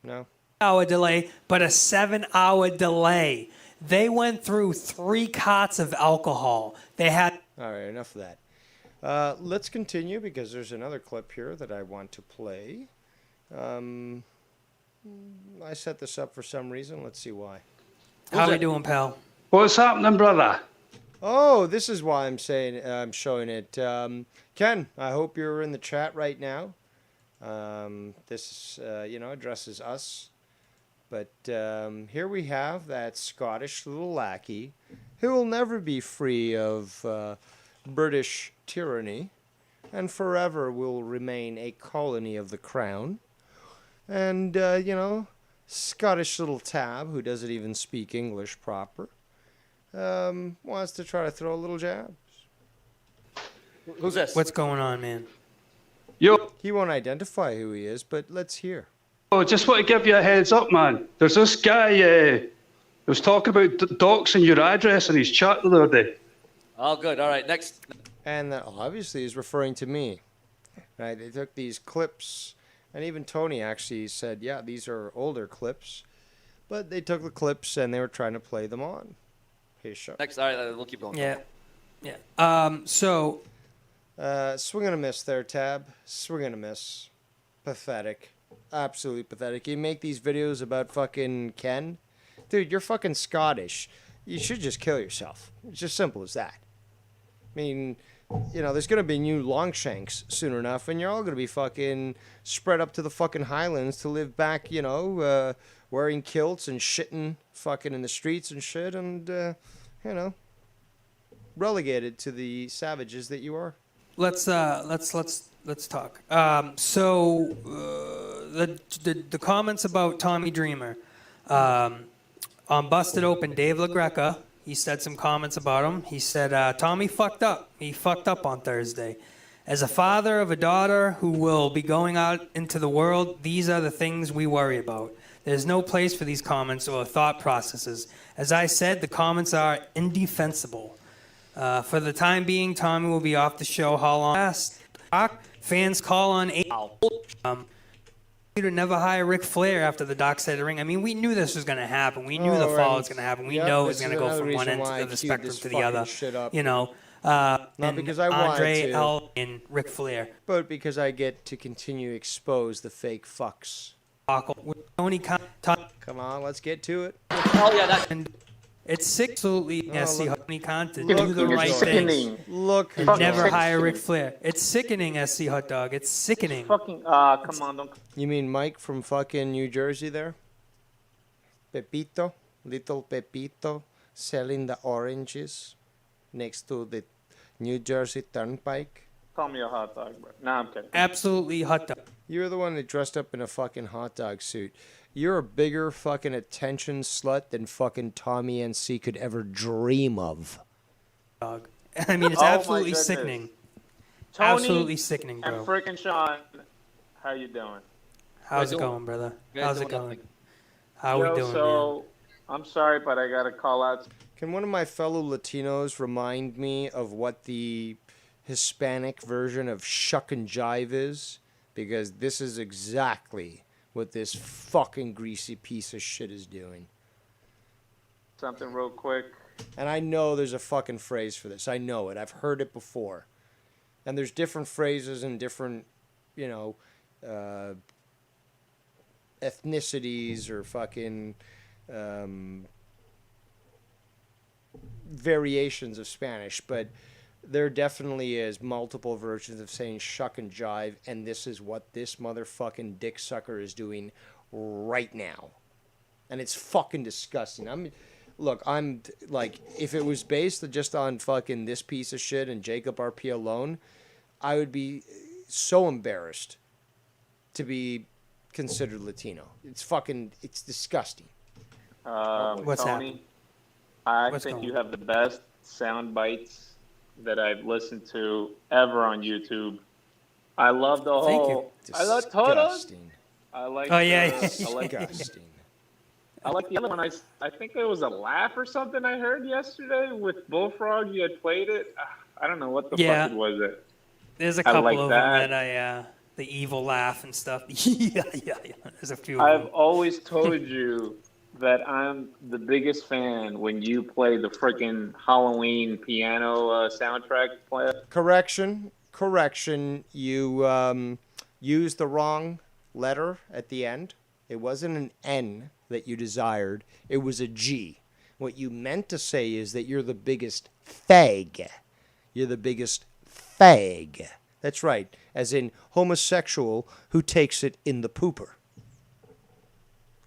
No. Hour delay, but a 7-hour delay. They went through 3 carts of alcohol. They had. All right, enough of that. Let's continue because there's another clip here that I want to play. I set this up for some reason. Let's see why. How we doing, pal? What's happening, brother? Oh, this is why I'm showing it. Ken, I hope you're in the chat right now. This addresses us. But here we have that Scottish little lackey who will never be free of British tyranny and forever will remain a colony of the crown. And, Scottish little tab who doesn't even speak English proper wants to try to throw a little jabs. Who's this? What's going on, man? He won't identify who he is, but let's hear. Oh, just want to give you a heads up, man. There's this guy who was talking about doxing your address in his chat the other day. Oh, good. All right, next. And that obviously is referring to me. Right? They took these clips, and even Tony actually said, yeah, these are older clips. But they took the clips and they were trying to play them on his show. Next, all right, we'll keep going. Yeah. Swing and a miss there, Tab. Swing and a miss. Pathetic. Absolutely pathetic. You make these videos about fucking Ken? Dude, you're fucking Scottish. You should just kill yourself. It's just simple as that. I mean, you know, there's gonna be new Longshanks soon enough, and you're all gonna be fucking spread up to the fucking Highlands to live back, you know, wearing kilts and shitting fucking in the streets and shit, and you know, relegated to the savages that you are. Let's talk. So the comments about Tommy Dreamer on Busted Open, Dave LaGreca, he said some comments about him. He said Tommy fucked up. He fucked up on Thursday. As a father of a daughter who will be going out into the world, these are the things we worry about. There's no place for these comments or thought processes. As I said, the comments are indefensible. For the time being, Tommy will be off the show. How long? Fans call on to never hire Ric Flair after the Doc said the ring. I mean, we knew this was going to happen. We knew the fall was going to happen. We know it was going to go from one end of the spectrum to the other. You know, not because I want Andre to, L. and Ric Flair. but because I get to continue to expose the fake fucks. Come on, let's get to it. Oh yeah, that. It's sick, absolutely. SC Honey Khan to Look do the who's right sickening. things. Look and who's never sickening. hire Ric Flair. It's sickening, SC Hot Dog. It's sickening. Fucking, come on, don't. You mean Mike from fucking New Jersey there? Pepito, little Pepito, selling the oranges next to the New Jersey Turnpike. Call me a hot dog, bro. Nah, I'm kidding. Absolutely hot dog. You're the one that dressed up in a fucking hot dog suit. You're a bigger fucking attention slut than fucking Tommy NC could ever dream of. Dog. I mean, it's Oh, my absolutely goodness. sickening. Tony Absolutely sickening, and bro. freaking Sean, how you doing? How's it going, brother? How's it going? How Yo, we doing, so, I'm sorry, but I gotta call out. Can one of my fellow Latinos remind me of what the Hispanic version of shuck and jive is? Because this is exactly what this fucking greasy piece of shit is doing. Something real quick. And I know there's a fucking phrase for this. I know it. I've heard it before. And there's different phrases and different, you know, ethnicities or fucking variations of Spanish. But there definitely is multiple versions of saying shuck and jive, and this is what this motherfucking dick sucker is doing right now. And it's fucking disgusting. I'm like, if it was based just on fucking this piece of shit and Jacob RP alone, I would be so embarrassed to be considered Latino. It's disgusting. What's Tony, happening? I What's think going you have the best sound bites that I've listened to ever on YouTube. I love the Thank whole. you. I love Toto's. Disgusting. I like. Oh, yeah. I like. Disgusting. I like the other one. I think there was a laugh or something I heard yesterday with Bullfrog. You had played it. I don't know what the Yeah. fuck was it. There's a I couple like of that. them that the evil laugh and stuff. yeah. There's a few of I've them. always told you that I'm the biggest fan when you play the freaking Halloween piano soundtrack play. Correction. You used the wrong letter at the end. It wasn't an N that you desired. It was a G. What you meant to say is that you're the biggest fag. You're the biggest fag. That's right. As in homosexual who takes it in the pooper.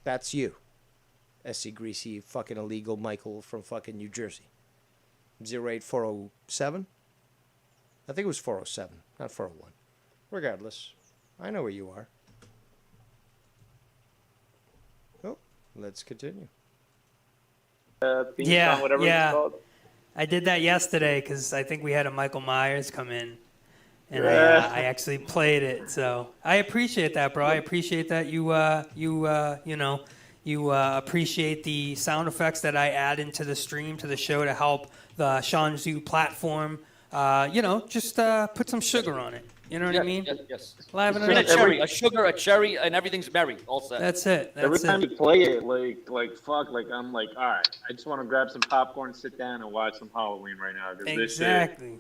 That's you. SC Greasy, fucking illegal Michael from fucking New Jersey. 08407? I think it was 407, not 401. Regardless, I know where you are. Oh, let's continue. Theme song, whatever it's called. I did that yesterday because I think we had a Michael Myers come in, and Yeah. I actually played it. So I appreciate that, bro. I appreciate that you appreciate the sound effects that I add into the stream to the show to help the Sean Zoo platform. Just put some sugar on it. You know what I mean? Yes. Liven it And a up. cherry, a sugar, a cherry, and everything's merry. All set. That's it. Every That's time it. you play it, I'm like, all right, I just want to grab some popcorn and sit down and watch some Halloween right now. 'Cause this shit, Exactly.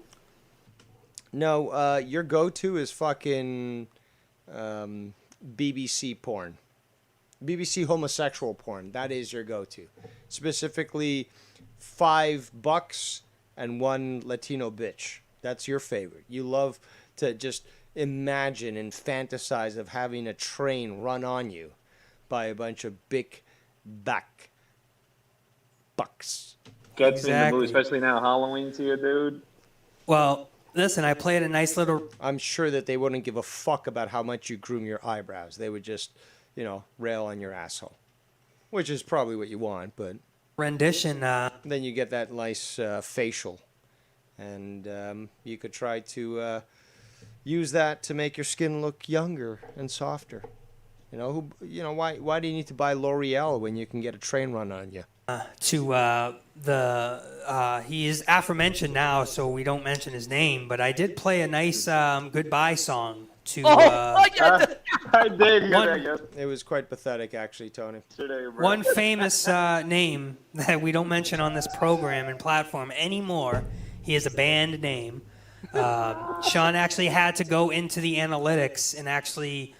No, your go-to is fucking BBC porn. BBC homosexual porn. That is your go-to. Specifically, $5 and one Latino bitch. That's your favorite. You love to just imagine and fantasize of having a train run on you by a bunch of big back bucks. Gets me in the Exactly. mood, especially now Halloween's here, dude. Well, listen, I played a nice little I'm sure that they wouldn't give a fuck about how much you groom your eyebrows. They would just, rail on your asshole, which is probably what you want, but rendition. Then you get that nice facial, and you could try to use that to make your skin look younger and softer. Why do you need to buy L'Oreal when you can get a train run on you? He is aforementioned now, so we don't mention his name. But I did play a nice goodbye song to. I did hear that, yes. It was quite pathetic, actually, Tony. One famous name that we don't mention on this program and platform anymore. He has a band name. Sean actually had to go into the analytics and actually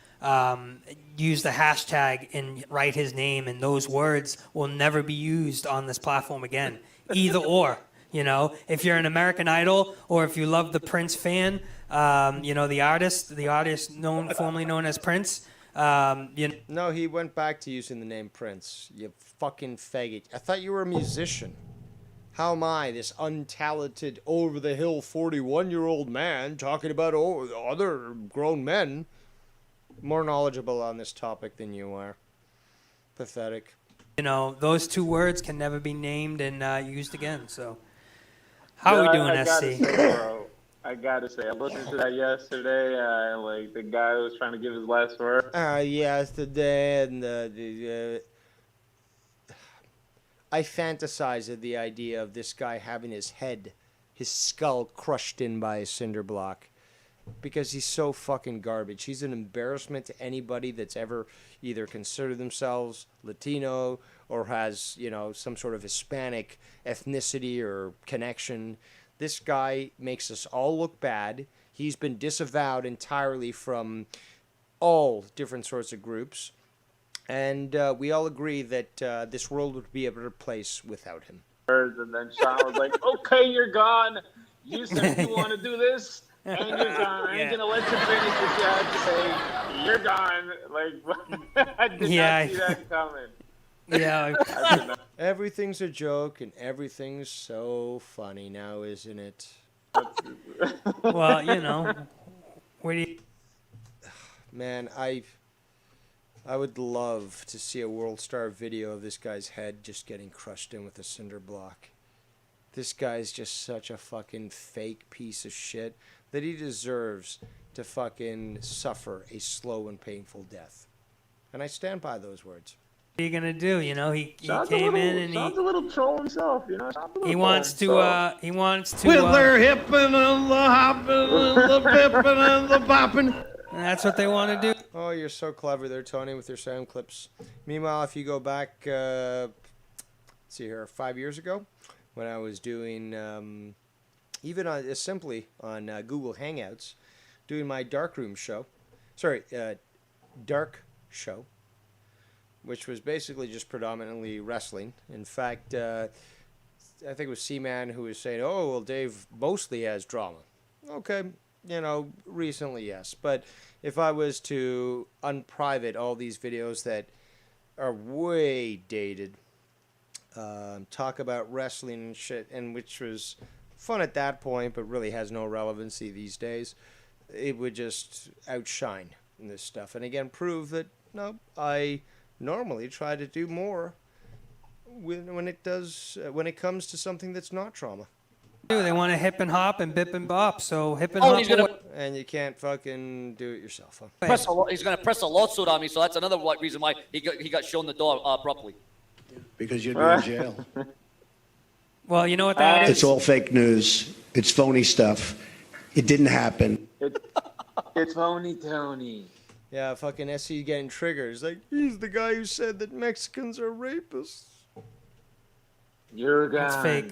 use the hashtag and write his name, and those words will never be used on this platform again. Either or. If you're an American Idol or if you love the Prince fan, the artist formerly known as Prince. No, he went back to using the name Prince. You fucking faggot. I thought you were a musician. How am I, this untalented, over-the-hill 41-year-old man, talking about other grown men, more knowledgeable on this topic than you are? Pathetic. Those two words can never be named and used again, so... How are we doing, SC? I gotta say, I listened to that yesterday. The guy who was trying to give his last word. Yesterday, and I fantasize of the idea of this guy having his skull crushed in by a cinder block, because he's so fucking garbage. He's an embarrassment to anybody that's ever either considered themselves Latino or has, some sort of Hispanic ethnicity or connection. This guy makes us all look bad. He's been disavowed entirely from all different sorts of groups. And we all agree that this world would be a better place without him. And then Sean was like, okay, you're gone. You said you want to do this, and you're gone. I ain't going to let you finish what you had to say. You're gone. I did not see that coming. Yeah. Everything's a joke, and everything's so funny now, isn't it? Well, where do you... Man, I would love to see a World Star video of this guy's head just getting crushed in with a cinder block. This guy's just such a fucking fake piece of shit that he deserves to fucking suffer a slow and painful death. And I stand by those words. What are you gonna do? He came in and Sean's a little troll himself, he wants to With their hipping and the hopping and the bipping and the bopping. That's what they want to do. Oh, you're so clever there, Tony, with your sound clips. Meanwhile, if you go back, let's see here, 5 years ago, when I was doing, even simply on Google Hangouts, doing my Dark Show, which was basically just predominantly wrestling. In fact, I think it was C-Man who was saying, oh, well, Dave mostly has drama. Okay, recently, yes. But if I was to unprivate all these videos that are way dated, talk about wrestling and shit, and which was fun at that point, but really has no relevancy these days, it would just outshine this stuff. And again, prove that, no, I normally try to do more when it comes to something that's not trauma. They want to hip and hop and bip and bop, so hip and Oh, hop. he's gonna- And you can't fucking do it yourself, huh? He's going to press a lawsuit on me, so that's another reason why he got shown the door abruptly. Because you'd be in jail. Well, you know what that is? It's all fake news. It's phony stuff. It didn't happen. It's phony Tony. Yeah, fucking SC getting triggers. Like, he's the guy who said that Mexicans are rapists. You're gone. It's fake.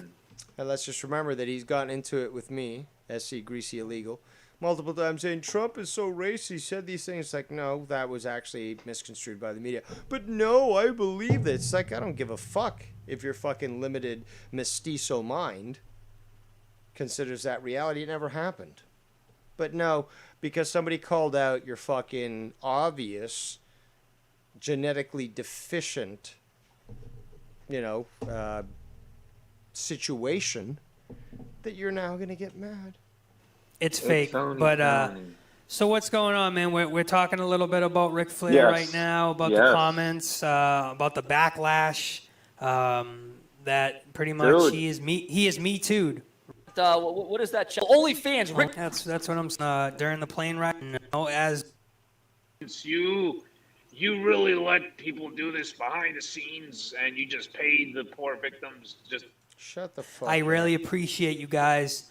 And let's just remember that he's gotten into it with me, SC Greasy Illegal, multiple times saying Trump is so racist. He said these things. Like, no, that was actually misconstrued by the media. But no, I believe that. It's like, I don't give a fuck if you're fucking limited mestizo mind. considers that reality. It never happened. But no, because somebody called out your fucking obvious, genetically deficient, situation, that you're now going to get mad. It's fake, but so what's going on, man? We're talking a little bit about Ric Flair right now, about the comments, about the backlash, that pretty much he is me too'd. What is that? OnlyFans. Rick. That's what I'm during the plane ride. As you really let people do this behind the scenes, and you just paid the poor victims. Just shut the fuck. I really appreciate you guys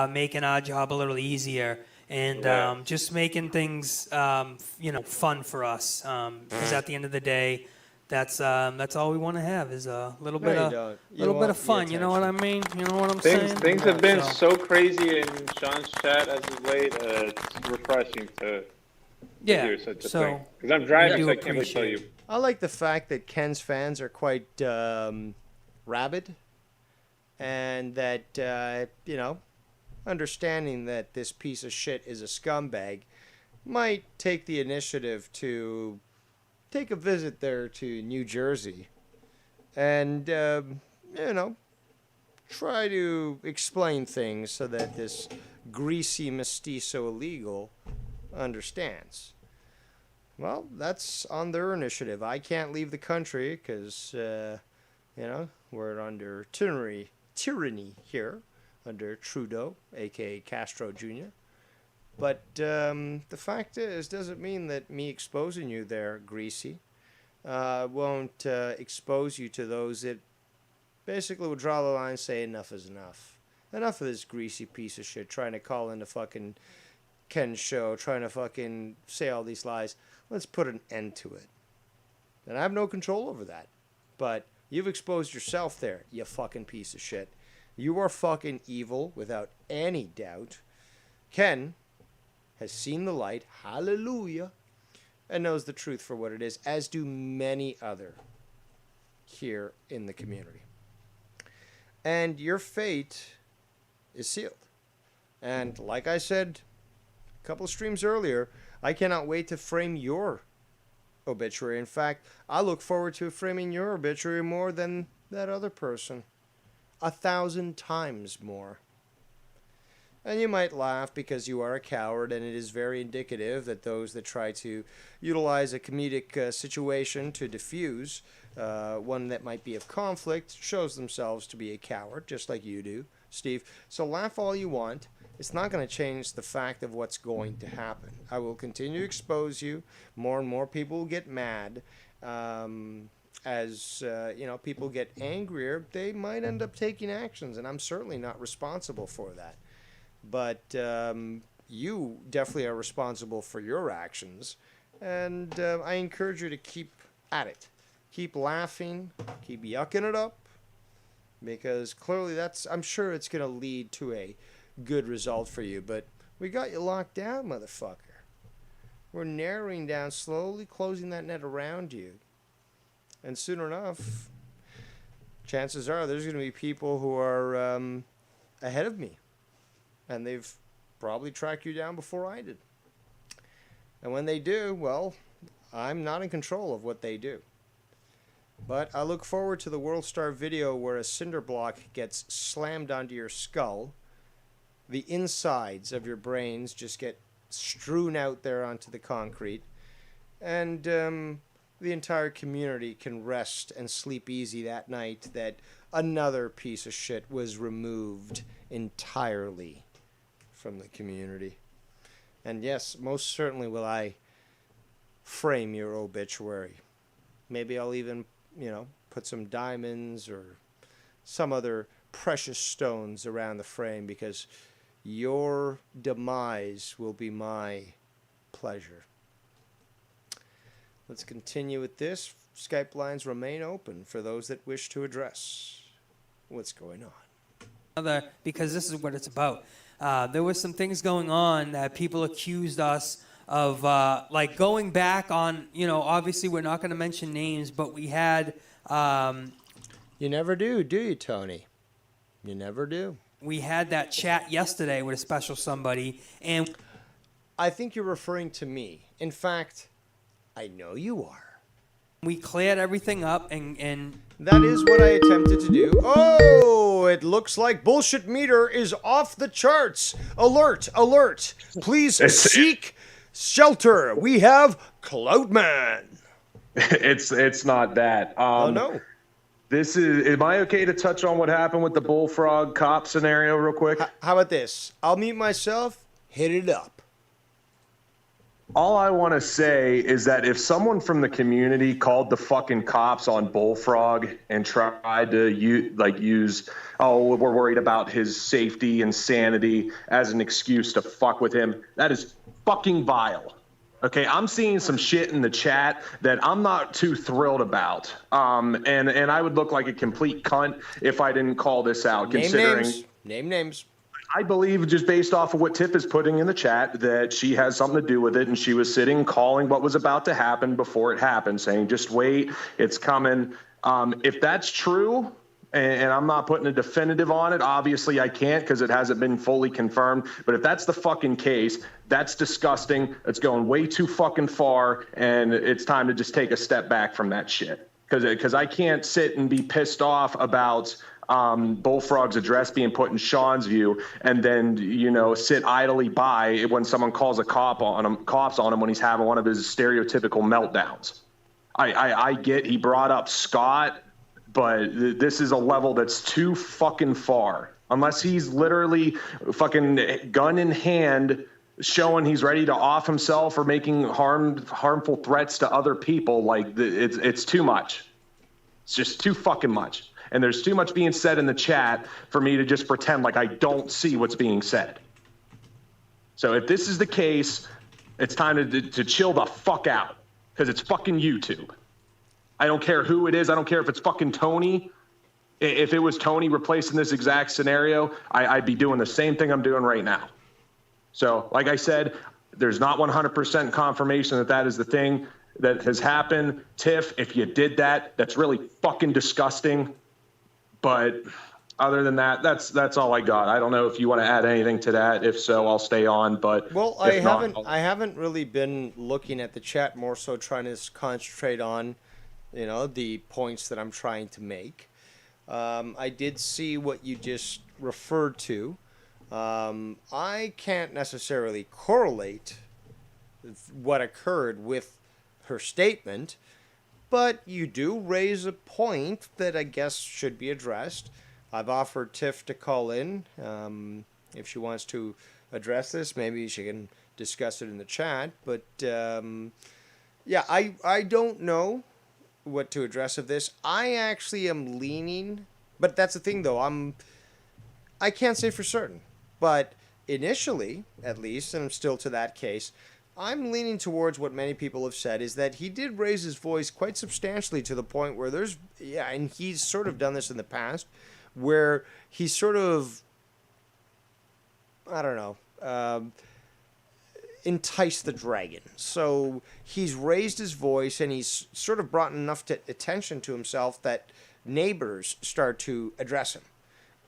making our job a little easier and just making things fun for us. Because at the end of the day, that's all we want to have is a little bit of fun. You know what I mean? You know what I'm saying? Things have been so crazy in Sean's chat as of late. It's refreshing to hear such a thing. Because I'm driving, so I can't really tell you. I like the fact that Ken's fans are quite rabid, and that understanding that this piece of shit is a scumbag, might take the initiative to take a visit there to New Jersey and, try to explain things so that this greasy mestizo illegal understands. Well, that's on their initiative. I can't leave the country because, we're under tyranny here under Trudeau, a.k.a. Castro Jr. But the fact is, doesn't mean that me exposing you there, greasy, won't expose you to those that basically will draw the line and say enough is enough. Enough of this greasy piece of shit trying to call into fucking Ken's show, trying to fucking say all these lies. Let's put an end to it. And I have no control over that. But you've exposed yourself there, you fucking piece of shit. You are fucking evil without any doubt. Ken has seen the light, hallelujah, and knows the truth for what it is, as do many other here in the community. And your fate is sealed. And like I said a couple of streams earlier, I cannot wait to frame your obituary. In fact, I look forward to framing your obituary more than that other person. 1,000 times more. And you might laugh because you are a coward, and it is very indicative that those that try to utilize a comedic situation to diffuse one that might be of conflict shows themselves to be a coward, just like you do, Steve. So laugh all you want. It's not going to change the fact of what's going to happen. I will continue to expose you. More and more people will get mad. As people get angrier, they might end up taking actions, and I'm certainly not responsible for that. But you definitely are responsible for your actions, and I encourage you to keep at it. Keep laughing, keep yucking it up, because clearly I'm sure it's going to lead to a good result for you. But we got you locked down, motherfucker. We're narrowing down, slowly closing that net around you. And soon enough, chances are there's going to be people who are ahead of me. And they've probably tracked you down before I did. And when they do, well, I'm not in control of what they do. But I look forward to the World Star video where a cinder block gets slammed onto your skull. The insides of your brains just get strewn out there onto the concrete. And the entire community can rest and sleep easy that night that another piece of shit was removed entirely from the community. And yes, most certainly will I frame your obituary. Maybe I'll even, put some diamonds or some other precious stones around the frame, because your demise will be my pleasure. Let's continue with this. Skype lines remain open for those that wish to address what's going on. Because this is what it's about. There was some things going on that people accused us of, like going back on, obviously we're not going to mention names, but we had... You never do you, Tony? You never do. We had that chat yesterday with a special somebody, and I think you're referring to me. In fact, I know you are. we cleared everything up, and that is what I attempted to do. Oh, it looks like bullshit meter is off the charts. Alert, alert. Please seek shelter. We have Cloudman. It's not that. Oh, no. Am I okay to touch on what happened with the Bullfrog cop scenario real quick? How about this? I'll mute myself. Hit it up. All I want to say is that if someone from the community called the fucking cops on Bullfrog and tried to use, we're worried about his safety and sanity as an excuse to fuck with him, that is fucking vile. Okay, I'm seeing some shit in the chat that I'm not too thrilled about. And I would look like a complete cunt if I didn't call this out, Name names. I believe, just based off of what Tiff is putting in the chat, that she has something to do with it, and she was sitting calling what was about to happen before it happened, saying, just wait, it's coming. If that's true, and I'm not putting a definitive on it, obviously I can't because it hasn't been fully confirmed, but if that's the fucking case, that's disgusting. It's going way too fucking far, and it's time to just take a step back from that shit. Because I can't sit and be pissed off about Bullfrog's address being put in Sean's view, and then sit idly by when someone calls cops on him when he's having one of his stereotypical meltdowns. I get he brought up Scott, but this is a level that's too fucking far. Unless he's literally fucking gun in hand, showing he's ready to off himself or making harmful threats to other people, it's too much. It's just too fucking much. And there's too much being said in the chat for me to just pretend like I don't see what's being said. So if this is the case, it's time to chill the fuck out, because it's fucking YouTube. I don't care who it is. I don't care if it's fucking Tony. If it was Tony replacing this exact scenario, I'd be doing the same thing I'm doing right now. So like I said, there's not 100% confirmation that is the thing that has happened. Tiff, if you did that, that's really fucking disgusting. But other than that, that's all I got. I don't know if you want to add anything to that. If so, I'll stay on. But I haven't really been looking at the chat, more so trying to concentrate on, the points that I'm trying to make. I did see what you just referred to. I can't necessarily correlate what occurred with her statement. But you do raise a point that I guess should be addressed. I've offered Tiff to call in. If she wants to address this, maybe she can discuss it in the chat. But, I don't know what to address of this. I actually am leaning, but that's the thing, though. I can't say for certain. But initially, at least, and I'm still to that case, I'm leaning towards what many people have said, is that he did raise his voice quite substantially to the point where and he's sort of done this in the past, where he's sort of, enticed the dragon. So he's raised his voice and he's sort of brought enough attention to himself that neighbors start to address him.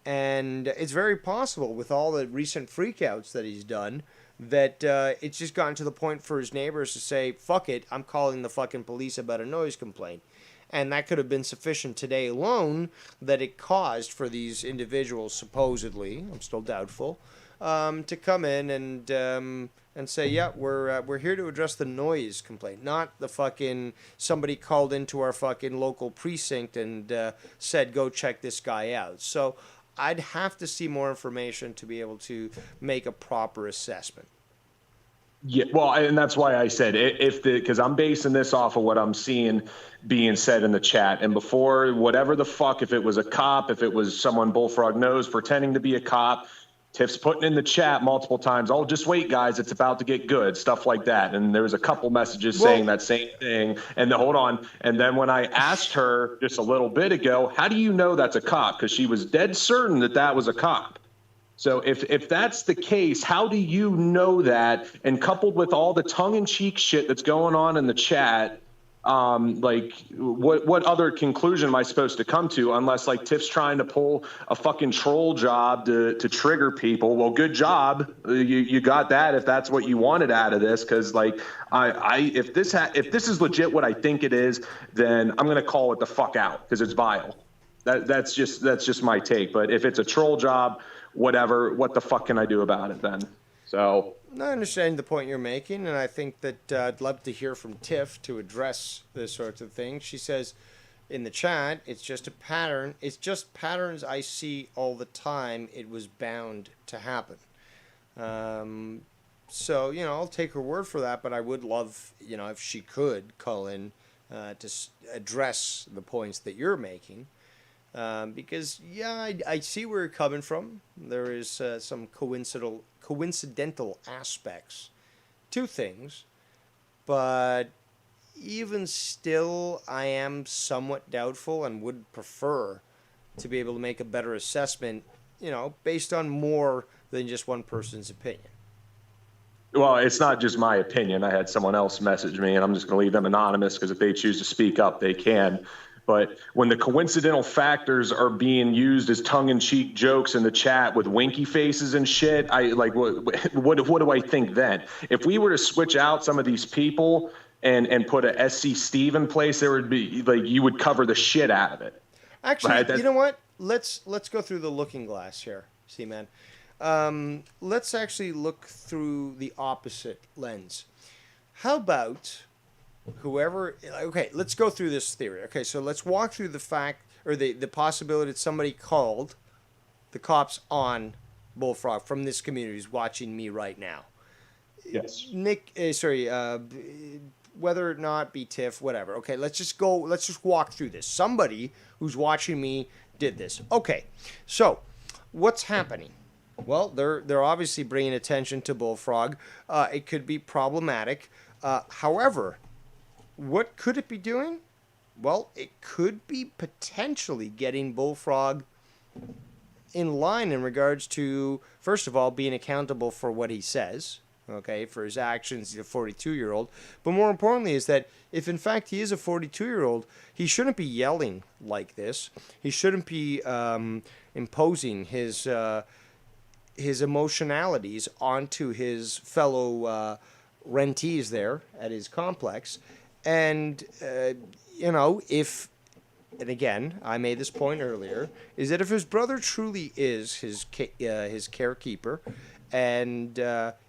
And it's very possible with all the recent freakouts that he's done that it's just gotten to the point for his neighbors to say, fuck it, I'm calling the fucking police about a noise complaint. And that could have been sufficient today alone that it caused for these individuals, supposedly, I'm still doubtful, to come in and say, yeah, we're here to address the noise complaint, not the fucking somebody called into our fucking local precinct and said, go check this guy out. So I'd have to see more information to be able to make a proper assessment. Yeah, well, and that's why I said because I'm basing this off of what I'm seeing being said in the chat. And before, whatever the fuck, if it was a cop, if it was someone Bullfrog knows pretending to be a cop, Tiff's putting in the chat multiple times, oh, just wait, guys, it's about to get good, stuff like that. And there was a couple messages saying that same thing. And hold on. And then when I asked her just a little bit ago, how do you know that's a cop? Because she was dead certain that was a cop. So if that's the case, how do you know that? And coupled with all the tongue-in-cheek shit that's going on in the chat, Like, what other conclusion am I supposed to come to unless like Tiff's trying to pull a fucking troll job to trigger people? Well, good job, you got that if that's what you wanted out of this. Because like if this is legit what I think it is, then I'm gonna call it the fuck out because it's vile. That's just my take. But if it's a troll job, whatever, what the fuck can I do about it then? So. I understand the point you're making, and I think that I'd love to hear from Tiff to address this sorts of things. She says in the chat, it's just a pattern. It's just patterns I see all the time. It was bound to happen. So, I'll take her word for that, but I would love, if she could call in to address the points that you're making. Because, I see where you're coming from. There is some coincidental aspects to things, but even still, I am somewhat doubtful and would prefer to be able to make a better assessment, based on more than just one person's opinion. Well, it's not just my opinion. I had someone else message me, and I'm just going to leave them anonymous because if they choose to speak up, they can. But when the coincidental factors are being used as tongue-in-cheek jokes in the chat with winky faces and shit, I like what do I think then? If we were to switch out some of these people and put a SC Steve in place, there would be like you would cover the shit out of it. Actually, right? You know what? Let's go through the looking glass here, C-Man. Let's actually look through the opposite lens. How about whoever, okay, let's go through this theory. Okay, so let's walk through the fact, or the possibility that somebody called the cops on Bullfrog from this community who's watching me right now. Yes. Nick, whether or not be Tiff, whatever. Okay, let's just walk through this. Somebody who's watching me did this. Okay, so what's happening? Well, they're obviously bringing attention to Bullfrog. It could be problematic. However, what could it be doing? Well, it could be potentially getting Bullfrog in line in regards to, first of all, being accountable for what he says, okay, for his actions. He's a 42-year-old. But more importantly is that if, in fact, he is a 42-year-old, he shouldn't be yelling like this. He shouldn't be imposing his emotionalities onto his fellow rentees there at his complex. And, if, and again, I made this point earlier, is that if his brother truly is his carekeeper and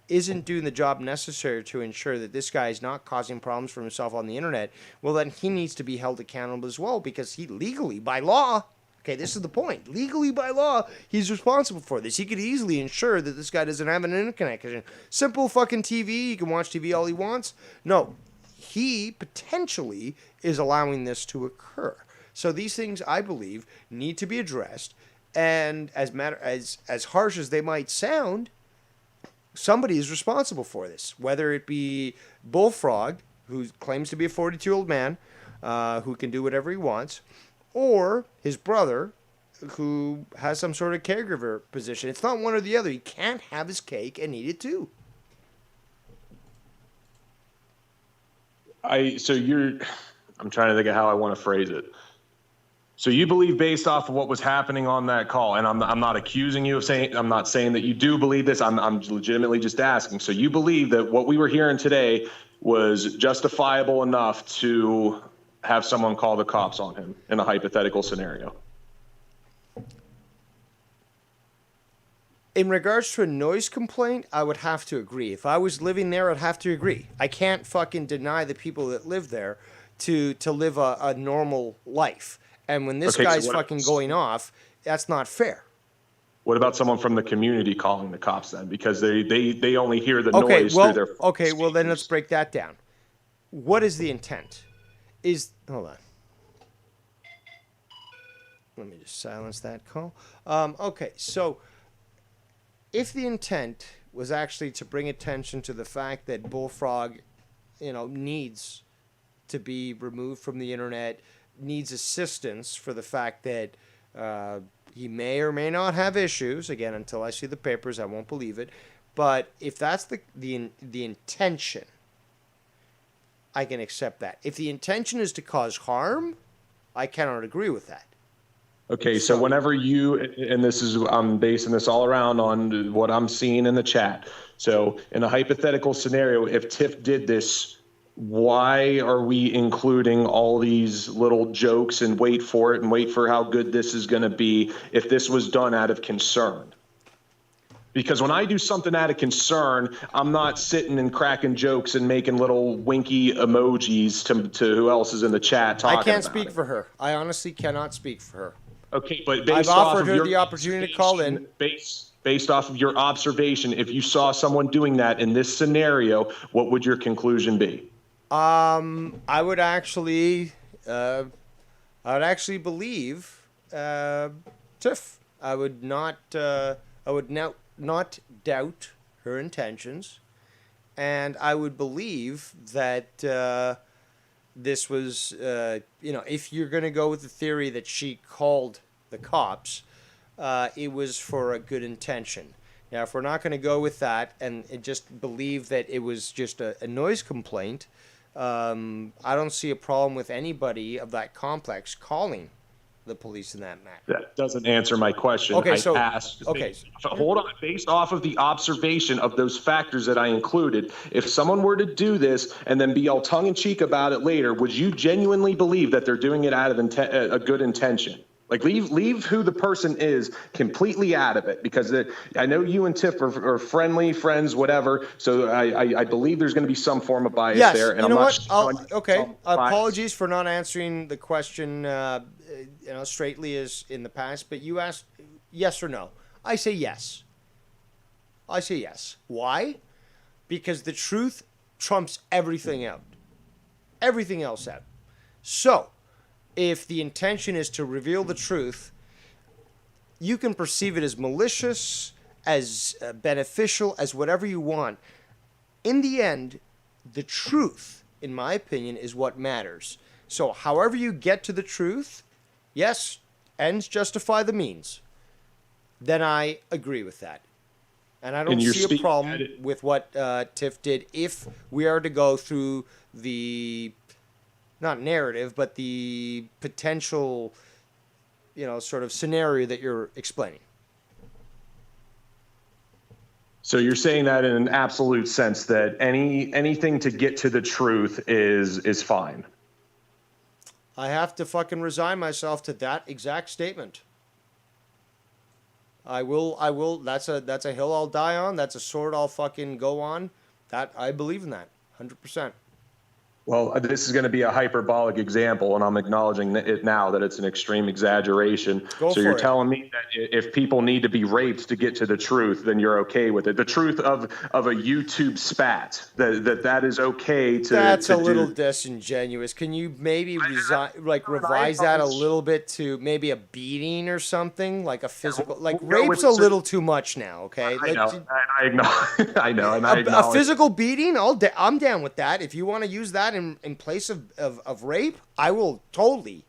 isn't doing the job necessary to ensure that this guy is not causing problems for himself on the internet, well, then he needs to be held accountable as well because he legally, by law, okay, this is the point. Legally, by law, he's responsible for this. He could easily ensure that this guy doesn't have an internet connection. Simple fucking TV. He can watch TV all he wants. No. He potentially is allowing this to occur. So these things, I believe, need to be addressed. And as harsh as they might sound, somebody is responsible for this. Whether it be Bullfrog, who claims to be a 42-year-old man, who can do whatever he wants, or his brother, who has some sort of caregiver position. It's not one or the other. He can't have his cake and eat it too. I'm trying to think of how I want to phrase it. So you believe based off of what was happening on that call, and I'm not accusing you of saying, I'm not saying that you do believe this. I'm legitimately just asking. So you believe that what we were hearing today was justifiable enough to have someone call the cops on him in a hypothetical scenario? In regards to a noise complaint, I would have to agree. If I was living there, I'd have to agree. I can't fucking deny the people that live there to live a normal life. And when this guy's fucking going off, that's not fair. What about someone from the community calling the cops then? Because they only hear the noise through their... Okay, well then let's break that down. What is the intent? Hold on. Let me just silence that call. Okay, so if the intent was actually to bring attention to the fact that Bullfrog, needs to be removed from the internet, needs assistance for the fact that he may or may not have issues. Again, until I see the papers, I won't believe it. But if that's the intention, I can accept that. If the intention is to cause harm, I cannot agree with that. Okay, so whenever you, and this is, I'm basing this all around on what I'm seeing in the chat. So in a hypothetical scenario, if Tiff did this, why are we including all these little jokes and wait for it and wait for how good this is going to be if this was done out of concern? Because when I do something out of concern, I'm not sitting and cracking jokes and making little winky emojis to who else is in the chat talking I can't about speak it. for her. I honestly cannot speak for her. Okay, but I've based off offered of her your the opportunity to call in. based off of your observation, if you saw someone doing that in this scenario, what would your conclusion be? I would actually believe Tiff. I would not doubt her intentions, and I would believe that this was, if you're going to go with the theory that she called the cops, it was for a good intention. Now, if we're not going to go with that and just believe that it was just a noise complaint, I don't see a problem with anybody of that complex calling the police in that matter. That doesn't answer my question. Okay, I asked, hold on, based off of the observation of those factors that I included, if someone were to do this and then be all tongue-in-cheek about it later, would you genuinely believe that they're doing it out of a good intention? Like, leave who the person is completely out of it, because I know you and Tiff are friendly, friends, whatever, so I believe there's going to be some form of bias there. And You know what? bias. Apologies for not answering the question straightly as in the past, but you asked yes or no. I say yes. I say yes. Why? Because the truth trumps everything out. Everything else out. So, if the intention is to reveal the truth, you can perceive it as malicious, as beneficial, as whatever you want. In the end, the truth, in my opinion, is what matters. So however you get to the truth, yes, ends justify the means. Then I agree with that. And I don't see a problem with what Tiff did if we are to go through the, not narrative, but the potential, sort of scenario that you're explaining. So you're saying that in an absolute sense that anything to get to the truth is fine. I have to fucking resign myself to that exact statement. I will. That's a hill I'll die on. That's a sword I'll fucking go on. That I believe in that 100%. Well, this is going to be a hyperbolic example, and I'm acknowledging it now that it's an extreme exaggeration. So you're telling me that if people need to be raped to get to the truth, then you're okay with it. The truth of a YouTube spat, that is okay to. That's a little disingenuous. Can you maybe revise that a little bit to maybe a beating or something, like a physical, like rape's a little too much now. Okay. I know. A physical beating, I'm down with that. If you want to use that in place of rape, I will totally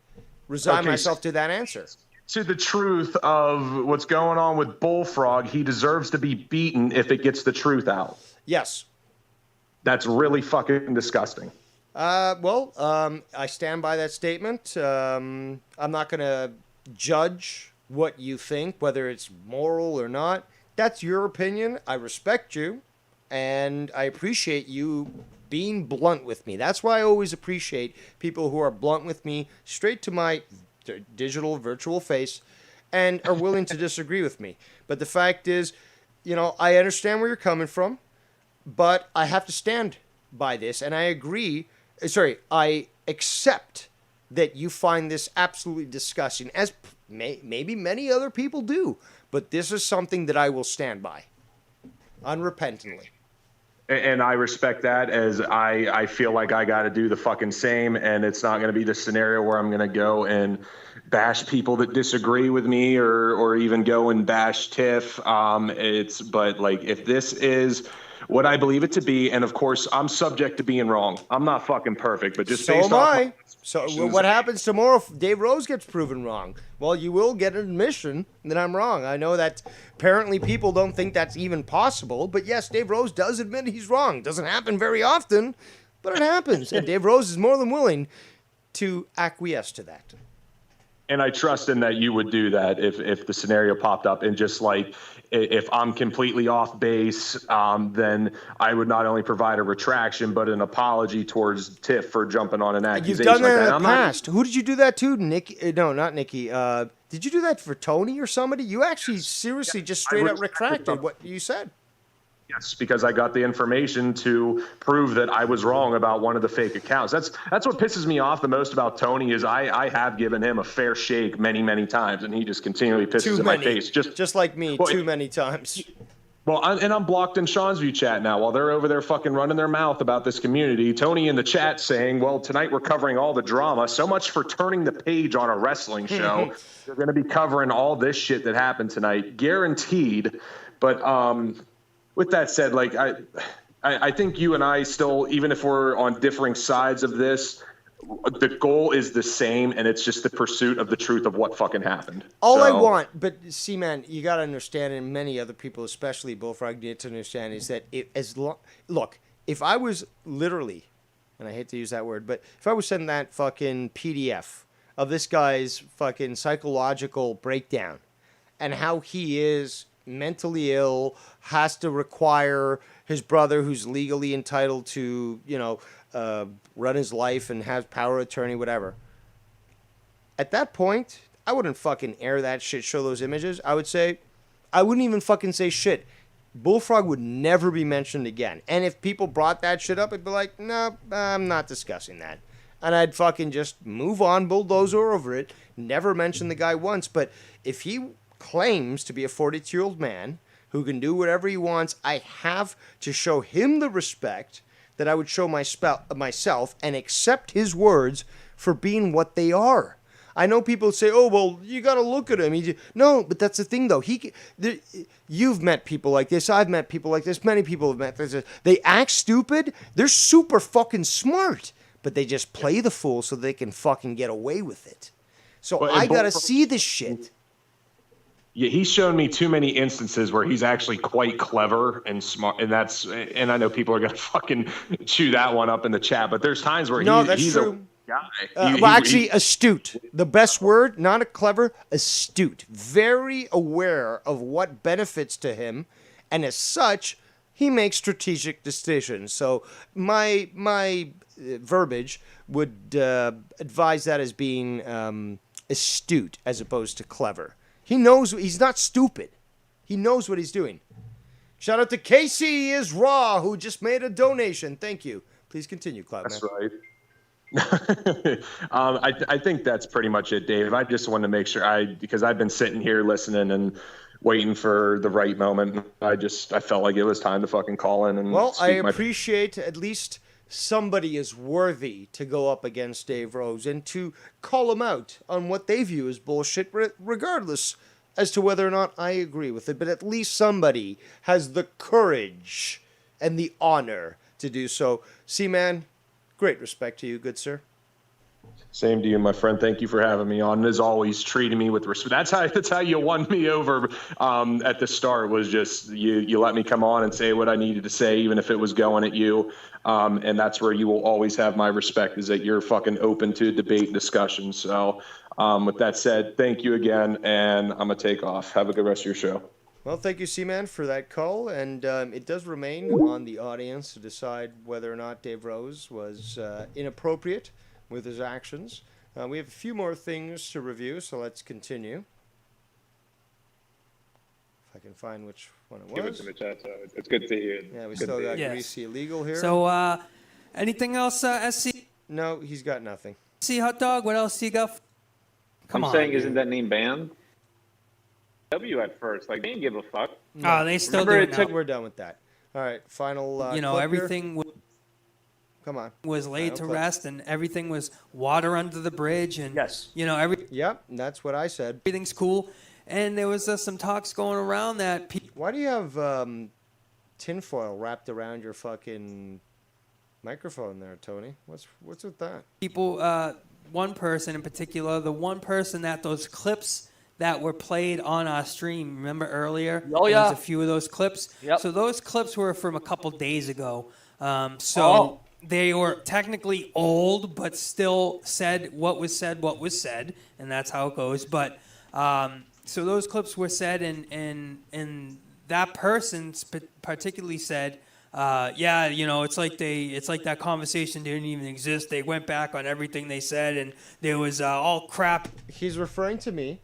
resign myself to that answer. To the truth of what's going on with Bullfrog, he deserves to be beaten if it gets the truth out. Yes. That's really fucking disgusting. I stand by that statement. I'm not going to judge what you think, whether it's moral or not. That's your opinion. I respect you, and I appreciate you being blunt with me. That's why I always appreciate people who are blunt with me, straight to my digital virtual face, and are willing to disagree with me. But the fact is, I understand where you're coming from, but I have to stand by this, and I accept that you find this absolutely disgusting, as maybe many other people do, but this is something that I will stand by, unrepentantly. And I respect that, as I feel like I got to do the fucking same, and it's not going to be the scenario where I'm going to go and bash people that disagree with me or even go and bash Tiff. But if this is what I believe it to be, and of course I'm subject to being wrong. I'm not fucking perfect, but just based off. So what happens tomorrow if Dave Rose gets proven wrong? Well, you will get an admission that I'm wrong. I know that apparently people don't think that's even possible, but yes, Dave Rose does admit he's wrong. Doesn't happen very often, But it happens, and Dave Rose is more than willing to acquiesce to that. And I trust in that you would do that if the scenario popped up. And just like if I'm completely off base, then I would not only provide a retraction, but an apology towards Tiff for jumping on an accusation. You've done that like in the past. Who did you do that to? Nikki? No, not Nikki. Did you do that for Tony or somebody? You actually seriously just straight up retracted what you said. Yes, because I got the information to prove that I was wrong about one of the fake accounts. That's what pisses me off the most about Tony is I have given him a fair shake many, many times, and he just continually pisses in my face. Just like me, too many times. Well, I'm blocked in Sean's View chat now while they're over there fucking running their mouth about this community. Tony in the chat saying, well, tonight we're covering all the drama. So much for turning the page on a wrestling show. You're going to be covering all this shit that happened tonight. Guaranteed. But with that said, like I think you and I still, even if we're on differing sides of this, the goal is the same, and it's just the pursuit of the truth of what fucking happened. All I want, but see, man, you got to understand, and many other people, especially Bullfrog, need to understand, is that look, if I was literally, and I hate to use that word, but if I was sending that fucking PDF of this guy's fucking psychological breakdown and how he is mentally ill, has to require his brother, who's legally entitled to, run his life and has power of attorney, whatever. At that point, I wouldn't fucking air that shit, show those images. I wouldn't even fucking say shit. Bullfrog would never be mentioned again. And if people brought that shit up, I'd be like, no, I'm not discussing that. And I'd fucking just move on, bulldozer over it, never mention the guy once. But if he claims to be a 42-year-old man who can do whatever he wants, I have to show him the respect that I would show myself and accept his words for being what they are. I know people say, oh, well, you got to look at him. No, but that's the thing, though. You've met people like this. I've met people like this. Many people have met this. They act stupid. They're super fucking smart, but they just play the fool so they can fucking get away with it. So I got to see this shit. Yeah, he's shown me too many instances where he's actually quite clever and smart, and I know people are gonna fucking chew that one up in the chat, but there's times where he's true. A guy. Astute. The best word, not a clever, astute. Very aware of what benefits to him, and as such, he makes strategic decisions. So my verbiage would advise that as being astute as opposed to clever. He knows, he's not stupid. He knows what he's doing. Shout out to Casey is Raw, who just made a donation. Thank you. Please continue, Cloudman. That's right. I think that's pretty much it, Dave. I just wanted to make sure because I've been sitting here listening and waiting for the right moment. I felt like it was time to fucking call in and I appreciate at least somebody is worthy to go up against Dave Rose and to call him out on what they view as bullshit, regardless as to whether or not I agree with it. But at least somebody has the courage and the honor to do so. C-Man, great respect to you, good sir. Same to you, my friend. Thank you for having me on. And as always, treating me with respect. That's how you won me over at the start, was just you let me come on and say what I needed to say, even if it was going at you. And that's where you will always have my respect, is that you're fucking open to debate and discussion. So with that said, thank you again, and I'm going to take off. Have a good rest of your show. Well, thank you, C-Man, for that call. And it does remain on the audience to decide whether or not Dave Rose was inappropriate with his actions. We have a few more things to review, so let's continue. If I can find which one it was. Give it to the chat, so it's good to see you. Yeah, we still got Greasy Illegal here. So, anything else, SC? No, he's got nothing. SC Hot Dog, what else do you got? I'm saying, isn't that name banned? W at first, like, they didn't give a fuck. No. Oh, they still do it now. We're done with that. All right, final everything come on. Was laid to rest, and everything was water under the bridge, and Yep, that's what I said. Everything's cool, and there was some talks going around that. Why do you have tinfoil wrapped around your fucking microphone there, Tony? What's with that? People, one person in particular, the one person that those clips that were played on our stream, remember earlier? Oh, yeah. There was a few of those clips. Yep. So those clips were from a couple days ago. they were technically old, but still said, what was said, and that's how it goes. But so those clips were said, and that person particularly said, yeah, you know, it's like that conversation didn't even exist. They went back on everything they said, and there was all crap. He's referring to me,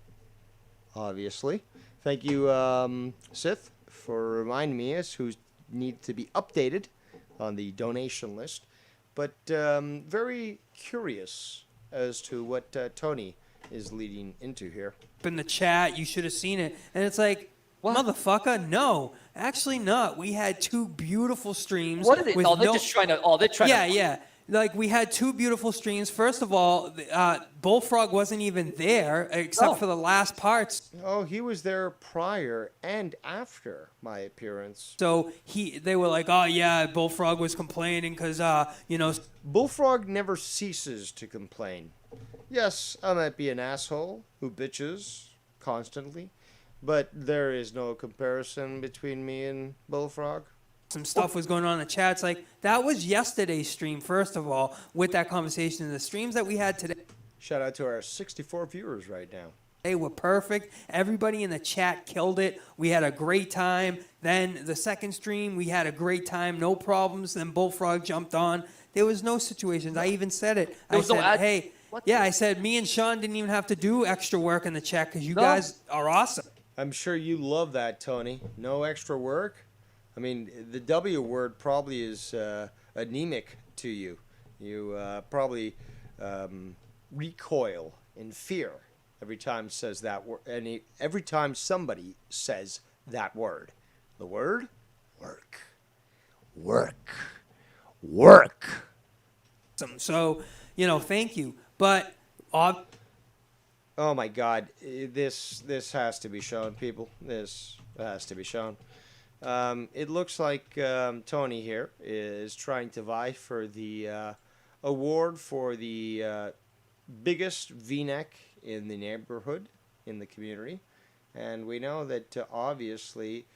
obviously. Thank you, Sith, for reminding me as who need to be updated on the donation list. But very curious as to what Tony is leading into here. In the chat, you should have seen it, and it's like, motherfucker, no, actually not. We had two beautiful streams. What are they? with Oh, they're just trying to. Oh, they're trying to. Yeah. Like, we had two beautiful streams. First of all, Bullfrog wasn't even there except for the last parts. Oh, he was there prior and after my appearance. So they were like, oh, yeah, Bullfrog was complaining because, you know. Bullfrog never ceases to complain. Yes, I might be an asshole who bitches constantly, but there is no comparison between me and Bullfrog. Some stuff was going on in the chat. It's like, that was yesterday's stream, first of all, with that conversation. And the streams that we had today. Shout out to our 64 viewers right now. They were perfect. Everybody in the chat killed it. We had a great time. Then the second stream, we had a great time. No problems. Then Bullfrog jumped on. There was no situations. I even said it. I said, hey, I said me and Sean didn't even have to do extra work in the chat because you guys are awesome. I'm sure you love that, Tony. No extra work. I mean, the W word probably is anemic to you. You probably recoil in fear every time says that word. Every time somebody says that word, the word work, work, work. So, you know, thank you. But oh my God, this has to be shown, people. This has to be shown. It looks like Tony here is trying to vie for the award for the biggest V-neck in the neighborhood, in the community. And we know that obviously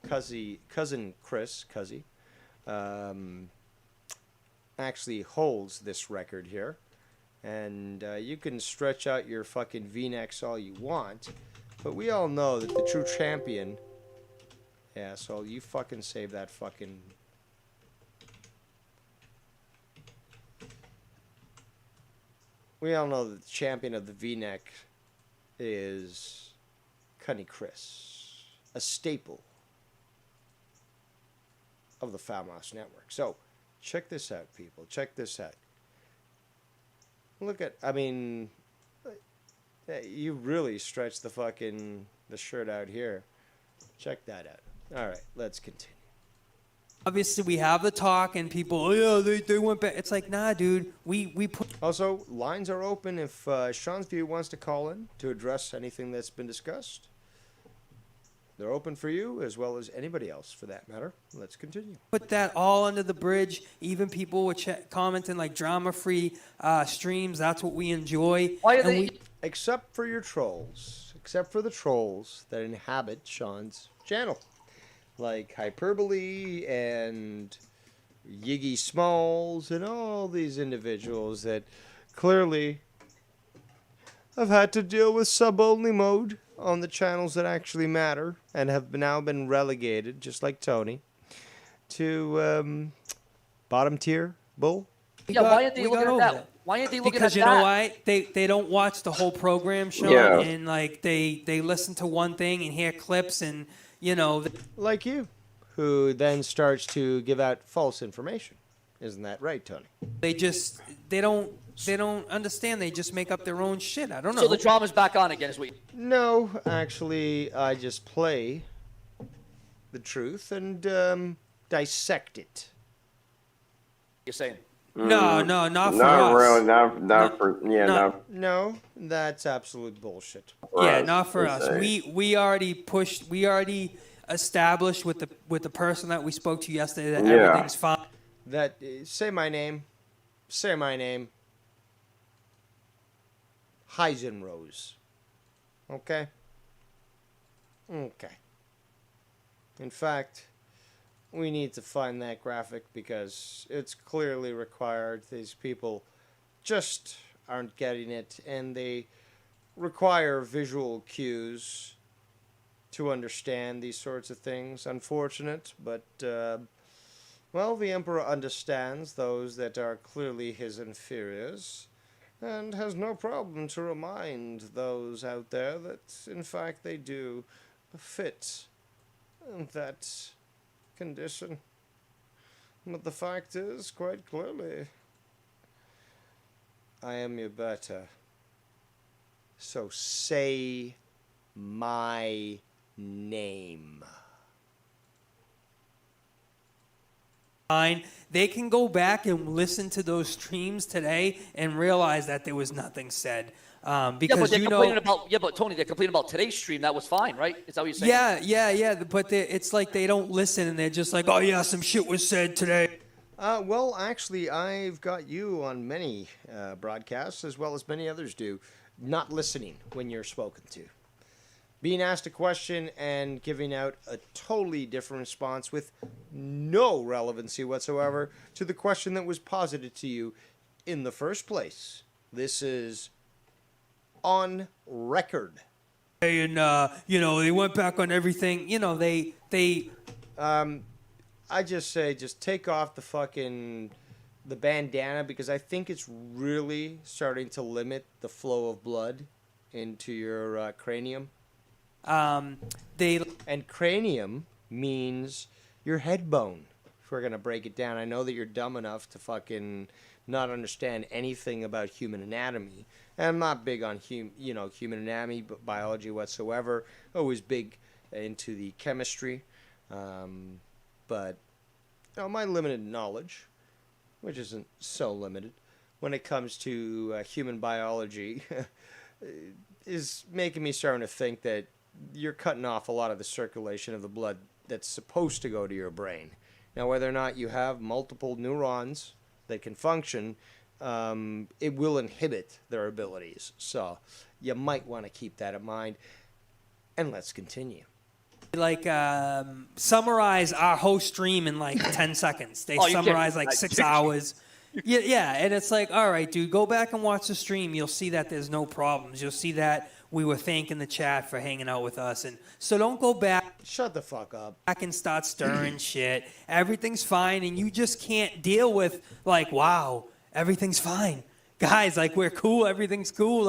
cousin Chris, actually holds this record here. And you can stretch out your fucking V-necks all you want, but we all know that the true champion... Yeah, so you fucking save that fucking... We all know that the champion of the V-neck is Cunny Chris, a staple of the Famous Network. So, check this out, people. Check this out. Look at, I mean, you really stretched the shirt out here. Check that out. All right, let's continue. Obviously, we have the talk, and people, oh, yeah, they went back. It's like, nah, dude, we put... Also, lines are open if Sean's View wants to call in to address anything that's been discussed. They're open for you, as well as anybody else, for that matter. Let's continue. Put that all under the bridge. Even people were commenting, like, drama-free streams. That's what we enjoy. Why are they... Except for your trolls. Except for the trolls that inhabit Sean's channel. Like Hyperbole and Yiggy Smalls and all these individuals that clearly have had to deal with sub-only mode on the channels that actually matter and have now been relegated, just like Tony, to bottom tier bull. Yeah, why aren't they looking at that? Why aren't they looking because at you that? know why? They don't watch the whole program, Sean, Yeah. and like they listen to one thing and hear clips and, you know... Like you, who then starts to give out false information. Isn't that right, Tony? They don't understand. They just make up their own shit. I don't know. So the drama's back on again, is what you... No, actually, I just play the truth and dissect it. You're saying? No, not for Not us. really, not for, yeah, not. No, that's absolute bullshit. Yeah, not for us. We already established with the person that we spoke to yesterday that everything's fine. That say my name. Heisenrose. Okay. In fact, we need to find that graphic because it's clearly required. These people just aren't getting it, and they require visual cues to understand these sorts of things. Unfortunate, but, well, the Emperor understands those that are clearly his inferiors, and has no problem to remind those out there that, in fact, they do fit that condition. But the fact is, quite clearly, I am your better. So say my name. They can go back and listen to those streams today and realize that there was nothing said. Because yeah, but they're complaining about. Yeah, but Tony, they're complaining about today's stream. That was fine, right? Is that what you're saying? Yeah. But it's like they don't listen, and they're just like, oh yeah, some shit was said today. Well, actually, I've got you on many broadcasts, as well as many others do, not listening when you're spoken to. Being asked a question and giving out a totally different response with no relevancy whatsoever to the question that was posited to you in the first place. This is on record. And, they went back on everything. I just say, just take off the bandana, because I think it's really starting to limit the flow of blood into your cranium. And cranium means your head bone, if we're going to break it down. I know that you're dumb enough to fucking not understand anything about human anatomy. And I'm not big on human anatomy, biology whatsoever. Always big into the chemistry. But my limited knowledge, which isn't so limited, when it comes to human biology, is making me starting to think that you're cutting off a lot of the circulation of the blood that's supposed to go to your brain. Now, whether or not you have multiple neurons that can function, it will inhibit their abilities. So you might want to keep that in mind. And let's continue. Summarize our whole stream in 10 seconds. They summarize 6 hours. Yeah, and it's like, all right, dude, go back and watch the stream. You'll see that there's no problems. You'll see that we were thanking the chat for hanging out with us. And so don't go back. Shut the fuck up. Back and start stirring shit. Everything's fine, and you just can't deal with, wow, everything's fine. Guys, we're cool. Everything's cool.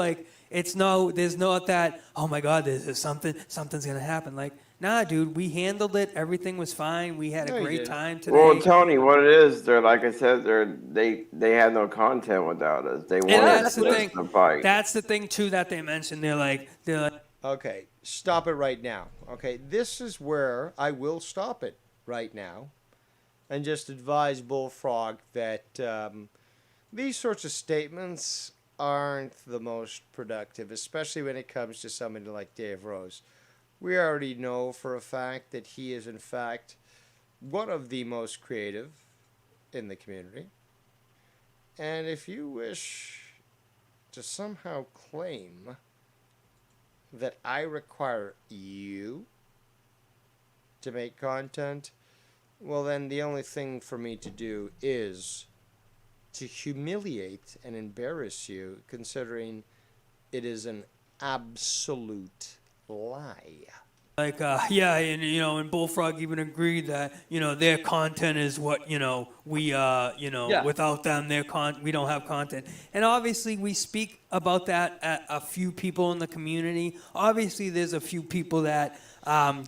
There's not that, oh, my God, there's something's going to happen. Nah, dude, we handled it. Everything was fine. We had a great time today. Well, Tony, what it is, they're like I said, they had no content without us. They wanted to fight. That's the thing too that they mentioned. They're like, okay, stop it right now. Okay, this is where I will stop it right now, and just advise Bullfrog that these sorts of statements aren't the most productive, especially when it comes to somebody like Dave Rose. We already know for a fact that he is, in fact, one of the most creative in the community. And if you wish to somehow claim that I require you to make content, well, then the only thing for me to do is to humiliate and embarrass you, considering it is an absolute lie. And Bullfrog even agreed that, their content is what, without them, we don't have content. And obviously we speak about that at a few people in the community. Obviously there's a few people that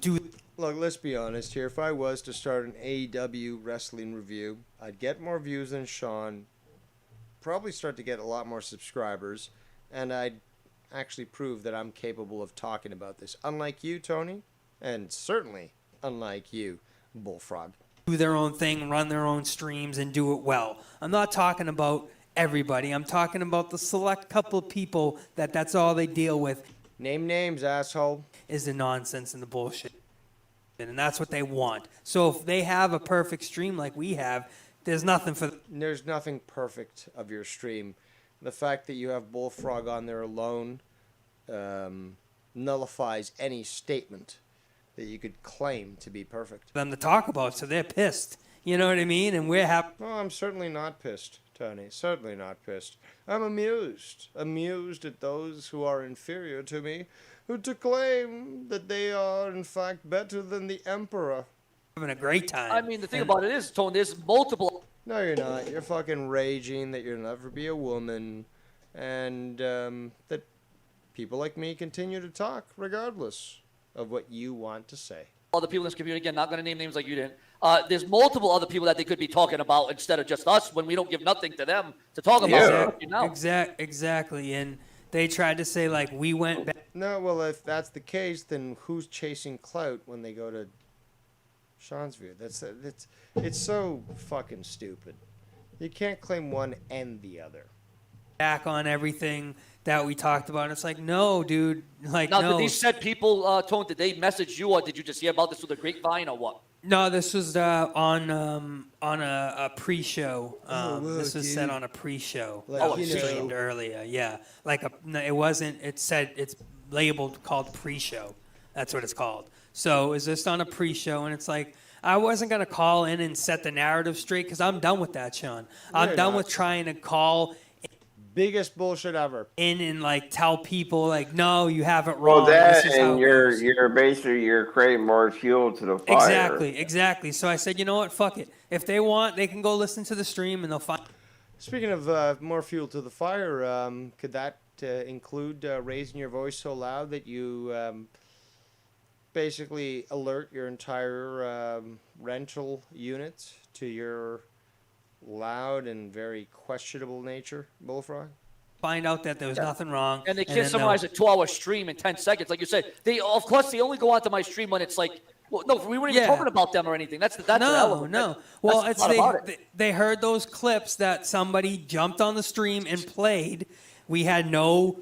do. Look, let's be honest here. If I was to start an AEW wrestling review, I'd get more views than Sean, probably start to get a lot more subscribers, and I'd actually prove that I'm capable of talking about this. Unlike you, Tony, and certainly unlike you, Bullfrog. Do their own thing, run their own streams, and do it well. I'm not talking about everybody. I'm talking about the select couple of people that's all they deal with. Name names, asshole. Is the nonsense and the bullshit. And that's what they want. So if they have a perfect stream like we have, there's nothing for them. There's nothing perfect of your stream. The fact that you have Bullfrog on there alone nullifies any statement that you could claim to be perfect. Them to talk about, so they're pissed. You know what I mean? And we're happy. No, I'm certainly not pissed, Tony. Certainly not pissed. I'm amused. Amused at those who are inferior to me, who to claim that they are, in fact, better than the Emperor. Having a great time. I mean, the thing about it is, Tone, there's multiple. No, you're not. You're fucking raging that you'll never be a woman, and that people like me continue to talk regardless of what you want to say. Other people in this community, again, not going to name names like you didn't. There's multiple other people that they could be talking about instead of just us when we don't give nothing to them to talk about. You know? Exactly. And they tried to say, like, we went back. No, well, if that's the case, then who's chasing clout when they go to Sean's view? It's so fucking stupid. You can't claim one and the other. Back on everything that we talked about. It's like, no, dude. Like, now, no. did these said people, Tone, did they message you or did you just hear about this through the grapevine or what? No, this was on a pre-show. This was said on a pre-show. Like, streamed earlier. Yeah, it wasn't. It said it's labeled called pre-show. That's what it's called. So is this on a pre-show? And it's like, I wasn't gonna call in and set the narrative straight because I'm done with that, Sean. I'm done with trying to call. Biggest bullshit ever. In and like tell people like, no, you have it wrong. Well, that this is how and it you're basically creating more fuel to the fire. Exactly. So I said, you know what? Fuck it. If they want, they can go listen to the stream and they'll find. Speaking of more fuel to the fire, could that include raising your voice so loud that you basically alert your entire rental unit to your loud and very questionable nature, Bullfrog? Find out that there was nothing wrong. And they can't summarize a 2-hour stream in 10 seconds. Like you said, they only go onto my stream when it's like, well, no, we weren't even talking about them or anything. That's no. Well, they heard those clips that somebody jumped on the stream and played. We had no,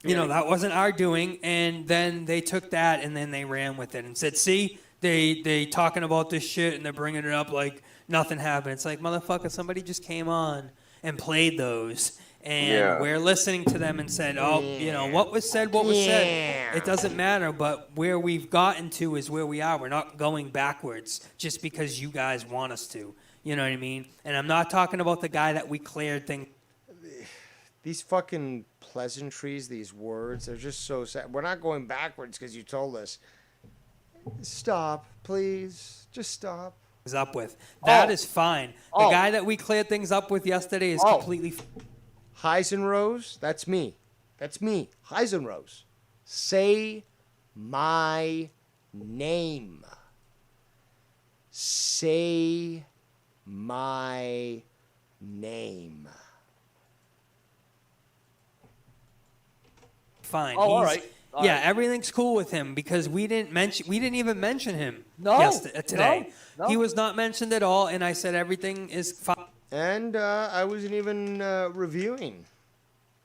that wasn't our doing. And then they took that and then they ran with it and said, see, they talking about this shit and they're bringing it up like nothing happened. It's like, motherfucker, somebody just came on and played those. And we're listening to them and said, what was said. It doesn't matter, but where we've gotten to is where we are. We're not going backwards just because you guys want us to. You know what I mean? And I'm not talking about the guy that we cleared things. These fucking pleasantries, these words, they're just so sad. We're not going backwards because you told us. Stop, please. Just stop. Up with. That is fine. The guy that we cleared things up with yesterday is completely... Heisenrose, that's me. Heisenrose. Say my name. Say my name. Fine. All right. Yeah, everything's cool with him because we didn't even mention him today. No. He was not mentioned at all, and I said everything is fine. And I wasn't even reviewing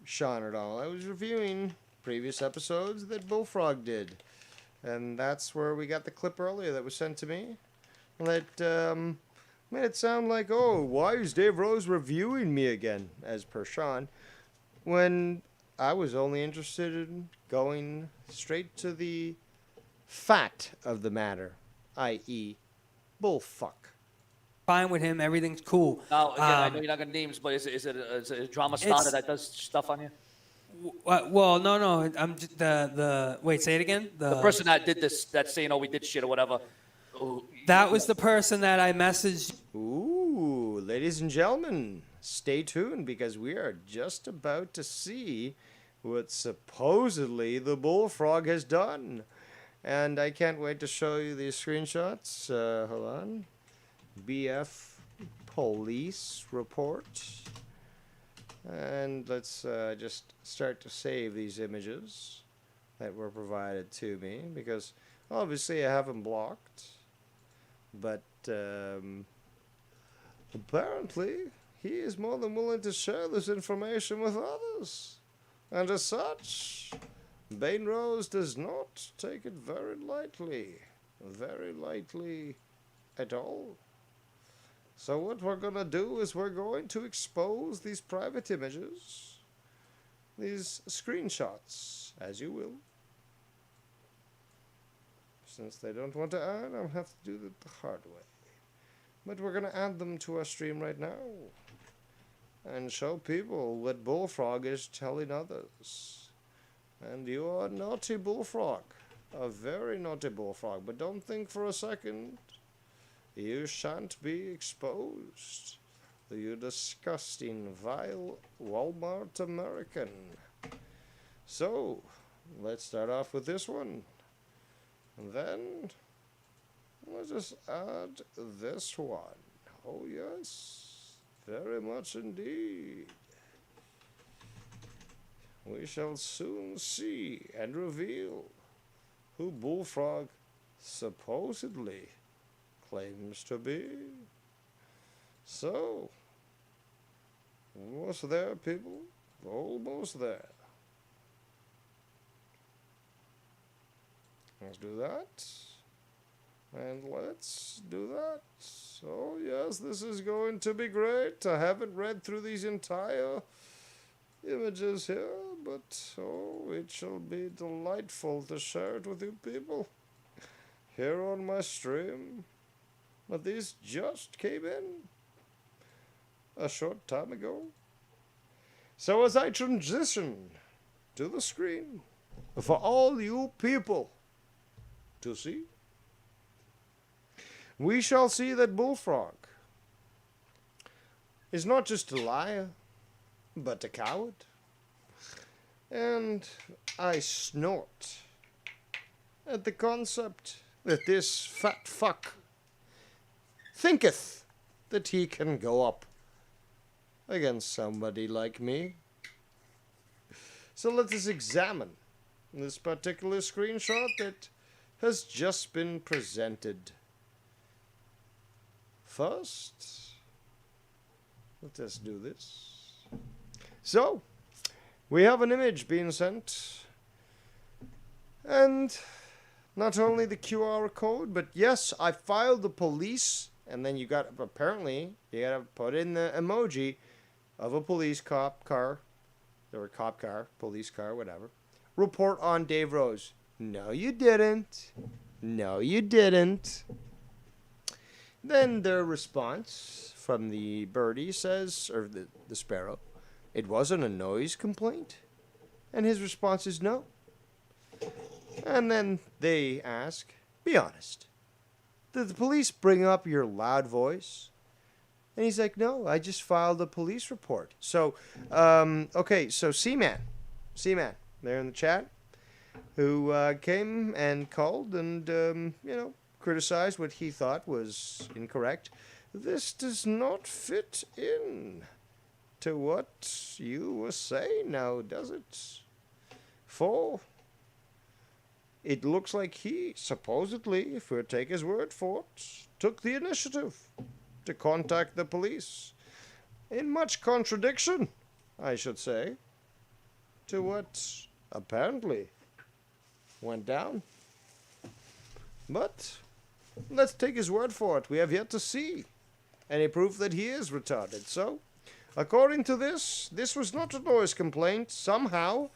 Sean at all. I was reviewing previous episodes that Bullfrog did. And that's where we got the clip earlier that was sent to me. That made it sound like, oh, why is Dave Rose reviewing me again, as per Sean, when I was only interested in going straight to the fat of the matter, i.e., bullfuck. Fine with him. Everything's cool. Now, again, I know you're not going to names, but is it a drama starter that does stuff on you? Well, no. I'm just wait, say it again. The person that did this, that's saying, oh, we did shit or whatever. That was the person that I messaged. Ooh, ladies and gentlemen, stay tuned because we are just about to see what supposedly the Bullfrog has done. And I can't wait to show you these screenshots. Hold on. BF police report. And let's just start to save these images that were provided to me because obviously I have them blocked. But apparently he is more than willing to share this information with others. And as such, Bane Rose does not take it very lightly at all. So what we're going to do is we're going to expose these private images, these screenshots, as you will. since they don't want to add, I'll have to do it the hard way. But we're going to add them to our stream right now and show people what Bullfrog is telling others. And you are a naughty Bullfrog, a very naughty Bullfrog, but don't think for a second you shan't be exposed. You disgusting, vile Walmart American. So, let's start off with this one. And then, let's just add this one. Oh yes, very much indeed. We shall soon see and reveal who Bullfrog supposedly claims to be. So, almost there, people. Almost there. Let's do that. And let's do that. So, yes, this is going to be great. I haven't read through these entire images here, but oh, it shall be delightful to share it with you people here on my stream. But these just came in a short time ago. So as I transition to the screen for all you people to see, we shall see that Bullfrog is not just a liar, but a coward. And I snort at the concept that this fat fuck thinketh that he can go up against somebody like me. So let us examine this particular screenshot that has just been presented. First, let us do this. So, we have an image being sent, and not only the QR code, but yes, I filed the police, and then you got, apparently, you gotta put in the emoji of a police cop car, or cop car, police car, whatever. Report on Dave Rose. No, you didn't. No, you didn't. Then their response from the birdie says, or the sparrow, it wasn't a noise complaint. And his response is no. And then they ask, be honest, did the police bring up your loud voice? And he's like, no, I just filed a police report. So, okay, so C-Man, there in the chat, who came and called and, you know, criticized what he thought was incorrect. This does not fit in to what you were saying now, does it? For it looks like he, supposedly, if we take his word for it, took the initiative to contact the police. In much contradiction, I should say, to what apparently went down. But let's take his word for it. We have yet to see any proof that he is retarded. So, according to this was not a noise complaint. Somehow,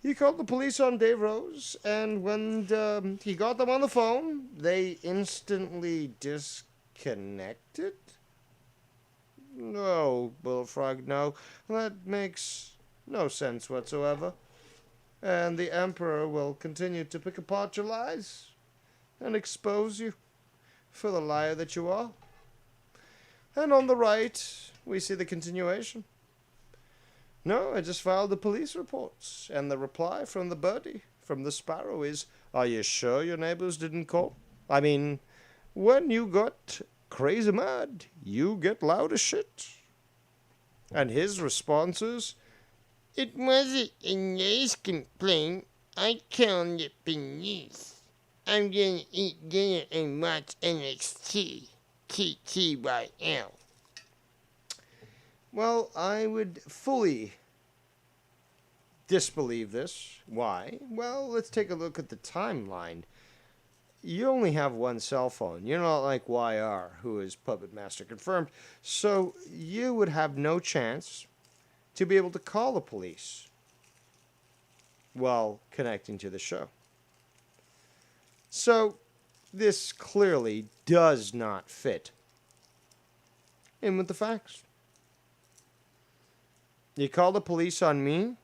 he called the police on Dave Rose, and when he got them on the phone, they instantly disconnected? No, Bullfrog, no. That makes no sense whatsoever. And the Emperor will continue to pick apart your lies and expose you for the liar that you are. And on the right, we see the continuation. No, I just filed the police reports. And the reply from the birdie, from the sparrow is, are you sure your neighbors didn't call? I mean, when you got crazy mad, you get loud as shit. And his response is, it wasn't a noise complaint. I called the police. I'm gonna eat dinner and watch NXT. TTYL. Well, I would fully disbelieve this. Why? Well, let's take a look at the timeline. You only have one cell phone. You're not like YR, who is Puppet Master confirmed. So you would have no chance to be able to call the police while connecting to the show. So, this clearly does not fit in with the facts. You call the police on me?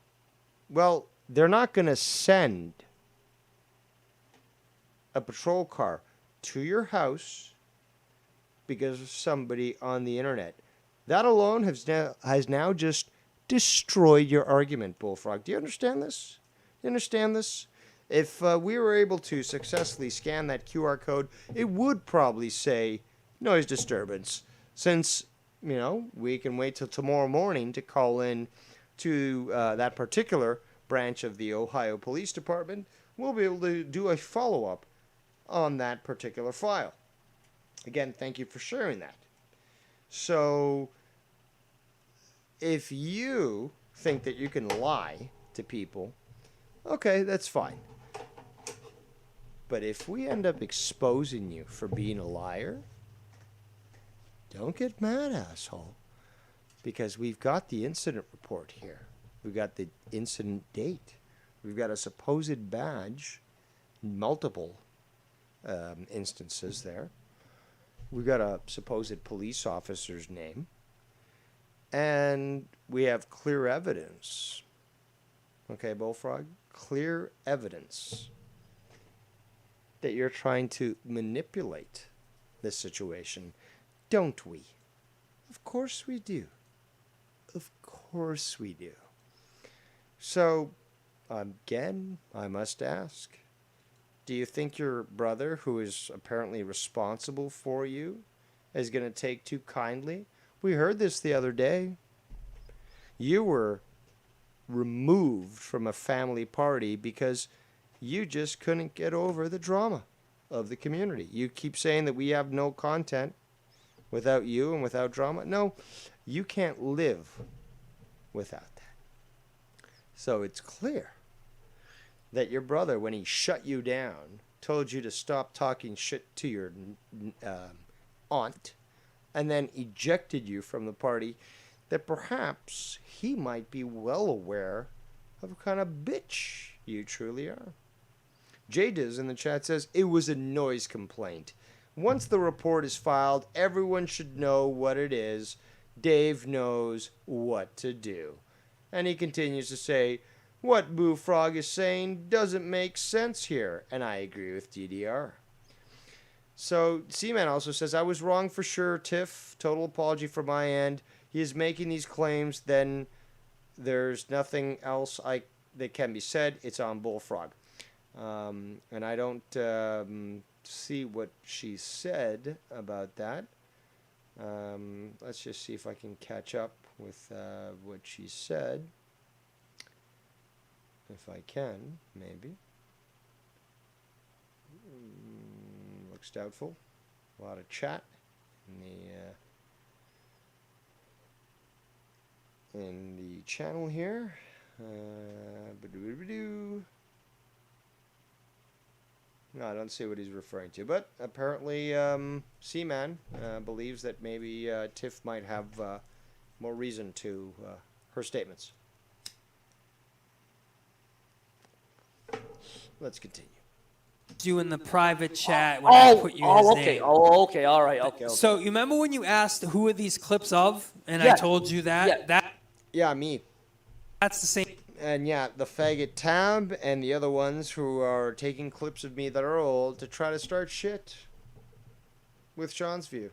Well, they're not going to send a patrol car to your house because of somebody on the internet. That alone has now just destroyed your argument, Bullfrog. Do you understand this? You understand this? If we were able to successfully scan that QR code, it would probably say noise disturbance. Since, we can wait till tomorrow morning to call in to that particular branch of the Ohio Police Department, we'll be able to do a follow-up on that particular file. Again, thank you for sharing that. So, if you think that you can lie to people, okay, that's fine. But if we end up exposing you for being a liar, don't get mad, asshole. Because we've got the incident report here. We've got the incident date. We've got a supposed badge, multiple instances there. We've got a supposed police officer's name. And we have clear evidence. Okay, Bullfrog? Clear evidence that you're trying to manipulate this situation. Don't we? Of course we do. Of course we do. So, again, I must ask, do you think your brother, who is apparently responsible for you, is going to take too kindly? We heard this the other day. You were removed from a family party because you just couldn't get over the drama of the community. You keep saying that we have no content without you and without drama. No, you can't live without that. So it's clear that your brother, when he shut you down, told you to stop talking shit to your aunt, and then ejected you from the party, that perhaps he might be well aware of what kind of bitch you truly are. Jadiz in the chat says, it was a noise complaint. Once the report is filed, everyone should know what it is. Dave knows what to do. And he continues to say, what Bullfrog is saying doesn't make sense here. And I agree with DDR. So, Seaman also says, I was wrong for sure, Tiff. Total apology from my end. He is making these claims, then there's nothing else that can be said. It's on Bullfrog. And I don't see what she said about that. Let's just see if I can catch up with what she said. If I can, maybe. Looks doubtful. A lot of chat in the channel here. No, I don't see what he's referring to. But apparently, Seaman believes that maybe Tiff might have more reason to her statements. Let's continue. You in the private chat when I put you his okay. name. Oh, okay. All right. Okay. So you remember when you asked who are these clips of, and Yeah. I told you that Yeah, me. that's the same. And yeah, the faggot Tab and the other ones who are taking clips of me that are old to try to start shit with Sean's view.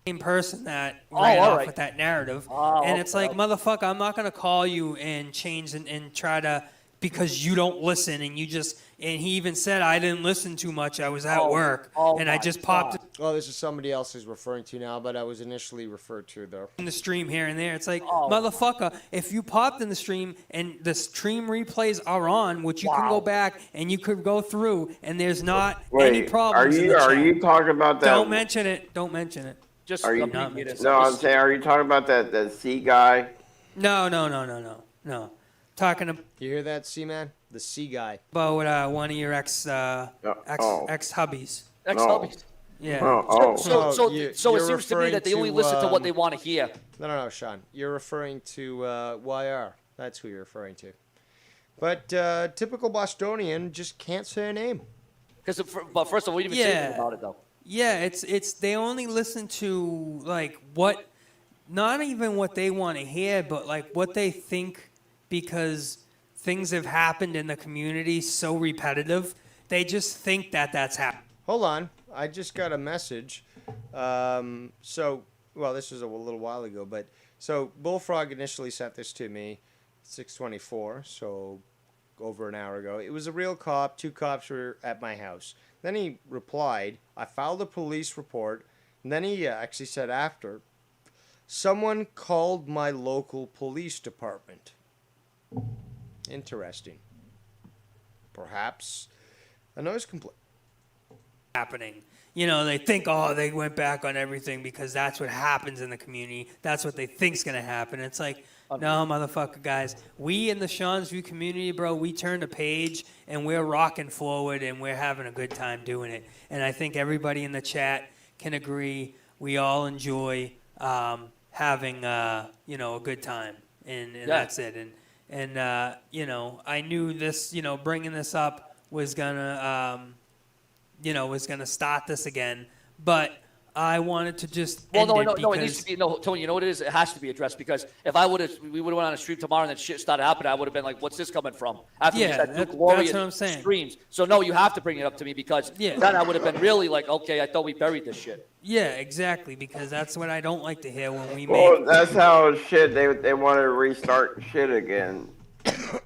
Same person that ran all off right. with that narrative, Oh, and it's okay, like, motherfucker, I'm not gonna call you and change and try to, because you don't listen, and you just, and he even said I didn't listen too much. I was at work, and I just popped it Oh, this is somebody else who's referring to now, but I was initially referred to there. in the stream here and there. It's like, motherfucker, if you popped in the stream and the stream replays are on, which you can go back and you could go through, and there's not any problems in the chat. Are you talking about that? Don't mention it. Don't mention it. Just Are you? not mention it. No, I'm saying, are you talking about that C guy? No. Talking You hear that, C-Man? The C guy. about one of your ex hubbies. Ex-hubbies. Yeah. So you- it you're seems to me referring that they only listen to what they um, want to hear. No, Sean. You're referring to YR. That's who you're referring to. But typical Bostonian just can't say a name. Because, but first of all, we didn't even say anything about it though. Yeah, it's they only listen to like what, not even what they want to hear, but like what they think, because things have happened in the community so repetitive. They just think that that's happened. Hold on. I just got a message. Well, this was a little while ago, but so Bullfrog initially sent this to me, 6:24, so over an hour ago. It was a real cop. 2 cops were at my house. Then he replied, I filed a police report. And then he actually said after, someone called my local police department. Interesting. Perhaps a noise complaint. Happening. You know, they think, oh, they went back on everything because that's what happens in the community. That's what they think's going to happen. It's like, no, motherfucker, guys. We in the Sean's View community, bro, we turned a page and we're rocking forward and we're having a good time doing it. And I think everybody in the chat can agree we all enjoy having, a good time. And that's it. And you know, I knew this, bringing this up was going to start this again. But I wanted to just end it because... it needs to be, Tony, you know what it is? It has to be addressed, because if we would have went on a stream tomorrow and then shit started happening, I would have been like, what's this coming from? After Yeah, that's what I'm saying. Streams. So no, you have to bring it up to me, because then I would have been really like, okay, I thought we buried this shit. Yeah, exactly, because that's what I don't like to hear when we Well, make... that's how shit, they want to restart shit again.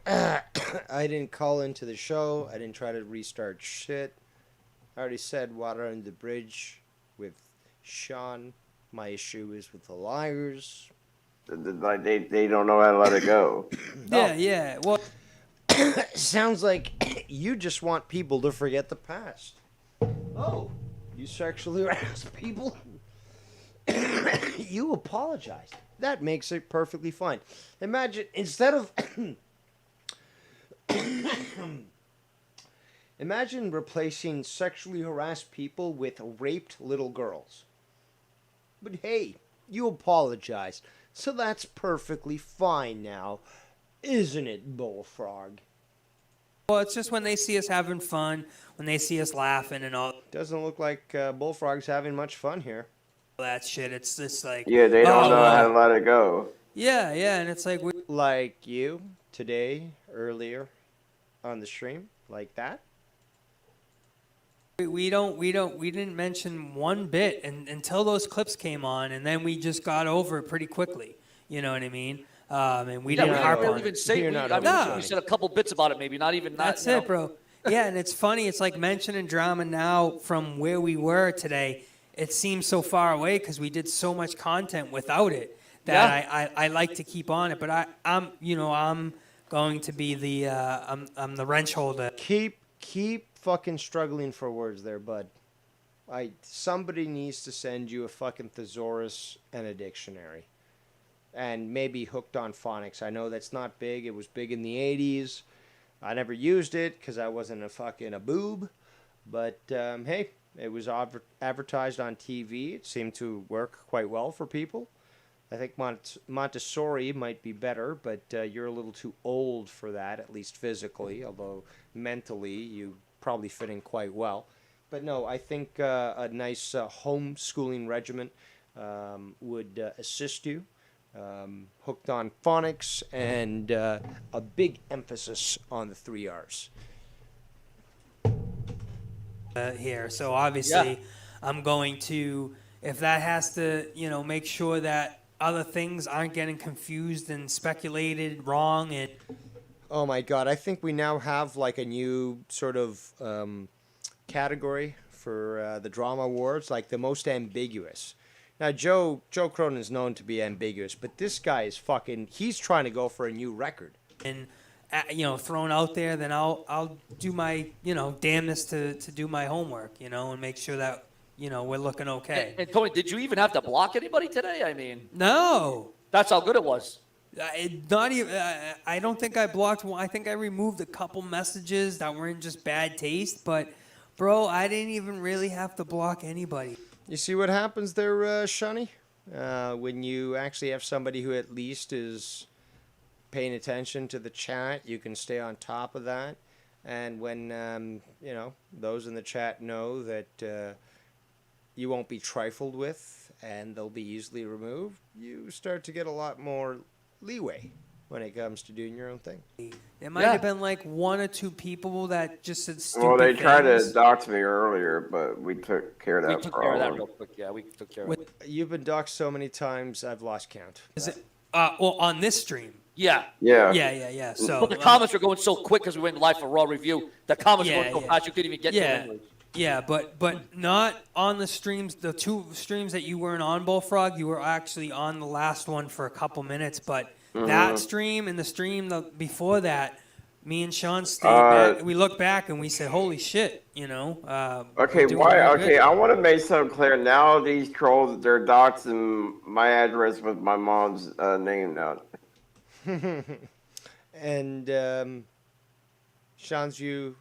I didn't call into the show. I didn't try to restart shit. I already said water under the bridge with Sean. My issue is with the liars. Like they don't know how to let it go. Yeah. Well, sounds like you just want people to forget the past. Oh, you sexually harass people? You apologize. That makes it perfectly fine. Imagine, instead of... Imagine replacing sexually harassed people with raped little girls. But hey, you apologize, so that's perfectly fine now, isn't it, Bullfrog? Well, it's just when they see us having fun, when they see us laughing and all. Doesn't look like Bullfrog's having much fun here. That shit, it's just like... Yeah, they don't know how to let it go. Yeah, and it's like... Like you, today, earlier, on the stream, like that? We didn't mention one bit until those clips came on, and then we just got over it pretty quickly. You know what I mean? And we didn't harp on it. We said a couple bits about it, maybe not even. That's it, bro. Yeah, and it's funny. It's like mentioning drama now from where we were today. It seems so far away because we did so much content without it that I like to keep on it. But I'm going to be the I'm the wrench holder. Keep fucking struggling for words there, bud. Somebody needs to send you a fucking thesaurus and a dictionary. And maybe Hooked on Phonics. I know that's not big. It was big in the 80s. I never used it because I wasn't a boob. But, hey, it was advertised on TV. It seemed to work quite well for people. I think Montessori might be better, but you're a little too old for that, at least physically, although mentally you probably fit in quite well. But no, I think a nice homeschooling regimen would assist you. Hooked on Phonics and a big emphasis on the 3 R's. Here, so obviously I'm going to, if that has to, make sure that other things aren't getting confused and speculated wrong. And oh my God, I think we now have like a new sort of category for the drama awards, like the most ambiguous. Now Joe Cronin is known to be ambiguous, but this guy is he's trying to go for a new record. And thrown out there, then I'll do my damnness to do my homework, and make sure that we're looking okay. And Tony, did you even have to block anybody today? I mean, no. That's how good it was. Not even. I don't think I blocked one. I think I removed a couple messages that weren't just bad taste. But, bro, I didn't even really have to block anybody. You see what happens there, Shani? When you actually have somebody who at least is paying attention to the chat, you can stay on top of that. And when, those in the chat know that you won't be trifled with and they'll be easily removed, you start to get a lot more leeway when it comes to doing your own thing. There might have been like 1 or 2 people that just said stupid Well, they tried to things. dox me earlier, but we took care of that We took care of that problem. real quick. Yeah, we took care of it. You've been doxxed so many times, I've lost count. Is it? Well, on this stream. Yeah. Yeah. So but the comments were going so quick because we went live for Raw Review. The comments were going so fast you couldn't even get to them. Yeah, but not on the streams. The 2 streams that you weren't on, Bullfrog, you were actually on the last one for a couple minutes. But that stream and the stream before that, me and Sean stayed back. We looked back and we said, "Holy shit!" Okay, why? Okay, I want to make something clear. Now these trolls, they're doxing my address with my mom's name now. And Sean's view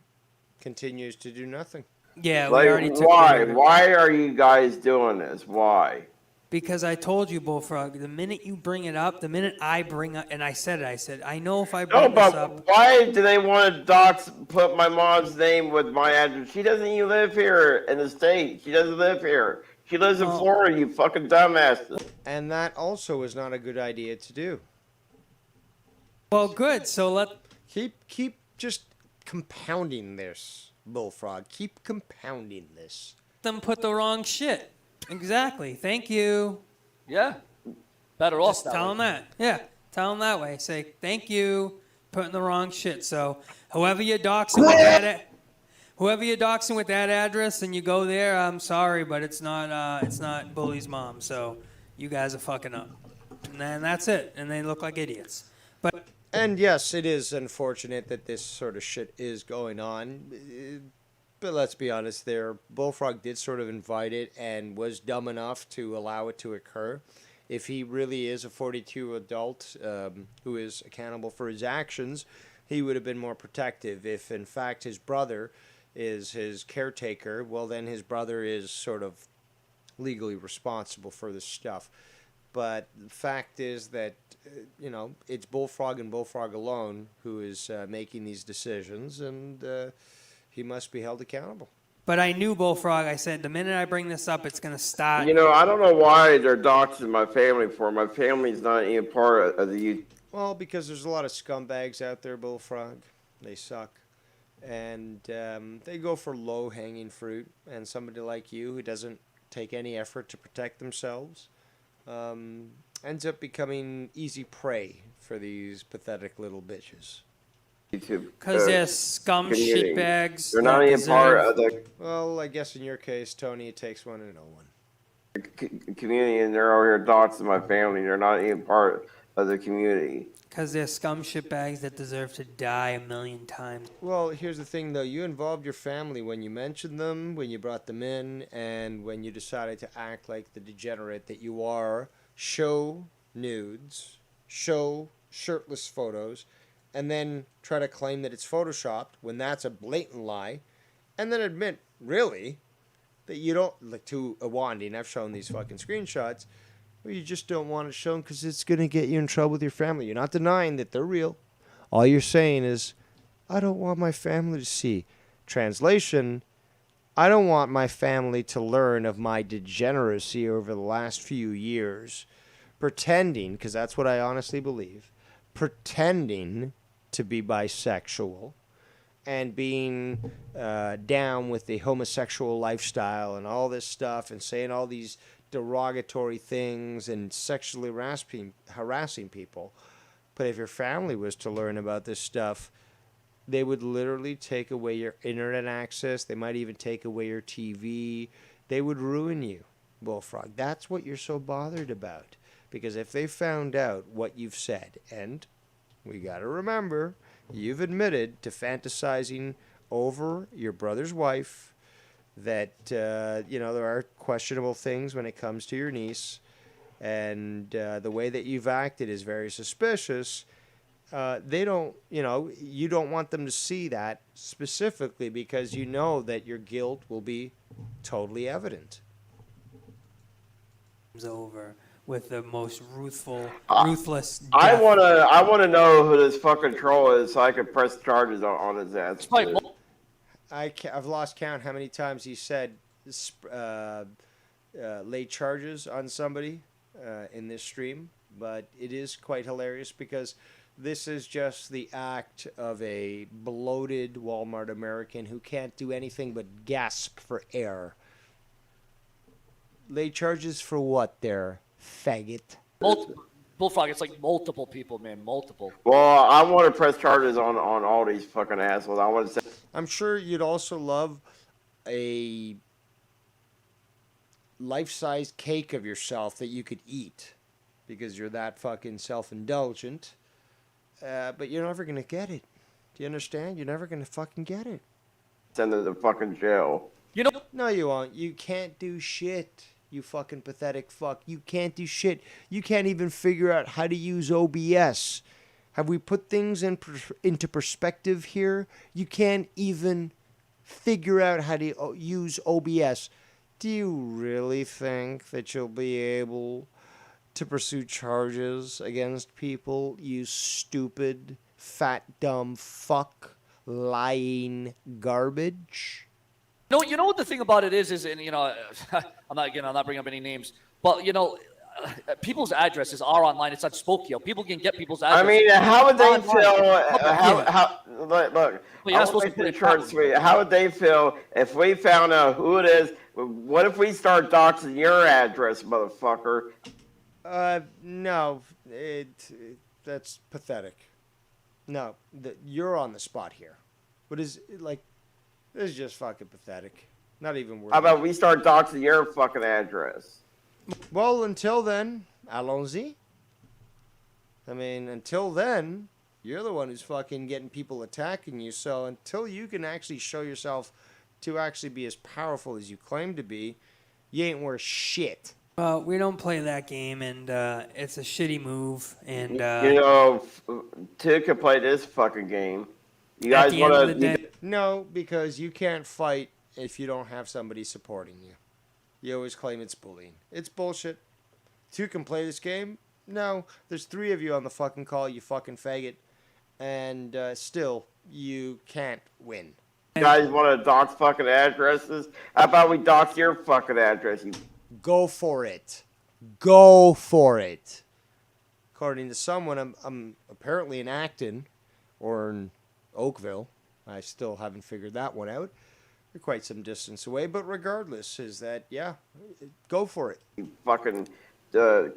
continues to do nothing. Yeah, we like, already took why? care of it. Why are you guys doing this? Why? Because I told you, Bullfrog, the minute you bring it up, the minute I bring up, and I said, I know if I No, bring this up. but why do they want to put my mom's name with my address? She doesn't even live here in the state. She doesn't live here. She lives in Florida, you fucking dumbasses. And that also is not a good idea to do. Well, good. So keep just compounding this, Bullfrog. Keep compounding this. Them put the wrong shit. Exactly. Thank you. Yeah. Better off. Just tell them that. Yeah. Tell them that way. Say thank you. Putting the wrong shit. So whoever you're doxing with that address, and you go there, I'm sorry, but it's not Bully's mom. So you guys are fucking up. And then that's it. And they look like idiots. And yes, it is unfortunate that this sort of shit is going on. But let's be honest there. Bullfrog did sort of invite it and was dumb enough to allow it to occur. If he really is a 42 adult who is accountable for his actions, he would have been more protective. If, in fact, his brother is his caretaker, well, then his brother is sort of legally responsible for this stuff. But the fact is that, it's Bullfrog and Bullfrog alone who is making these decisions, and he must be held accountable. But I knew Bullfrog. I said, the minute I bring this up, it's going to start. I don't know why they're doxing my family for. My family's not even part of the... Well, because there's a lot of scumbags out there, Bullfrog. They suck. And they go for low-hanging fruit. And somebody like you who doesn't take any effort to protect themselves ends up becoming easy prey for these pathetic little bitches. Because they're scum community. shitbags. They're not even part of the Well, I guess in your case, Tony, it takes one to know one. community, and they're over here doxing my family. They're not even part of the community. Because they're scum shitbags that deserve to die 1,000,000 times. Well, here's the thing, though. You involved your family when you mentioned them, when you brought them in, and when you decided to act like the degenerate that you are. Show nudes, show shirtless photos, and then try to claim that it's photoshopped when that's a blatant lie, and then admit, really, that you don't, like to Awandi, and I've shown these fucking screenshots, where you just don't want it shown because it's going to get you in trouble with your family. You're not denying that they're real. All you're saying is, I don't want my family to see. Translation, I don't want my family to learn of my degeneracy over the last few years. Pretending, because that's what I honestly believe, pretending to be bisexual and being down with the homosexual lifestyle and all this stuff and saying all these derogatory things and sexually harassing people. But if your family was to learn about this stuff, they would literally take away your internet access. They might even take away your TV. They would ruin you, Bullfrog. That's what you're so bothered about. Because if they found out what you've said, and we got to remember, you've admitted to fantasizing over your brother's wife, that, there are questionable things when it comes to your niece, and the way that you've acted is very suspicious. They don't, you don't want them to see that specifically because you know that your guilt will be totally evident. Over. with the most ruthless death. I wanna know who this fucking troll is so I can press charges on his ass. I've lost count how many times he said lay charges on somebody in this stream, but it is quite hilarious because this is just the act of a bloated Walmart American who can't do anything but gasp for air. Lay charges for what there, faggot? Bullfrog, it's like multiple people, man, multiple. Well, I want to press charges on all these fucking assholes. I want to say. I'm sure you'd also love a life-size cake of yourself that you could eat because you're that fucking self-indulgent. But you're never going to get it. Do you understand? You're never going to fucking get it. Send them to fucking jail. You know? No, you won't. You can't do shit. You fucking pathetic fuck. You can't do shit. You can't even figure out how to use OBS. Have we put things into perspective here? You can't even figure out how to use OBS. Do you really think that you'll be able to pursue charges against people, you stupid, fat, dumb fuck, lying garbage? No, you know what the thing about it is, and I'm not bringing up any names, but people's addresses are online. It's on Spokio. People can get people's addresses. I mean, how would they feel? How would they feel if we found out who it is? What if we start doxing your address, motherfucker? No, that's pathetic. No, you're on the spot here. What is like? This is just fucking pathetic. Not even worth. How about we start doxing your fucking address? Well, until then, allons-y. I mean, until then, you're the one who's fucking getting people attacking you. So until you can actually show yourself to actually be as powerful as you claim to be, you ain't worth shit. We don't play that game, and it's a shitty move. And Two can play this fucking game. You guys want to? No, because you can't fight if you don't have somebody supporting you. You always claim it's bullying. It's bullshit. Two can play this game? No, there's 3 of you on the fucking call, you fucking faggot. And still, you can't win. You guys want to dox fucking addresses? How about we dox your fucking address? Go for it. Go for it. According to someone, I'm apparently in Acton or in Oakville. I still haven't figured that one out. We're quite some distance away, but regardless, is that, yeah, go for it. You fucking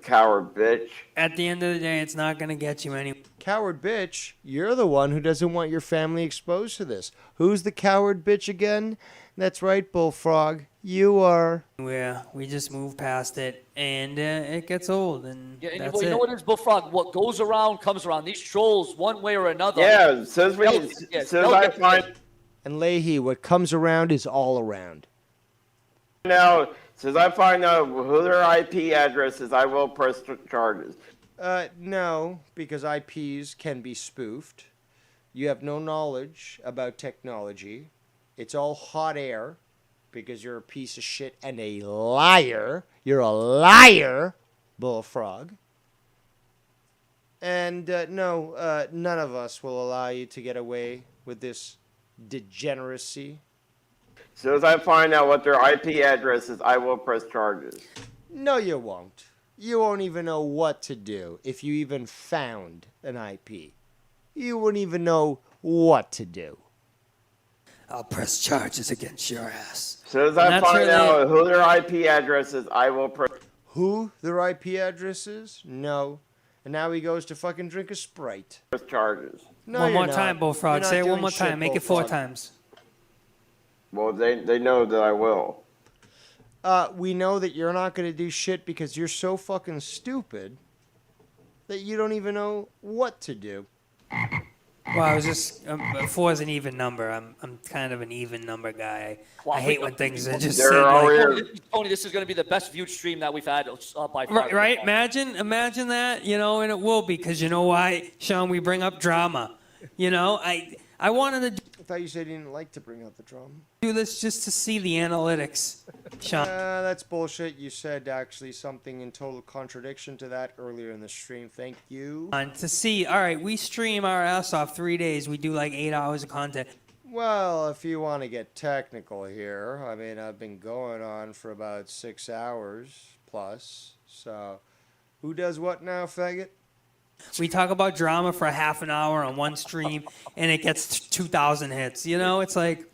coward bitch. At the end of the day, it's not going to get you anywhere. Coward bitch, you're the one who doesn't want your family exposed to this. Who's the coward bitch again? That's right, Bullfrog. You are. Yeah, we just move past it, and it gets old, and yeah, and that's you know what it is, Bullfrog? What goes around comes around. These trolls, one way or another. Yeah, says I find. And Leahy, what comes around is all around. Now, since I find out who their IP address is, I will press charges. No, because IPs can be spoofed. You have no knowledge about technology. It's all hot air because you're a piece of shit and a liar. You're a liar, Bullfrog. And no, none of us will allow you to get away with this degeneracy. As soon as I find out what their IP address is, I will press charges. No, you won't. You won't even know what to do if you even found an IP. You wouldn't even know what to do. I'll press charges against your ass. As soon as I find out who their IP address is, I will press... Who their IP address is? No. And now he goes to fucking drink a Sprite. Press charges. No, one more not. time, Bullfrog. Say it one more time. Make it 4 Bullfrog. times. Well, they know that I will. We know that you're not going to do shit because you're so fucking stupid that you don't even know what to do. Well, I was just 4 is an even number. I'm kind of an even number guy. I hate when things are just. Tony, this is going to be the best viewed stream that we've had by far. Right? Imagine that, and it will be because you know why, Sean? We bring up drama. You know, I wanted to I thought you said you didn't like to bring up the drama. do this just to see the analytics, Sean. That's bullshit. You said actually something in total contradiction to that earlier in the stream. Thank you. To see, all right, we stream our ass off 3 days. We do like 8 hours of content. Well, if you want to get technical here, I mean, I've been going on for about 6 hours plus. So, who does what now, faggot? We talk about drama for a half an hour on one stream, and it gets 2,000 hits. You know, it's like,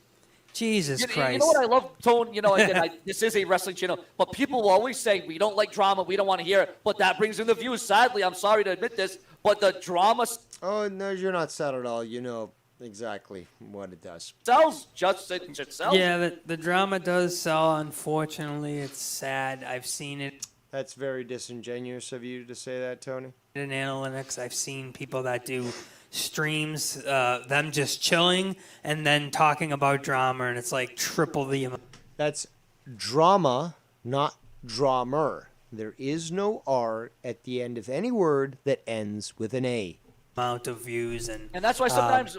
Jesus Christ. You know what I love, Tone? You know, again, this is a wrestling channel, but people will always say, we don't like drama, we don't want to hear it, but that brings in the views. Sadly, I'm sorry to admit this, but the drama... Oh, no, you're not sad at all. You know exactly what it does. Sells. Just it sells. Yeah, the drama does sell, unfortunately. It's sad. I've seen it. That's very disingenuous of you to say that, Tony. In analytics, I've seen people that do streams, them just chilling and then talking about drama, and it's like triple the amount. That's drama, not drummer. There is no R at the end of any word that ends with an A. Amount of views and that's why sometimes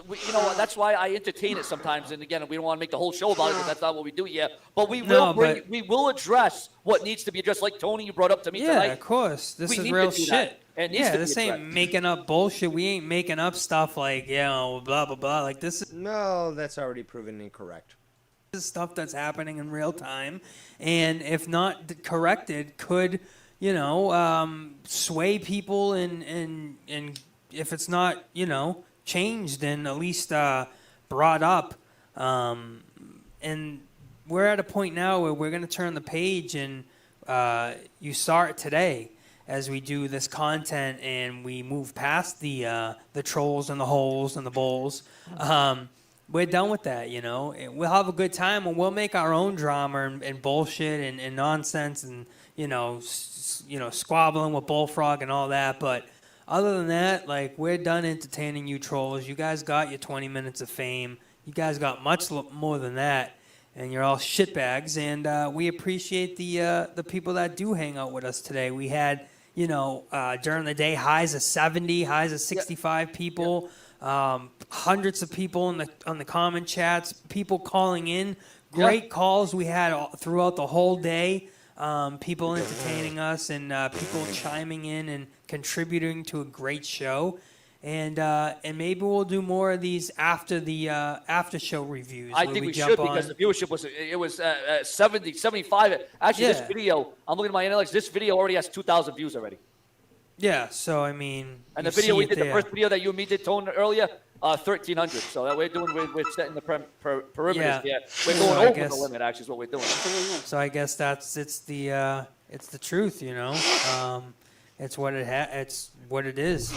that's why I entertain it sometimes. And again, we don't want to make the whole show about it because that's not what we do yet. But we will address what needs to be addressed. Like Tony, you brought up to me tonight. Yeah, of course. This is real shit. This ain't making up bullshit. We ain't making up stuff like blah blah blah. Like this is that's already proven incorrect. This is stuff that's happening in real time, and if not corrected, could sway people and if it's not, changed and at least brought up. And we're at a point now where we're going to turn the page and you saw it today as we do this content and we move past the trolls and the holes and the bowls. We're done with that, We'll have a good time and we'll make our own drama and bullshit and nonsense and, squabbling with Bullfrog and all that. But other than that, like, we're done entertaining you trolls. You guys got your 20 minutes of fame. You guys got much more than that, and you're all shitbags. And we appreciate the people that do hang out with us today. We had, during the day, highs of 70, highs of 65 people, hundreds of people on the comment chats, people calling in. Great calls we had throughout the whole day. People entertaining us and people chiming in and contributing to a great show, and maybe we'll do more of these after the after show reviews. I think we should because the viewership was 70, 75. Actually, this video, I'm looking at my analytics. This video already has 2,000 views already. Yeah, so I mean, and the video we did, the first video that you and me did, Tone, earlier, 1,300. So that we're setting the perimeters. Yeah, we're going over the limit. Actually, is what we're doing. So I guess it's the truth, It's what it's what it is,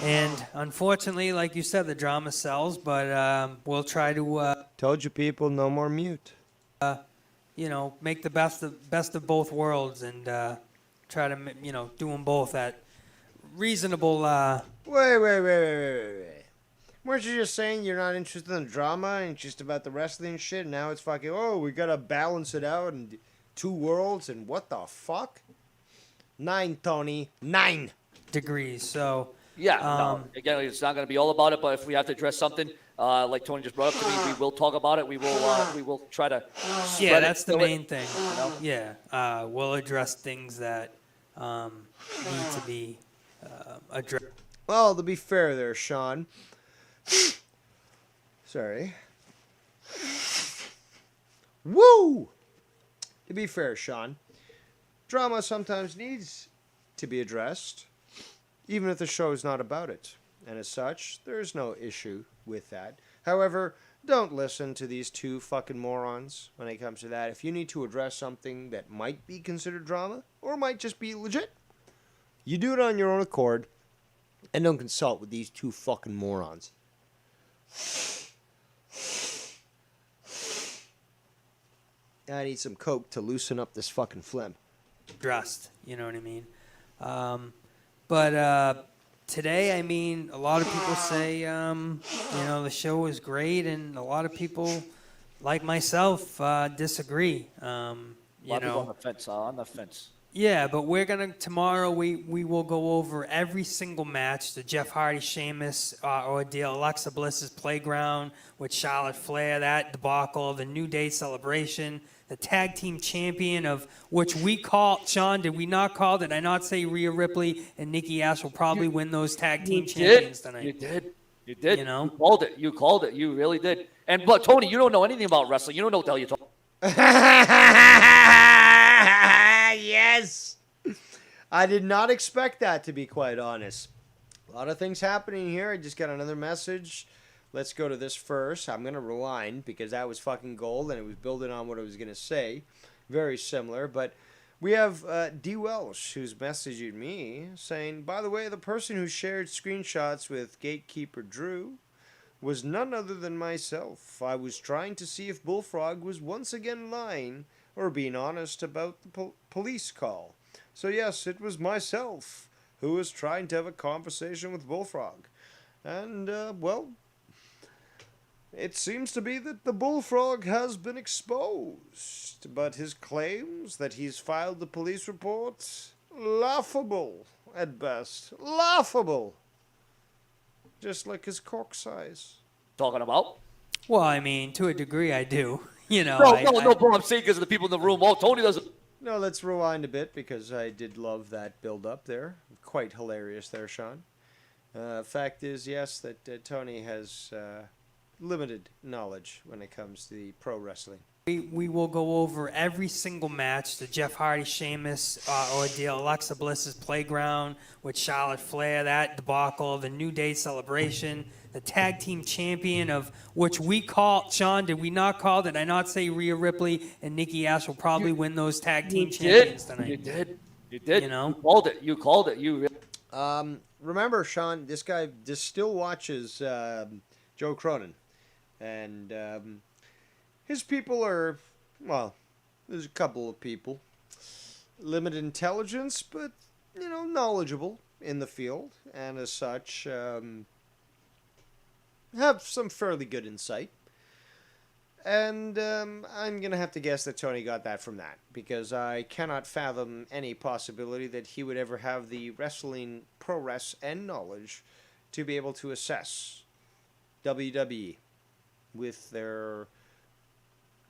And unfortunately, like you said, the drama sells. But we'll try to. Told you people, no more mute. Make the best of both worlds and try to do them both at reasonable. Wait. Weren't you just saying you're not interested in drama and just about the wrestling shit? And now it's fucking, we gotta balance it out and 2 worlds and what the fuck? 9, Tony. 9 degrees. So yeah. Again, it's not gonna be all about it, but if we have to address something, like Tony just brought up to me, we will talk about it. We will try to. Yeah, that's the main thing. Yeah, we'll address things that need to be addressed. Well, to be fair there, Sean. Sorry. Woo! To be fair, Sean, drama sometimes needs to be addressed, even if the show is not about it. And as such, there's no issue with that. However, don't listen to these 2 fucking morons when it comes to that. If you need to address something that might be considered drama, or might just be legit, you do it on your own accord, and don't consult with these 2 fucking morons. I need some coke to loosen up this fucking phlegm. Dressed, you know what I mean? But today, I mean, a lot of people say, the show was great, and a lot of people, like myself, disagree. A lot of people on the fence. Yeah, but we're gonna tomorrow. We will go over every single match: the Jeff Hardy Sheamus ordeal, Alexa Bliss's Playground with Charlotte Flair, that debacle, the New Day celebration, the tag team champion of which we called. Sean, did we not call? Did I not say Rhea Ripley and Nikki Ash will probably win those tag team champions tonight? You did. You did. You know? You called it. You called it. You really did. And but Tony, you don't know anything about wrestling. You don't know what the hell you're talking. Yes. I did not expect that, to be quite honest. A lot of things happening here. I just got another message. Let's go to this first. I'm going to rewind because that was fucking gold and it was building on what I was going to say. Very similar. But we have D. Welsh who's messaging me saying, by the way, the person who shared screenshots with Gatekeeper Drew was none other than myself. I was trying to see if Bullfrog was once again lying or being honest about the police call. So yes, it was myself who was trying to have a conversation with Bullfrog. And, well, it seems to be that the Bullfrog has been exposed. But his claims that he's filed the police report, laughable at best. Laughable. Just like his cock size. Talking about? Well, I mean, to a degree, I do. You know, No, bro. I'm saying because of the people in the room. Oh, Tony doesn't. No, let's rewind a bit because I did love that build-up there. Quite hilarious there, Sean. Fact is, yes, that Tony has limited knowledge when it comes to the pro wrestling. We will go over every single match: the Jeff Hardy Sheamus ordeal, Alexa Bliss's Playground with Charlotte Flair, that debacle, the New Day celebration, the tag team champion of which we called. Sean, did we not call? Did I not say Rhea Ripley and Nikki Ash will probably win those tag team champions tonight? You did. You did. You know? You called it. You called it. You. Remember, Sean, this guy just still watches Joe Cronin, and his people are, well, there's a couple of people, limited intelligence, but you know, knowledgeable in the field, and as such, have some fairly good insight. And I'm going to have to guess that Tony got that from that, because I cannot fathom any possibility that he would ever have the wrestling prowess and knowledge to be able to assess WWE with their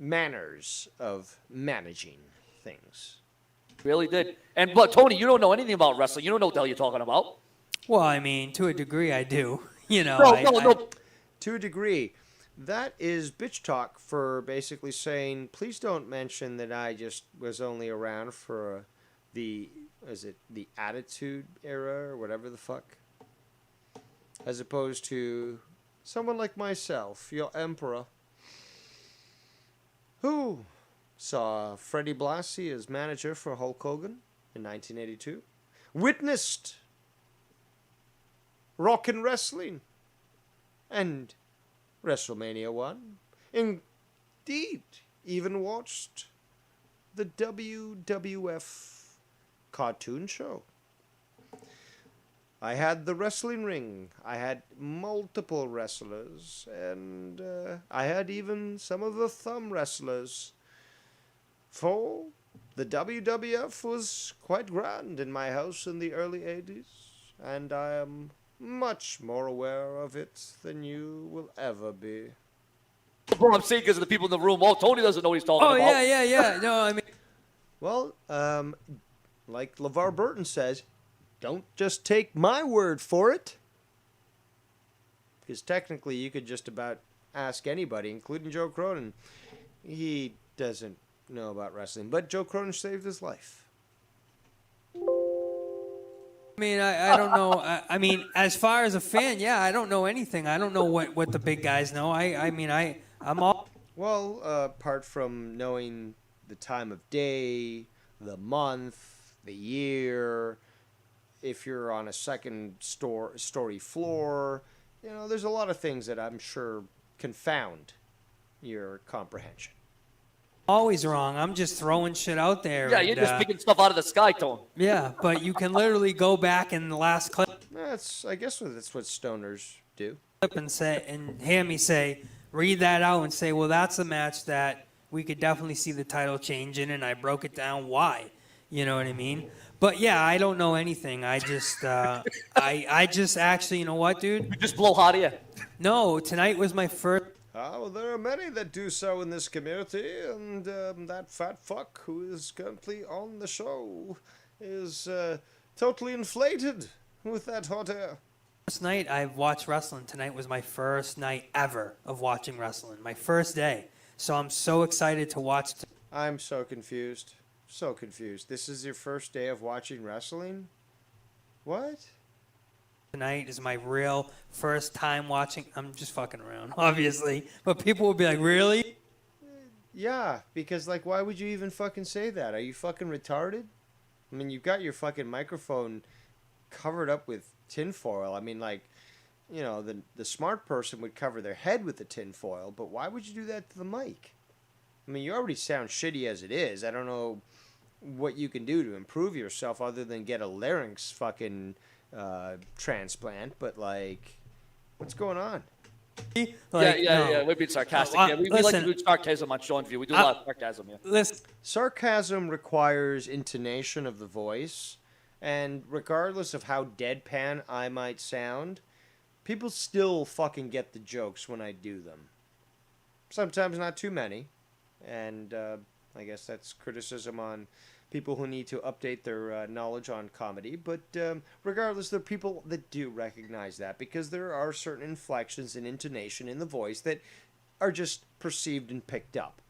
manners of managing things. Really did. And but Tony, you don't know anything about wrestling. You don't know what the hell you're talking about. Well, I mean, to a degree, I do. You know, No. To a degree. That is bitch talk for basically saying, please don't mention that I just was only around for the Attitude Era or whatever the fuck. As opposed to someone like myself, your emperor, who saw Freddie Blassie as manager for Hulk Hogan in 1982, witnessed Rockin' Wrestling and WrestleMania 1. Indeed, even watched the WWF cartoon show. I had the wrestling ring. I had multiple wrestlers. And I had even some of the thumb wrestlers. For the WWF was quite grand in my house in the early 80s. And I am much more aware of it than you will ever be. Bro, I'm saying because of the people in the room. Oh, Tony doesn't know what he's talking about. Oh, yeah. No, I mean. Well, like LeVar Burton says, don't just take my word for it. Because technically you could just about ask anybody, including Joe Cronin. He doesn't know about wrestling, but Joe Cronin saved his life. I mean, I don't know. I mean, as far as a fan, yeah, I don't know anything. I don't know what the big guys know. I'm all. Well, apart from knowing the time of day, the month, the year, if you're on a second story floor, you know, there's a lot of things that I'm sure confound your comprehension. Always wrong. I'm just throwing shit out there. Yeah, you're just picking stuff out of the sky, Tone. Yeah, but you can literally go back in the last clip. I guess that's what stoners do. And hear me say, read that out and say, well, that's a match that we could definitely see the title change in, and I broke it down why. You know what I mean? But yeah, I don't know anything. I just, I just actually, you know what, dude? You just blow hot air. No, tonight was my first. Well, there are many that do so in this community, and that fat fuck who is currently on the show is totally inflated with that hot air. First night I've watched wrestling. Tonight was my first night ever of watching wrestling. My first day. So I'm so excited to watch. I'm so confused. So confused. This is your first day of watching wrestling? What? Tonight is my real first time watching. I'm just fucking around, obviously. But people will be like, really? Yeah, because, like, why would you even fucking say that? Are you fucking retarded? I mean, you've got your fucking microphone covered up with tinfoil. I mean, like, you know, the smart person would cover their head with the tinfoil, but why would you do that to the mic? I mean, you already sound shitty as it is. I don't know what you can do to improve yourself other than get a larynx fucking transplant, but, like, what's going on? Like, yeah. We're being sarcastic. We like to do sarcasm on Sean's View. We do a lot of sarcasm here. Listen, sarcasm requires intonation of the voice, and regardless of how deadpan I might sound, people still fucking get the jokes when I do them. Sometimes not too many, and I guess that's criticism on people who need to update their knowledge on comedy, but regardless, there are people that do recognize that, because there are certain inflections and intonation in the voice that are just perceived and picked up.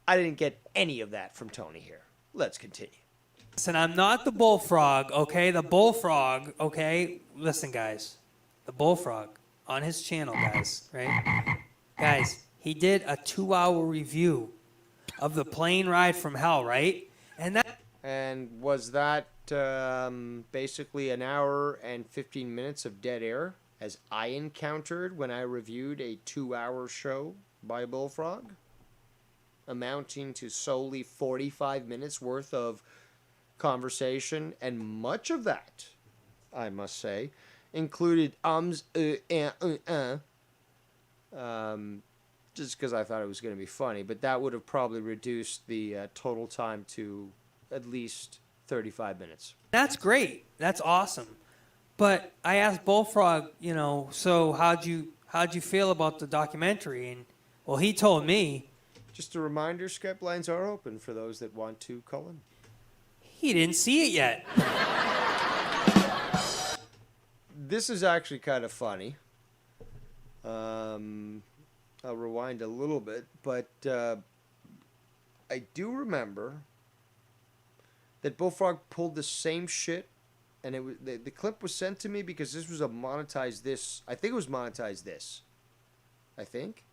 I didn't get any of that from Tony here. Let's continue. Listen, I'm not the Bullfrog, okay? The Bullfrog, okay? Listen, guys. The Bullfrog on his channel, guys, right? Guys, he did a 2-hour review of the plane ride from hell, right? And was that basically an hour and 15 minutes of dead air, as I encountered when I reviewed a 2-hour show by Bullfrog, amounting to solely 45 minutes worth of conversation, and much of that, I must say, included just because I thought it was going to be funny, but that would have probably reduced the total time to at least 35 minutes. That's great. That's awesome. But I asked Bullfrog, you know, so how'd you feel about the documentary? And well, he told me. Just a reminder, Skype lines are open for those that want to call in. He didn't see it yet. This is actually kind of funny. I'll rewind a little bit, but I do remember that Bullfrog pulled the same shit, and it was the clip was sent to me because this was a monetized this. I think it was monetized this. I think.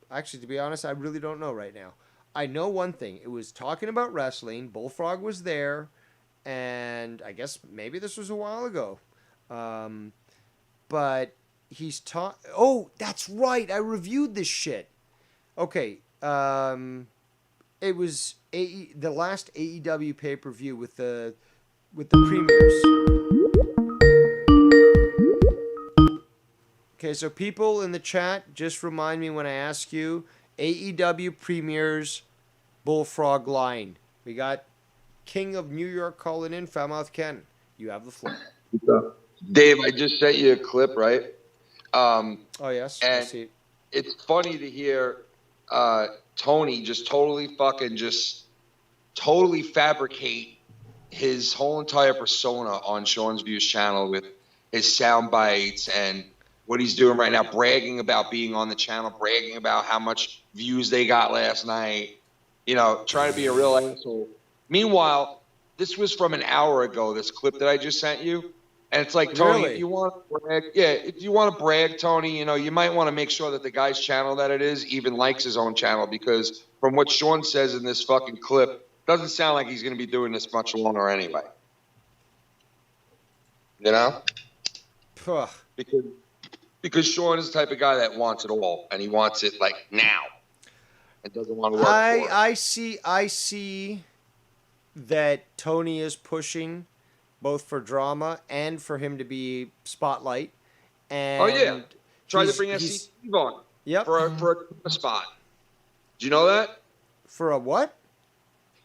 Actually, to be honest, I really don't know right now. I know one thing. It was talking about wrestling. Bullfrog was there, and I guess maybe this was a while ago. But he's oh, that's right. I reviewed this shit. Okay. It was the last AEW pay-per-view with the premiers. Okay, so people in the chat, just remind me when I ask you, AEW premiers Bullfrog line. We got King of New York calling in, Falmouth Ken. You have the floor. Dave, I just sent you a clip, right? Oh, yes. And I see it. It's funny to hear Tony just totally fabricate his whole entire persona on Sean's Views channel with his sound bites and what he's doing right now, bragging about being on the channel, bragging about how much views they got last night, you know, trying to be a real asshole. Meanwhile, this was from an hour ago, this clip that I just sent you. And it's like, Tony, Really? if you want to brag, if you want to brag, Tony, you know, you might want to make sure that the guy's channel that it is even likes his own channel, because from what Sean says in this fucking clip, doesn't sound like he's going to be doing this much longer anyway. You know? Because Sean is the type of guy that wants it all, and he wants it like now, and doesn't want to work for it. I see that Tony is pushing both for drama and for him to be spotlight. And Oh yeah, try to bring SC Steve on. Yep. For a spot. Do you know that? For a what?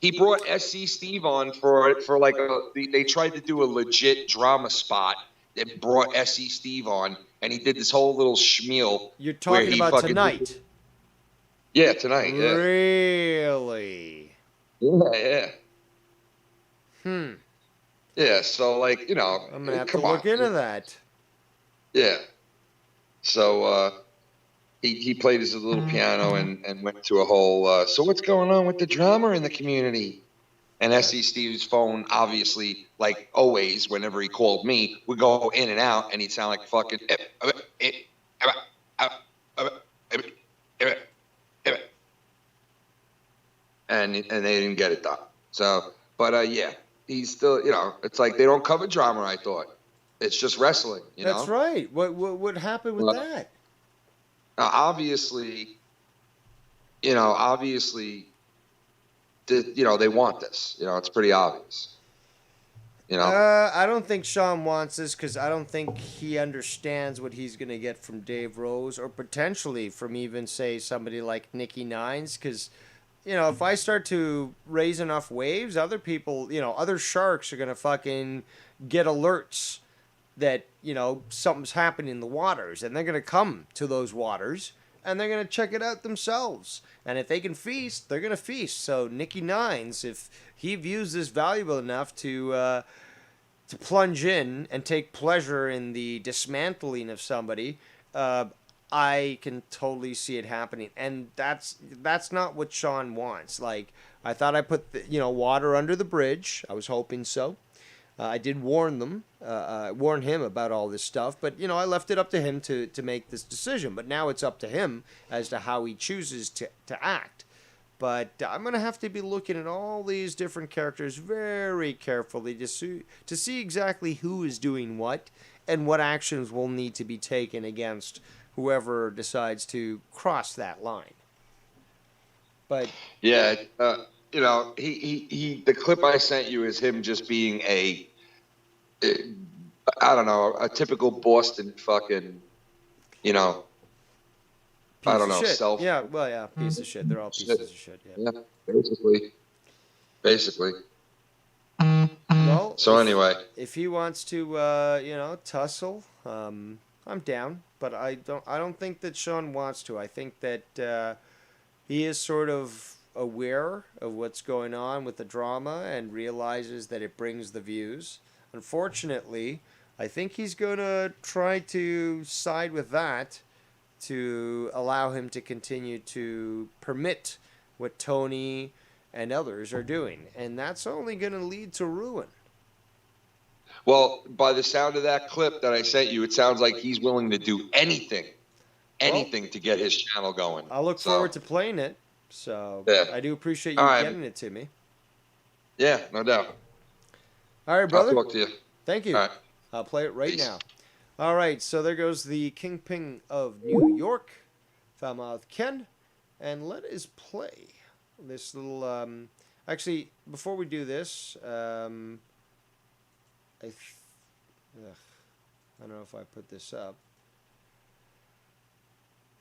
He brought SC Steve on for like they tried to do a legit drama spot that brought SC Steve on, and he did this whole little schmeal. You're where talking he about fucking tonight. Yeah, tonight. Yeah. Really? Yeah. Hmm. Yeah. So like I'm gonna have to come on. look into that. Yeah. So he played his little piano and went to a whole. So what's going on with the drama in the community? And SC Steve's phone, obviously, like always, whenever he called me, would go in and out, and he'd sound like fucking. And they didn't get it done. So, but yeah, he's still, it's like they don't cover drama. I thought it's just wrestling. That's right. What happened with that? Obviously, they want this. It's pretty obvious. I don't think Sean wants this because I don't think he understands what he's going to get from Dave Rose or potentially from even, say, somebody like Nikki Nines. Because, if I start to raise enough waves, other people, other sharks are going to fucking get alerts that, something's happening in the waters. And they're going to come to those waters and they're going to check it out themselves. And if they can feast, they're going to feast. So Nikki Nines, if he views this valuable enough to plunge in and take pleasure in the dismantling of somebody, I can totally see it happening. And that's not what Sean wants. Like, I thought I put water under the bridge. I was hoping so. I did warn him about all this stuff, but I left it up to him to make this decision. But now it's up to him as to how he chooses to act. But I'm gonna have to be looking at all these different characters very carefully to see exactly who is doing what and what actions will need to be taken against whoever decides to cross that line. But yeah, he the clip I sent you is him just being I don't know, a typical Boston fucking, I don't know, shit. self. Yeah, well, yeah, piece of shit. They're all pieces of shit. Yeah. Basically. Well. So anyway, if he wants to, tussle, I'm down. But I don't think that Sean wants to. I think that he is sort of aware of what's going on with the drama and realizes that it brings the views. Unfortunately, I think he's going to try to side with that to allow him to continue to permit what Tony and others are doing. And that's only going to lead to ruin. Well, by the sound of that clip that I sent you, it sounds like he's willing to do anything to get his channel going. I look forward to playing it. So yeah. I do appreciate you getting it to me. Yeah, no doubt. All right, brother. I'll talk to you. Thank you. All right. I'll play it right now. All right, so there goes the Kingpin of New York, Falmouth Ken, and let us play this little. Actually, before we do this, I don't know if I put this up,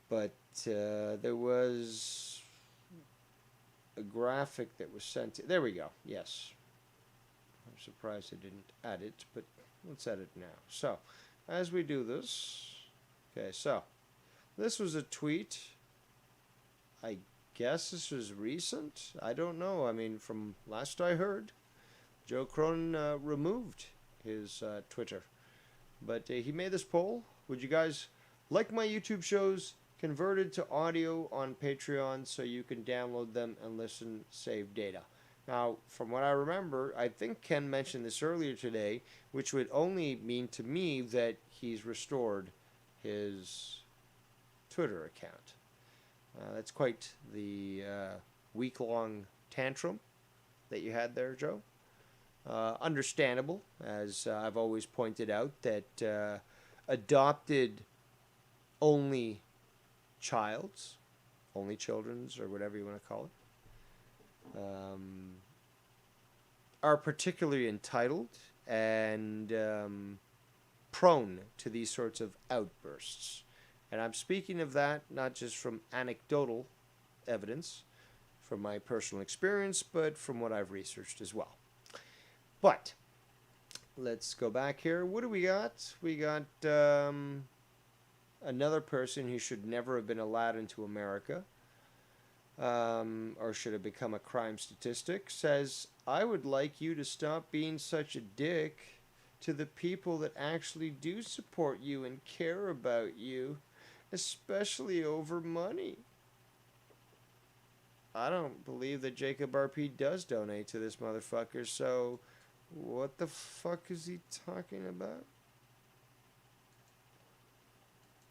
but there was a graphic that was sent. There we go. Yes. I'm surprised I didn't add it, but let's add it now. So, as we do this, okay, so this was a tweet. I guess this was recent. I don't know. I mean, from last I heard, Joe Cronin removed his Twitter. But he made this poll. Would you guys like my YouTube shows converted to audio on Patreon so you can download them and listen, save data? Now, from what I remember, I think Ken mentioned this earlier today, which would only mean to me that he's restored his Twitter account. That's quite the week-long tantrum that you had there, Joe. Understandable, as I've always pointed out, that adopted only children's, or whatever you want to call it, are particularly entitled and prone to these sorts of outbursts. And I'm speaking of that not just from anecdotal evidence, from my personal experience, but from what I've researched as well. But let's go back here. What do we got? We got another person who should never have been allowed into America, or should have become a crime statistic, says, I would like you to stop being such a dick to the people that actually do support you and care about you, especially over money. I don't believe that Jacob RP does donate to this motherfucker, so what the fuck is he talking about?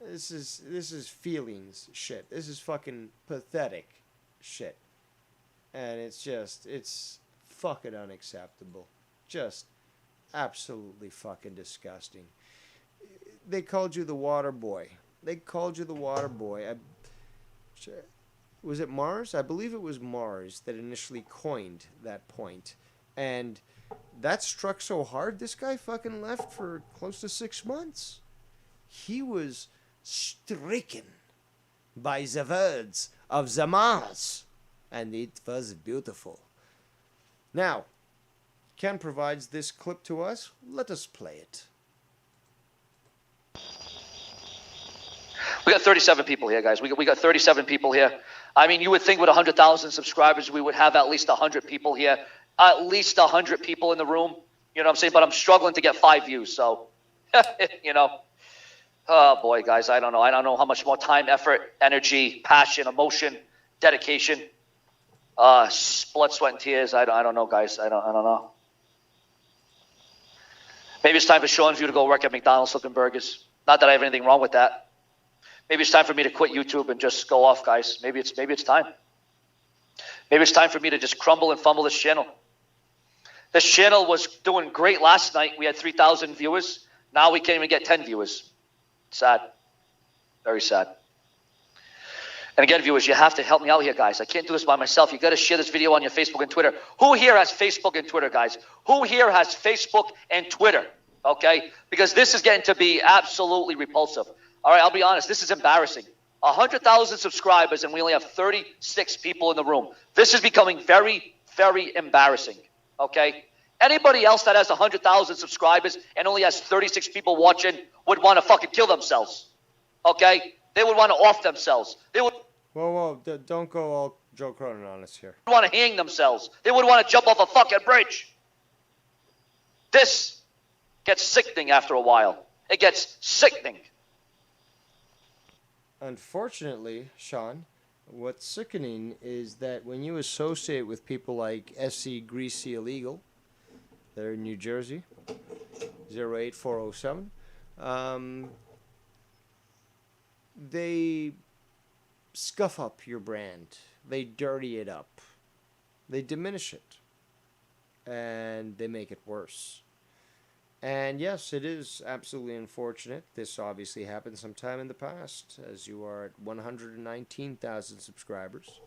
This is feelings shit. This is fucking pathetic shit. And it's fucking unacceptable. Just absolutely fucking disgusting. They called you the water boy. Was it Mars? I believe it was Mars that initially coined that point. And that struck so hard, this guy fucking left for close to 6 months. He was stricken by the words of the Mars. And it was beautiful. Now, Ken provides this clip to us. Let us play it. We got 37 people here, guys. We got 37 people here. I mean, you would think with 100,000 subscribers, we would have at least 100 people here. At least 100 people in the room. You know what I'm saying? But I'm struggling to get 5 views. So, you know. Oh, boy, guys. I don't know. I don't know how much more time, effort, energy, passion, emotion, dedication, blood, sweat, and tears. I don't know, guys. I don't know. Maybe it's time for Sean's View to go work at McDonald's flipping burgers. Not that I have anything wrong with that. Maybe it's time for me to quit YouTube and just go off, guys. Maybe it's time. Maybe it's time for me to just crumble and fumble this channel. This channel was doing great last night. We had 3,000 viewers. Now we can't even get 10 viewers. Sad. Very sad. And again, viewers, you have to help me out here, guys. I can't do this by myself. You got to share this video on your Facebook and Twitter. Who here has Facebook and Twitter, guys? Who here has Facebook and Twitter? Okay? Because this is getting to be absolutely repulsive. All right, I'll be honest. This is embarrassing. 100,000 subscribers and we only have 36 people in the room. This is becoming very, very embarrassing. Okay? Anybody else that has 100,000 subscribers and only has 36 people watching would want to fucking kill themselves. Okay? They would want to off themselves. They would Whoa, don't go all Joe Cronin on us here. want to hang themselves. They would want to jump off a fucking bridge. This gets sickening after a while. It gets sickening. Unfortunately, Sean, what's sickening is that when you associate with people like SC Greasy Illegal, they're in New Jersey, 08407, they scuff up your brand. They dirty it up. They diminish it. And they make it worse. And yes, it is absolutely unfortunate. This obviously happened sometime in the past, as you are at 119,000 subscribers.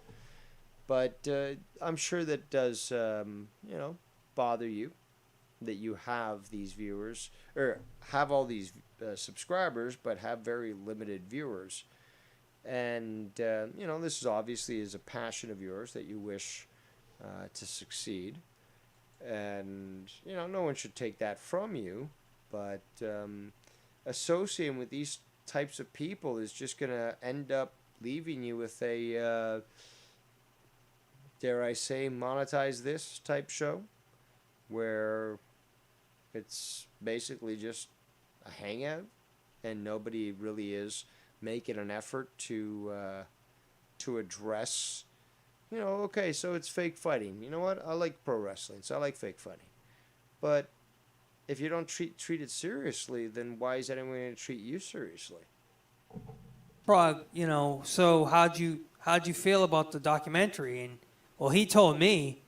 But I'm sure that does, bother you, that you have these viewers, or have all these subscribers, but have very limited viewers. And, this is obviously is a passion of yours that you wish to succeed. And, no one should take that from you, but associating with these types of people is just going to end up leaving you with a, dare I say, monetize this type show, where it's basically just a hangout, and nobody really is making an effort to address. Okay, so it's fake fighting. You know what? I like pro wrestling, so I like fake fighting. But if you don't treat it seriously, then why is anyone going to treat you seriously? Frog, so how'd you feel about the documentary? And well, he told me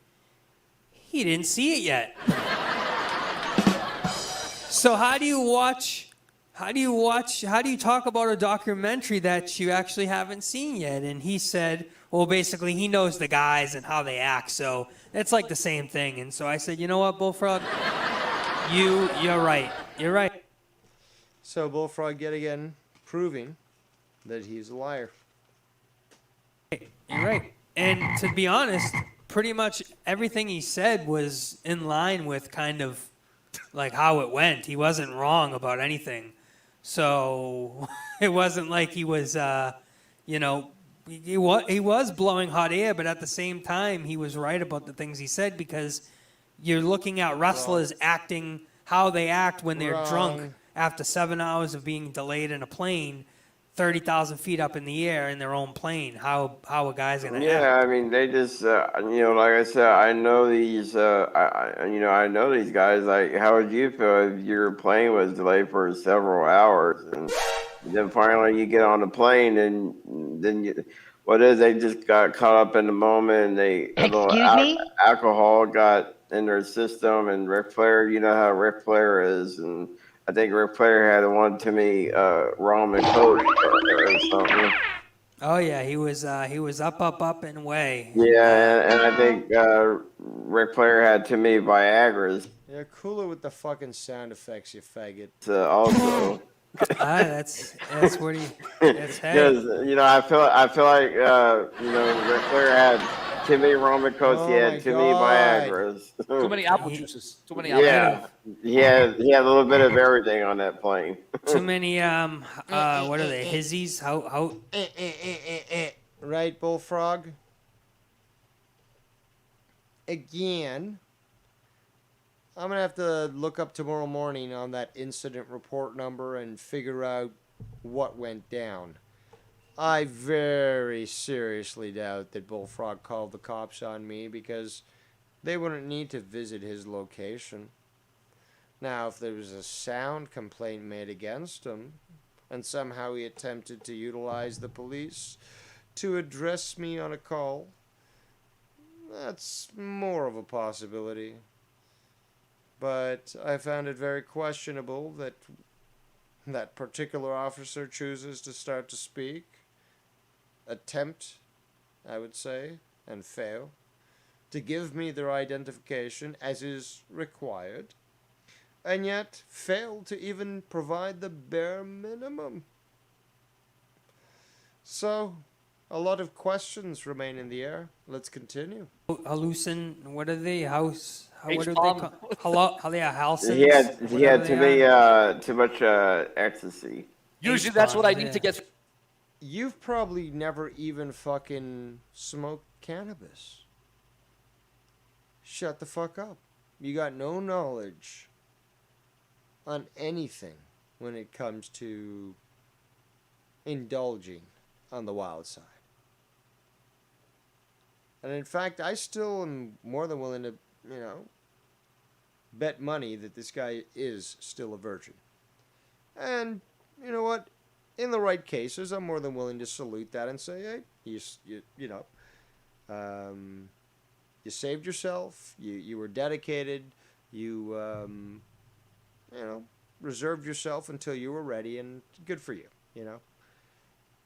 he didn't see it yet. So how do you talk about a documentary that you actually haven't seen yet? And he said, well, basically, he knows the guys and how they act, so it's like the same thing. And so I said, you know what, Bullfrog? You're right. You're right. So Bullfrog, yet again, proving that he's a liar. You're right. And to be honest, pretty much everything he said was in line with kind of like how it went. He wasn't wrong about anything. So it wasn't like he was, you know, he was blowing hot air, but at the same time, he was right about the things he said because you're looking at wrestlers acting how they act when they're drunk after 7 hours of being delayed in a plane, 30,000 feet up in the air in their own plane. How a guy's gonna act? Yeah, I mean, they just, you know, like I said, I know these, I know these guys. Like, how would you feel if your plane was delayed for several hours, and then finally you get on the plane, and then they just got caught up in the moment, and a little alcohol got in their system, and Ric Flair, you know how Ric Flair is, and I think Ric Flair had one too many rum and coke or something. Oh yeah, he was up and away. Yeah, and I think Ric Flair had too many Viagra's. Yeah, cool it with the fucking sound effects, you faggot. Also. That's what he. That's Because you know, I feel like you know, Ric Flair had too many rum and cokes. He had too many Viagra's. Too many apple juices. Too many apple Yeah, he had a little bit of everything on that plane. Too many what are they? Hizzies? How? Right, Bullfrog? Again, I'm going to have to look up tomorrow morning on that incident report number and figure out what went down. I very seriously doubt that Bullfrog called the cops on me because they wouldn't need to visit his location. Now, if there was a sound complaint made against him, and somehow he attempted to utilize the police to address me on a call, that's more of a possibility. But I found it very questionable that that particular officer chooses to start to speak, attempt, I would say, and fail, to give me their identification as is required, and yet fail to even provide the bare minimum. So, a lot of questions remain in the air. Let's continue. Hallucin, what are they? What are they H-bomb. called? Halcins? He had too much ecstasy. Usually that's what I need to get. You've probably never even fucking smoked cannabis. Shut the fuck up. You got no knowledge on anything when it comes to indulging on the wild side. And in fact, I still am more than willing to, you know, bet money that this guy is still a virgin. And you know what? In the right cases, I'm more than willing to salute that and say, hey, you saved yourself. You were dedicated. You reserved yourself until you were ready, and good for you, you know.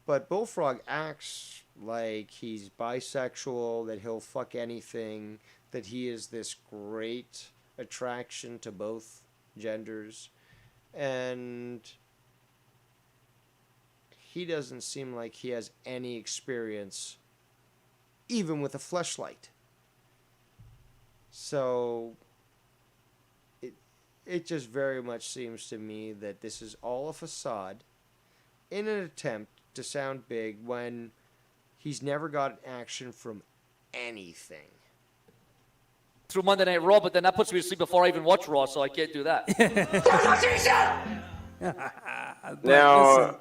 But Bullfrog acts like he's bisexual, that he'll fuck anything, that he is this great attraction to both genders, and he doesn't seem like he has any experience even with a fleshlight. So it just very much seems to me that this is all a facade in an attempt to sound big when he's never got action from anything. Through Monday Night Raw, but then that puts me to sleep before I even watch Raw, so I can't do that. Now,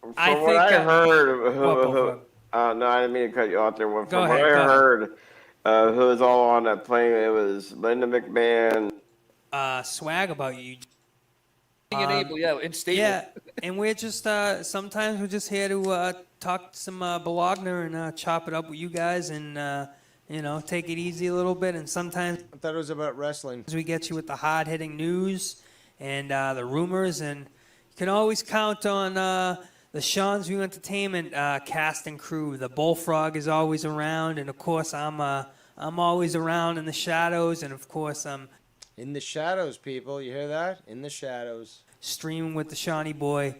from what I heard, no, I didn't mean to cut you off there. From Go what ahead, I go ahead. heard, who was all on that plane, it was Linda McMahon. Swag about you. Unable, yeah, unstable. Yeah, and we're just sometimes we're just here to talk some Bologna and chop it up with you guys and take it easy a little bit. And sometimes I thought it was about wrestling. we get you with the hard-hitting news and the rumors, and you can always count on the Sean's View Entertainment cast and crew. The Bullfrog is always around, and of course I'm always around in the shadows, and of course I'm in the shadows, people. You hear that? In the shadows. Streaming with the Shawnee Boy,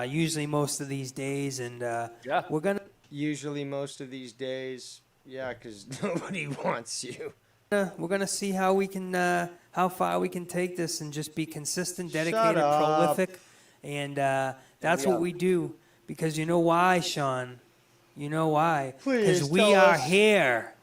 usually most of these days, and we're gonna. Usually most of these days. Yeah, because nobody wants you. We're gonna see how we can, how far we can take this, and just be consistent, dedicated, up. prolific, and that's what we do. Because you know why, Sean? You know why? Because Please we tell are us. here.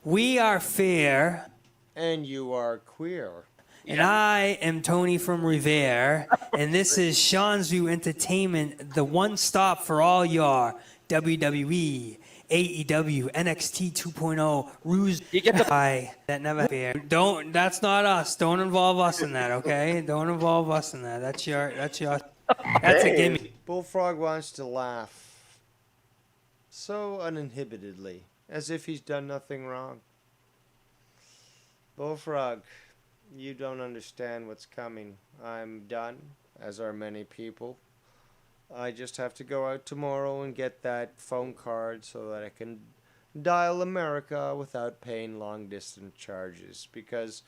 We are fair. And you are queer. And I am Tony from Revere, and this is Sean's View Entertainment, the one stop for all your WWE, AEW, NXT 2.0, Ruse. You get the that never fair. Don't. That's not us. Don't involve us in that. Okay. Don't involve us in that. That's your. That's a gimme. Bullfrog wants to laugh so uninhibitedly, as if he's done nothing wrong. Bullfrog, you don't understand what's coming. I'm done, as are many people. I just have to go out tomorrow and get that phone card so that I can dial America without paying long-distance charges. Because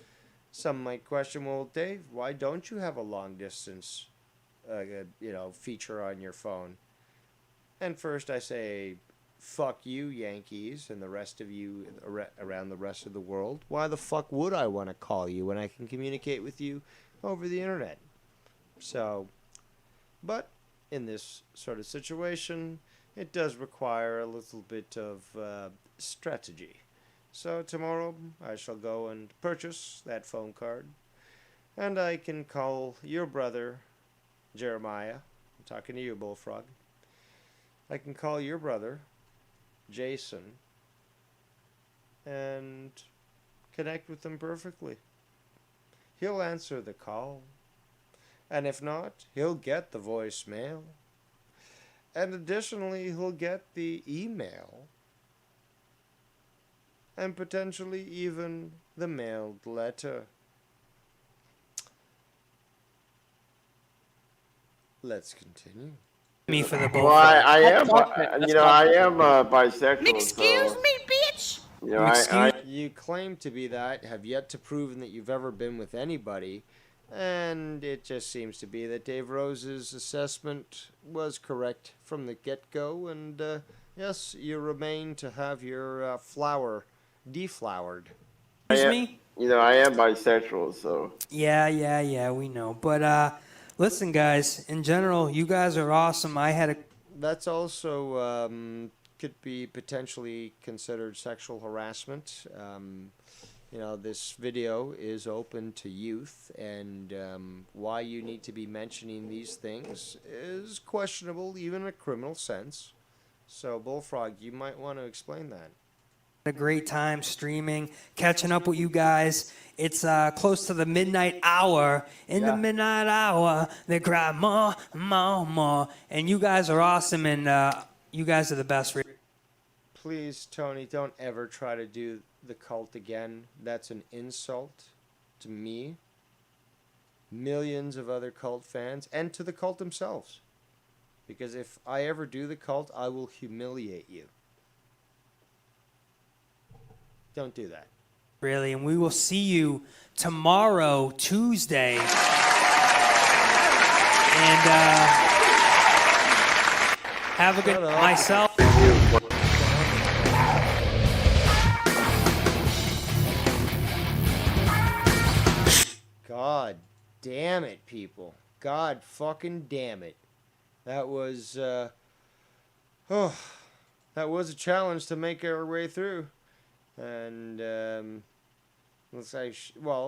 some might question, well, Dave, why don't you have a long-distance feature on your phone? And first I say, fuck you, Yankees, and the rest of you around the rest of the world. Why the fuck would I want to call you when I can communicate with you over the internet? So, but in this sort of situation, it does require a little bit of strategy. So tomorrow I shall go and purchase that phone card, and I can call your brother, Jeremiah. I'm talking to you, Bullfrog. I can call your brother, Jason, and connect with him perfectly. He'll answer the call, and if not, he'll get the voicemail, and additionally he'll get the email, and potentially even the mailed letter. Let's continue. Me for the Well, I am bisexual. Excuse me, bitch. You claim to be that, have yet to prove that you've ever been with anybody, and it just seems to be that Dave Rose's assessment was correct from the get-go, and yes, you remain to have your flower deflowered. Excuse me? I am bisexual, so. Yeah, we know. But listen, guys, in general, you guys are awesome. That's also could be potentially considered sexual harassment. This video is open to youth, and why you need to be mentioning these things is questionable, even in a criminal sense. So, Bullfrog, you might want to explain that. A great time streaming, catching up with you guys. It's close to the midnight hour. In the midnight hour, they cry more, more, more. And you guys are awesome, and you guys are the best. Please, Tony, don't ever try to do the cult again. That's an insult to me, millions of other cult fans, and to the cult themselves. Because if I ever do the cult, I will humiliate you. Don't do that. Really, and we will see you tomorrow, Tuesday. And have a good myself. God damn it, people. God fucking damn it. That was that was a challenge to make our way through. And let's say,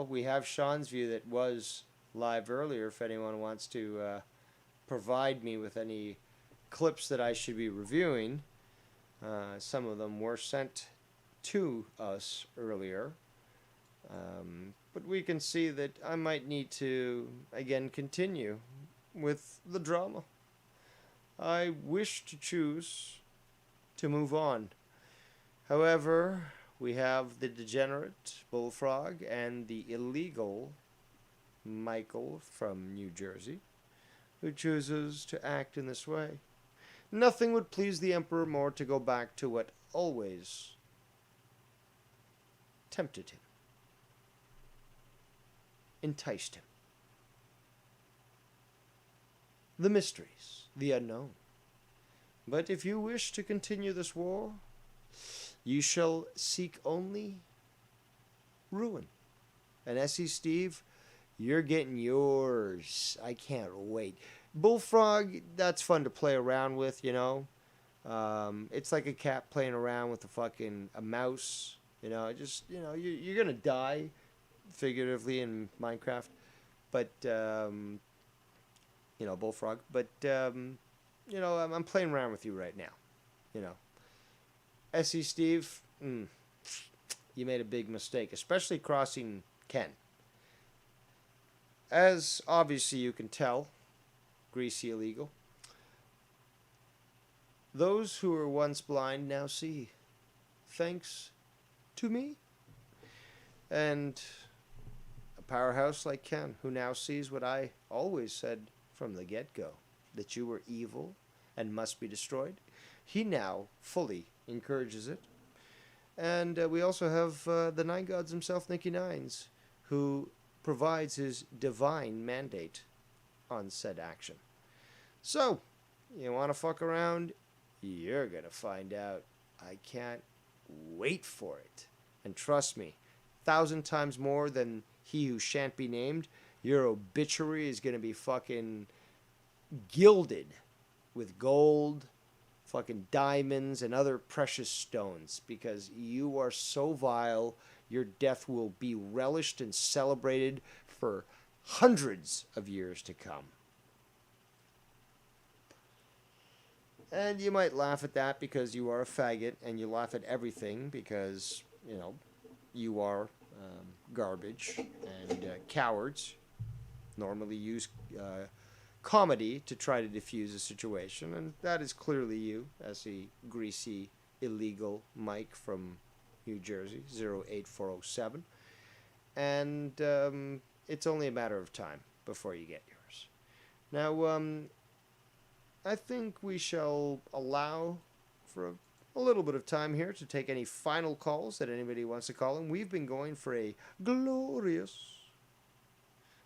we have Sean's View that was live earlier. If anyone wants to provide me with any clips that I should be reviewing, some of them were sent to us earlier. But we can see that I might need to again continue with the drama. I wish to choose to move on. However, we have the degenerate Bullfrog and the illegal Michael from New Jersey, who chooses to act in this way. Nothing would please the Emperor more to go back to what always tempted him, enticed him. The mysteries, the unknown. But if you wish to continue this war, You shall seek only ruin. And SE Steve, you're getting yours. I can't wait. Bullfrog, that's fun to play around with, you know. It's like a cat playing around with a mouse. You know, you're gonna die, figuratively in Minecraft, but Bullfrog. But I'm playing around with you right now. You know, SE Steve, you made a big mistake, especially crossing Ken. As obviously you can tell, greasy illegal. Those who were once blind now see, thanks to me. And a powerhouse like Ken, who now sees what I always said from the get-go, that you were evil and must be destroyed. He now fully encourages it. And we also have the Nine Gods himself, Nicky Nines, who provides his divine mandate on said action. So, you want to fuck around? You're going to find out. I can't wait for it. And trust me, 1,000 times more than he who shan't be named, your obituary is going to be fucking gilded with gold, fucking diamonds, and other precious stones, because you are so vile, your death will be relished and celebrated for hundreds of years to come. And you might laugh at that because you are a faggot, and you laugh at everything because, you are garbage, and cowards normally use comedy to try to diffuse a situation, and that is clearly you, as a greasy, illegal Mike from New Jersey, 08407. And it's only a matter of time before you get yours. Now, I think we shall allow for a little bit of time here to take any final calls that anybody wants to call in. We've been going for a glorious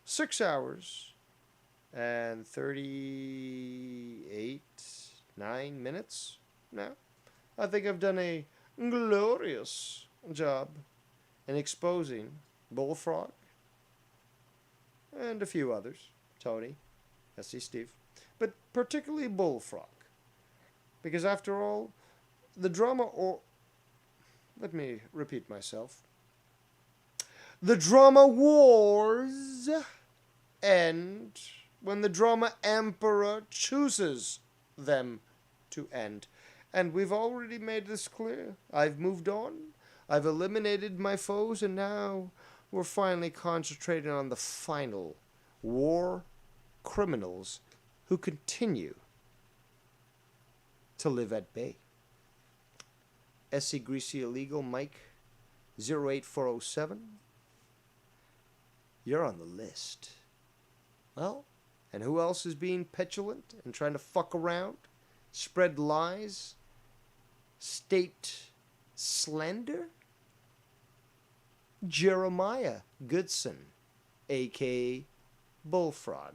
6 hours and 9 minutes now. I think I've done a glorious job in exposing Bullfrog and a few others, Tony, SC Steve, but particularly Bullfrog, because after all, the drama, let me repeat myself, the drama wars end when the drama emperor chooses them to end. And we've already made this clear. I've moved on. I've eliminated my foes, and now we're finally concentrating on the final war criminals who continue to live at bay. SC Greasy Illegal Mike 08407. You're on the list. Well, and who else is being petulant and trying to fuck around, spread lies, state slander? Jeremiah Goodson, a.k.a. Bullfrog.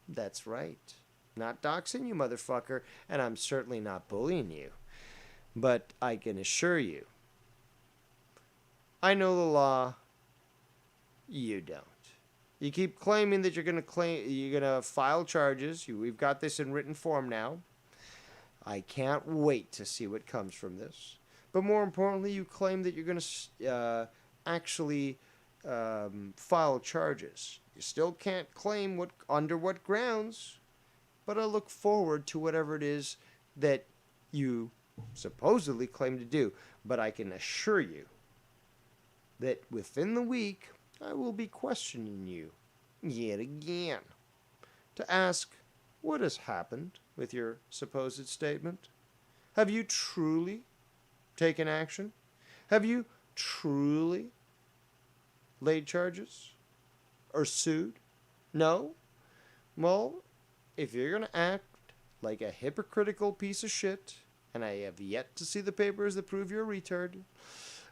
That's right. Not doxing you, motherfucker, and I'm certainly not bullying you. But I can assure you, I know the law. You don't. You keep claiming that you're gonna file charges. We've got this in written form now. I can't wait to see what comes from this. But more importantly, you claim that you're gonna actually file charges. You still can't claim under what grounds, but I look forward to whatever it is that you supposedly claim to do. But I can assure you that within the week, I will be questioning you yet again to ask what has happened with your supposed statement. Have you truly taken action? Have you truly laid charges or sued? No? Well, if you're going to act like a hypocritical piece of shit, and I have yet to see the papers that prove you're a retard,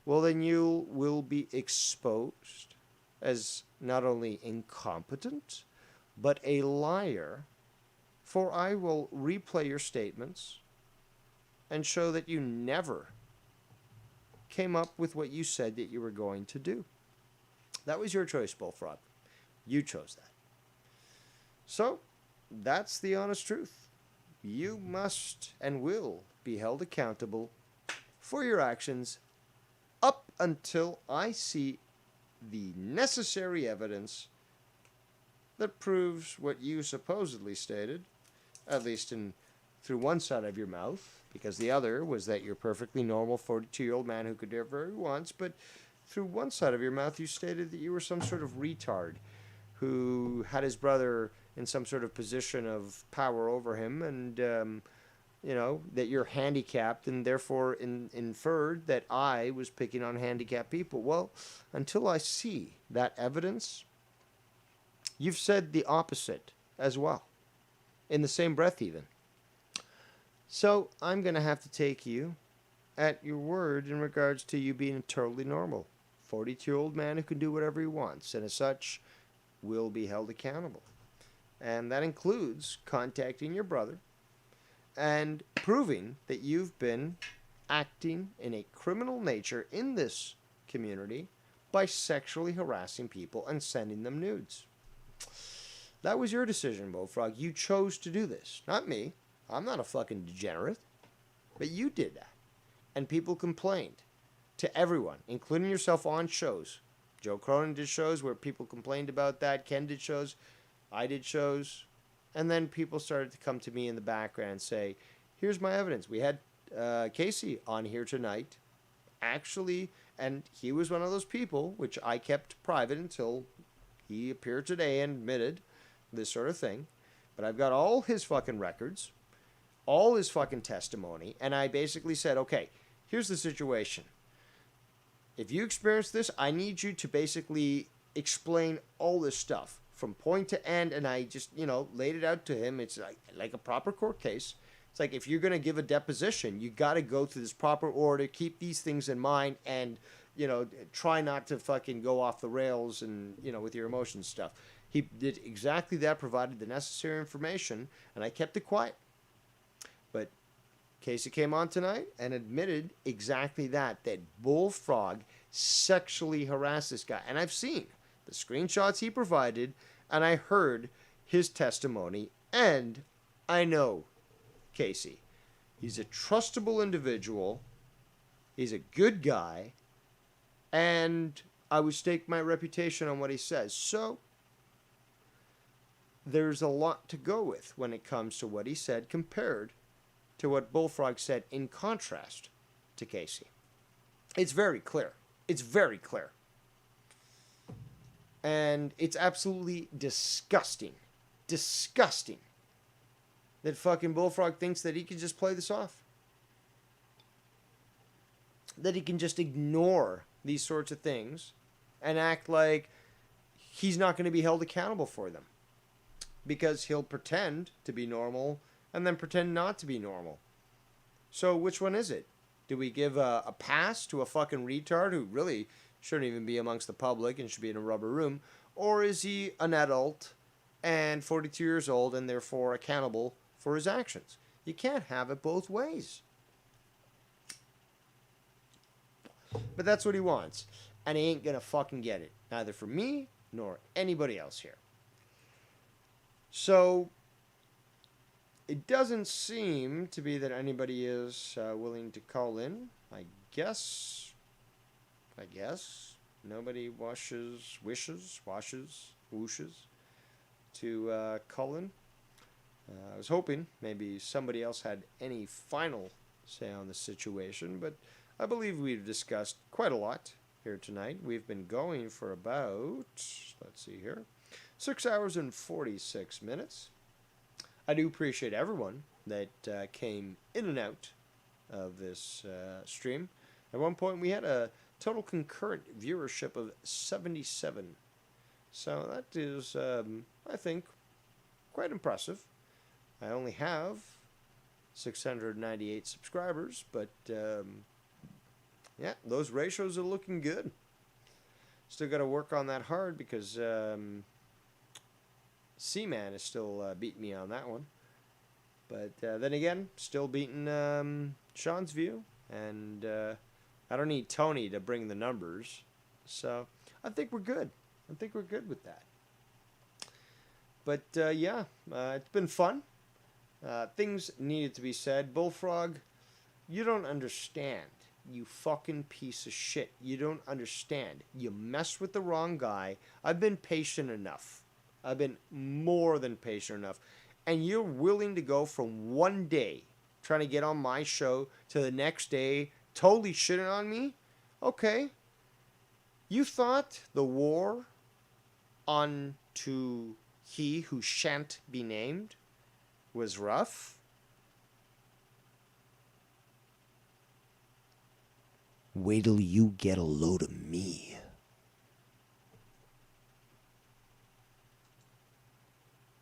well, then you will be exposed as not only incompetent, but a liar, for I will replay your statements and show that you never came up with what you said that you were going to do. That was your choice, Bullfrog. You chose that. So, that's the honest truth. You must and will be held accountable for your actions up until I see the necessary evidence that proves what you supposedly stated, at least through one side of your mouth, because the other was that you're a perfectly normal 42-year-old man who could do whatever he wants, but through one side of your mouth you stated that you were some sort of retard who had his brother in some sort of position of power over him, and that you're handicapped, and therefore inferred that I was picking on handicapped people. Well, until I see that evidence, you've said the opposite as well, in the same breath even. So I'm going to have to take you at your word in regards to you being totally normal. 42-year-old man who can do whatever he wants, and as such will be held accountable. And that includes contacting your brother and proving that you've been acting in a criminal nature in this community by sexually harassing people and sending them nudes. That was your decision, Bullfrog. You chose to do this, not me. I'm not a fucking degenerate. But you did that. And people complained to everyone, including yourself, on shows. Joe Cronin did shows where people complained about that. Ken did shows. I did shows. And then people started to come to me in the background and say, here's my evidence. We had Casey on here tonight. Actually, and he was one of those people, which I kept private until he appeared today and admitted this sort of thing. But I've got all his fucking records, all his fucking testimony, and I basically said, okay, here's the situation. If you experience this, I need you to basically explain all this stuff from point to end, and I just, laid it out to him. It's like a proper court case. It's like if you're going to give a deposition, you got to go through this proper order, keep these things in mind, and, try not to fucking go off the rails and, with your emotions stuff. He did exactly that, provided the necessary information, and I kept it quiet. But Casey came on tonight and admitted exactly that Bullfrog sexually harassed this guy. And I've seen the screenshots he provided, and I heard his testimony, and I know Casey. He's a trustable individual. He's a good guy. And I would stake my reputation on what he says. So there's a lot to go with when it comes to what he said compared to what Bullfrog said in contrast to Casey. It's very clear. It's very clear. And it's absolutely disgusting. Disgusting that fucking Bullfrog thinks that he can just play this off. That he can just ignore these sorts of things and act like he's not going to be held accountable for them. Because he'll pretend to be normal and then pretend not to be normal. So which one is it? Do we give a pass to a fucking retard who really shouldn't even be amongst the public and should be in a rubber room? Or is he an adult and 42 years old and therefore accountable for his actions? You can't have it both ways. But that's what he wants. And he ain't gonna fucking get it. Neither from me nor anybody else here. So it doesn't seem to be that anybody is willing to call in. I guess. Nobody wishes to call in. I was hoping maybe somebody else had any final say on the situation, but I believe we've discussed quite a lot here tonight. We've been going for about, 6 hours and 46 minutes. I do appreciate everyone that came in and out of this stream. At one point, we had a total concurrent viewership of 77. So that is, I think, quite impressive. I only have 698 subscribers, but yeah, those ratios are looking good. Still got to work on that hard because C-Man is still beating me on that one. But then again, still beating Sean's view. And I don't need Tony to bring the numbers. So I think we're good. I think we're good with that. But it's been fun. Things needed to be said. Bullfrog, you don't understand. You fucking piece of shit. You don't understand. You messed with the wrong guy. I've been patient enough. I've been more than patient enough. And you're willing to go from one day trying to get on my show to the next day totally shitting on me? Okay. You thought the war on to he who shan't be named was rough? Wait till you get a load of me.